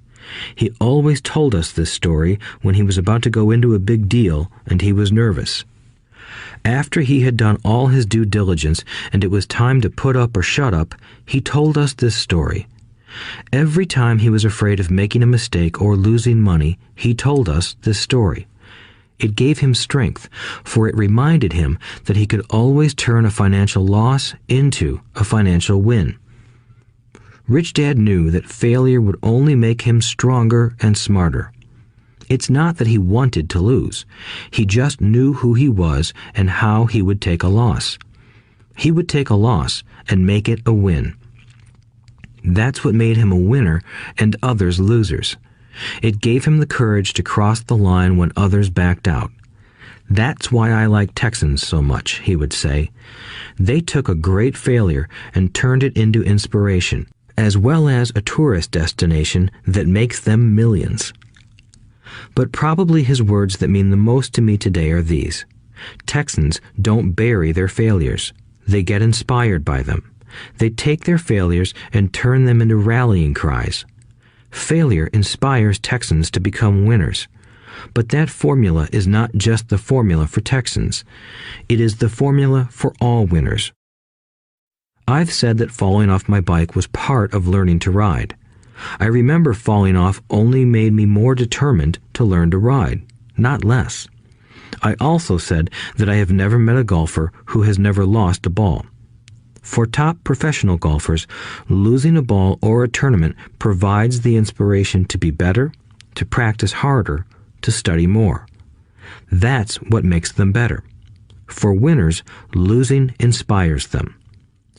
He always told us this story when he was about to go into a big deal and he was nervous. After he had done all his due diligence and it was time to put up or shut up, he told us this story. Every time he was afraid of making a mistake or losing money, he told us this story. It gave him strength, for it reminded him that he could always turn a financial loss into a financial win. Rich Dad knew that failure would only make him stronger and smarter. It's not that he wanted to lose. He just knew who he was and how he would take a loss. He would take a loss and make it a win. That's what made him a winner and others losers. It gave him the courage to cross the line when others backed out. That's why I like Texans so much, he would say. They took a great failure and turned it into inspiration, as well as a tourist destination that makes them millions. But probably his words that mean the most to me today are these. Texans don't bury their failures. They get inspired by them. They take their failures and turn them into rallying cries. Failure inspires Texans to become winners. But that formula is not just the formula for Texans. It is the formula for all winners. I've said that falling off my bike was part of learning to ride. I remember falling off only made me more determined to learn to ride, not less. I also said that I have never met a golfer who has never lost a ball. For top professional golfers, losing a ball or a tournament provides the inspiration to be better, to practice harder, to study more. That's what makes them better. For winners, losing inspires them.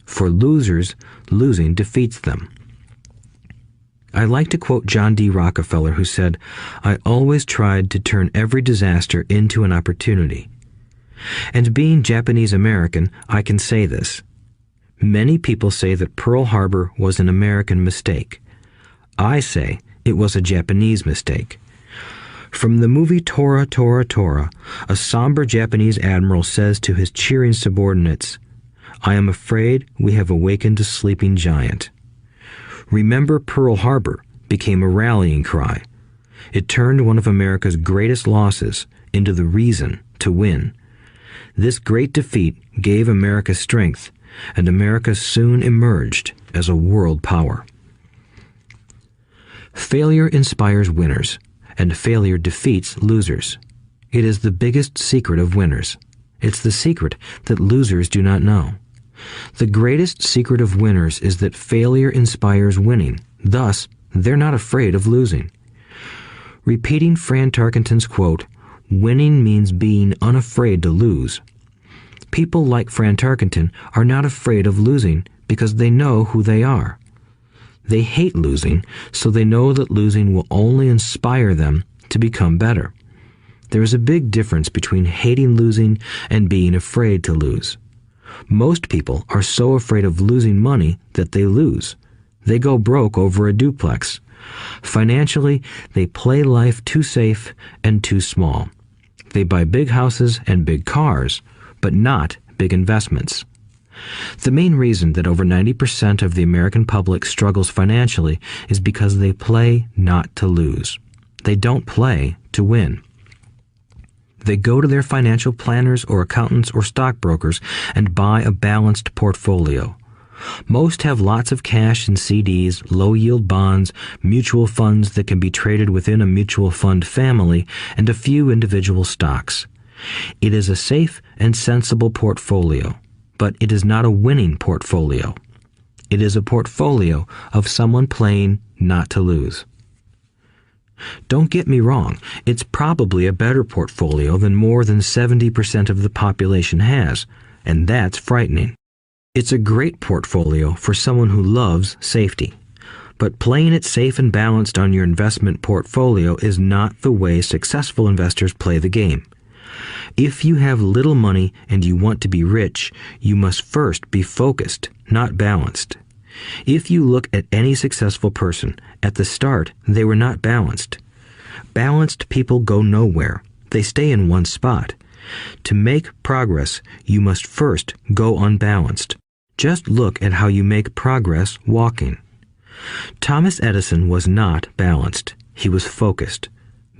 For losers, losing defeats them. I like to quote John D. Rockefeller, who said, "I always tried to turn every disaster into an opportunity." And being Japanese American, I can say this. Many people say that Pearl Harbor was an American mistake. I say it was a Japanese mistake. From the movie Tora, Tora, Tora, a somber Japanese admiral says to his cheering subordinates, "I am afraid we have awakened a sleeping giant." Remember Pearl Harbor became a rallying cry. It turned one of America's greatest losses into the reason to win. This great defeat gave America strength, and America soon emerged as a world power. Failure inspires winners, and failure defeats losers. It is the biggest secret of winners. It's the secret that losers do not know. The greatest secret of winners is that failure inspires winning. Thus, they're not afraid of losing. Repeating Fran Tarkenton's quote, "Winning means being unafraid to lose." People like Fran Tarkenton are not afraid of losing because they know who they are. They hate losing, so they know that losing will only inspire them to become better. There is a big difference between hating losing and being afraid to lose. Most people are so afraid of losing money that they lose. They go broke over a duplex. Financially, they play life too safe and too small. They buy big houses and big cars, but not big investments. The main reason that over 90% of the American public struggles financially is because they play not to lose. They don't play to win. They go to their financial planners or accountants or stockbrokers and buy a balanced portfolio. Most have lots of cash in CDs, low-yield bonds, mutual funds that can be traded within a mutual fund family, and a few individual stocks. It is a safe and sensible portfolio, but it is not a winning portfolio. It is a portfolio of someone playing not to lose. Don't get me wrong, it's probably a better portfolio than more than 70% of the population has, and that's frightening. It's a great portfolio for someone who loves safety. But playing it safe and balanced on your investment portfolio is not the way successful investors play the game. If you have little money and you want to be rich, you must first be focused, not balanced. If you look at any successful person, at the start, they were not balanced. Balanced people go nowhere. They stay in one spot. To make progress, you must first go unbalanced. Just look at how you make progress walking. Thomas Edison was not balanced. He was focused.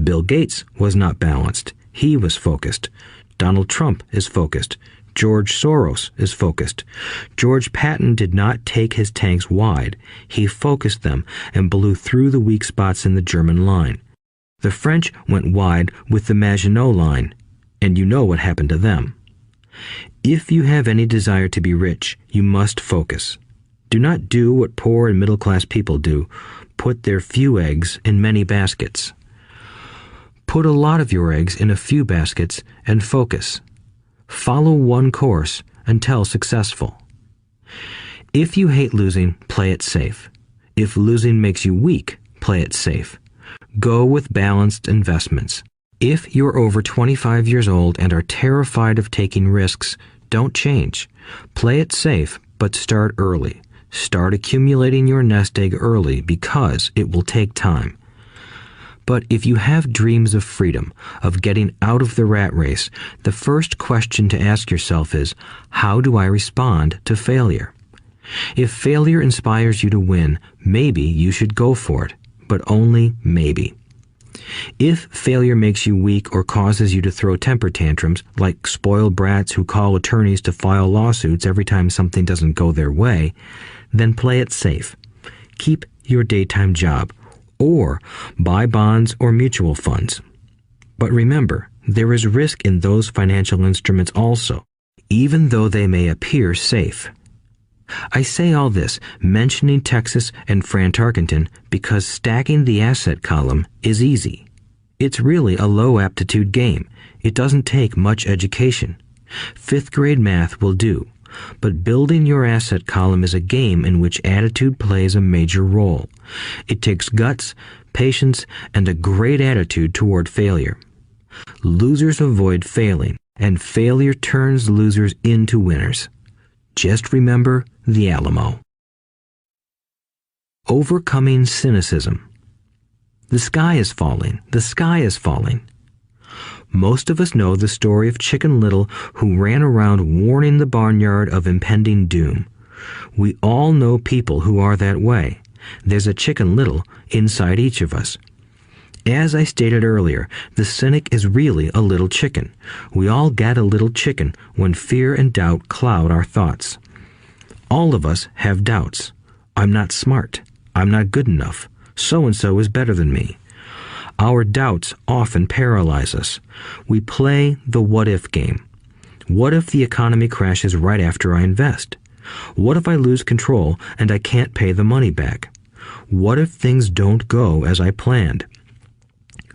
Bill Gates was not balanced. He was focused. Donald Trump is focused. George Soros is focused. George Patton did not take his tanks wide. He focused them and blew through the weak spots in the German line. The French went wide with the Maginot Line, and you know what happened to them. If you have any desire to be rich, you must focus. Do not do what poor and middle-class people do, put their few eggs in many baskets. Put a lot of your eggs in a few baskets and focus. Follow one course until successful. If you hate losing, play it safe. If losing makes you weak, play it safe. Go with balanced investments. If you're over 25 years old and are terrified of taking risks, don't change. Play it safe, but start early. Start accumulating your nest egg early because it will take time. But if you have dreams of freedom, of getting out of the rat race, the first question to ask yourself is, how do I respond to failure? If failure inspires you to win, maybe you should go for it, but only maybe. If failure makes you weak or causes you to throw temper tantrums, like spoiled brats who call attorneys to file lawsuits every time something doesn't go their way, then play it safe. Keep your daytime job, or buy bonds or mutual funds. But remember, there is risk in those financial instruments also, even though they may appear safe. I say all this, mentioning Texas and Fran Tarkenton, because stacking the asset column is easy. It's really a low-aptitude game. It doesn't take much education. 5th grade math will do. But building your asset column is a game in which attitude plays a major role. It takes guts, patience, and a great attitude toward failure. Losers avoid failing, and failure turns losers into winners. Just remember the Alamo. Overcoming cynicism. The sky is falling. The sky is falling. Most of us know the story of Chicken Little, who ran around warning the barnyard of impending doom. We all know people who are that way. There's a Chicken Little inside each of us. As I stated earlier, the cynic is really a little chicken. We all get a little chicken when fear and doubt cloud our thoughts. All of us have doubts. I'm not smart. I'm not good enough. So-and-so is better than me. Our doubts often paralyze us. We play the what-if game. What if the economy crashes right after I invest? What if I lose control and I can't pay the money back? What if things don't go as I planned?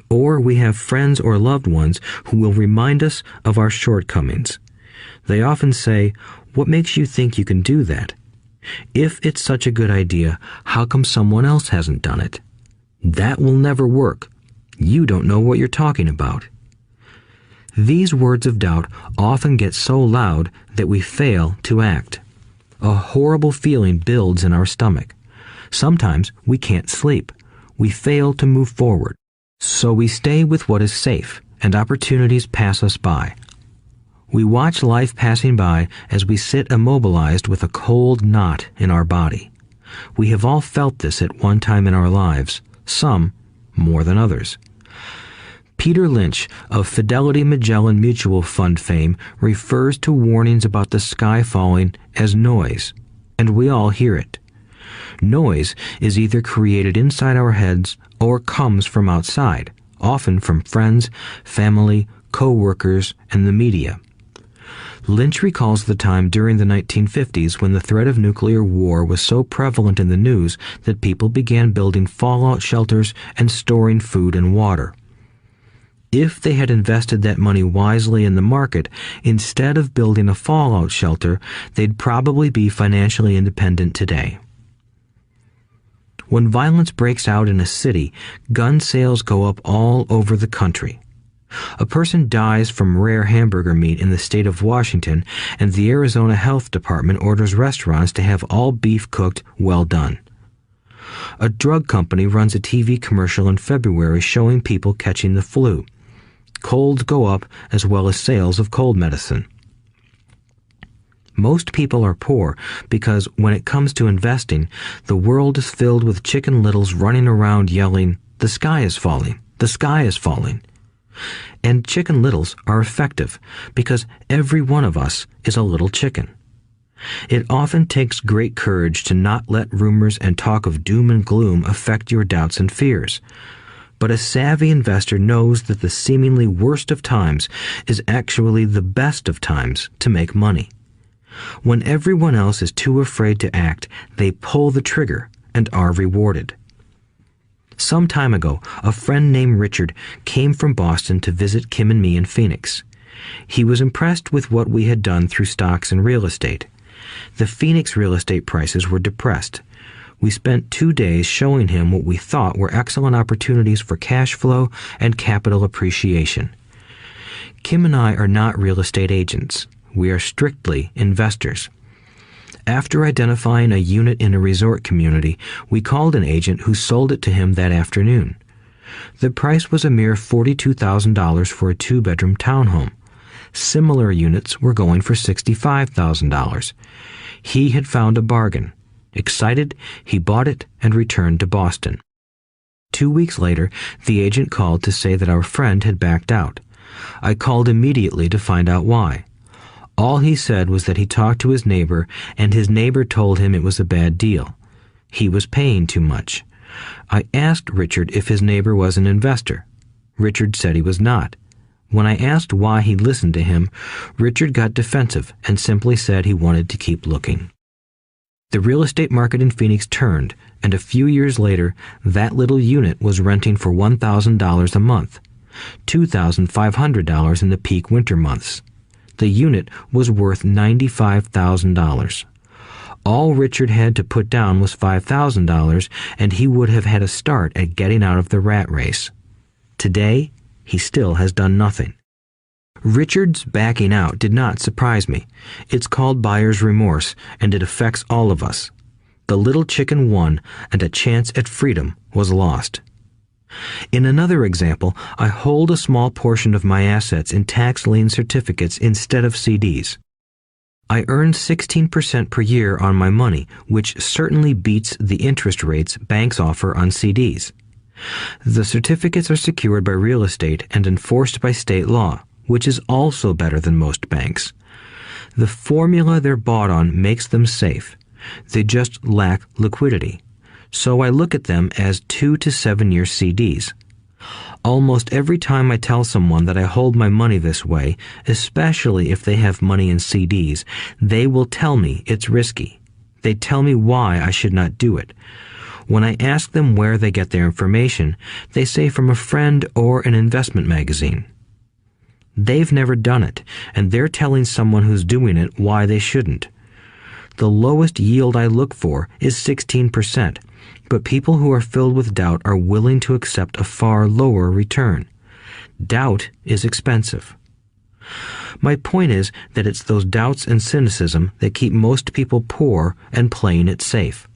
Or we have friends or loved ones who will remind us of our shortcomings. They often say, "What makes you think you can do that? If it's such a good idea, how come someone else hasn't done it? That will never work. You don't know what you're talking about." These words of doubt often get so loud that we fail to act. A horrible feeling builds in our stomach. Sometimes we can't sleep. We fail to move forward. So we stay with what is safe, and opportunities pass us by. We watch life passing by as we sit immobilized with a cold knot in our body. We have all felt this at one time in our lives, some more than others. Peter Lynch of Fidelity Magellan Mutual Fund fame refers to warnings about the sky falling as noise, and we all hear it. Noise is either created inside our heads or comes from outside, often from friends, family, co-workers, and the media. Lynch recalls the time during the 1950s when the threat of nuclear war was so prevalent in the news that people began building fallout shelters and storing food and water. If they had invested that money wisely in the market, instead of building a fallout shelter, they'd probably be financially independent today. When violence breaks out in a city, gun sales go up all over the country. A person dies from rare hamburger meat in the state of Washington, and the Arizona Health Department orders restaurants to have all beef cooked well done. A drug company runs a TV commercial in February showing people catching the flu. Colds go up as well as sales of cold medicine. Most people are poor because when it comes to investing, the world is filled with Chicken Littles running around yelling, "The sky is falling, the sky is falling." And Chicken Littles are effective because every one of us is a little chicken. It often takes great courage to not let rumors and talk of doom and gloom affect your doubts and fears. But a savvy investor knows that the seemingly worst of times is actually the best of times to make money. When everyone else is too afraid to act, they pull the trigger and are rewarded. Some time ago, a friend named Richard came from Boston to visit Kim and me in Phoenix. He was impressed with what we had done through stocks and real estate. The Phoenix real estate prices were depressed. We spent 2 days showing him what we thought were excellent opportunities for cash flow and capital appreciation. Kim and I are not real estate agents. We are strictly investors. After identifying a unit in a resort community, we called an agent who sold it to him that afternoon. The price was a mere $42,000 for a 2-bedroom townhome. Similar units were going for $65,000. He had found a bargain. Excited, he bought it and returned to Boston. 2 weeks later, the agent called to say that our friend had backed out. I called immediately to find out why. All he said was that he talked to his neighbor, and his neighbor told him it was a bad deal. He was paying too much. I asked Richard if his neighbor was an investor. Richard said he was not. When I asked why he listened to him, Richard got defensive and simply said he wanted to keep looking. The real estate market in Phoenix turned, and a few years later, that little unit was renting for $1,000 a month, $2,500 in the peak winter months. The unit was worth $95,000. All Richard had to put down was $5,000, and he would have had a start at getting out of the rat race. Today, he still has done nothing. Richard's backing out did not surprise me. It's called buyer's remorse, and it affects all of us. The little chicken won, and a chance at freedom was lost. In another example, I hold a small portion of my assets in tax lien certificates instead of CDs. I earn 16% per year on my money, which certainly beats the interest rates banks offer on CDs. The certificates are secured by real estate and enforced by state law, which is also better than most banks. The formula they're bought on makes them safe. They just lack liquidity. So I look at them as 2 to 7 year CDs. Almost every time I tell someone that I hold my money this way, especially if they have money in CDs, they will tell me it's risky. They tell me why I should not do it. When I ask them where they get their information, they say from a friend or an investment magazine. They've never done it, and they're telling someone who's doing it why they shouldn't. The lowest yield I look for is 16%, but people who are filled with doubt are willing to accept a far lower return. Doubt is expensive. My point is that it's those doubts and cynicism that keep most people poor and playing it safe.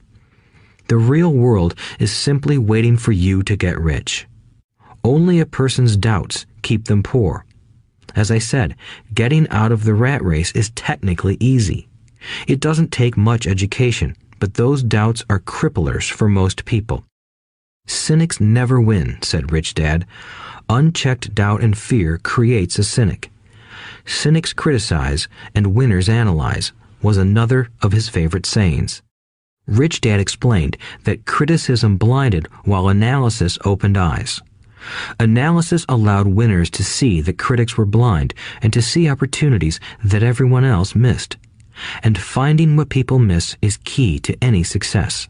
The real world is simply waiting for you to get rich. Only a person's doubts keep them poor. As I said, getting out of the rat race is technically easy. It doesn't take much education, but those doubts are cripplers for most people. Cynics never win, said Rich Dad. Unchecked doubt and fear creates a cynic. Cynics criticize and winners analyze was another of his favorite sayings. Rich Dad explained that criticism blinded while analysis opened eyes. Analysis allowed winners to see that critics were blind and to see opportunities that everyone else missed. And finding what people miss is key to any success.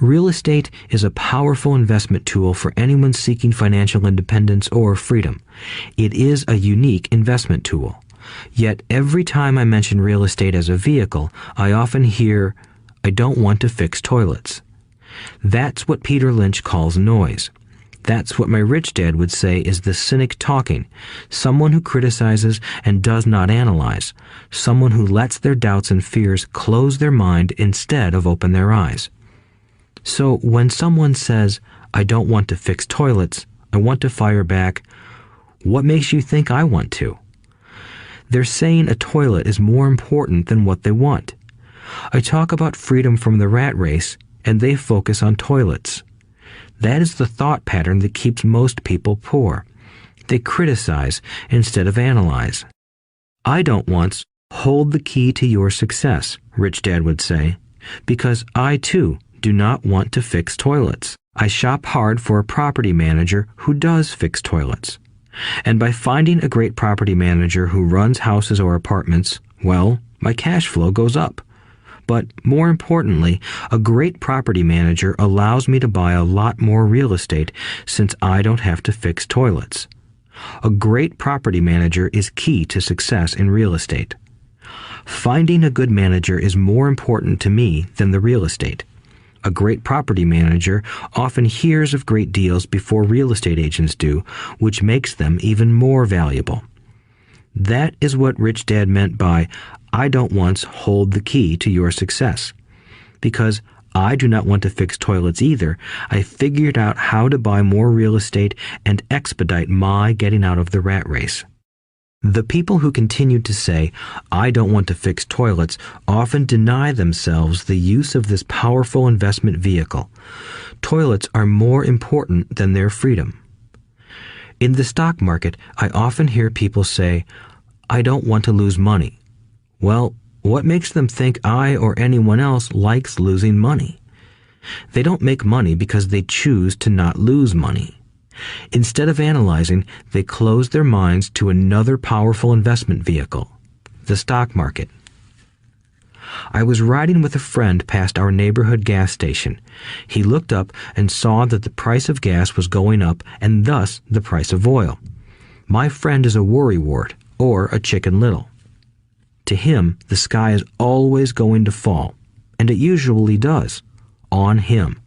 Real estate is a powerful investment tool for anyone seeking financial independence or freedom. It is a unique investment tool. Yet every time I mention real estate as a vehicle, I often hear, "I don't want to fix toilets." That's what Peter Lynch calls noise. That's what my rich dad would say is the cynic talking, someone who criticizes and does not analyze, someone who lets their doubts and fears close their mind instead of open their eyes. So when someone says, "I don't want to fix toilets, I want to fire back," what makes you think I want to? They're saying a toilet is more important than what they want. I talk about freedom from the rat race, and they focus on toilets. That is the thought pattern that keeps most people poor. They criticize instead of analyze. I don't once hold the key to your success, Rich Dad would say, because I too do not want to fix toilets. I shop hard for a property manager who does fix toilets. And by finding a great property manager who runs houses or apartments, well, my cash flow goes up. But more importantly, a great property manager allows me to buy a lot more real estate since I don't have to fix toilets. A great property manager is key to success in real estate. Finding a good manager is more important to me than the real estate. A great property manager often hears of great deals before real estate agents do, which makes them even more valuable. That is what Rich Dad meant by, I don't once hold the key to your success. Because I do not want to fix toilets either, I figured out how to buy more real estate and expedite my getting out of the rat race. The people who continue to say, I don't want to fix toilets, often deny themselves the use of this powerful investment vehicle. Toilets are more important than their freedom. In the stock market, I often hear people say, I don't want to lose money. Well, what makes them think I or anyone else likes losing money? They don't make money because they choose to not lose money. Instead of analyzing, they close their minds to another powerful investment vehicle, the stock market. I was riding with a friend past our neighborhood gas station. He looked up and saw that the price of gas was going up and thus the price of oil. My friend is a worrywart, or a Chicken Little. To him, the sky is always going to fall, and it usually does, on him.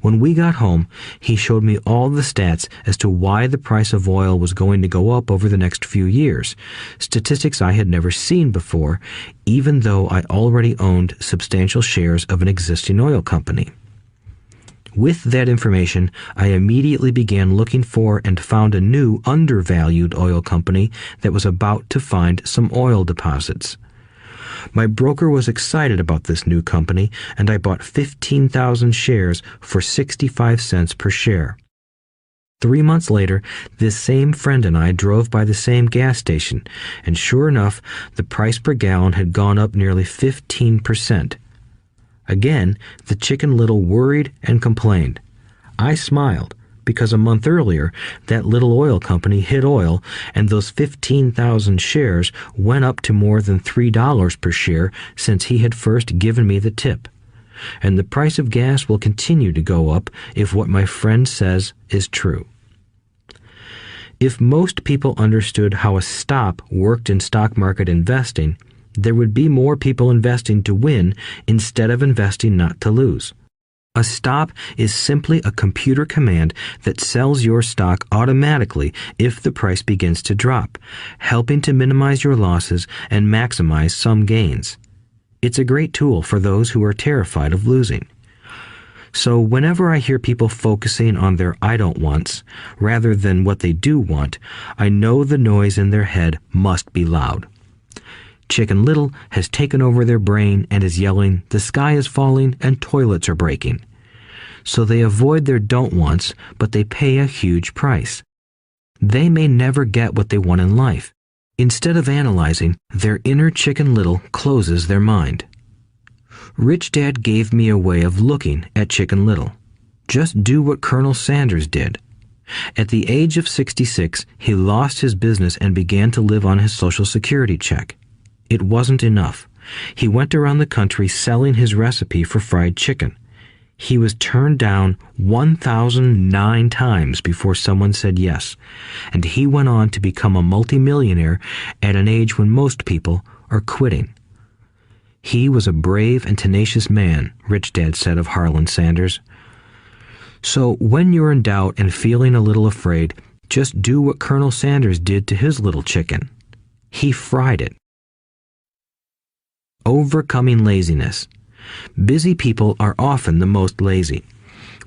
When we got home, he showed me all the stats as to why the price of oil was going to go up over the next few years, statistics I had never seen before, even though I already owned substantial shares of an existing oil company. With that information, I immediately began looking for and found a new undervalued oil company that was about to find some oil deposits. My broker was excited about this new company, and I bought 15,000 shares for 65 cents per share. 3 months later, this same friend and I drove by the same gas station, and sure enough, the price per gallon had gone up nearly 15%. Again, the Chicken Little worried and complained. I smiled, because a month earlier, that little oil company hit oil, and those 15,000 shares went up to more than $3 per share since he had first given me the tip. And the price of gas will continue to go up if what my friend says is true. If most people understood how a stop worked in stock market investing, there would be more people investing to win instead of investing not to lose. A stop is simply a computer command that sells your stock automatically if the price begins to drop, helping to minimize your losses and maximize some gains. It's a great tool for those who are terrified of losing. So whenever I hear people focusing on their I don't wants rather than what they do want, I know the noise in their head must be loud. Chicken Little has taken over their brain and is yelling, the sky is falling and toilets are breaking. So they avoid their don't wants, but they pay a huge price. They may never get what they want in life. Instead of analyzing, their inner Chicken Little closes their mind. Rich Dad gave me a way of looking at Chicken Little. Just do what Colonel Sanders did. At the age of 66, he lost his business and began to live on his Social Security check. It wasn't enough. He went around the country selling his recipe for fried chicken. He was turned down 1,009 times before someone said yes, and he went on to become a multimillionaire at an age when most people are quitting. He was a brave and tenacious man, Rich Dad said of Harlan Sanders. So when you're in doubt and feeling a little afraid, just do what Colonel Sanders did to his little chicken. He fried it. Overcoming laziness. Busy people are often the most lazy.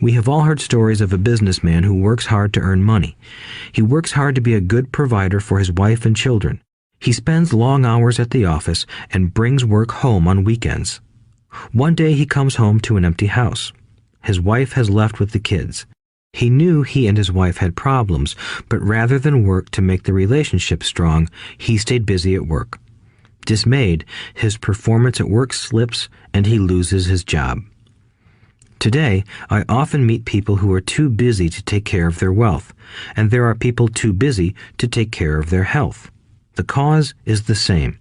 We have all heard stories of a businessman who works hard to earn money. He works hard to be a good provider for his wife and children. He spends long hours at the office and brings work home on weekends. One day he comes home to an empty house. His wife has left with the kids. He knew he and his wife had problems, but rather than work to make the relationship strong, he stayed busy at work. Dismayed, his performance at work slips and he loses his job. Today, I often meet people who are too busy to take care of their wealth, and there are people too busy to take care of their health. The cause is the same.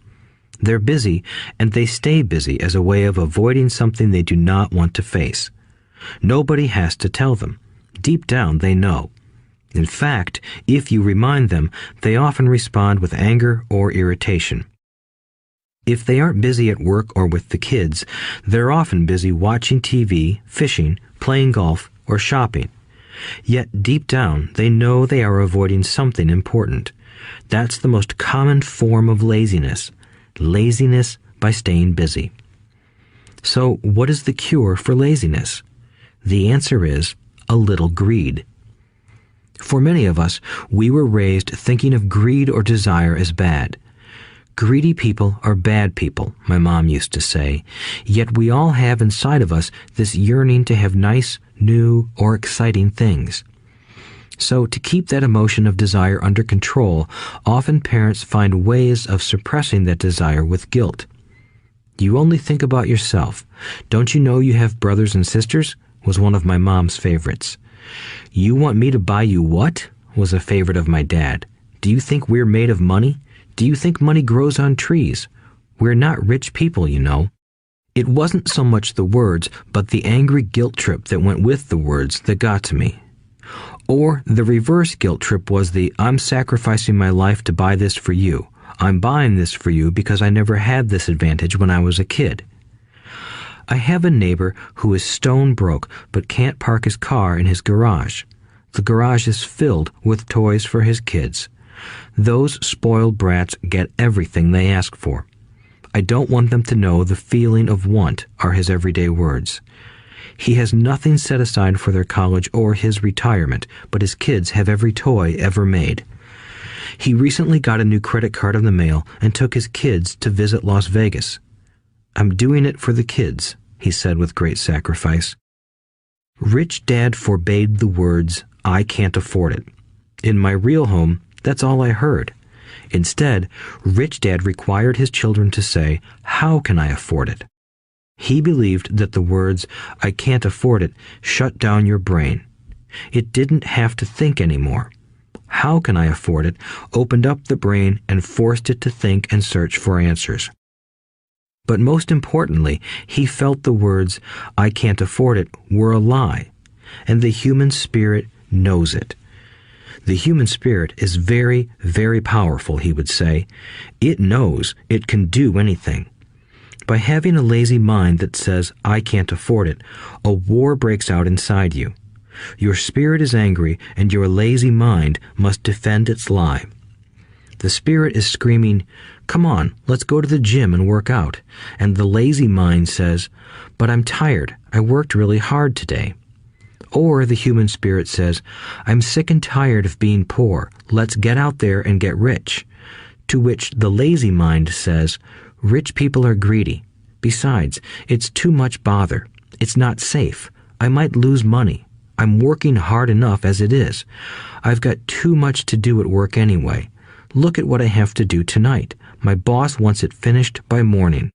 They're busy, and they stay busy as a way of avoiding something they do not want to face. Nobody has to tell them. Deep down, they know. In fact, if you remind them, they often respond with anger or irritation. If they aren't busy at work or with the kids, they're often busy watching TV, fishing, playing golf, or shopping. Yet deep down, they know they are avoiding something important. That's the most common form of laziness. Laziness by staying busy. So, what is the cure for laziness? The answer is a little greed. For many of us, we were raised thinking of greed or desire as bad. Greedy people are bad people, my mom used to say, yet we all have inside of us this yearning to have nice, new, or exciting things. So, to keep that emotion of desire under control, often parents find ways of suppressing that desire with guilt. You only think about yourself. Don't you know you have brothers and sisters? Was one of my mom's favorites. You want me to buy you what? Was a favorite of my dad. Do you think we're made of money? Do you think money grows on trees? We're not rich people, you know. It wasn't so much the words, but the angry guilt trip that went with the words that got to me. Or the reverse guilt trip was the I'm sacrificing my life to buy this for you. I'm buying this for you because I never had this advantage when I was a kid. I have a neighbor who is stone broke but can't park his car in his garage. The garage is filled with toys for his kids. Those spoiled brats get everything they ask for. I don't want them to know the feeling of want are his everyday words. He has nothing set aside for their college or his retirement, but his kids have every toy ever made. He recently got a new credit card in the mail and took his kids to visit Las Vegas. I'm doing it for the kids, he said with great sacrifice. Rich Dad forbade the words, I can't afford it. In my real home, that's all I heard. Instead, Rich Dad required his children to say, how can I afford it? He believed that the words, I can't afford it, shut down your brain. It didn't have to think anymore. How can I afford it opened up the brain and forced it to think and search for answers. But most importantly, he felt the words, I can't afford it, were a lie, and the human spirit knows it. The human spirit is very, very powerful, he would say. It knows it can do anything. By having a lazy mind that says, I can't afford it, a war breaks out inside you. Your spirit is angry, and your lazy mind must defend its lie. The spirit is screaming, come on, let's go to the gym and work out. And the lazy mind says, but I'm tired, I worked really hard today. Or the human spirit says, I'm sick and tired of being poor, let's get out there and get rich. To which the lazy mind says, rich people are greedy. Besides, it's too much bother. It's not safe. I might lose money. I'm working hard enough as it is. I've got too much to do at work anyway. Look at what I have to do tonight. My boss wants it finished by morning.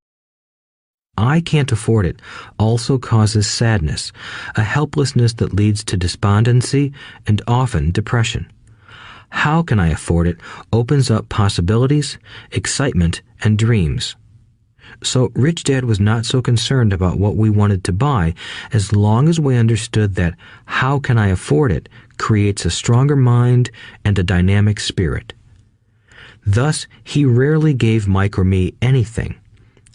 I can't afford it also causes sadness, a helplessness that leads to despondency and often depression. How can I afford it opens up possibilities, excitement, and dreams. So Rich Dad was not so concerned about what we wanted to buy as long as we understood that how can I afford it creates a stronger mind and a dynamic spirit. Thus, he rarely gave Mike or me anything.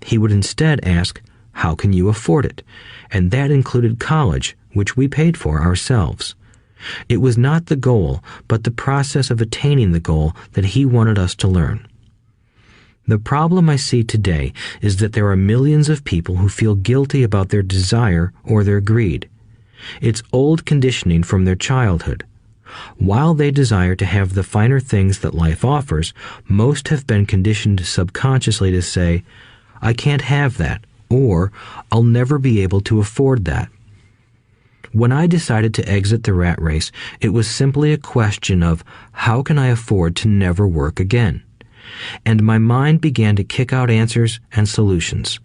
He would instead ask, how can you afford it? And that included college, which we paid for ourselves. It was not the goal, but the process of attaining the goal that he wanted us to learn. The problem I see today is that there are millions of people who feel guilty about their desire or their greed. It's old conditioning from their childhood. While they desire to have the finer things that life offers, most have been conditioned subconsciously to say, I can't have that, or I'll never be able to afford that. When I decided to exit the rat race, it was simply a question of how can I afford to never work again? And my mind began to kick out answers and solutions.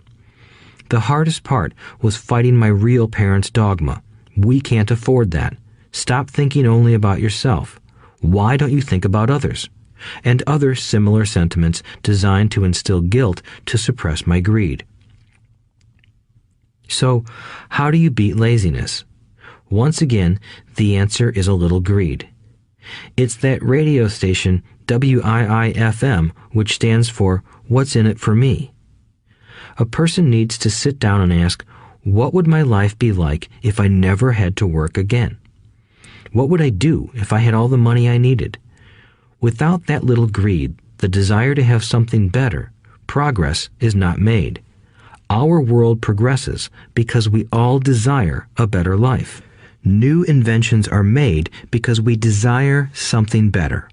The hardest part was fighting my real parents' dogma. We can't afford that. Stop thinking only about yourself. Why don't you think about others? And other similar sentiments designed to instill guilt to suppress my greed. So, how do you beat laziness? Once again, the answer is a little greed. It's that radio station WIIFM, which stands for What's in it for me? A person needs to sit down and ask, what would my life be like if I never had to work again? What would I do if I had all the money I needed? Without that little greed, the desire to have something better, progress is not made. Our world progresses because we all desire a better life. New inventions are made because we desire something better.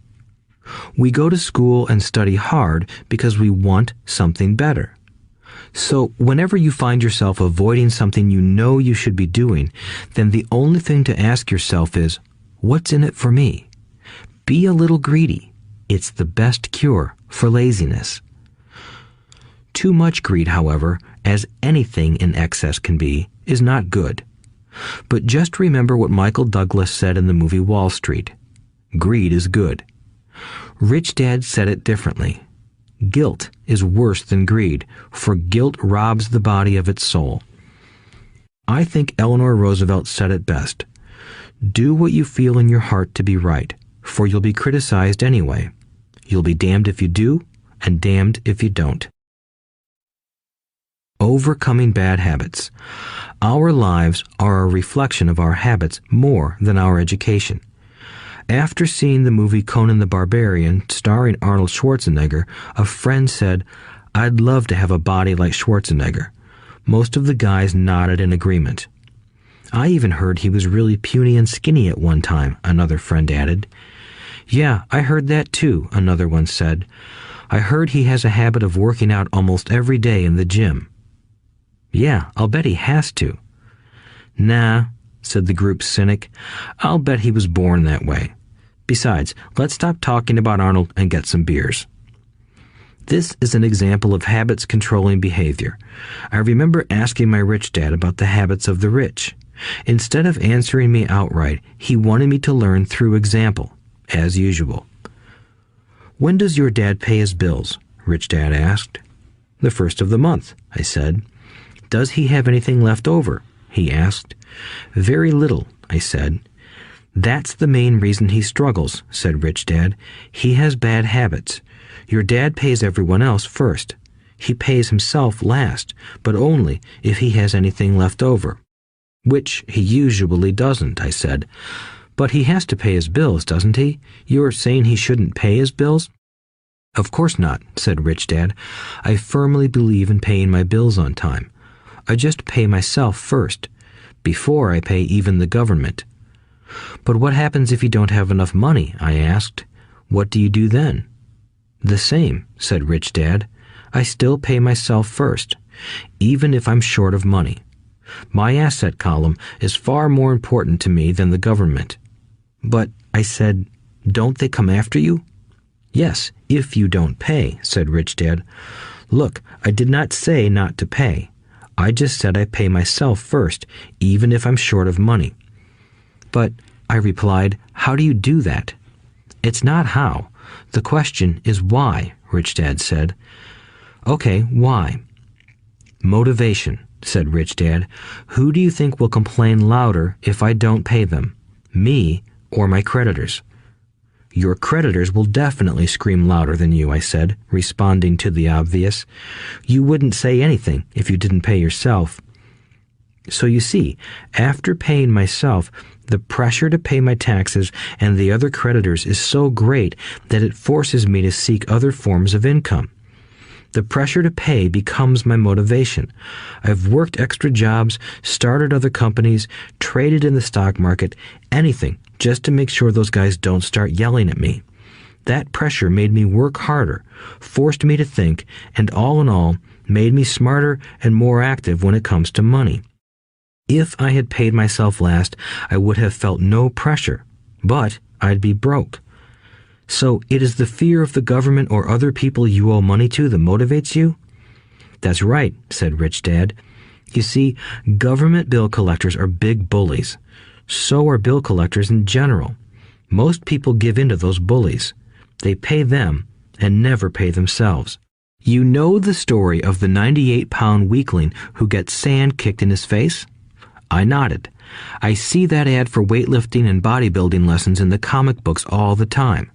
We go to school and study hard because we want something better. So whenever you find yourself avoiding something you know you should be doing, then the only thing to ask yourself is, what's in it for me? Be a little greedy. It's the best cure for laziness. Too much greed, however, as anything in excess can be, is not good. But just remember what Michael Douglas said in the movie Wall Street. Greed is good. Rich Dad said it differently. Guilt is worse than greed, for guilt robs the body of its soul. I think Eleanor Roosevelt said it best. Do what you feel in your heart to be right, for you'll be criticized anyway. You'll be damned if you do, and damned if you don't. Overcoming bad habits. Our lives are a reflection of our habits more than our education. After seeing the movie Conan the Barbarian, starring Arnold Schwarzenegger, a friend said, "I'd love to have a body like Schwarzenegger." Most of the guys nodded in agreement. "I even heard he was really puny and skinny at one time," another friend added. "Yeah, I heard that too," another one said. "I heard he has a habit of working out almost every day in the gym." "Yeah, I'll bet he has to." "Nah," said the group's cynic. "I'll bet he was born that way. Besides, let's stop talking about Arnold and get some beers." This is an example of habits controlling behavior. I remember asking my rich dad about the habits of the rich. Instead of answering me outright, he wanted me to learn through example, as usual. "When does your dad pay his bills?" Rich Dad asked. "The first of the month," I said. "Does he have anything left over?" he asked. "Very little," I said. "That's the main reason he struggles," said Rich Dad. "He has bad habits. Your dad pays everyone else first. He pays himself last, but only if he has anything left over." "Which he usually doesn't," I said. "But he has to pay his bills, doesn't he? You're saying he shouldn't pay his bills?" "Of course not," said Rich Dad. "I firmly believe in paying my bills on time. I just pay myself first, before I pay even the government." "But what happens if you don't have enough money?" I asked. "What do you do then?" "The same," said Rich Dad. "I still pay myself first, even if I'm short of money. My asset column is far more important to me than the government." "But," I said, "don't they come after you?" "Yes, if you don't pay," said Rich Dad. "Look, I did not say not to pay. I just said I pay myself first, even if I'm short of money." "But," I replied, "how do you do that?" "It's not how. The question is why," Rich Dad said. "Okay, why?" "Motivation," said Rich Dad. "Who do you think will complain louder if I don't pay them? Me or my creditors?" "Your creditors will definitely scream louder than you," I said, responding to the obvious. "You wouldn't say anything if you didn't pay yourself." So you see, after paying myself, the pressure to pay my taxes and the other creditors is so great that it forces me to seek other forms of income. The pressure to pay becomes my motivation. I've worked extra jobs, started other companies, traded in the stock market, anything, just to make sure those guys don't start yelling at me. That pressure made me work harder, forced me to think, and all in all, made me smarter and more active when it comes to money. If I had paid myself last, I would have felt no pressure, but I'd be broke. So it is the fear of the government or other people you owe money to that motivates you? "That's right," said Rich Dad. You see, government bill collectors are big bullies. So are bill collectors in general. Most people give in to those bullies. They pay them and never pay themselves. You know the story of the 98-pound weakling who gets sand kicked in his face? I nodded. I see that ad for weightlifting and bodybuilding lessons in the comic books all the time.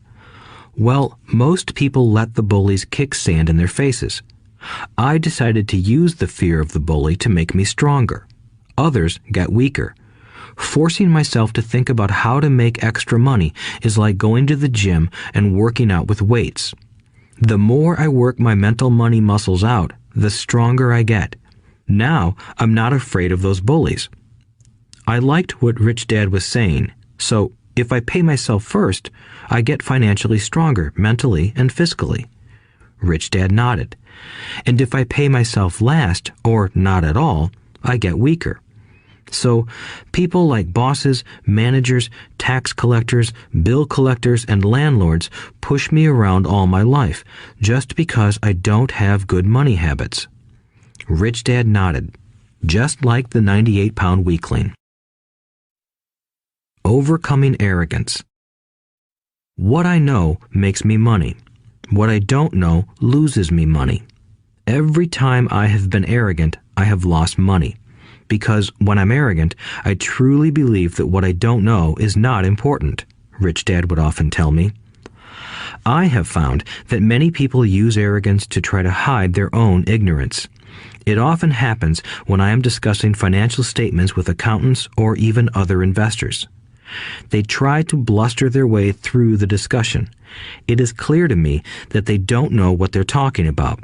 Well, most people let the bullies kick sand in their faces. I decided to use the fear of the bully to make me stronger. Others got weaker. Forcing myself to think about how to make extra money is like going to the gym and working out with weights. The more I work my mental money muscles out, the stronger I get. Now, I'm not afraid of those bullies. I liked what Rich Dad was saying, so if I pay myself first, I get financially stronger mentally and fiscally. Rich Dad nodded. And if I pay myself last, or not at all, I get weaker. So, people like bosses, managers, tax collectors, bill collectors, and landlords push me around all my life just because I don't have good money habits. Rich Dad nodded, just like the 98-pound weakling. Overcoming arrogance. What I know makes me money. What I don't know loses me money. Every time I have been arrogant, I have lost money. Because when I'm arrogant, I truly believe that what I don't know is not important, Rich Dad would often tell me. I have found that many people use arrogance to try to hide their own ignorance. It often happens when I am discussing financial statements with accountants or even other investors. They try to bluster their way through the discussion. It is clear to me that they don't know what they're talking about.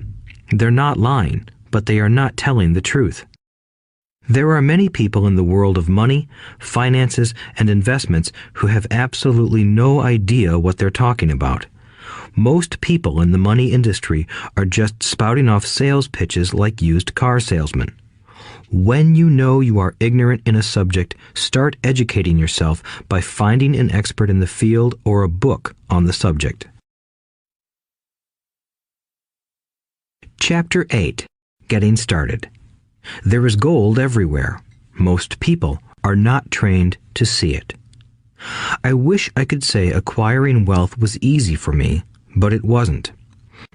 They're not lying, but they are not telling the truth. There are many people in the world of money, finances, and investments who have absolutely no idea what they're talking about. Most people in the money industry are just spouting off sales pitches like used car salesmen. When you know you are ignorant in a subject, start educating yourself by finding an expert in the field or a book on the subject. Chapter 8. Getting Started. There is gold everywhere. Most people are not trained to see it. I wish I could say acquiring wealth was easy for me, but it wasn't.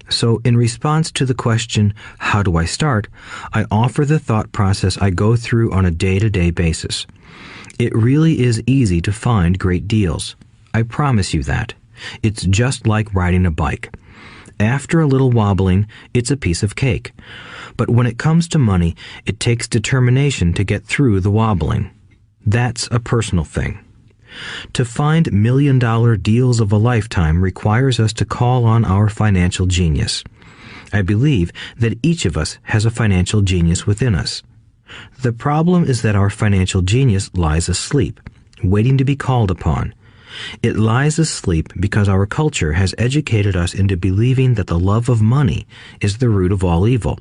So in response to the question, how do I start, I offer the thought process I go through on a day-to-day basis. It really is easy to find great deals. I promise you that. It's just like riding a bike. After a little wobbling, it's a piece of cake. But when it comes to money, it takes determination to get through the wobbling. That's a personal thing. To find million-dollar deals of a lifetime requires us to call on our financial genius. I believe that each of us has a financial genius within us. The problem is that our financial genius lies asleep, waiting to be called upon. It lies asleep because our culture has educated us into believing that the love of money is the root of all evil.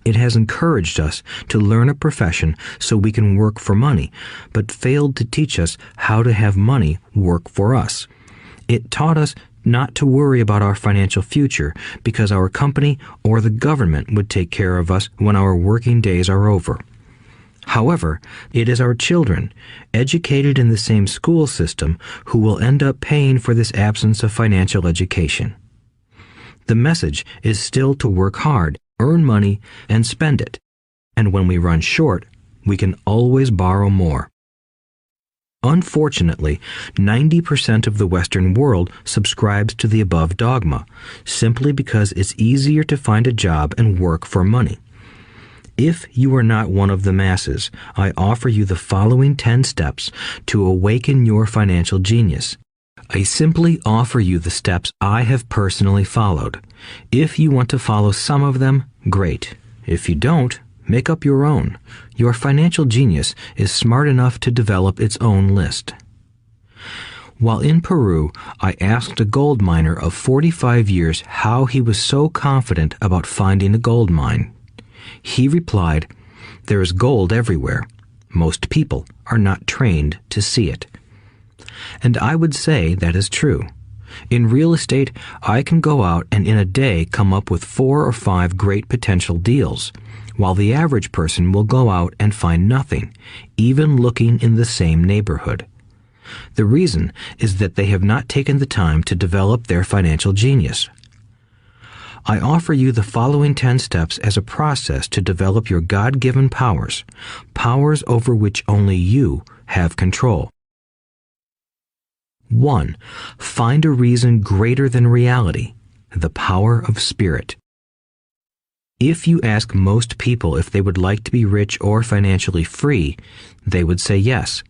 It has encouraged us to learn a profession so we can work for money, but failed to teach us how to have money work for us. It taught us not to worry about our financial future because our company or the government would take care of us when our working days are over. However, it is our children, educated in the same school system, who will end up paying for this absence of financial education. The message is still to work hard, earn money, and spend it. And when we run short, we can always borrow more. Unfortunately, 90% of the Western world subscribes to the above dogma, simply because it's easier to find a job and work for money. If you are not one of the masses, I offer you the following 10 steps to awaken your financial genius. I simply offer you the steps I have personally followed. If you want to follow some of them, great. If you don't, make up your own. Your financial genius is smart enough to develop its own list. While in Peru, I asked a gold miner of 45 years how he was so confident about finding a gold mine. He replied, "There is gold everywhere. Most people are not trained to see it." And I would say that is true. In real estate, I can go out and in a day come up with 4 or 5 great potential deals. while the average person will go out and find nothing, even looking in the same neighborhood. The reason is that they have not taken the time to develop their financial genius. I offer you the following 10 steps as a process to develop your God-given powers, powers over which only you have control. 1. Find a reason greater than reality, the power of spirit. If you ask most people if they would like to be rich or financially free, they would say yes.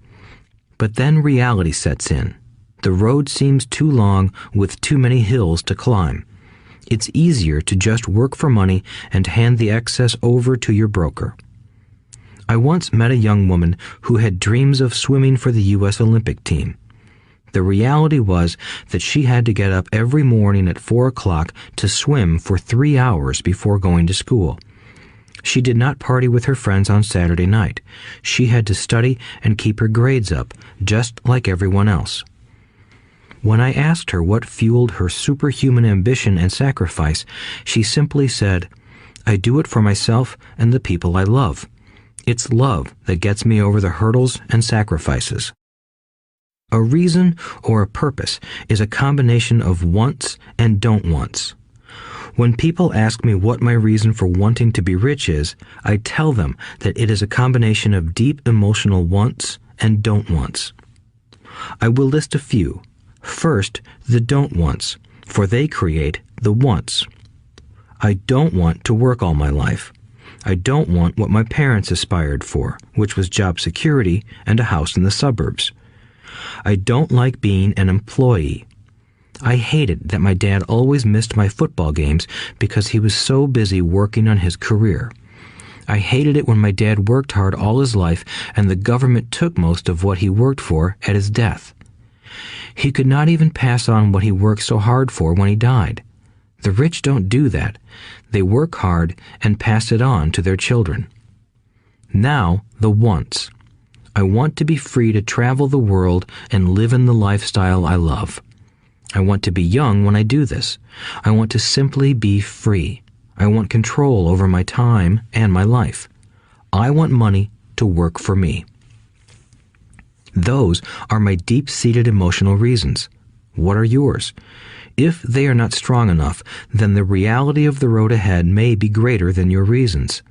But then reality sets in. The road seems too long with too many hills to climb. It's easier to just work for money and hand the excess over to your broker. I once met a young woman who had dreams of swimming for the U.S. Olympic team. The reality was that she had to get up every morning at 4 o'clock to swim for 3 hours before going to school. She did not party with her friends on Saturday night. She had to study and keep her grades up, just like everyone else. When I asked her what fueled her superhuman ambition and sacrifice, she simply said, "I do it for myself and the people I love. It's love that gets me over the hurdles and sacrifices." A reason or a purpose is a combination of wants and don't wants. When people ask me what my reason for wanting to be rich is, I tell them that it is a combination of deep emotional wants and don't wants. I will list a few. First, the don't wants, for they create the wants. I don't want to work all my life. I don't want what my parents aspired for, which was job security and a house in the suburbs. I don't like being an employee. I hated that my dad always missed my football games because he was so busy working on his career. I hated it when my dad worked hard all his life and the government took most of what he worked for at his death. He could not even pass on what he worked so hard for when he died. The rich don't do that. They work hard and pass it on to their children. Now, the wants. I want to be free to travel the world and live in the lifestyle I love. I want to be young when I do this. I want to simply be free. I want control over my time and my life. I want money to work for me. Those are my deep-seated emotional reasons. What are yours? If they are not strong enough, then the reality of the road ahead may be greater than your reasons.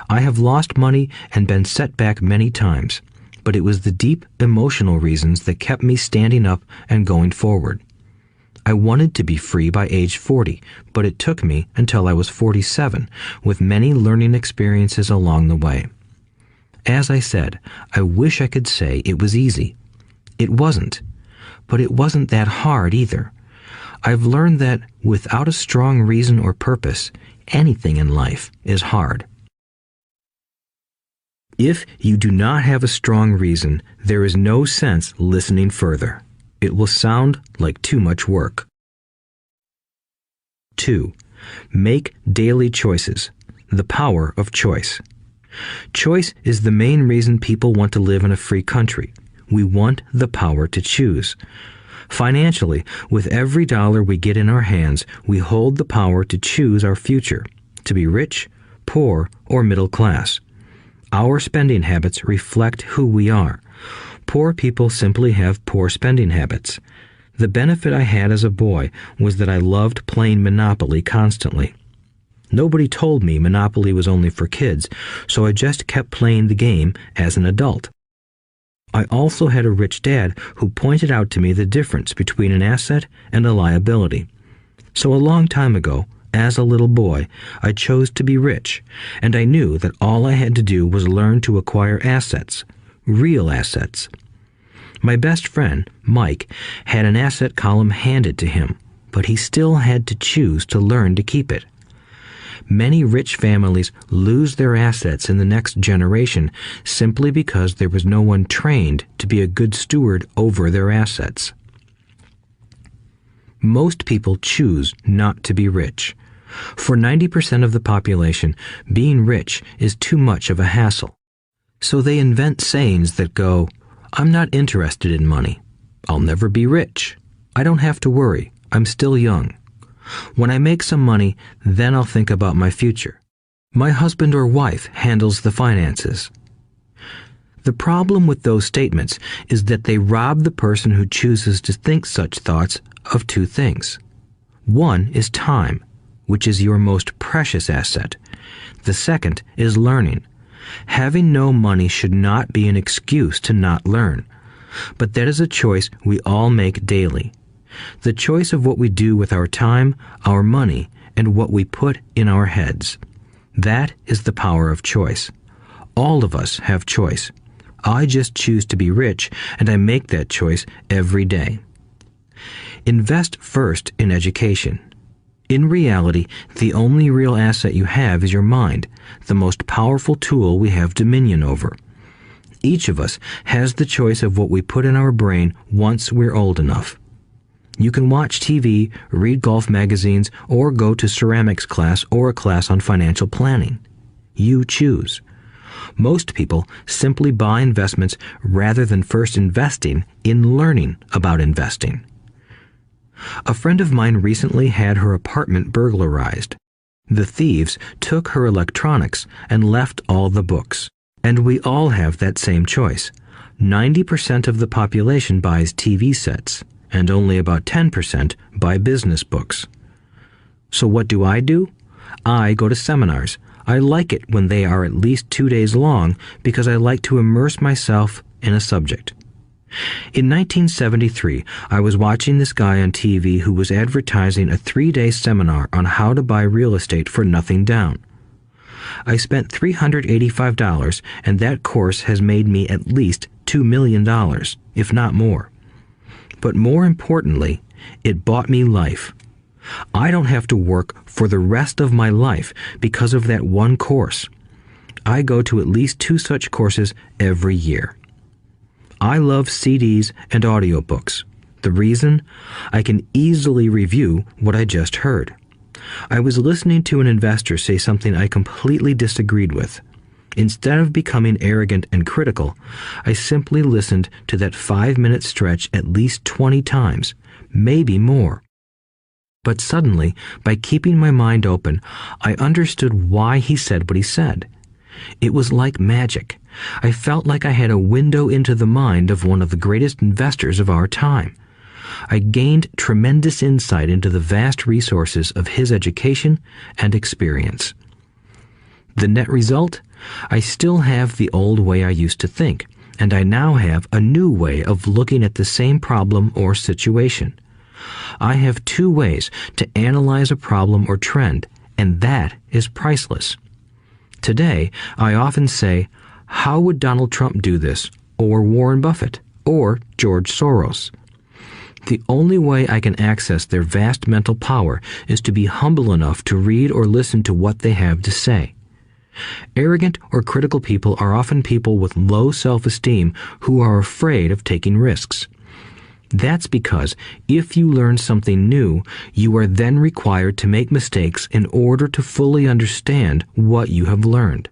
I have lost money and been set back many times, but it was the deep emotional reasons that kept me standing up and going forward. I wanted to be free by age 40, but it took me until I was 47, with many learning experiences along the way. As I said, I wish I could say it was easy. It wasn't, but it wasn't that hard either. I've learned that without a strong reason or purpose, anything in life is hard. If you do not have a strong reason, there is no sense listening further. It will sound like too much work. 2. Make daily choices. The power of choice. Choice is the main reason people want to live in a free country. We want the power to choose. Financially, with every dollar we get in our hands, we hold the power to choose our future, to be rich, poor, or middle class. Our spending habits reflect who we are. Poor people simply have poor spending habits. The benefit I had as a boy was that I loved playing Monopoly constantly. Nobody told me Monopoly was only for kids, so I just kept playing the game as an adult. I also had a rich dad who pointed out to me the difference between an asset and a liability. So a long time ago, as a little boy, I chose to be rich, and I knew that all I had to do was learn to acquire assets, real assets. My best friend, Mike, had an asset column handed to him, but he still had to choose to learn to keep it. Many rich families lose their assets in the next generation simply because there was no one trained to be a good steward over their assets. Most people choose not to be rich. For 90% of the population, being rich is too much of a hassle. So they invent sayings that go, "I'm not interested in money. I'll never be rich. I don't have to worry. I'm still young. When I make some money, then I'll think about my future." My husband or wife handles the finances. The problem with those statements is that they rob the person who chooses to think such thoughts of two things. One is time, which is your most precious asset. The second is learning. Having no money should not be an excuse to not learn, but that is a choice we all make daily. The choice of what we do with our time, our money, and what we put in our heads. That is the power of choice. All of us have choice. I just choose to be rich, and I make that choice every day. Invest first in education. In reality, the only real asset you have is your mind, the most powerful tool we have dominion over. Each of us has the choice of what we put in our brain once we're old enough. You can watch TV, read golf magazines, or go to ceramics class or a class on financial planning. You choose. Most people simply buy investments rather than first investing in learning about investing. A friend of mine recently had her apartment burglarized. The thieves took her electronics and left all the books. And we all have that same choice. 90% of the population buys TV sets, and only about 10% buy business books. So what do? I go to seminars. I like it when they are at least 2 days long because I like to immerse myself in a subject. In 1973, I was watching this guy on TV who was advertising a 3-day seminar on how to buy real estate for nothing down. I spent $385, and that course has made me at least $2 million, if not more. But more importantly, it bought me life. I don't have to work for the rest of my life because of that one course. I go to at least 2 such courses every year. I love CDs and audiobooks. The reason? I can easily review what I just heard. I was listening to an investor say something I completely disagreed with. Instead of becoming arrogant and critical, I simply listened to that 5-minute stretch at least 20 times, maybe more. But suddenly, by keeping my mind open, I understood why he said what he said. It was like magic. I felt like I had a window into the mind of one of the greatest investors of our time. I gained tremendous insight into the vast resources of his education and experience. The net result? I still have the old way I used to think, and I now have a new way of looking at the same problem or situation. I have 2 ways to analyze a problem or trend, and that is priceless. Today, I often say, how would Donald Trump do this, or Warren Buffett, or George Soros? The only way I can access their vast mental power is to be humble enough to read or listen to what they have to say. Arrogant or critical people are often people with low self-esteem who are afraid of taking risks. That's because if you learn something new, you are then required to make mistakes in order to fully understand what you have learned.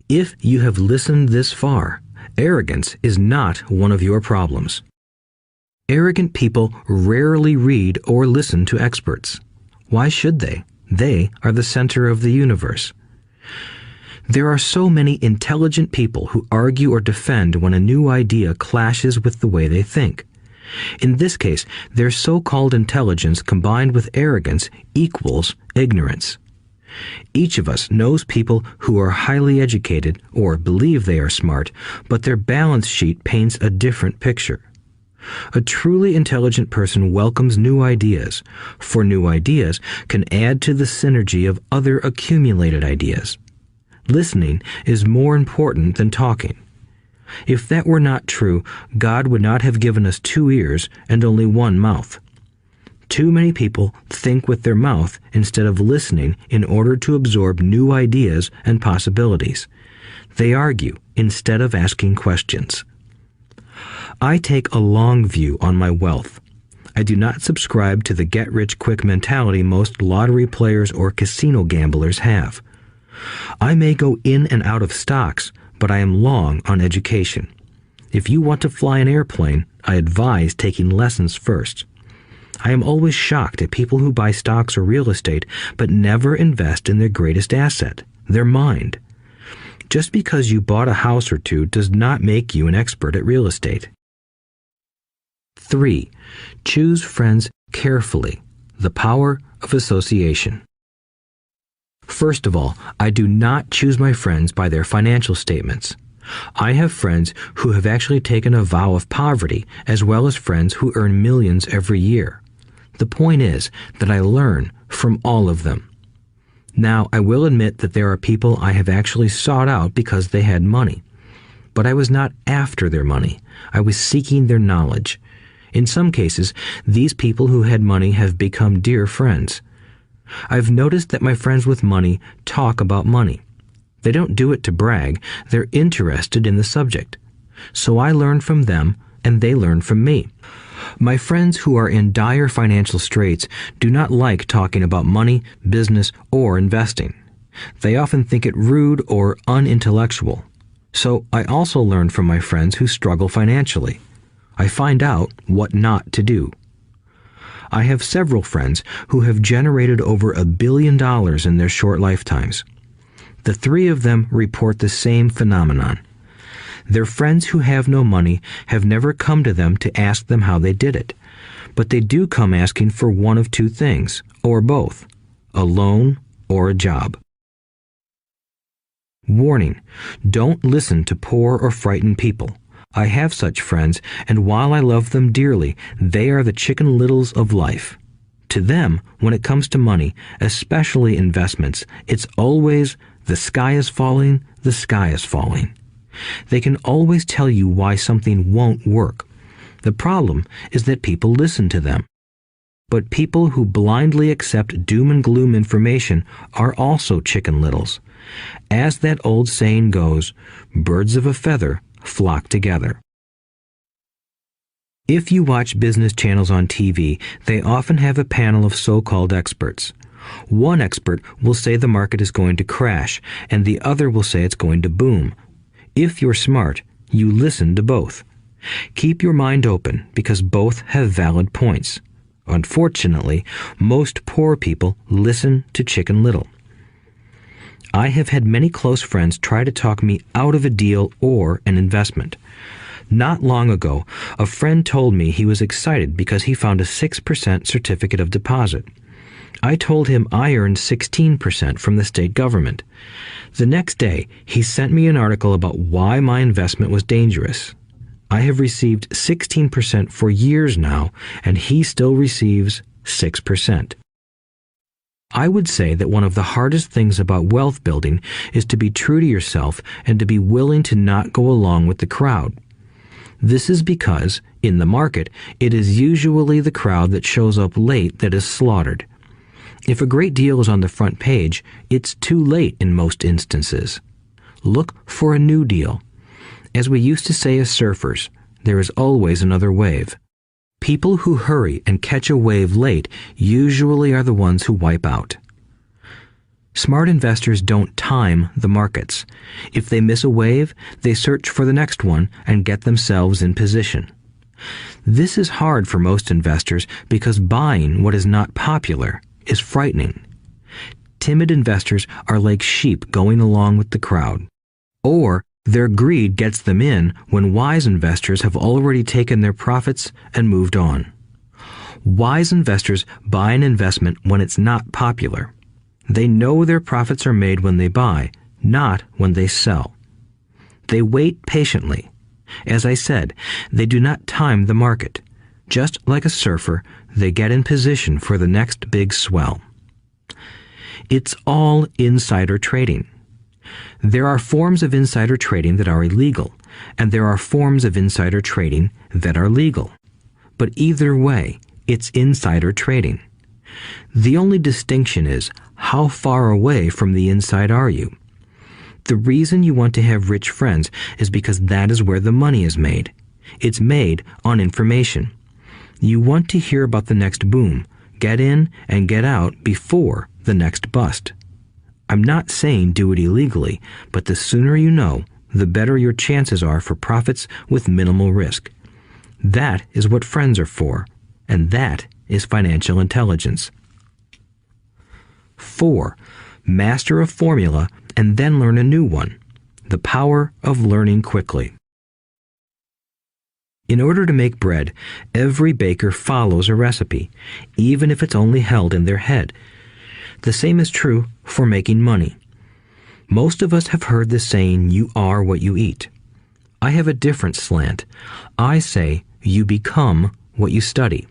If you have listened this far, arrogance is not one of your problems. Arrogant people rarely read or listen to experts. Why should they? They are the center of the universe. There are so many intelligent people who argue or defend when a new idea clashes with the way they think. In this case, their so-called intelligence combined with arrogance equals ignorance. Each of us knows people who are highly educated or believe they are smart, but their balance sheet paints a different picture. A truly intelligent person welcomes new ideas, for new ideas can add to the synergy of other accumulated ideas. Listening is more important than talking. If that were not true, God would not have given us 2 ears and only 1 mouth. Too many people think with their mouth instead of listening in order to absorb new ideas and possibilities. They argue instead of asking questions. I take a long view on my wealth. I do not subscribe to the get-rich-quick mentality most lottery players or casino gamblers have. I may go in and out of stocks, but I am long on education. If you want to fly an airplane, I advise taking lessons first. I am always shocked at people who buy stocks or real estate but never invest in their greatest asset, their mind. Just because you bought a house or two does not make you an expert at real estate. 3. Choose friends carefully. The power of association. First of all, I do not choose my friends by their financial statements. I have friends who have actually taken a vow of poverty, as well as friends who earn millions every year. The point is that I learn from all of them. Now, I will admit that there are people I have actually sought out because they had money. But I was not after their money. I was seeking their knowledge. In some cases, these people who had money have become dear friends. I've noticed that my friends with money talk about money. They don't do it to brag. They're interested in the subject. So I learn from them, and they learn from me. My friends who are in dire financial straits do not like talking about money, business, or investing. They often think it rude or unintellectual. So I also learn from my friends who struggle financially. I find out what not to do. I have several friends who have generated over $1 billion in their short lifetimes. The 3 of them report the same phenomenon. Their friends who have no money have never come to them to ask them how they did it, but they do come asking for one of 2 things, or both, a loan or a job. Warning: don't listen to poor or frightened people. I have such friends, and while I love them dearly, they are the Chicken Littles of life. To them, when it comes to money, especially investments, it's always, the sky is falling, the sky is falling. They can always tell you why something won't work. The problem is that people listen to them. But people who blindly accept doom and gloom information are also Chicken Littles. As that old saying goes, birds of a feather flock together. If you watch business channels on TV, they often have a panel of so-called experts. One expert will say the market is going to crash, and the other will say it's going to boom. If you're smart, you listen to both. Keep your mind open because both have valid points. Unfortunately, most poor people listen to Chicken Little. I have had many close friends try to talk me out of a deal or an investment. Not long ago, a friend told me he was excited because he found a 6% certificate of deposit. I told him I earned 16% from the state government. The next day, he sent me an article about why my investment was dangerous. I have received 16% for years now, and he still receives 6%. I would say that one of the hardest things about wealth building is to be true to yourself and to be willing to not go along with the crowd. This is because, in the market, it is usually the crowd that shows up late that is slaughtered. If a great deal is on the front page, it's too late in most instances. Look for a new deal. As we used to say as surfers, there is always another wave. People who hurry and catch a wave late usually are the ones who wipe out. Smart investors don't time the markets. If they miss a wave, they search for the next one and get themselves in position. This is hard for most investors because buying what is not popular is frightening. Timid investors are like sheep going along with the crowd. Or their greed gets them in when wise investors have already taken their profits and moved on. Wise investors buy an investment when it's not popular. They know their profits are made when they buy, not when they sell. They wait patiently. As I said, they do not time the market. Just like a surfer, they get in position for the next big swell. It's all insider trading. There are forms of insider trading that are illegal, and there are forms of insider trading that are legal. But either way, it's insider trading. The only distinction is, how far away from the inside are you? The reason you want to have rich friends is because that is where the money is made. It's made on information. You want to hear about the next boom, get in and get out before the next bust. I'm not saying do it illegally, but the sooner you know, the better your chances are for profits with minimal risk. That is what friends are for, and that is financial intelligence. 4. Master a formula and then learn a new one. The power of learning quickly. In order to make bread, every baker follows a recipe, even if it's only held in their head. The same is true for making money. Most of us have heard the saying, "You are what you eat." I have a different slant. I say, "You become what you study."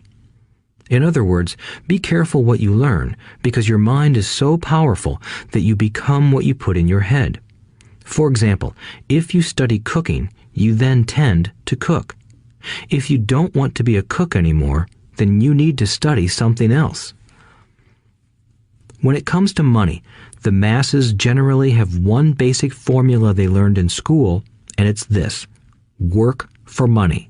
In other words, be careful what you learn, because your mind is so powerful that you become what you put in your head. For example, if you study cooking, you then tend to cook. If you don't want to be a cook anymore, then you need to study something else. When it comes to money, the masses generally have one basic formula they learned in school, and it's this: work for money.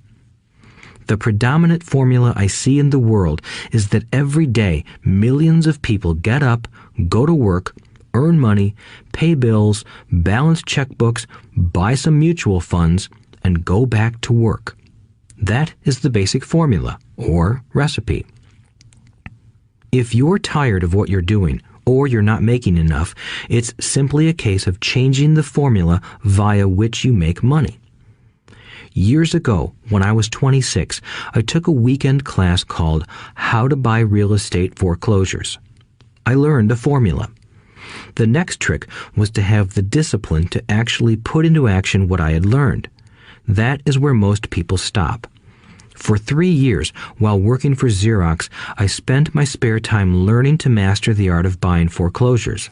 The predominant formula I see in the world is that every day millions of people get up, go to work, earn money, pay bills, balance checkbooks, buy some mutual funds, and go back to work. That is the basic formula, or recipe. If you're tired of what you're doing, or you're not making enough, it's simply a case of changing the formula via which you make money. Years ago, when I was 26, I took a weekend class called How to Buy Real Estate Foreclosures. I learned a formula. The next trick was to have the discipline to actually put into action what I had learned. That is where most people stop. For 3 years, while working for Xerox, I spent my spare time learning to master the art of buying foreclosures.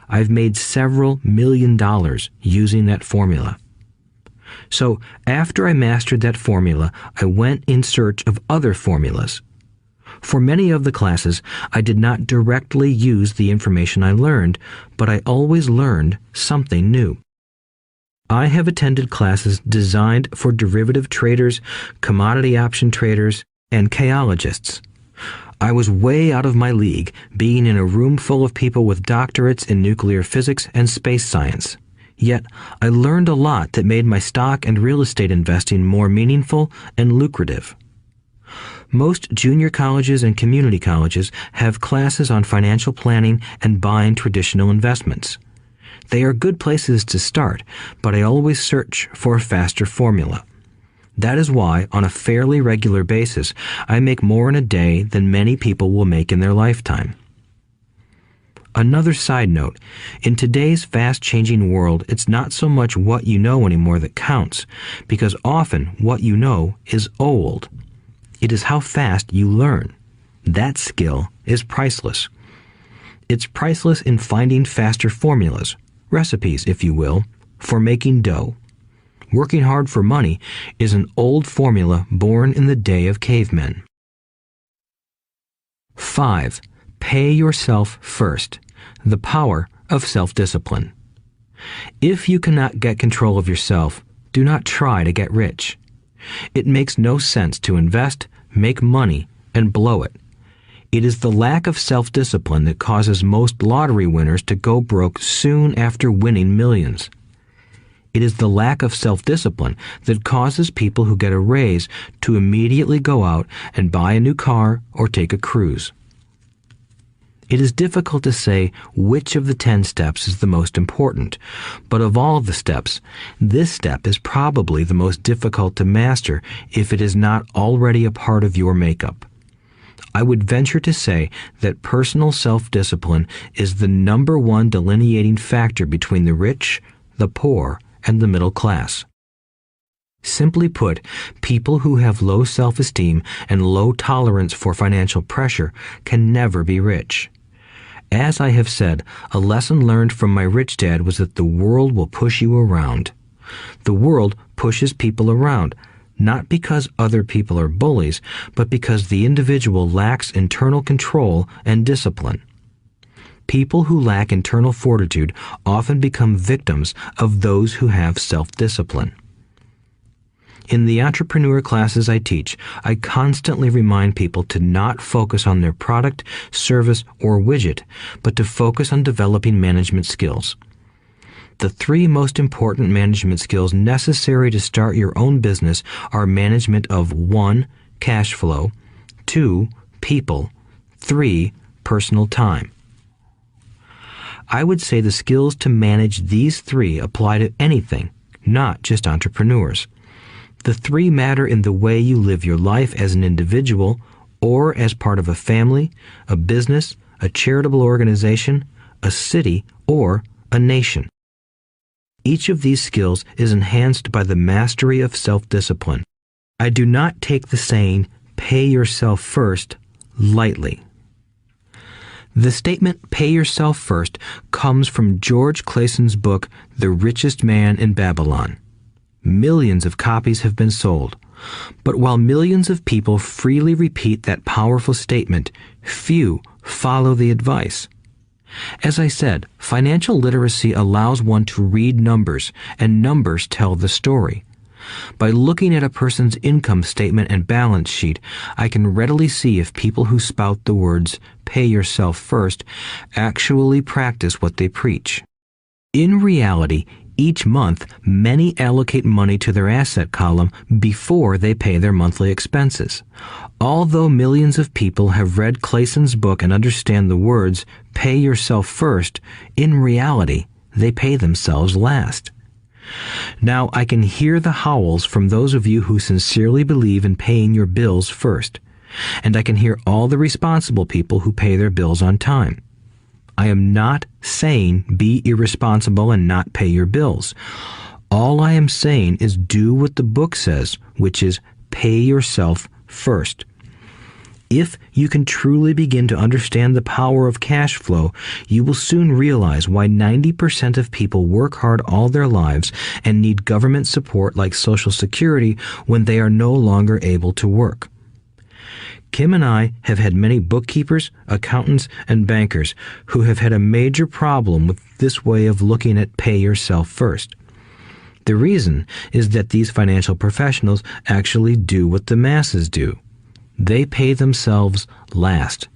I've made several $1,000,000 using that formula. So, after I mastered that formula, I went in search of other formulas. For many of the classes, I did not directly use the information I learned, but I always learned something new. I have attended classes designed for derivative traders, commodity option traders, and chaologists. I was way out of my league, being in a room full of people with doctorates in nuclear physics and space science. Yet, I learned a lot that made my stock and real estate investing more meaningful and lucrative. Most junior colleges and community colleges have classes on financial planning and buying traditional investments. They are good places to start, but I always search for a faster formula. That is why, on a fairly regular basis, I make more in a day than many people will make in their lifetime. Another side note, in today's fast-changing world, it's not so much what you know anymore that counts, because often what you know is old. It is how fast you learn. That skill is priceless. It's priceless in finding faster formulas, recipes, if you will, for making dough. Working hard for money is an old formula born in the day of cavemen. 5. Pay yourself first. The power of self-discipline. If you cannot get control of yourself, do not try to get rich. It makes no sense to invest, make money, and blow it. It is the lack of self-discipline that causes most lottery winners to go broke soon after winning millions. It is the lack of self-discipline that causes people who get a raise to immediately go out and buy a new car or take a cruise. It is difficult to say which of the 10 steps is the most important, but of all the steps, this step is probably the most difficult to master if it is not already a part of your makeup. I would venture to say that personal self-discipline is the number one delineating factor between the rich, the poor, and the middle class. Simply put, people who have low self-esteem and low tolerance for financial pressure can never be rich. As I have said, a lesson learned from my rich dad was that the world will push you around. The world pushes people around, not because other people are bullies, but because the individual lacks internal control and discipline. People who lack internal fortitude often become victims of those who have self-discipline. In the entrepreneur classes I teach, I constantly remind people to not focus on their product, service, or widget, but to focus on developing management skills. The 3 most important management skills necessary to start your own business are management of 1. Cash flow, 2. People, 3. Personal time. I would say the skills to manage these three apply to anything, not just entrepreneurs. The three matter in the way you live your life as an individual or as part of a family, a business, a charitable organization, a city, or a nation. Each of these skills is enhanced by the mastery of self-discipline. I do not take the saying, "pay yourself first," lightly. The statement, "pay yourself first," comes from George Clayson's book, The Richest Man in Babylon. Millions of copies have been sold. But while millions of people freely repeat that powerful statement, few follow the advice. As I said, financial literacy allows one to read numbers, and numbers tell the story. By looking at a person's income statement and balance sheet, I can readily see if people who spout the words, "pay yourself first," actually practice what they preach. In reality, each month, many allocate money to their asset column before they pay their monthly expenses. Although millions of people have read Clayson's book and understand the words, "pay yourself first," in reality, they pay themselves last. Now, I can hear the howls from those of you who sincerely believe in paying your bills first, and I can hear all the responsible people who pay their bills on time. I am not saying be irresponsible and not pay your bills. All I am saying is do what the book says, which is pay yourself first. If you can truly begin to understand the power of cash flow, you will soon realize why 90% of people work hard all their lives and need government support like Social Security when they are no longer able to work. Kim and I have had many bookkeepers, accountants, and bankers who have had a major problem with this way of looking at pay yourself first. The reason is that these financial professionals actually do what the masses do. They pay themselves last.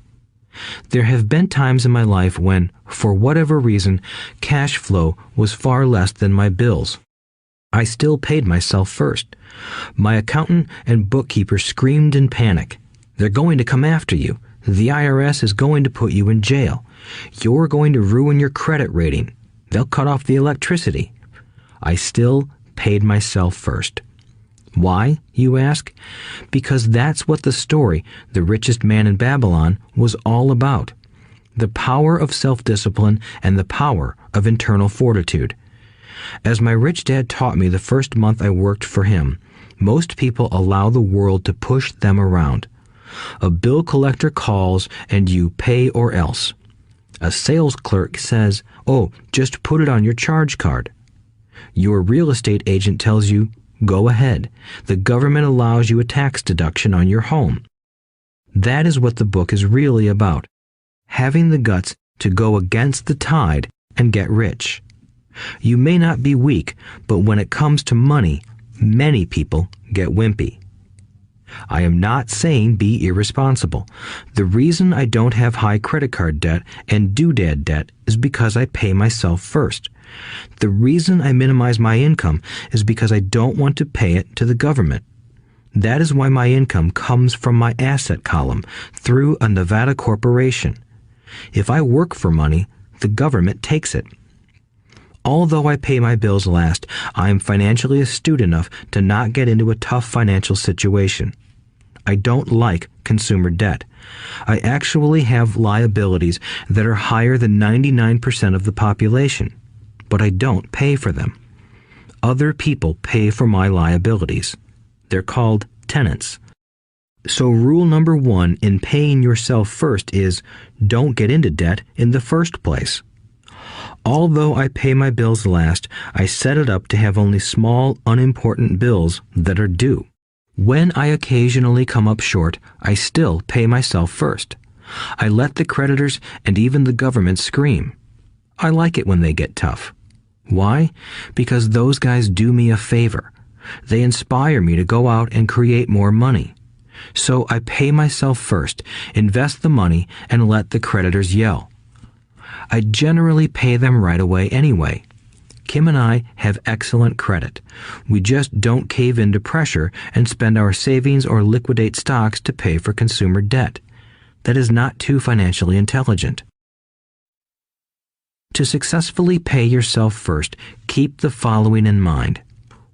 There have been times in my life when, for whatever reason, cash flow was far less than my bills. I still paid myself first. My accountant and bookkeeper screamed in panic. "They're going to come after you. The IRS is going to put you in jail. You're going to ruin your credit rating. They'll cut off the electricity." I still paid myself first. Why, you ask? Because that's what the story, The Richest Man in Babylon, was all about. The power of self-discipline and the power of internal fortitude. As my rich dad taught me the first month I worked for him, most people allow the world to push them around. A bill collector calls and you pay or else. A sales clerk says, "Oh, just put it on your charge card." Your real estate agent tells you, "Go ahead. The government allows you a tax deduction on your home." That is what the book is really about. Having the guts to go against the tide and get rich. You may not be weak, but when it comes to money, many people get wimpy. I am not saying be irresponsible. The reason I don't have high credit card debt and doodad debt is because I pay myself first. The reason I minimize my income is because I don't want to pay it to the government. That is why my income comes from my asset column through a Nevada corporation. If I work for money, the government takes it. Although I pay my bills last, I am financially astute enough to not get into a tough financial situation. I don't like consumer debt. I actually have liabilities that are higher than 99% of the population, but I don't pay for them. Other people pay for my liabilities. They're called tenants. So rule number 1 in paying yourself first is don't get into debt in the first place. Although I pay my bills last, I set it up to have only small, unimportant bills that are due. When I occasionally come up short, I still pay myself first. I let the creditors and even the government scream. I like it when they get tough. Why? Because those guys do me a favor. They inspire me to go out and create more money. So I pay myself first, invest the money, and let the creditors yell. I generally pay them right away anyway. Kim and I have excellent credit. We just don't cave into pressure and spend our savings or liquidate stocks to pay for consumer debt. That is not too financially intelligent. To successfully pay yourself first, keep the following in mind.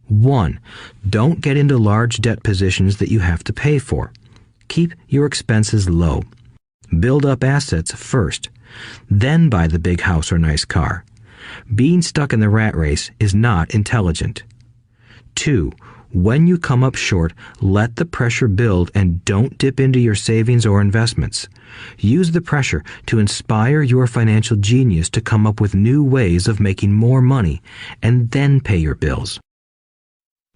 1. Don't get into large debt positions that you have to pay for. Keep your expenses low. Build up assets first. Then buy the big house or nice car. Being stuck in the rat race is not intelligent. 2. When you come up short, let the pressure build and don't dip into your savings or investments. Use the pressure to inspire your financial genius to come up with new ways of making more money and then pay your bills.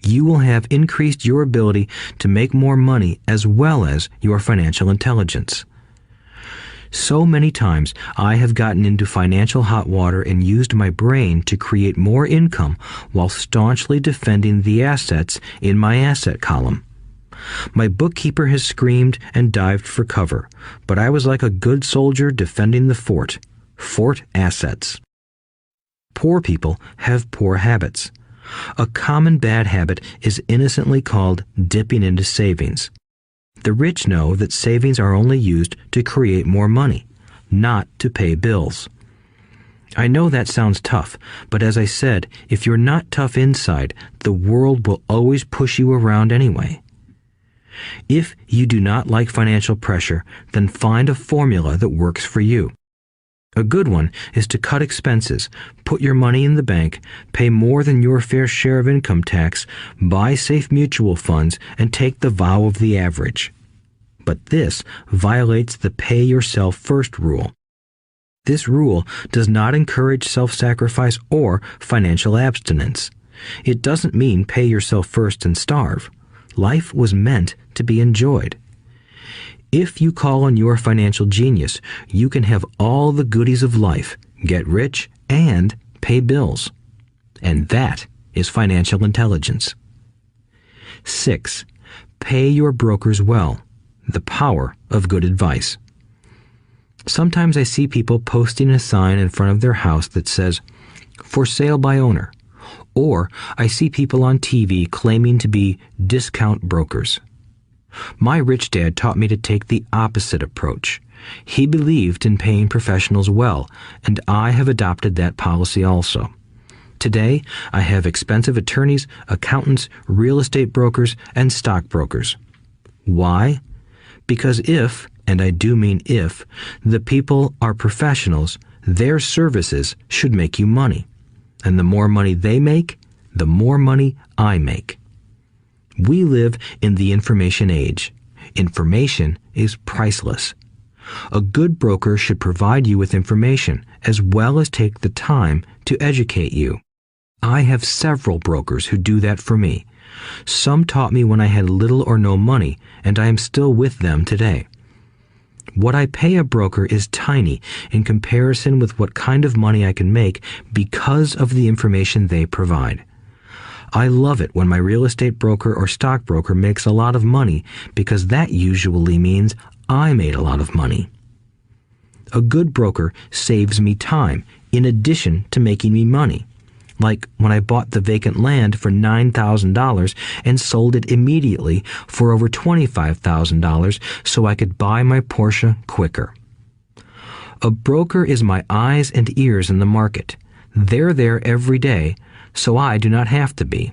You will have increased your ability to make more money as well as your financial intelligence. So many times I have gotten into financial hot water and used my brain to create more income while staunchly defending the assets in my asset column. My bookkeeper has screamed and dived for cover, but I was like a good soldier defending the fort. Fort assets. Poor people have poor habits. A common bad habit is innocently called dipping into savings. The rich know that savings are only used to create more money, not to pay bills. I know that sounds tough, but as I said, if you're not tough inside, the world will always push you around anyway. If you do not like financial pressure, then find a formula that works for you. A good one is to cut expenses, put your money in the bank, pay more than your fair share of income tax, buy safe mutual funds, and take the vow of the average. But this violates the pay yourself first rule. This rule does not encourage self-sacrifice or financial abstinence. It doesn't mean pay yourself first and starve. Life was meant to be enjoyed. If you call on your financial genius, you can have all the goodies of life, get rich, and pay bills. And that is financial intelligence. 6. Pay your brokers well. The power of good advice. Sometimes I see people posting a sign in front of their house that says, "For sale by owner," or I see people on TV claiming to be discount brokers. My rich dad taught me to take the opposite approach. He believed in paying professionals well, and I have adopted that policy also. Today, I have expensive attorneys, accountants, real estate brokers, and stockbrokers. Why? Because if, and I do mean if, the people are professionals, their services should make you money. And the more money they make, the more money I make. We live in the information age. Information is priceless. A good broker should provide you with information as well as take the time to educate you. I have several brokers who do that for me. Some taught me when I had little or no money, and I am still with them today. What I pay a broker is tiny in comparison with what kind of money I can make because of the information they provide. I love it when my real estate broker or stockbroker makes a lot of money because that usually means I made a lot of money. A good broker saves me time in addition to making me money. Like when I bought the vacant land for $9,000 and sold it immediately for over $25,000 so I could buy my Porsche quicker. A broker is my eyes and ears in the market. They're there every day, so I do not have to be.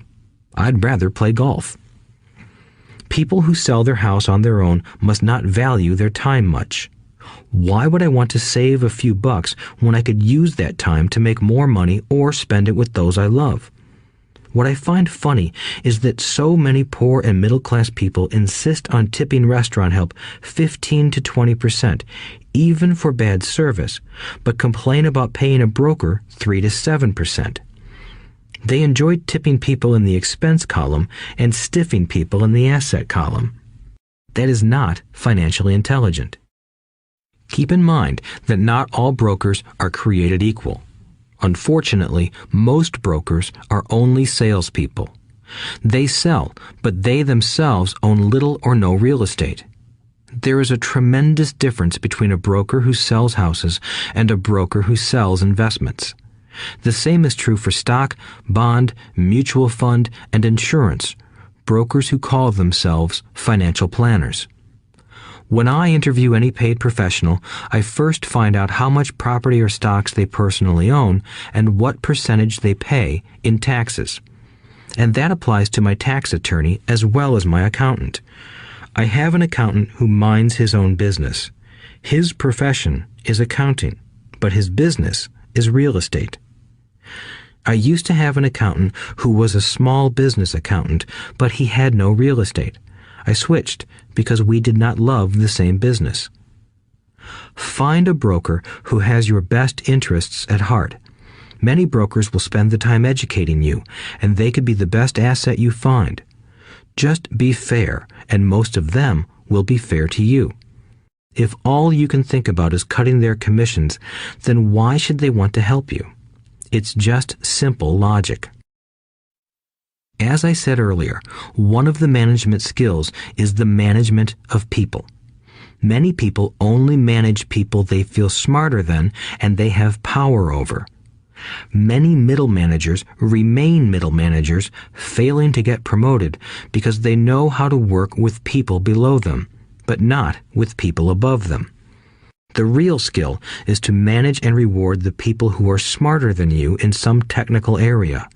I'd rather play golf. People who sell their house on their own must not value their time much. Why would I want to save a few bucks when I could use that time to make more money or spend it with those I love? What I find funny is that so many poor and middle-class people insist on tipping restaurant help 15 to 20%, even for bad service, but complain about paying a broker 3 to 7%. They enjoy tipping people in the expense column and stiffing people in the asset column. That is not financially intelligent. Keep in mind that not all brokers are created equal. Unfortunately, most brokers are only salespeople. They sell, but they themselves own little or no real estate. There is a tremendous difference between a broker who sells houses and a broker who sells investments. The same is true for stock, bond, mutual fund, and insurance, brokers who call themselves financial planners. When I interview any paid professional, I first find out how much property or stocks they personally own and what percentage they pay in taxes. And that applies to my tax attorney as well as my accountant. I have an accountant who minds his own business. His profession is accounting, but his business is real estate. I used to have an accountant who was a small business accountant, but he had no real estate. I switched because we did not love the same business. Find a broker who has your best interests at heart. Many brokers will spend the time educating you, and they could be the best asset you find. Just be fair, and most of them will be fair to you. If all you can think about is cutting their commissions, then why should they want to help you? It's just simple logic. As I said earlier, one of the management skills is the management of people. Many people only manage people they feel smarter than and they have power over. Many middle managers remain middle managers, failing to get promoted because they know how to work with people below them, but not with people above them. The real skill is to manage and reward the people who are smarter than you in some technical area.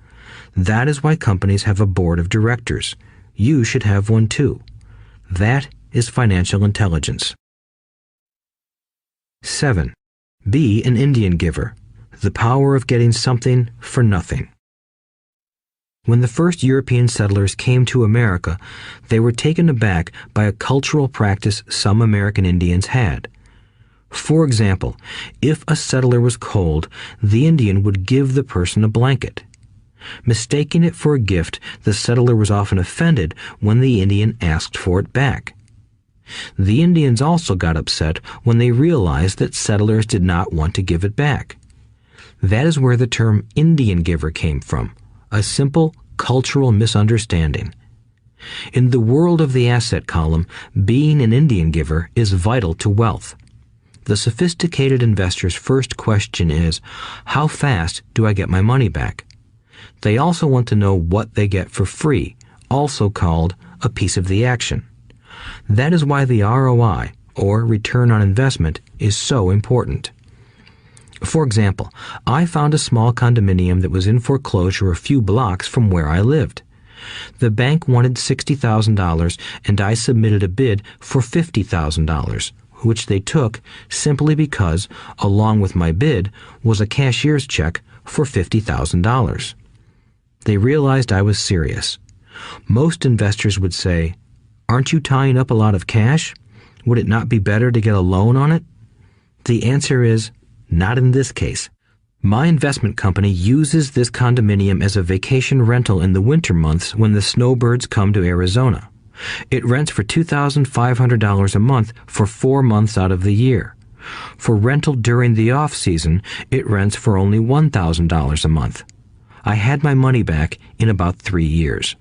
That is why companies have a board of directors. You should have one too. That is financial intelligence. 7. Be an Indian giver. The power of getting something for nothing. When the first European settlers came to America, they were taken aback by a cultural practice some American Indians had. For example, if a settler was cold, the Indian would give the person a blanket. Mistaking it for a gift, the settler was often offended when the Indian asked for it back. The Indians also got upset when they realized that settlers did not want to give it back. That is where the term Indian giver came from, a simple cultural misunderstanding. In the world of the asset column, being an Indian giver is vital to wealth. The sophisticated investor's first question is, how fast do I get my money back? They also want to know what they get for free, also called a piece of the action. That is why the ROI, or return on investment, is so important. For example, I found a small condominium that was in foreclosure a few blocks from where I lived. The bank wanted $60,000 and I submitted a bid for $50,000, which they took simply because, along with my bid, was a cashier's check for $50,000. They realized I was serious. Most investors would say, "Aren't you tying up a lot of cash? Would it not be better to get a loan on it?" The answer is, not in this case. My investment company uses this condominium as a vacation rental in the winter months when the snowbirds come to Arizona. It rents for $2,500 a month for 4 months out of the year. For rental during the off-season, it rents for only $1,000 a month. I had my money back in about 3 years.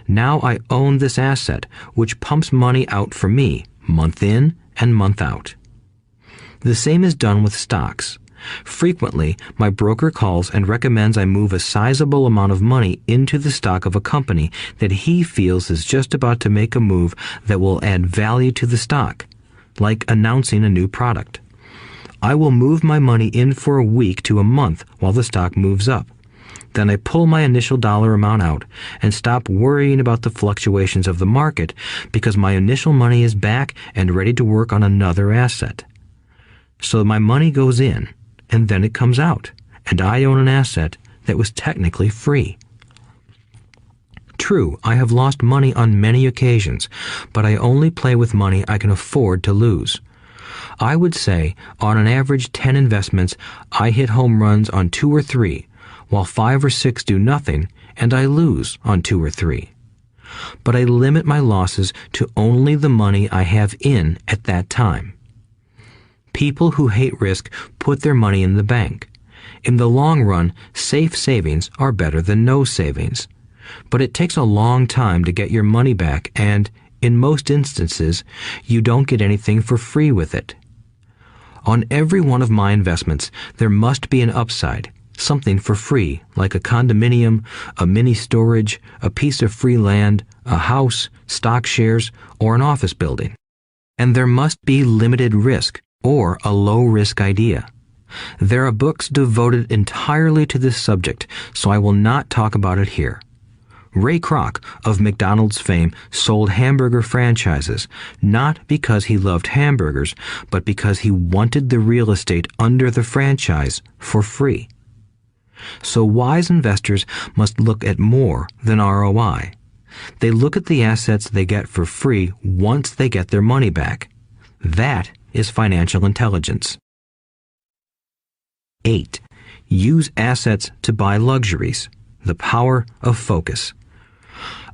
Now I own this asset, which pumps money out for me, month in and month out. The same is done with stocks. Frequently, my broker calls and recommends I move a sizable amount of money into the stock of a company that he feels is just about to make a move that will add value to the stock, like announcing a new product. I will move my money in for a week to a month while the stock moves up. Then I pull my initial dollar amount out and stop worrying about the fluctuations of the market because my initial money is back and ready to work on another asset. So my money goes in, and then it comes out, and I own an asset that was technically free. True, I have lost money on many occasions, but I only play with money I can afford to lose. I would say, on an average 10 investments, I hit home runs on 2 or 3, while 5 or 6 do nothing, and I lose on 2 or 3. But I limit my losses to only the money I have in at that time. People who hate risk put their money in the bank. In the long run, safe savings are better than no savings. But it takes a long time to get your money back, and, in most instances, you don't get anything for free with it. On every one of my investments, there must be an upside, something for free, like a condominium, a mini storage, a piece of free land, a house, stock shares, or an office building. And there must be limited risk or a low-risk idea. There are books devoted entirely to this subject, so I will not talk about it here. Ray Kroc of McDonald's fame sold hamburger franchises, not because he loved hamburgers, but because he wanted the real estate under the franchise for free. So wise investors must look at more than ROI. They look at the assets they get for free once they get their money back. That is financial intelligence. 8. Use assets to buy luxuries. The power of focus.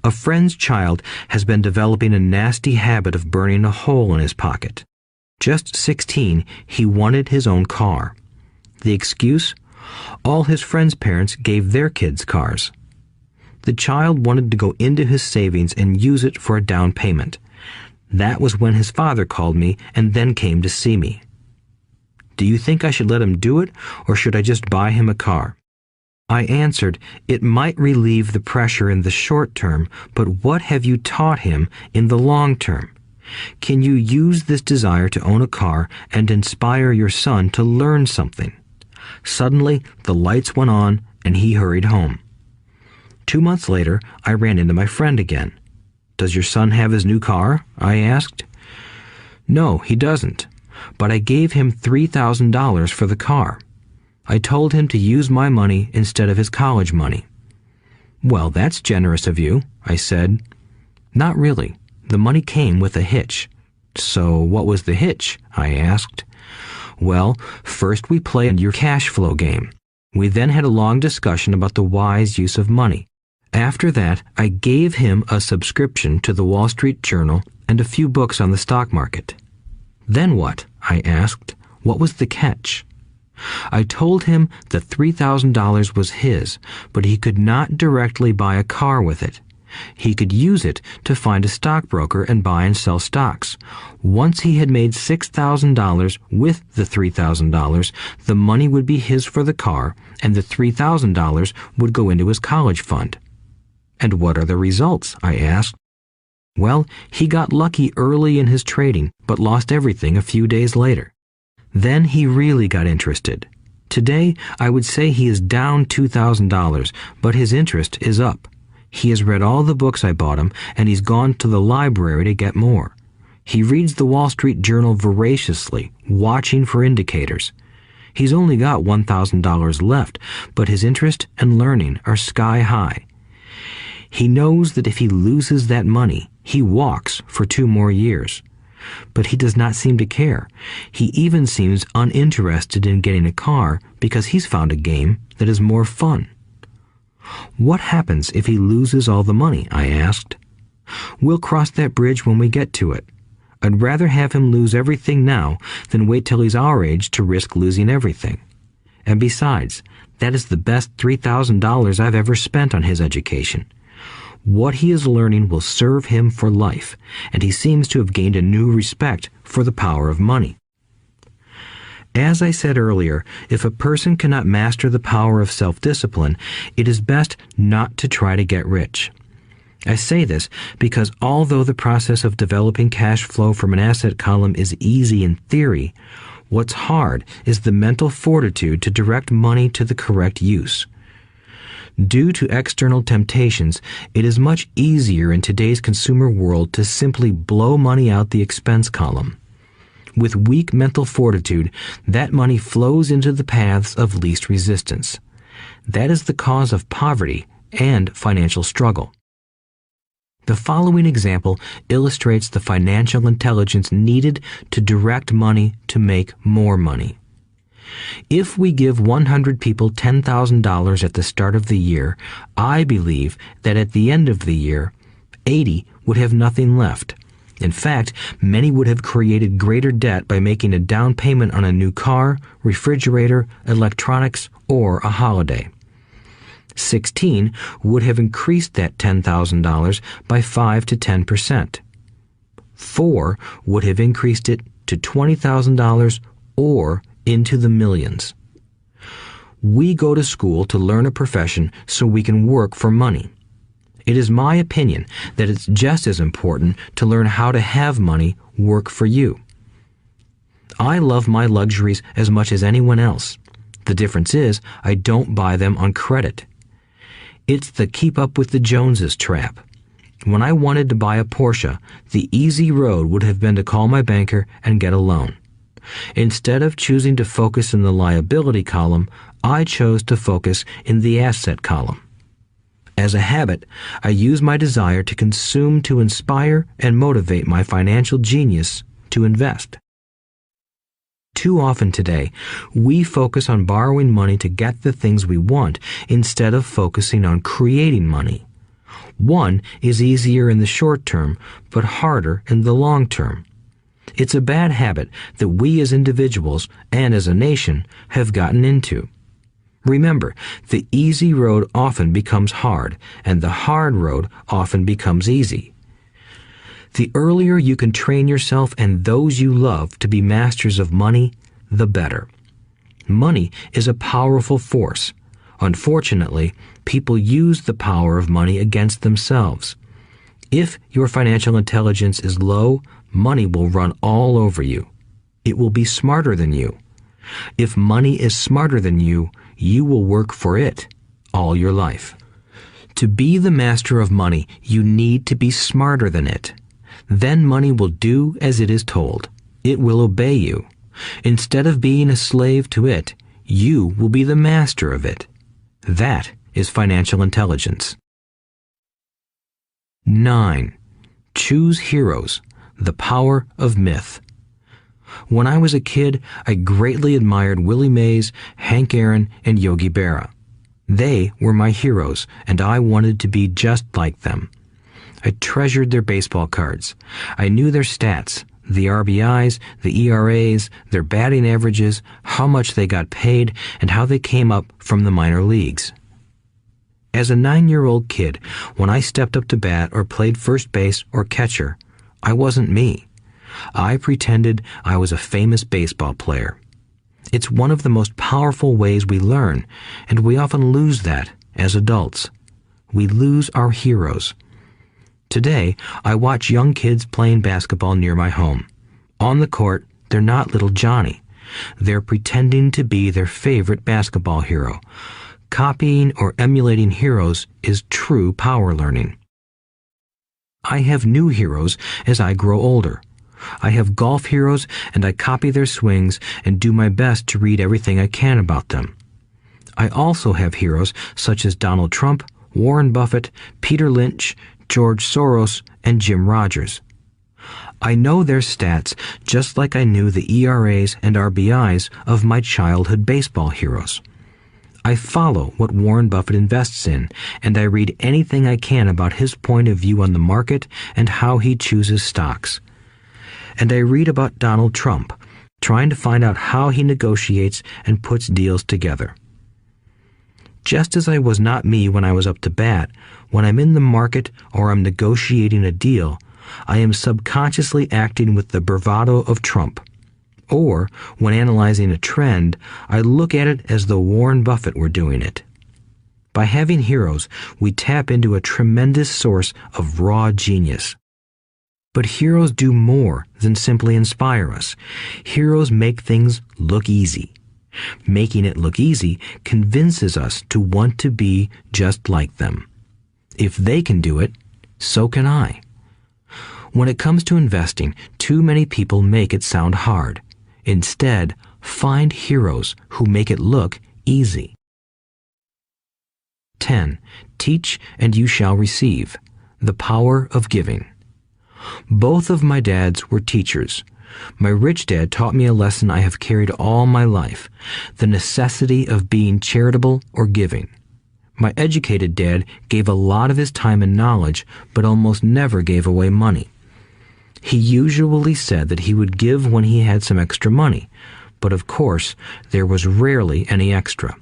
A friend's child has been developing a nasty habit of burning a hole in his pocket. Just 16, he wanted his own car. The excuse? All his friends' parents gave their kids cars. The child wanted to go into his savings and use it for a down payment. That was when his father called me and then came to see me. Do you think I should let him do it, or should I just buy him a car? I answered, it might relieve the pressure in the short term, but what have you taught him in the long term? Can you use this desire to own a car and inspire your son to learn something? Suddenly, the lights went on and he hurried home. 2 months later, I ran into my friend again. Does your son have his new car? I asked. No, he doesn't, but I gave him $3,000 for the car. I told him to use my money instead of his college money. Well, that's generous of you, I said. Not really. The money came with a hitch. So what was the hitch? I asked. Well, first we played your cash flow game. We then had a long discussion about the wise use of money. After that, I gave him a subscription to the Wall Street Journal and a few books on the stock market. Then what? I asked. What was the catch? I told him that $3,000 was his, but he could not directly buy a car with it. He could use it to find a stockbroker and buy and sell stocks. Once he had made $6,000 with the $3,000, the money would be his for the car, and the $3,000 would go into his college fund. And what are the results? I asked. Well, he got lucky early in his trading, but lost everything a few days later. Then he really got interested. Today, I would say he is down $2,000, but his interest is up. He has read all the books I bought him, and he's gone to the library to get more. He reads the Wall Street Journal voraciously, watching for indicators. He's only got $1,000 left, but his interest and learning are sky high. He knows that if he loses that money, he walks for 2 more years. But he does not seem to care. He even seems uninterested in getting a car because he's found a game that is more fun. What happens if he loses all the money? I asked. We'll cross that bridge when we get to it. I'd rather have him lose everything now than wait till he's our age to risk losing everything. And besides, that is the best $3,000 I've ever spent on his education. What he is learning will serve him for life, and he seems to have gained a new respect for the power of money. As I said earlier, if a person cannot master the power of self-discipline, it is best not to try to get rich. I say this because although the process of developing cash flow from an asset column is easy in theory, what's hard is the mental fortitude to direct money to the correct use. Due to external temptations, it is much easier in today's consumer world to simply blow money out the expense column. With weak mental fortitude, that money flows into the paths of least resistance. That is the cause of poverty and financial struggle. The following example illustrates the financial intelligence needed to direct money to make more money. If we give 100 people $10,000 at the start of the year, I believe that at the end of the year, 80 would have nothing left. In fact, many would have created greater debt by making a down payment on a new car, refrigerator, electronics, or a holiday. 16 would have increased that $10,000 by 5 to 10%. 4 would have increased it to $20,000 or into the millions. We go to school to learn a profession so we can work for money. It is my opinion that it's just as important to learn how to have money work for you. I love my luxuries as much as anyone else. The difference is I don't buy them on credit. It's the keep up with the Joneses trap. When I wanted to buy a Porsche, the easy road would have been to call my banker and get a loan. Instead of choosing to focus in the liability column, I chose to focus in the asset column. As a habit, I use my desire to consume to inspire and motivate my financial genius to invest. Too often today, we focus on borrowing money to get the things we want instead of focusing on creating money. One is easier in the short term, but harder in the long term. It's a bad habit that we as individuals and as a nation have gotten into. Remember, the easy road often becomes hard, and the hard road often becomes easy. The earlier you can train yourself and those you love to be masters of money, the better. Money is a powerful force. Unfortunately, people use the power of money against themselves. If your financial intelligence is low, money will run all over you. It will be smarter than you. If money is smarter than you, you will work for it all your life. To be the master of money, you need to be smarter than it. Then money will do as it is told. It will obey you. Instead of being a slave to it, you will be the master of it. That is financial intelligence. 9. Choose heroes. The power of myth. When I was a kid, I greatly admired Willie Mays, Hank Aaron, and Yogi Berra. They were my heroes, and I wanted to be just like them. I treasured their baseball cards. I knew their stats, the RBIs, the ERAs, their batting averages, how much they got paid, and how they came up from the minor leagues. As a 9-year-old kid, when I stepped up to bat or played first base or catcher, I wasn't me. I pretended I was a famous baseball player. It's one of the most powerful ways we learn, and we often lose that as adults. We lose our heroes. Today, I watch young kids playing basketball near my home. On the court, they're not little Johnny. They're pretending to be their favorite basketball hero. Copying or emulating heroes is true power learning. I have new heroes as I grow older. I have golf heroes, and I copy their swings and do my best to read everything I can about them. I also have heroes such as Donald Trump, Warren Buffett, Peter Lynch, George Soros, and Jim Rogers. I know their stats just like I knew the ERAs and RBIs of my childhood baseball heroes. I follow what Warren Buffett invests in, and I read anything I can about his point of view on the market and how he chooses stocks. And I read about Donald Trump, trying to find out how he negotiates and puts deals together. Just as I was not me when I was up to bat, when I'm in the market or I'm negotiating a deal, I am subconsciously acting with the bravado of Trump. Or, when analyzing a trend, I look at it as though Warren Buffett were doing it. By having heroes, we tap into a tremendous source of raw genius. But heroes do more than simply inspire us. Heroes make things look easy. Making it look easy convinces us to want to be just like them. If they can do it, so can I. When it comes to investing, too many people make it sound hard. Instead, find heroes who make it look easy. 10. Teach and you shall receive. The power of giving. Both of my dads were teachers. My rich dad taught me a lesson I have carried all my life, the necessity of being charitable or giving. My educated dad gave a lot of his time and knowledge, but almost never gave away money. He usually said that he would give when he had some extra money, but of course, there was rarely any extra.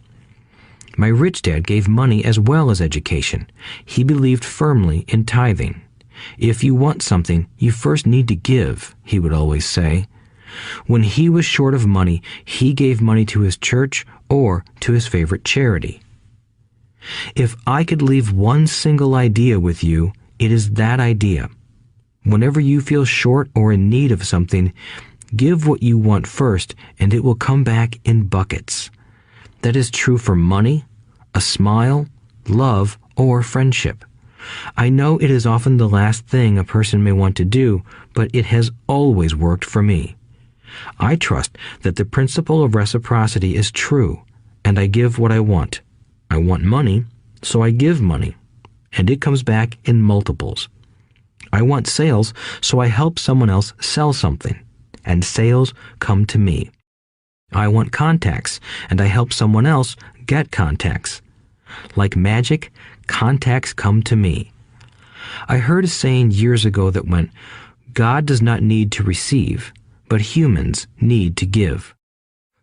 My rich dad gave money as well as education. He believed firmly in tithing. If you want something, you first need to give, he would always say. When he was short of money, he gave money to his church or to his favorite charity. If I could leave one single idea with you, it is that idea. Whenever you feel short or in need of something, give what you want first, and it will come back in buckets. That is true for money, a smile, love, or friendship. I know it is often the last thing a person may want to do, but it has always worked for me. I trust that the principle of reciprocity is true, and I give what I want. I want money, so I give money, and it comes back in multiples. I want sales, so I help someone else sell something, and sales come to me. I want contacts, and I help someone else get contacts. Like magic, contacts come to me. I heard a saying years ago that went, "God does not need to receive, but humans need to give."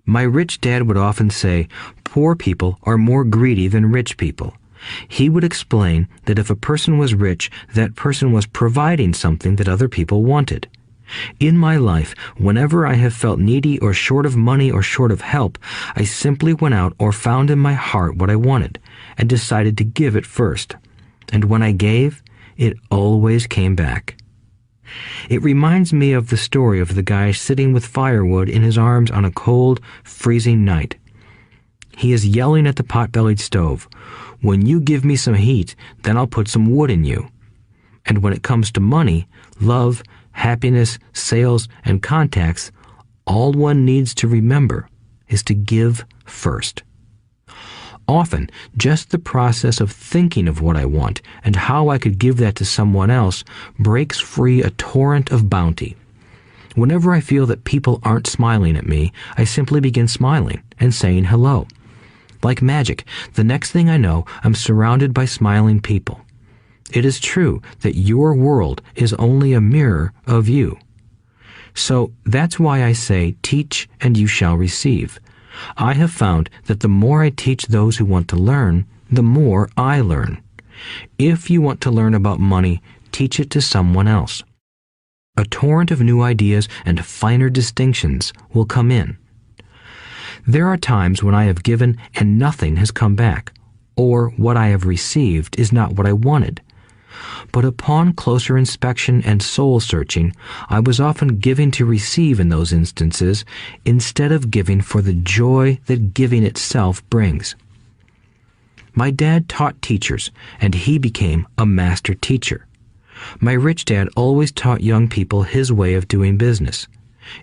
My rich dad would often say, poor people are more greedy than rich people. He would explain that if a person was rich, that person was providing something that other people wanted. In my life, whenever I have felt needy or short of money or short of help, I simply went out or found in my heart what I wanted and decided to give it first. And when I gave, it always came back. It reminds me of the story of the guy sitting with firewood in his arms on a cold, freezing night. He is yelling at the pot-bellied stove, "When you give me some heat, then I'll put some wood in you." And when it comes to money, love, happiness, sales, and contacts, all one needs to remember is to give first. Often, just the process of thinking of what I want and how I could give that to someone else breaks free a torrent of bounty. Whenever I feel that people aren't smiling at me, I simply begin smiling and saying hello. Like magic, the next thing I know, I'm surrounded by smiling people. It is true that your world is only a mirror of you. So that's why I say, teach and you shall receive. I have found that the more I teach those who want to learn, the more I learn. If you want to learn about money, teach it to someone else. A torrent of new ideas and finer distinctions will come in. There are times when I have given and nothing has come back, or what I have received is not what I wanted. But upon closer inspection and soul-searching, I was often giving to receive in those instances instead of giving for the joy that giving itself brings. My dad taught teachers, and he became a master teacher. My rich dad always taught young people his way of doing business.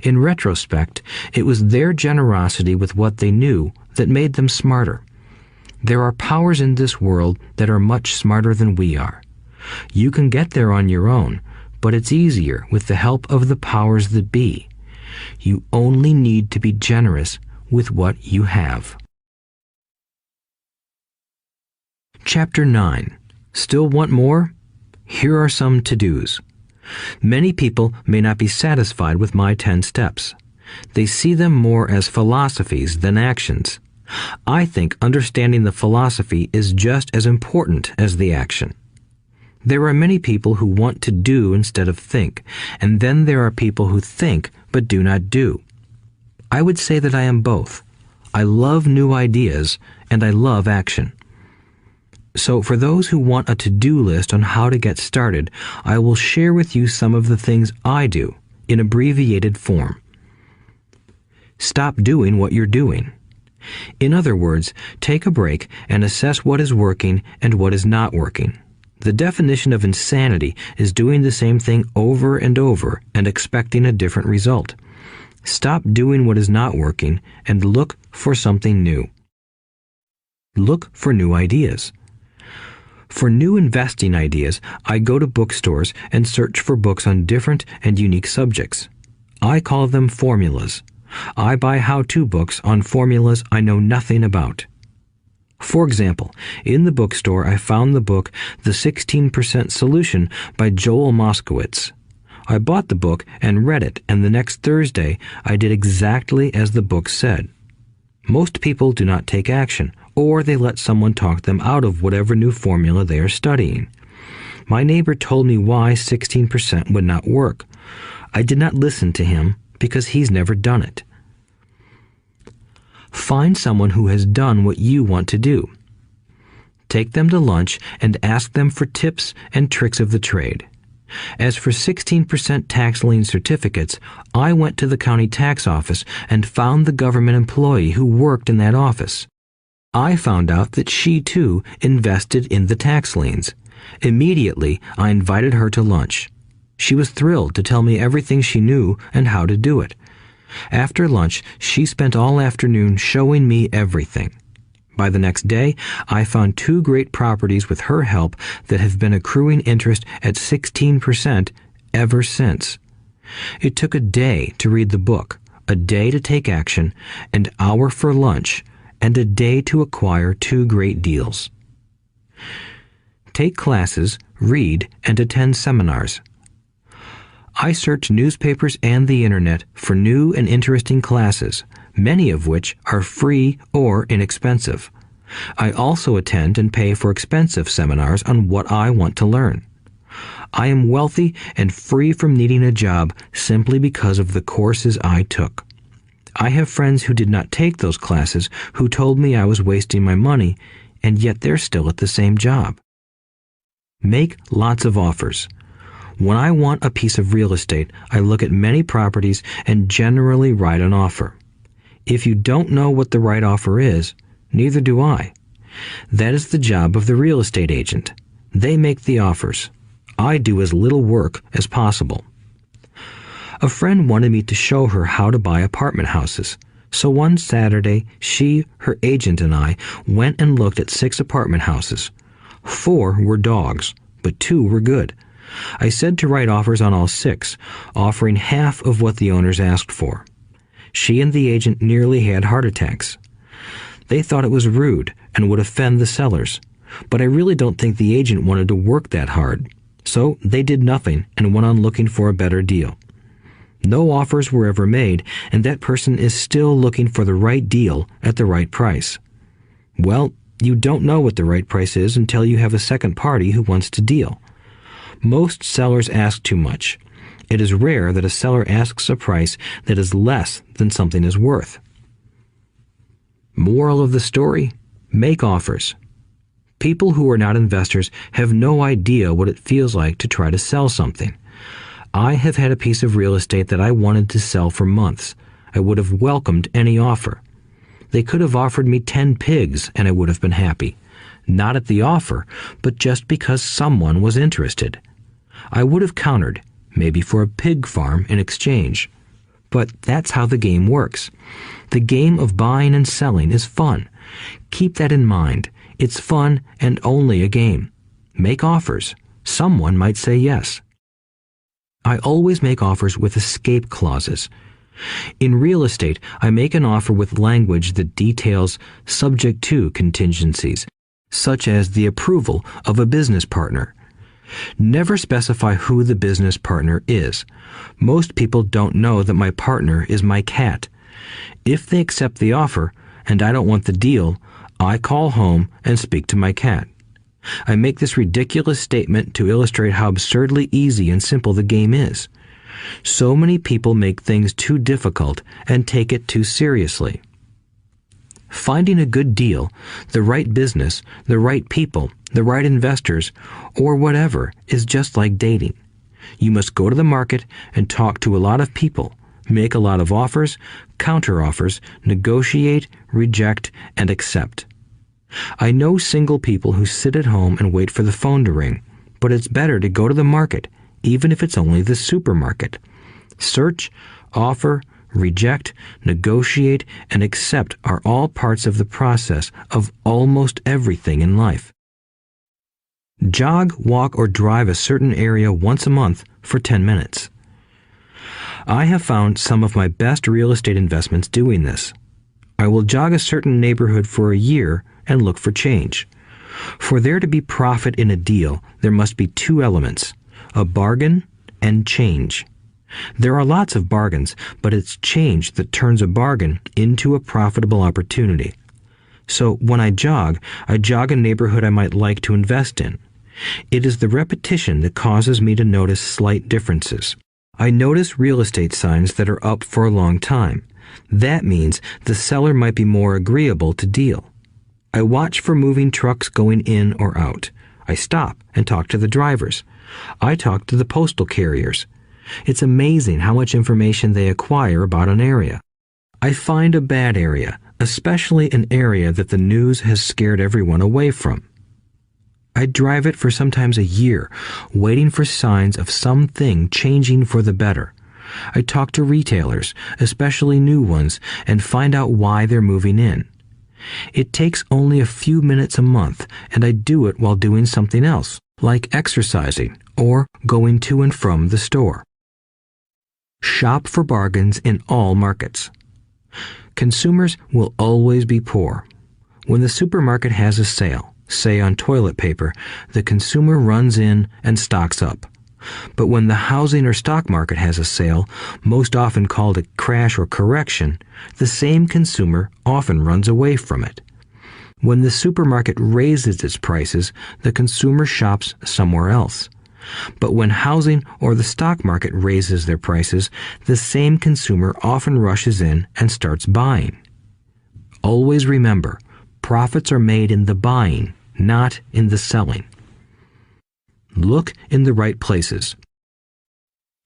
In retrospect, it was their generosity with what they knew that made them smarter. There are powers in this world that are much smarter than we are. You can get there on your own, but it's easier with the help of the powers that be. You only need to be generous with what you have. Chapter 9. Still want more? Here are some to-dos. Many people may not be satisfied with my 10 steps. They see them more as philosophies than actions. I think understanding the philosophy is just as important as the action. There are many people who want to do instead of think, and then there are people who think but do not do. I would say that I am both. I love new ideas, and I love action. So for those who want a to-do list on how to get started, I will share with you some of the things I do in abbreviated form. Stop doing what you're doing. In other words, take a break and assess what is working and what is not working. The definition of insanity is doing the same thing over and over and expecting a different result. Stop doing what is not working and look for something new. Look for new ideas. For new investing ideas, I go to bookstores and search for books on different and unique subjects. I call them formulas. I buy how-to books on formulas I know nothing about. For example, in the bookstore I found the book The 16% Solution by Joel Moskowitz. I bought the book and read it, and the next Thursday I did exactly as the book said. Most people do not take action, or they let someone talk them out of whatever new formula they are studying. My neighbor told me why 16% would not work. I did not listen to him because he's never done it. Find someone who has done what you want to do. Take them to lunch and ask them for tips and tricks of the trade. As for 16% tax lien certificates, I went to the county tax office and found the government employee who worked in that office. I found out that she too invested in the tax liens. Immediately, I invited her to lunch. She was thrilled to tell me everything she knew and how to do it. After lunch, she spent all afternoon showing me everything. By the next day, I found 2 great properties with her help that have been accruing interest at 16% ever since. It took a day to read the book, a day to take action, an hour for lunch, and a day to acquire 2 great deals. Take classes, read, and attend seminars. I search newspapers and the internet for new and interesting classes, many of which are free or inexpensive. I also attend and pay for expensive seminars on what I want to learn. I am wealthy and free from needing a job simply because of the courses I took. I have friends who did not take those classes who told me I was wasting my money, and yet they're still at the same job. Make lots of offers. When I want a piece of real estate, I look at many properties and generally write an offer. If you don't know what the right offer is, neither do I. That is the job of the real estate agent. They make the offers. I do as little work as possible. A friend wanted me to show her how to buy apartment houses. So one Saturday, she, her agent, and I went and looked at 6 apartment houses. 4 were dogs, but 2 were good. I said to write offers on all 6, offering half of what the owners asked for. She and the agent nearly had heart attacks. They thought it was rude and would offend the sellers, but I really don't think the agent wanted to work that hard. So they did nothing and went on looking for a better deal. No offers were ever made, and that person is still looking for the right deal at the right price. Well, you don't know what the right price is until you have a second party who wants to deal. Most sellers ask too much. It is rare that a seller asks a price that is less than something is worth. Moral of the story: make offers. People who are not investors have no idea what it feels like to try to sell something. I have had a piece of real estate that I wanted to sell for months. I would have welcomed any offer. They could have offered me 10 pigs and I would have been happy. Not at the offer, but just because someone was interested. I would have countered, maybe for a pig farm in exchange. But that's how the game works. The game of buying and selling is fun. Keep that in mind. It's fun and only a game. Make offers. Someone might say yes. I always make offers with escape clauses. In real estate, I make an offer with language that details subject to contingencies, such as the approval of a business partner. Never specify who the business partner is. Most people don't know that my partner is my cat. If they accept the offer, and I don't want the deal, I call home and speak to my cat. I make this ridiculous statement to illustrate how absurdly easy and simple the game is. So many people make things too difficult and take it too seriously. Finding a good deal, the right business, the right people, the right investors, or whatever is just like dating. You must go to the market and talk to a lot of people, make a lot of offers, counter-offers, negotiate, reject, and accept. I know single people who sit at home and wait for the phone to ring, but it's better to go to the market, even if it's only the supermarket. Search, offer, reject, negotiate, and accept are all parts of the process of almost everything in life. Jog, walk, or drive a certain area once a month for 10 minutes. I have found some of my best real estate investments doing this. I will jog a certain neighborhood for a year and look for change. For there to be profit in a deal, there must be 2 elements, a bargain and change. There are lots of bargains, but it's change that turns a bargain into a profitable opportunity. So when I jog a neighborhood I might like to invest in. It is the repetition that causes me to notice slight differences. I notice real estate signs that are up for a long time. That means the seller might be more agreeable to deal. I watch for moving trucks going in or out. I stop and talk to the drivers. I talk to the postal carriers. It's amazing how much information they acquire about an area. I find a bad area, especially an area that the news has scared everyone away from. I drive it for sometimes a year, waiting for signs of something changing for the better. I talk to retailers, especially new ones, and find out why they're moving in. It takes only a few minutes a month, and I do it while doing something else, like exercising or going to and from the store. Shop for bargains in all markets. Consumers will always be poor. When the supermarket has a sale, say on toilet paper, the consumer runs in and stocks up. But when the housing or stock market has a sale, most often called a crash or correction, the same consumer often runs away from it. When the supermarket raises its prices, the consumer shops somewhere else. But when housing or the stock market raises their prices, the same consumer often rushes in and starts buying. Always remember, profits are made in the buying, not in the selling. Look in the right places.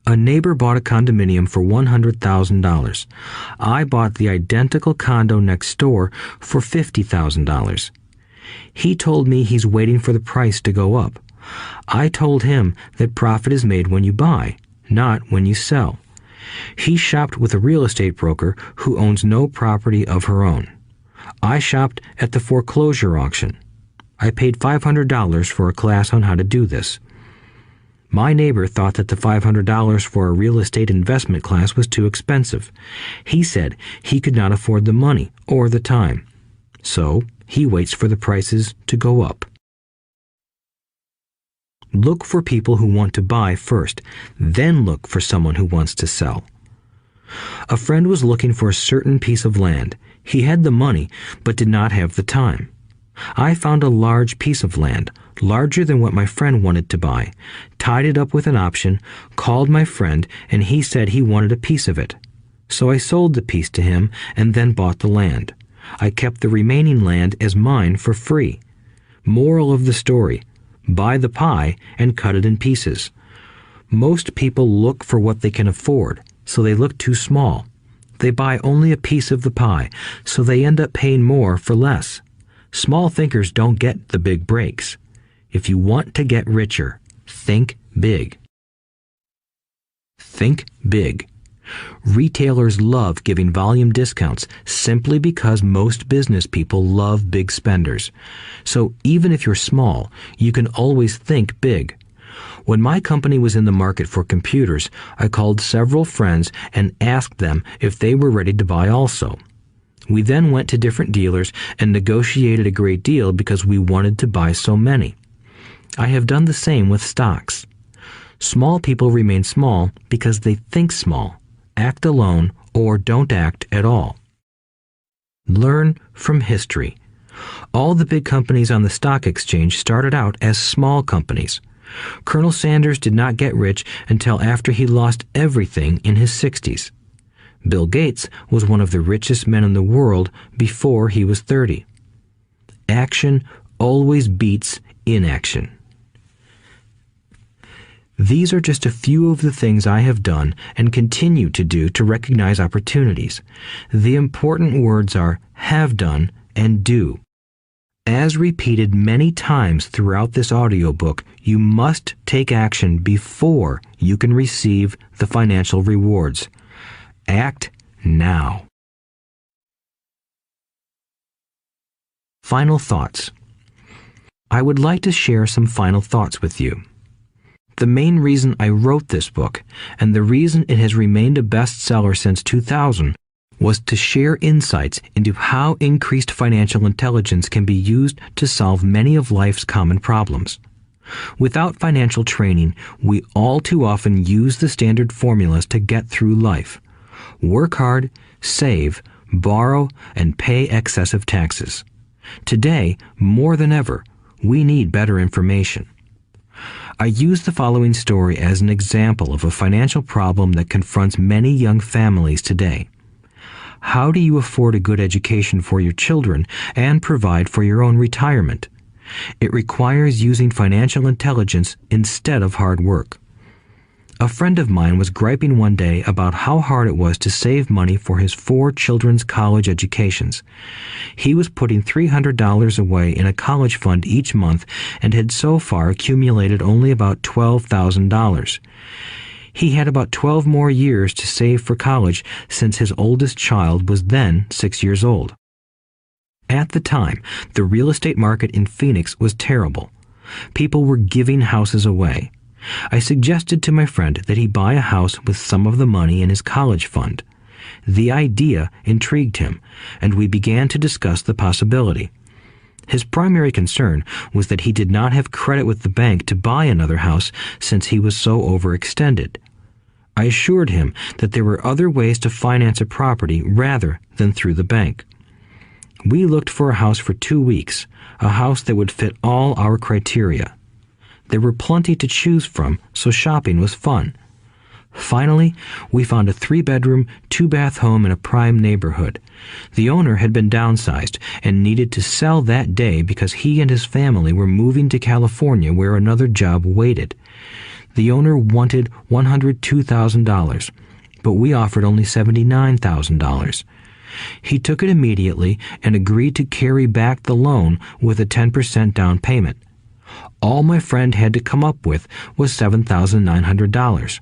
A neighbor bought a condominium for $100,000. I bought the identical condo next door for $50,000. He told me he's waiting for the price to go up. I told him that profit is made when you buy, not when you sell. He shopped with a real estate broker who owns no property of her own. I shopped at the foreclosure auction. I paid $500 for a class on how to do this. My neighbor thought that the $500 for a real estate investment class was too expensive. He said he could not afford the money or the time. So he waits for the prices to go up. Look for people who want to buy first, then look for someone who wants to sell. A friend was looking for a certain piece of land. He had the money, but did not have the time. I found a large piece of land, larger than what my friend wanted to buy, tied it up with an option, called my friend, and he said he wanted a piece of it. So I sold the piece to him and then bought the land. I kept the remaining land as mine for free. Moral of the story: buy the pie and cut it in pieces. Most people look for what they can afford, so they look too small. They buy only a piece of the pie, so they end up paying more for less. Small thinkers don't get the big breaks. If you want to get richer, think big. Think big. Retailers love giving volume discounts simply because most business people love big spenders. So even if you're small, you can always think big. When my company was in the market for computers, I called several friends and asked them if they were ready to buy also. We then went to different dealers and negotiated a great deal because we wanted to buy so many. I have done the same with stocks. Small people remain small because they think small, act alone, or don't act at all. Learn from history. All the big companies on the stock exchange started out as small companies. Colonel Sanders did not get rich until after he lost everything in his 60s. Bill Gates was one of the richest men in the world before he was 30. Action always beats inaction. These are just a few of the things I have done and continue to do to recognize opportunities. The important words are have done and do. As repeated many times throughout this audiobook, you must take action before you can receive the financial rewards. Act now. Final thoughts. I would like to share some final thoughts with you. The main reason I wrote this book, and the reason it has remained a bestseller since 2000, was to share insights into how increased financial intelligence can be used to solve many of life's common problems. Without financial training, we all too often use the standard formulas to get through life. Work hard, save, borrow, and pay excessive taxes. Today, more than ever, we need better information. I use the following story as an example of a financial problem that confronts many young families today. How do you afford a good education for your children and provide for your own retirement? It requires using financial intelligence instead of hard work. A friend of mine was griping one day about how hard it was to save money for his 4 children's college educations. He was putting $300 away in a college fund each month and had so far accumulated only about $12,000. He had about 12 more years to save for college since his oldest child was then 6 years old. At the time, the real estate market in Phoenix was terrible. People were giving houses away. I suggested to my friend that he buy a house with some of the money in his college fund. The idea intrigued him, and we began to discuss the possibility. His primary concern was that he did not have credit with the bank to buy another house since he was so overextended. I assured him that there were other ways to finance a property rather than through the bank. We looked for a house for 2 weeks, a house that would fit all our criteria. There were plenty to choose from, so shopping was fun. Finally, we found a 3-bedroom, 2-bath home in a prime neighborhood. The owner had been downsized and needed to sell that day because he and his family were moving to California where another job waited. The owner wanted $102,000, but we offered only $79,000. He took it immediately and agreed to carry back the loan with a 10% down payment. All my friend had to come up with was $7,900.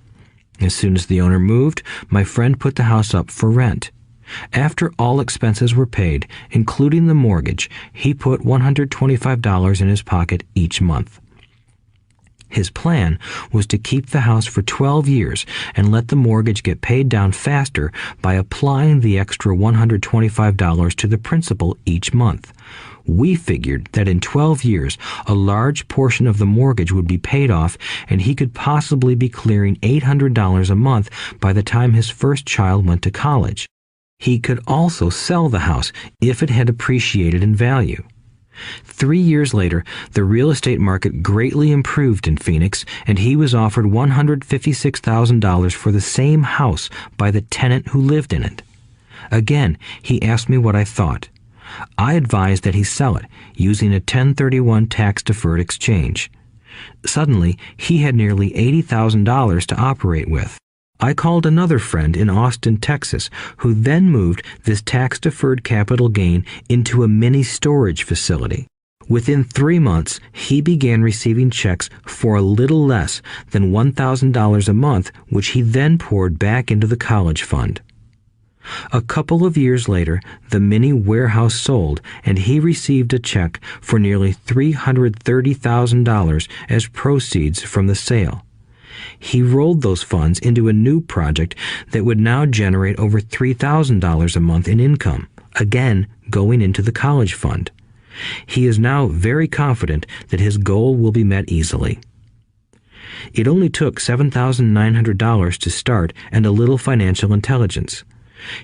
As soon as the owner moved, my friend put the house up for rent. After all expenses were paid, including the mortgage, he put $125 in his pocket each month. His plan was to keep the house for 12 years and let the mortgage get paid down faster by applying the extra $125 to the principal each month. We figured that in 12 years, a large portion of the mortgage would be paid off and he could possibly be clearing $800 a month by the time his first child went to college. He could also sell the house if it had appreciated in value. 3 years later, the real estate market greatly improved in Phoenix, and he was offered $156,000 for the same house by the tenant who lived in it. Again, he asked me what I thought. I advised that he sell it, using a 1031 tax-deferred exchange. Suddenly, he had nearly $80,000 to operate with. I called another friend in Austin, Texas, who then moved this tax-deferred capital gain into a mini storage facility. Within 3 months, he began receiving checks for a little less than $1,000 a month, which he then poured back into the college fund. A couple of years later, the mini warehouse sold, and he received a check for nearly $330,000 as proceeds from the sale. He rolled those funds into a new project that would now generate over $3,000 a month in income, again going into the college fund. He is now very confident that his goal will be met easily. It only took $7,900 to start and a little financial intelligence.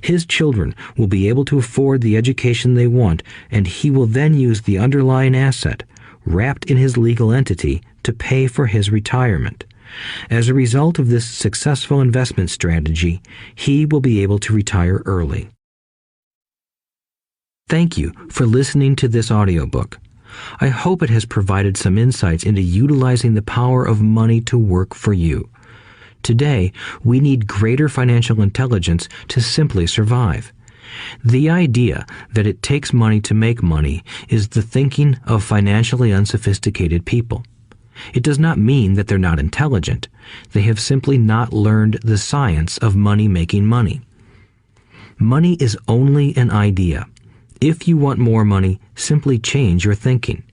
His children will be able to afford the education they want, and he will then use the underlying asset, wrapped in his legal entity, to pay for his retirement. As a result of this successful investment strategy, he will be able to retire early. Thank you for listening to this audiobook. I hope it has provided some insights into utilizing the power of money to work for you. Today, we need greater financial intelligence to simply survive. The idea that it takes money to make money is the thinking of financially unsophisticated people. It does not mean that they're not intelligent. They have simply not learned the science of making money. Money is only an idea. If you want more money, simply change your thinking.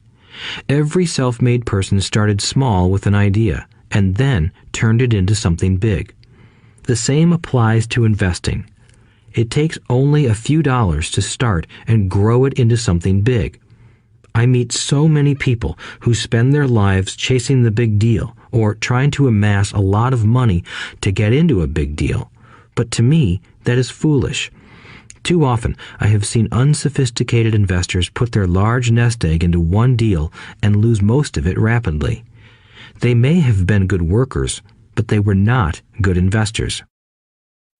Every self-made person started small with an idea and then turned it into something big. The same applies to investing. It takes only a few dollars to start and grow it into something big. I meet so many people who spend their lives chasing the big deal or trying to amass a lot of money to get into a big deal. But to me, that is foolish. Too often, I have seen unsophisticated investors put their large nest egg into one deal and lose most of it rapidly. They may have been good workers, but they were not good investors.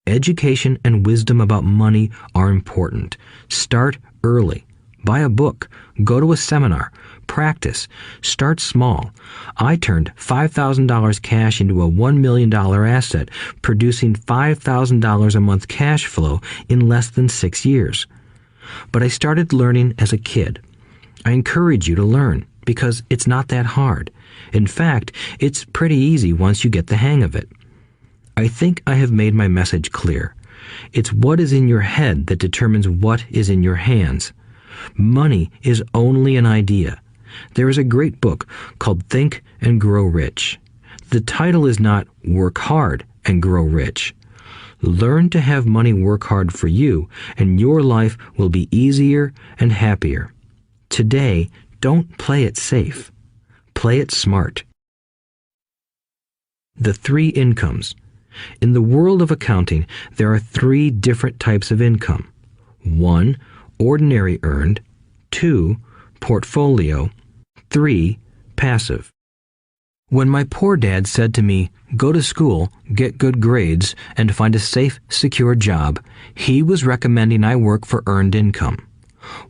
Education and wisdom about money are important. Start early. Buy a book, go to a seminar, practice, start small. I turned $5,000 cash into a $1 million asset, producing $5,000 a month cash flow in less than 6 years. But I started learning as a kid. I encourage you to learn because it's not that hard. In fact, it's pretty easy once you get the hang of it. I think I have made my message clear. It's what is in your head that determines what is in your hands. Money is only an idea. There is a great book called Think and Grow Rich. The title is not Work Hard and Grow Rich. Learn to have money work hard for you, and your life will be easier and happier. Today, don't play it safe. Play it smart. The 3 incomes. In the world of accounting, there are 3 different types of income. 1. Ordinary earned. 2. Portfolio. 3. Passive. When my poor dad said to me, "Go to school, get good grades, and find a safe, secure job," he was recommending I work for earned income.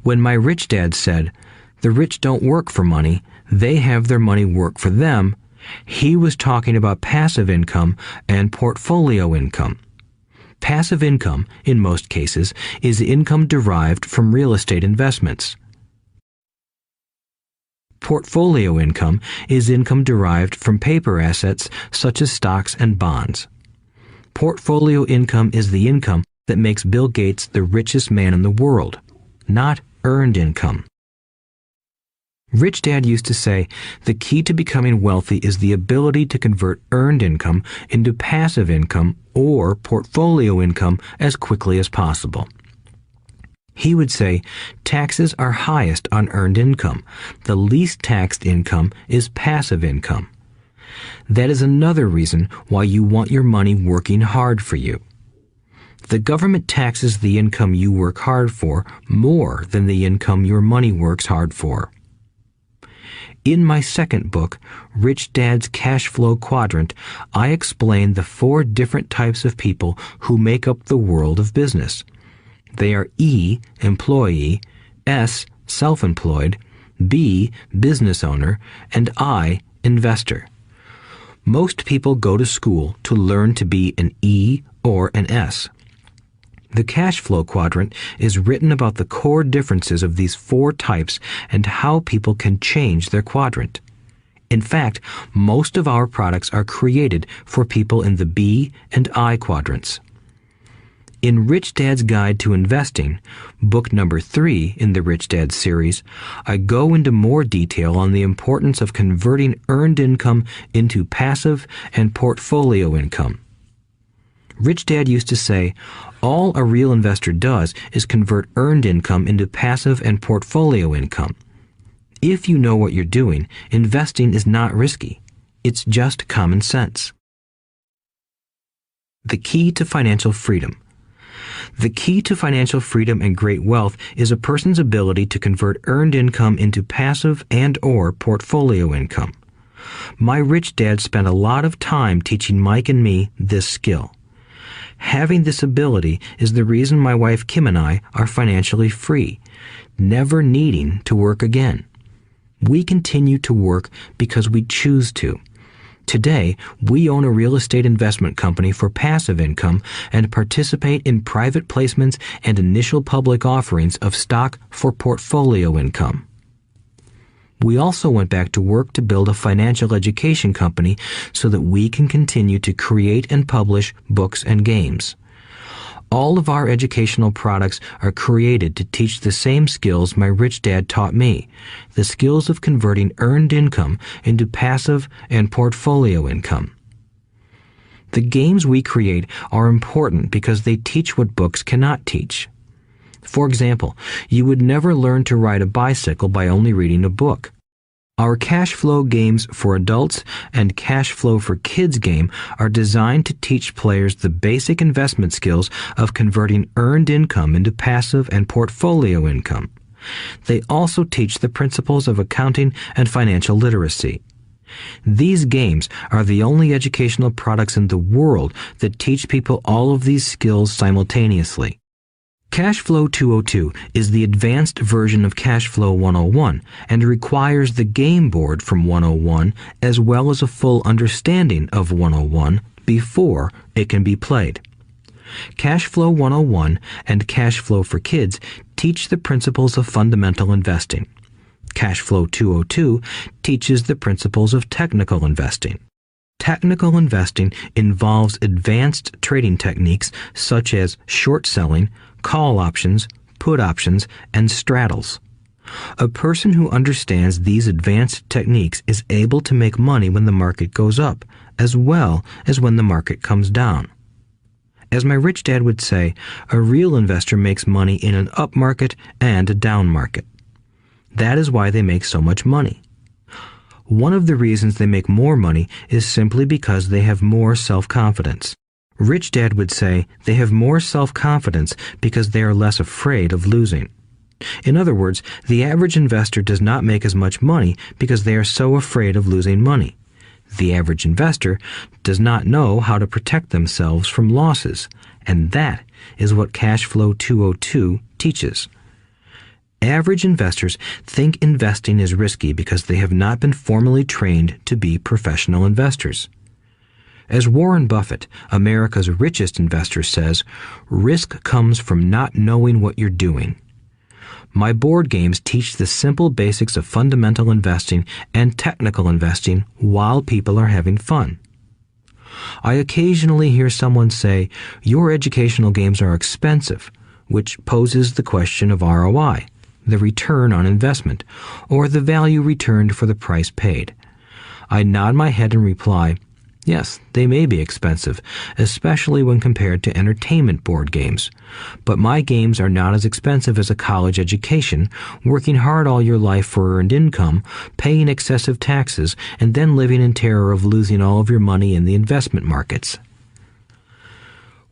When my rich dad said, "The rich don't work for money, they have their money work for them," he was talking about passive income and portfolio income. Passive income, in most cases, is income derived from real estate investments. Portfolio income is income derived from paper assets such as stocks and bonds. Portfolio income is the income that makes Bill Gates the richest man in the world, not earned income. Rich Dad used to say, the key to becoming wealthy is the ability to convert earned income into passive income or portfolio income as quickly as possible. He would say, taxes are highest on earned income. The least taxed income is passive income. That is another reason why you want your money working hard for you. The government taxes the income you work hard for more than the income your money works hard for. In my second book, Rich Dad's Cash Flow Quadrant, I explain the 4 different types of people who make up the world of business. They are E, employee, S, self-employed, B, business owner, and I, investor. Most people go to school to learn to be an E or an S. The cash flow quadrant is written about the core differences of these 4 types and how people can change their quadrant. In fact, most of our products are created for people in the B and I quadrants. In Rich Dad's Guide to Investing, book number 3 in the Rich Dad series, I go into more detail on the importance of converting earned income into passive and portfolio income. Rich Dad used to say, all a real investor does is convert earned income into passive and portfolio income. If you know what you're doing, investing is not risky. It's just common sense. The key to financial freedom. The key to financial freedom and great wealth is a person's ability to convert earned income into passive and/or portfolio income. My rich dad spent a lot of time teaching Mike and me this skill. Having this ability is the reason my wife Kim and I are financially free, never needing to work again. We continue to work because we choose to. Today, we own a real estate investment company for passive income and participate in private placements and initial public offerings of stock for portfolio income. We also went back to work to build a financial education company so that we can continue to create and publish books and games. All of our educational products are created to teach the same skills my rich dad taught me, the skills of converting earned income into passive and portfolio income. The games we create are important because they teach what books cannot teach. For example, you would never learn to ride a bicycle by only reading a book. Our cash flow games for adults and cash flow for kids game are designed to teach players the basic investment skills of converting earned income into passive and portfolio income. They also teach the principles of accounting and financial literacy. These games are the only educational products in the world that teach people all of these skills simultaneously. Cash Flow 202 is the advanced version of Cash Flow 101 and requires the game board from 101 as well as a full understanding of 101 before it can be played. Cash Flow 101 and Cash Flow for Kids teach the principles of fundamental investing. Cash Flow 202 teaches the principles of technical investing. Technical investing involves advanced trading techniques such as short selling, call options, put options, and straddles. A person who understands these advanced techniques is able to make money when the market goes up, as well as when the market comes down. As my rich dad would say, a real investor makes money in an up market and a down market. That is why they make so much money. One of the reasons they make more money is simply because they have more self-confidence. Rich Dad would say they have more self-confidence because they are less afraid of losing. In other words, the average investor does not make as much money because they are so afraid of losing money. The average investor does not know how to protect themselves from losses, and that is what Cash Flow 202 teaches. Average investors think investing is risky because they have not been formally trained to be professional investors. As Warren Buffett, America's richest investor, says, risk comes from not knowing what you're doing. My board games teach the simple basics of fundamental investing and technical investing while people are having fun. I occasionally hear someone say, your educational games are expensive, which poses the question of ROI, the return on investment, or the value returned for the price paid. I nod my head and reply, yes, they may be expensive, especially when compared to entertainment board games. But my games are not as expensive as a college education, working hard all your life for earned income, paying excessive taxes, and then living in terror of losing all of your money in the investment markets.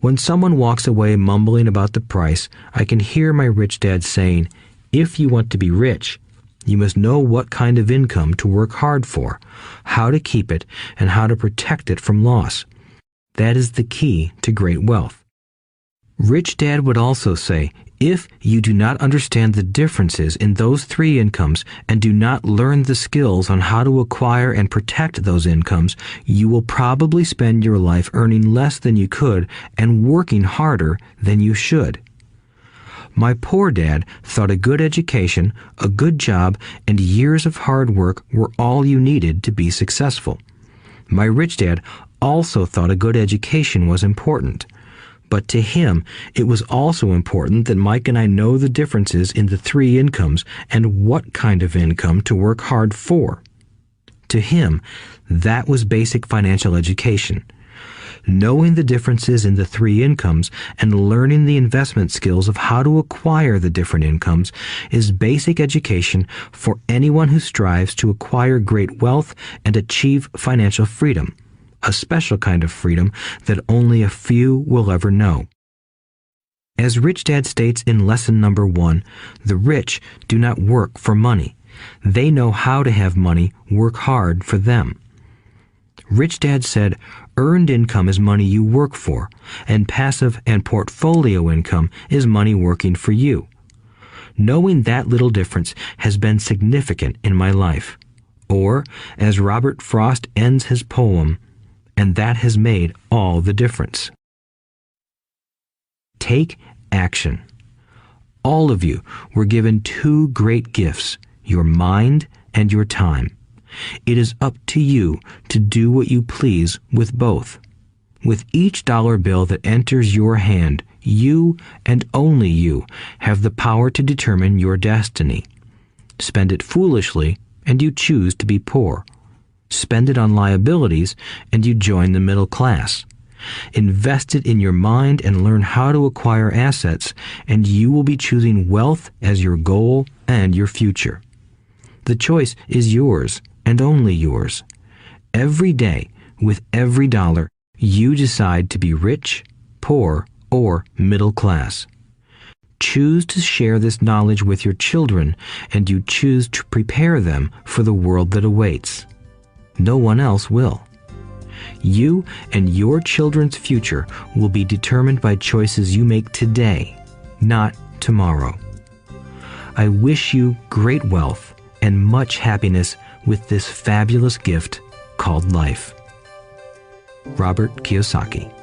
When someone walks away mumbling about the price, I can hear my rich dad saying, if you want to be rich, you must know what kind of income to work hard for, how to keep it, and how to protect it from loss. That is the key to great wealth. Rich Dad would also say, if you do not understand the differences in those three incomes and do not learn the skills on how to acquire and protect those incomes, you will probably spend your life earning less than you could and working harder than you should. My poor dad thought a good education, a good job, and years of hard work were all you needed to be successful. My rich dad also thought a good education was important. But to him, it was also important that Mike and I know the differences in the three incomes and what kind of income to work hard for. To him, that was basic financial education. Knowing the differences in the three incomes and learning the investment skills of how to acquire the different incomes is basic education for anyone who strives to acquire great wealth and achieve financial freedom, a special kind of freedom that only a few will ever know. As Rich Dad states in lesson number 1, the rich do not work for money. They know how to have money work hard for them. Rich Dad said, earned income is money you work for, and passive and portfolio income is money working for you. Knowing that little difference has been significant in my life. Or, as Robert Frost ends his poem, and that has made all the difference. Take action. All of you were given two great gifts, your mind and your time. It is up to you to do what you please with both. With each dollar bill that enters your hand, you and only you have the power to determine your destiny. Spend it foolishly, and you choose to be poor. Spend it on liabilities, and you join the middle class. Invest it in your mind and learn how to acquire assets, and you will be choosing wealth as your goal and your future. The choice is yours, and only yours. Every day, with every dollar, you decide to be rich, poor, or middle class. Choose to share this knowledge with your children, and you choose to prepare them for the world that awaits. No one else will. You and your children's future will be determined by choices you make today. not tomorrow. I wish you great wealth and much happiness with this fabulous gift called life. Robert Kiyosaki.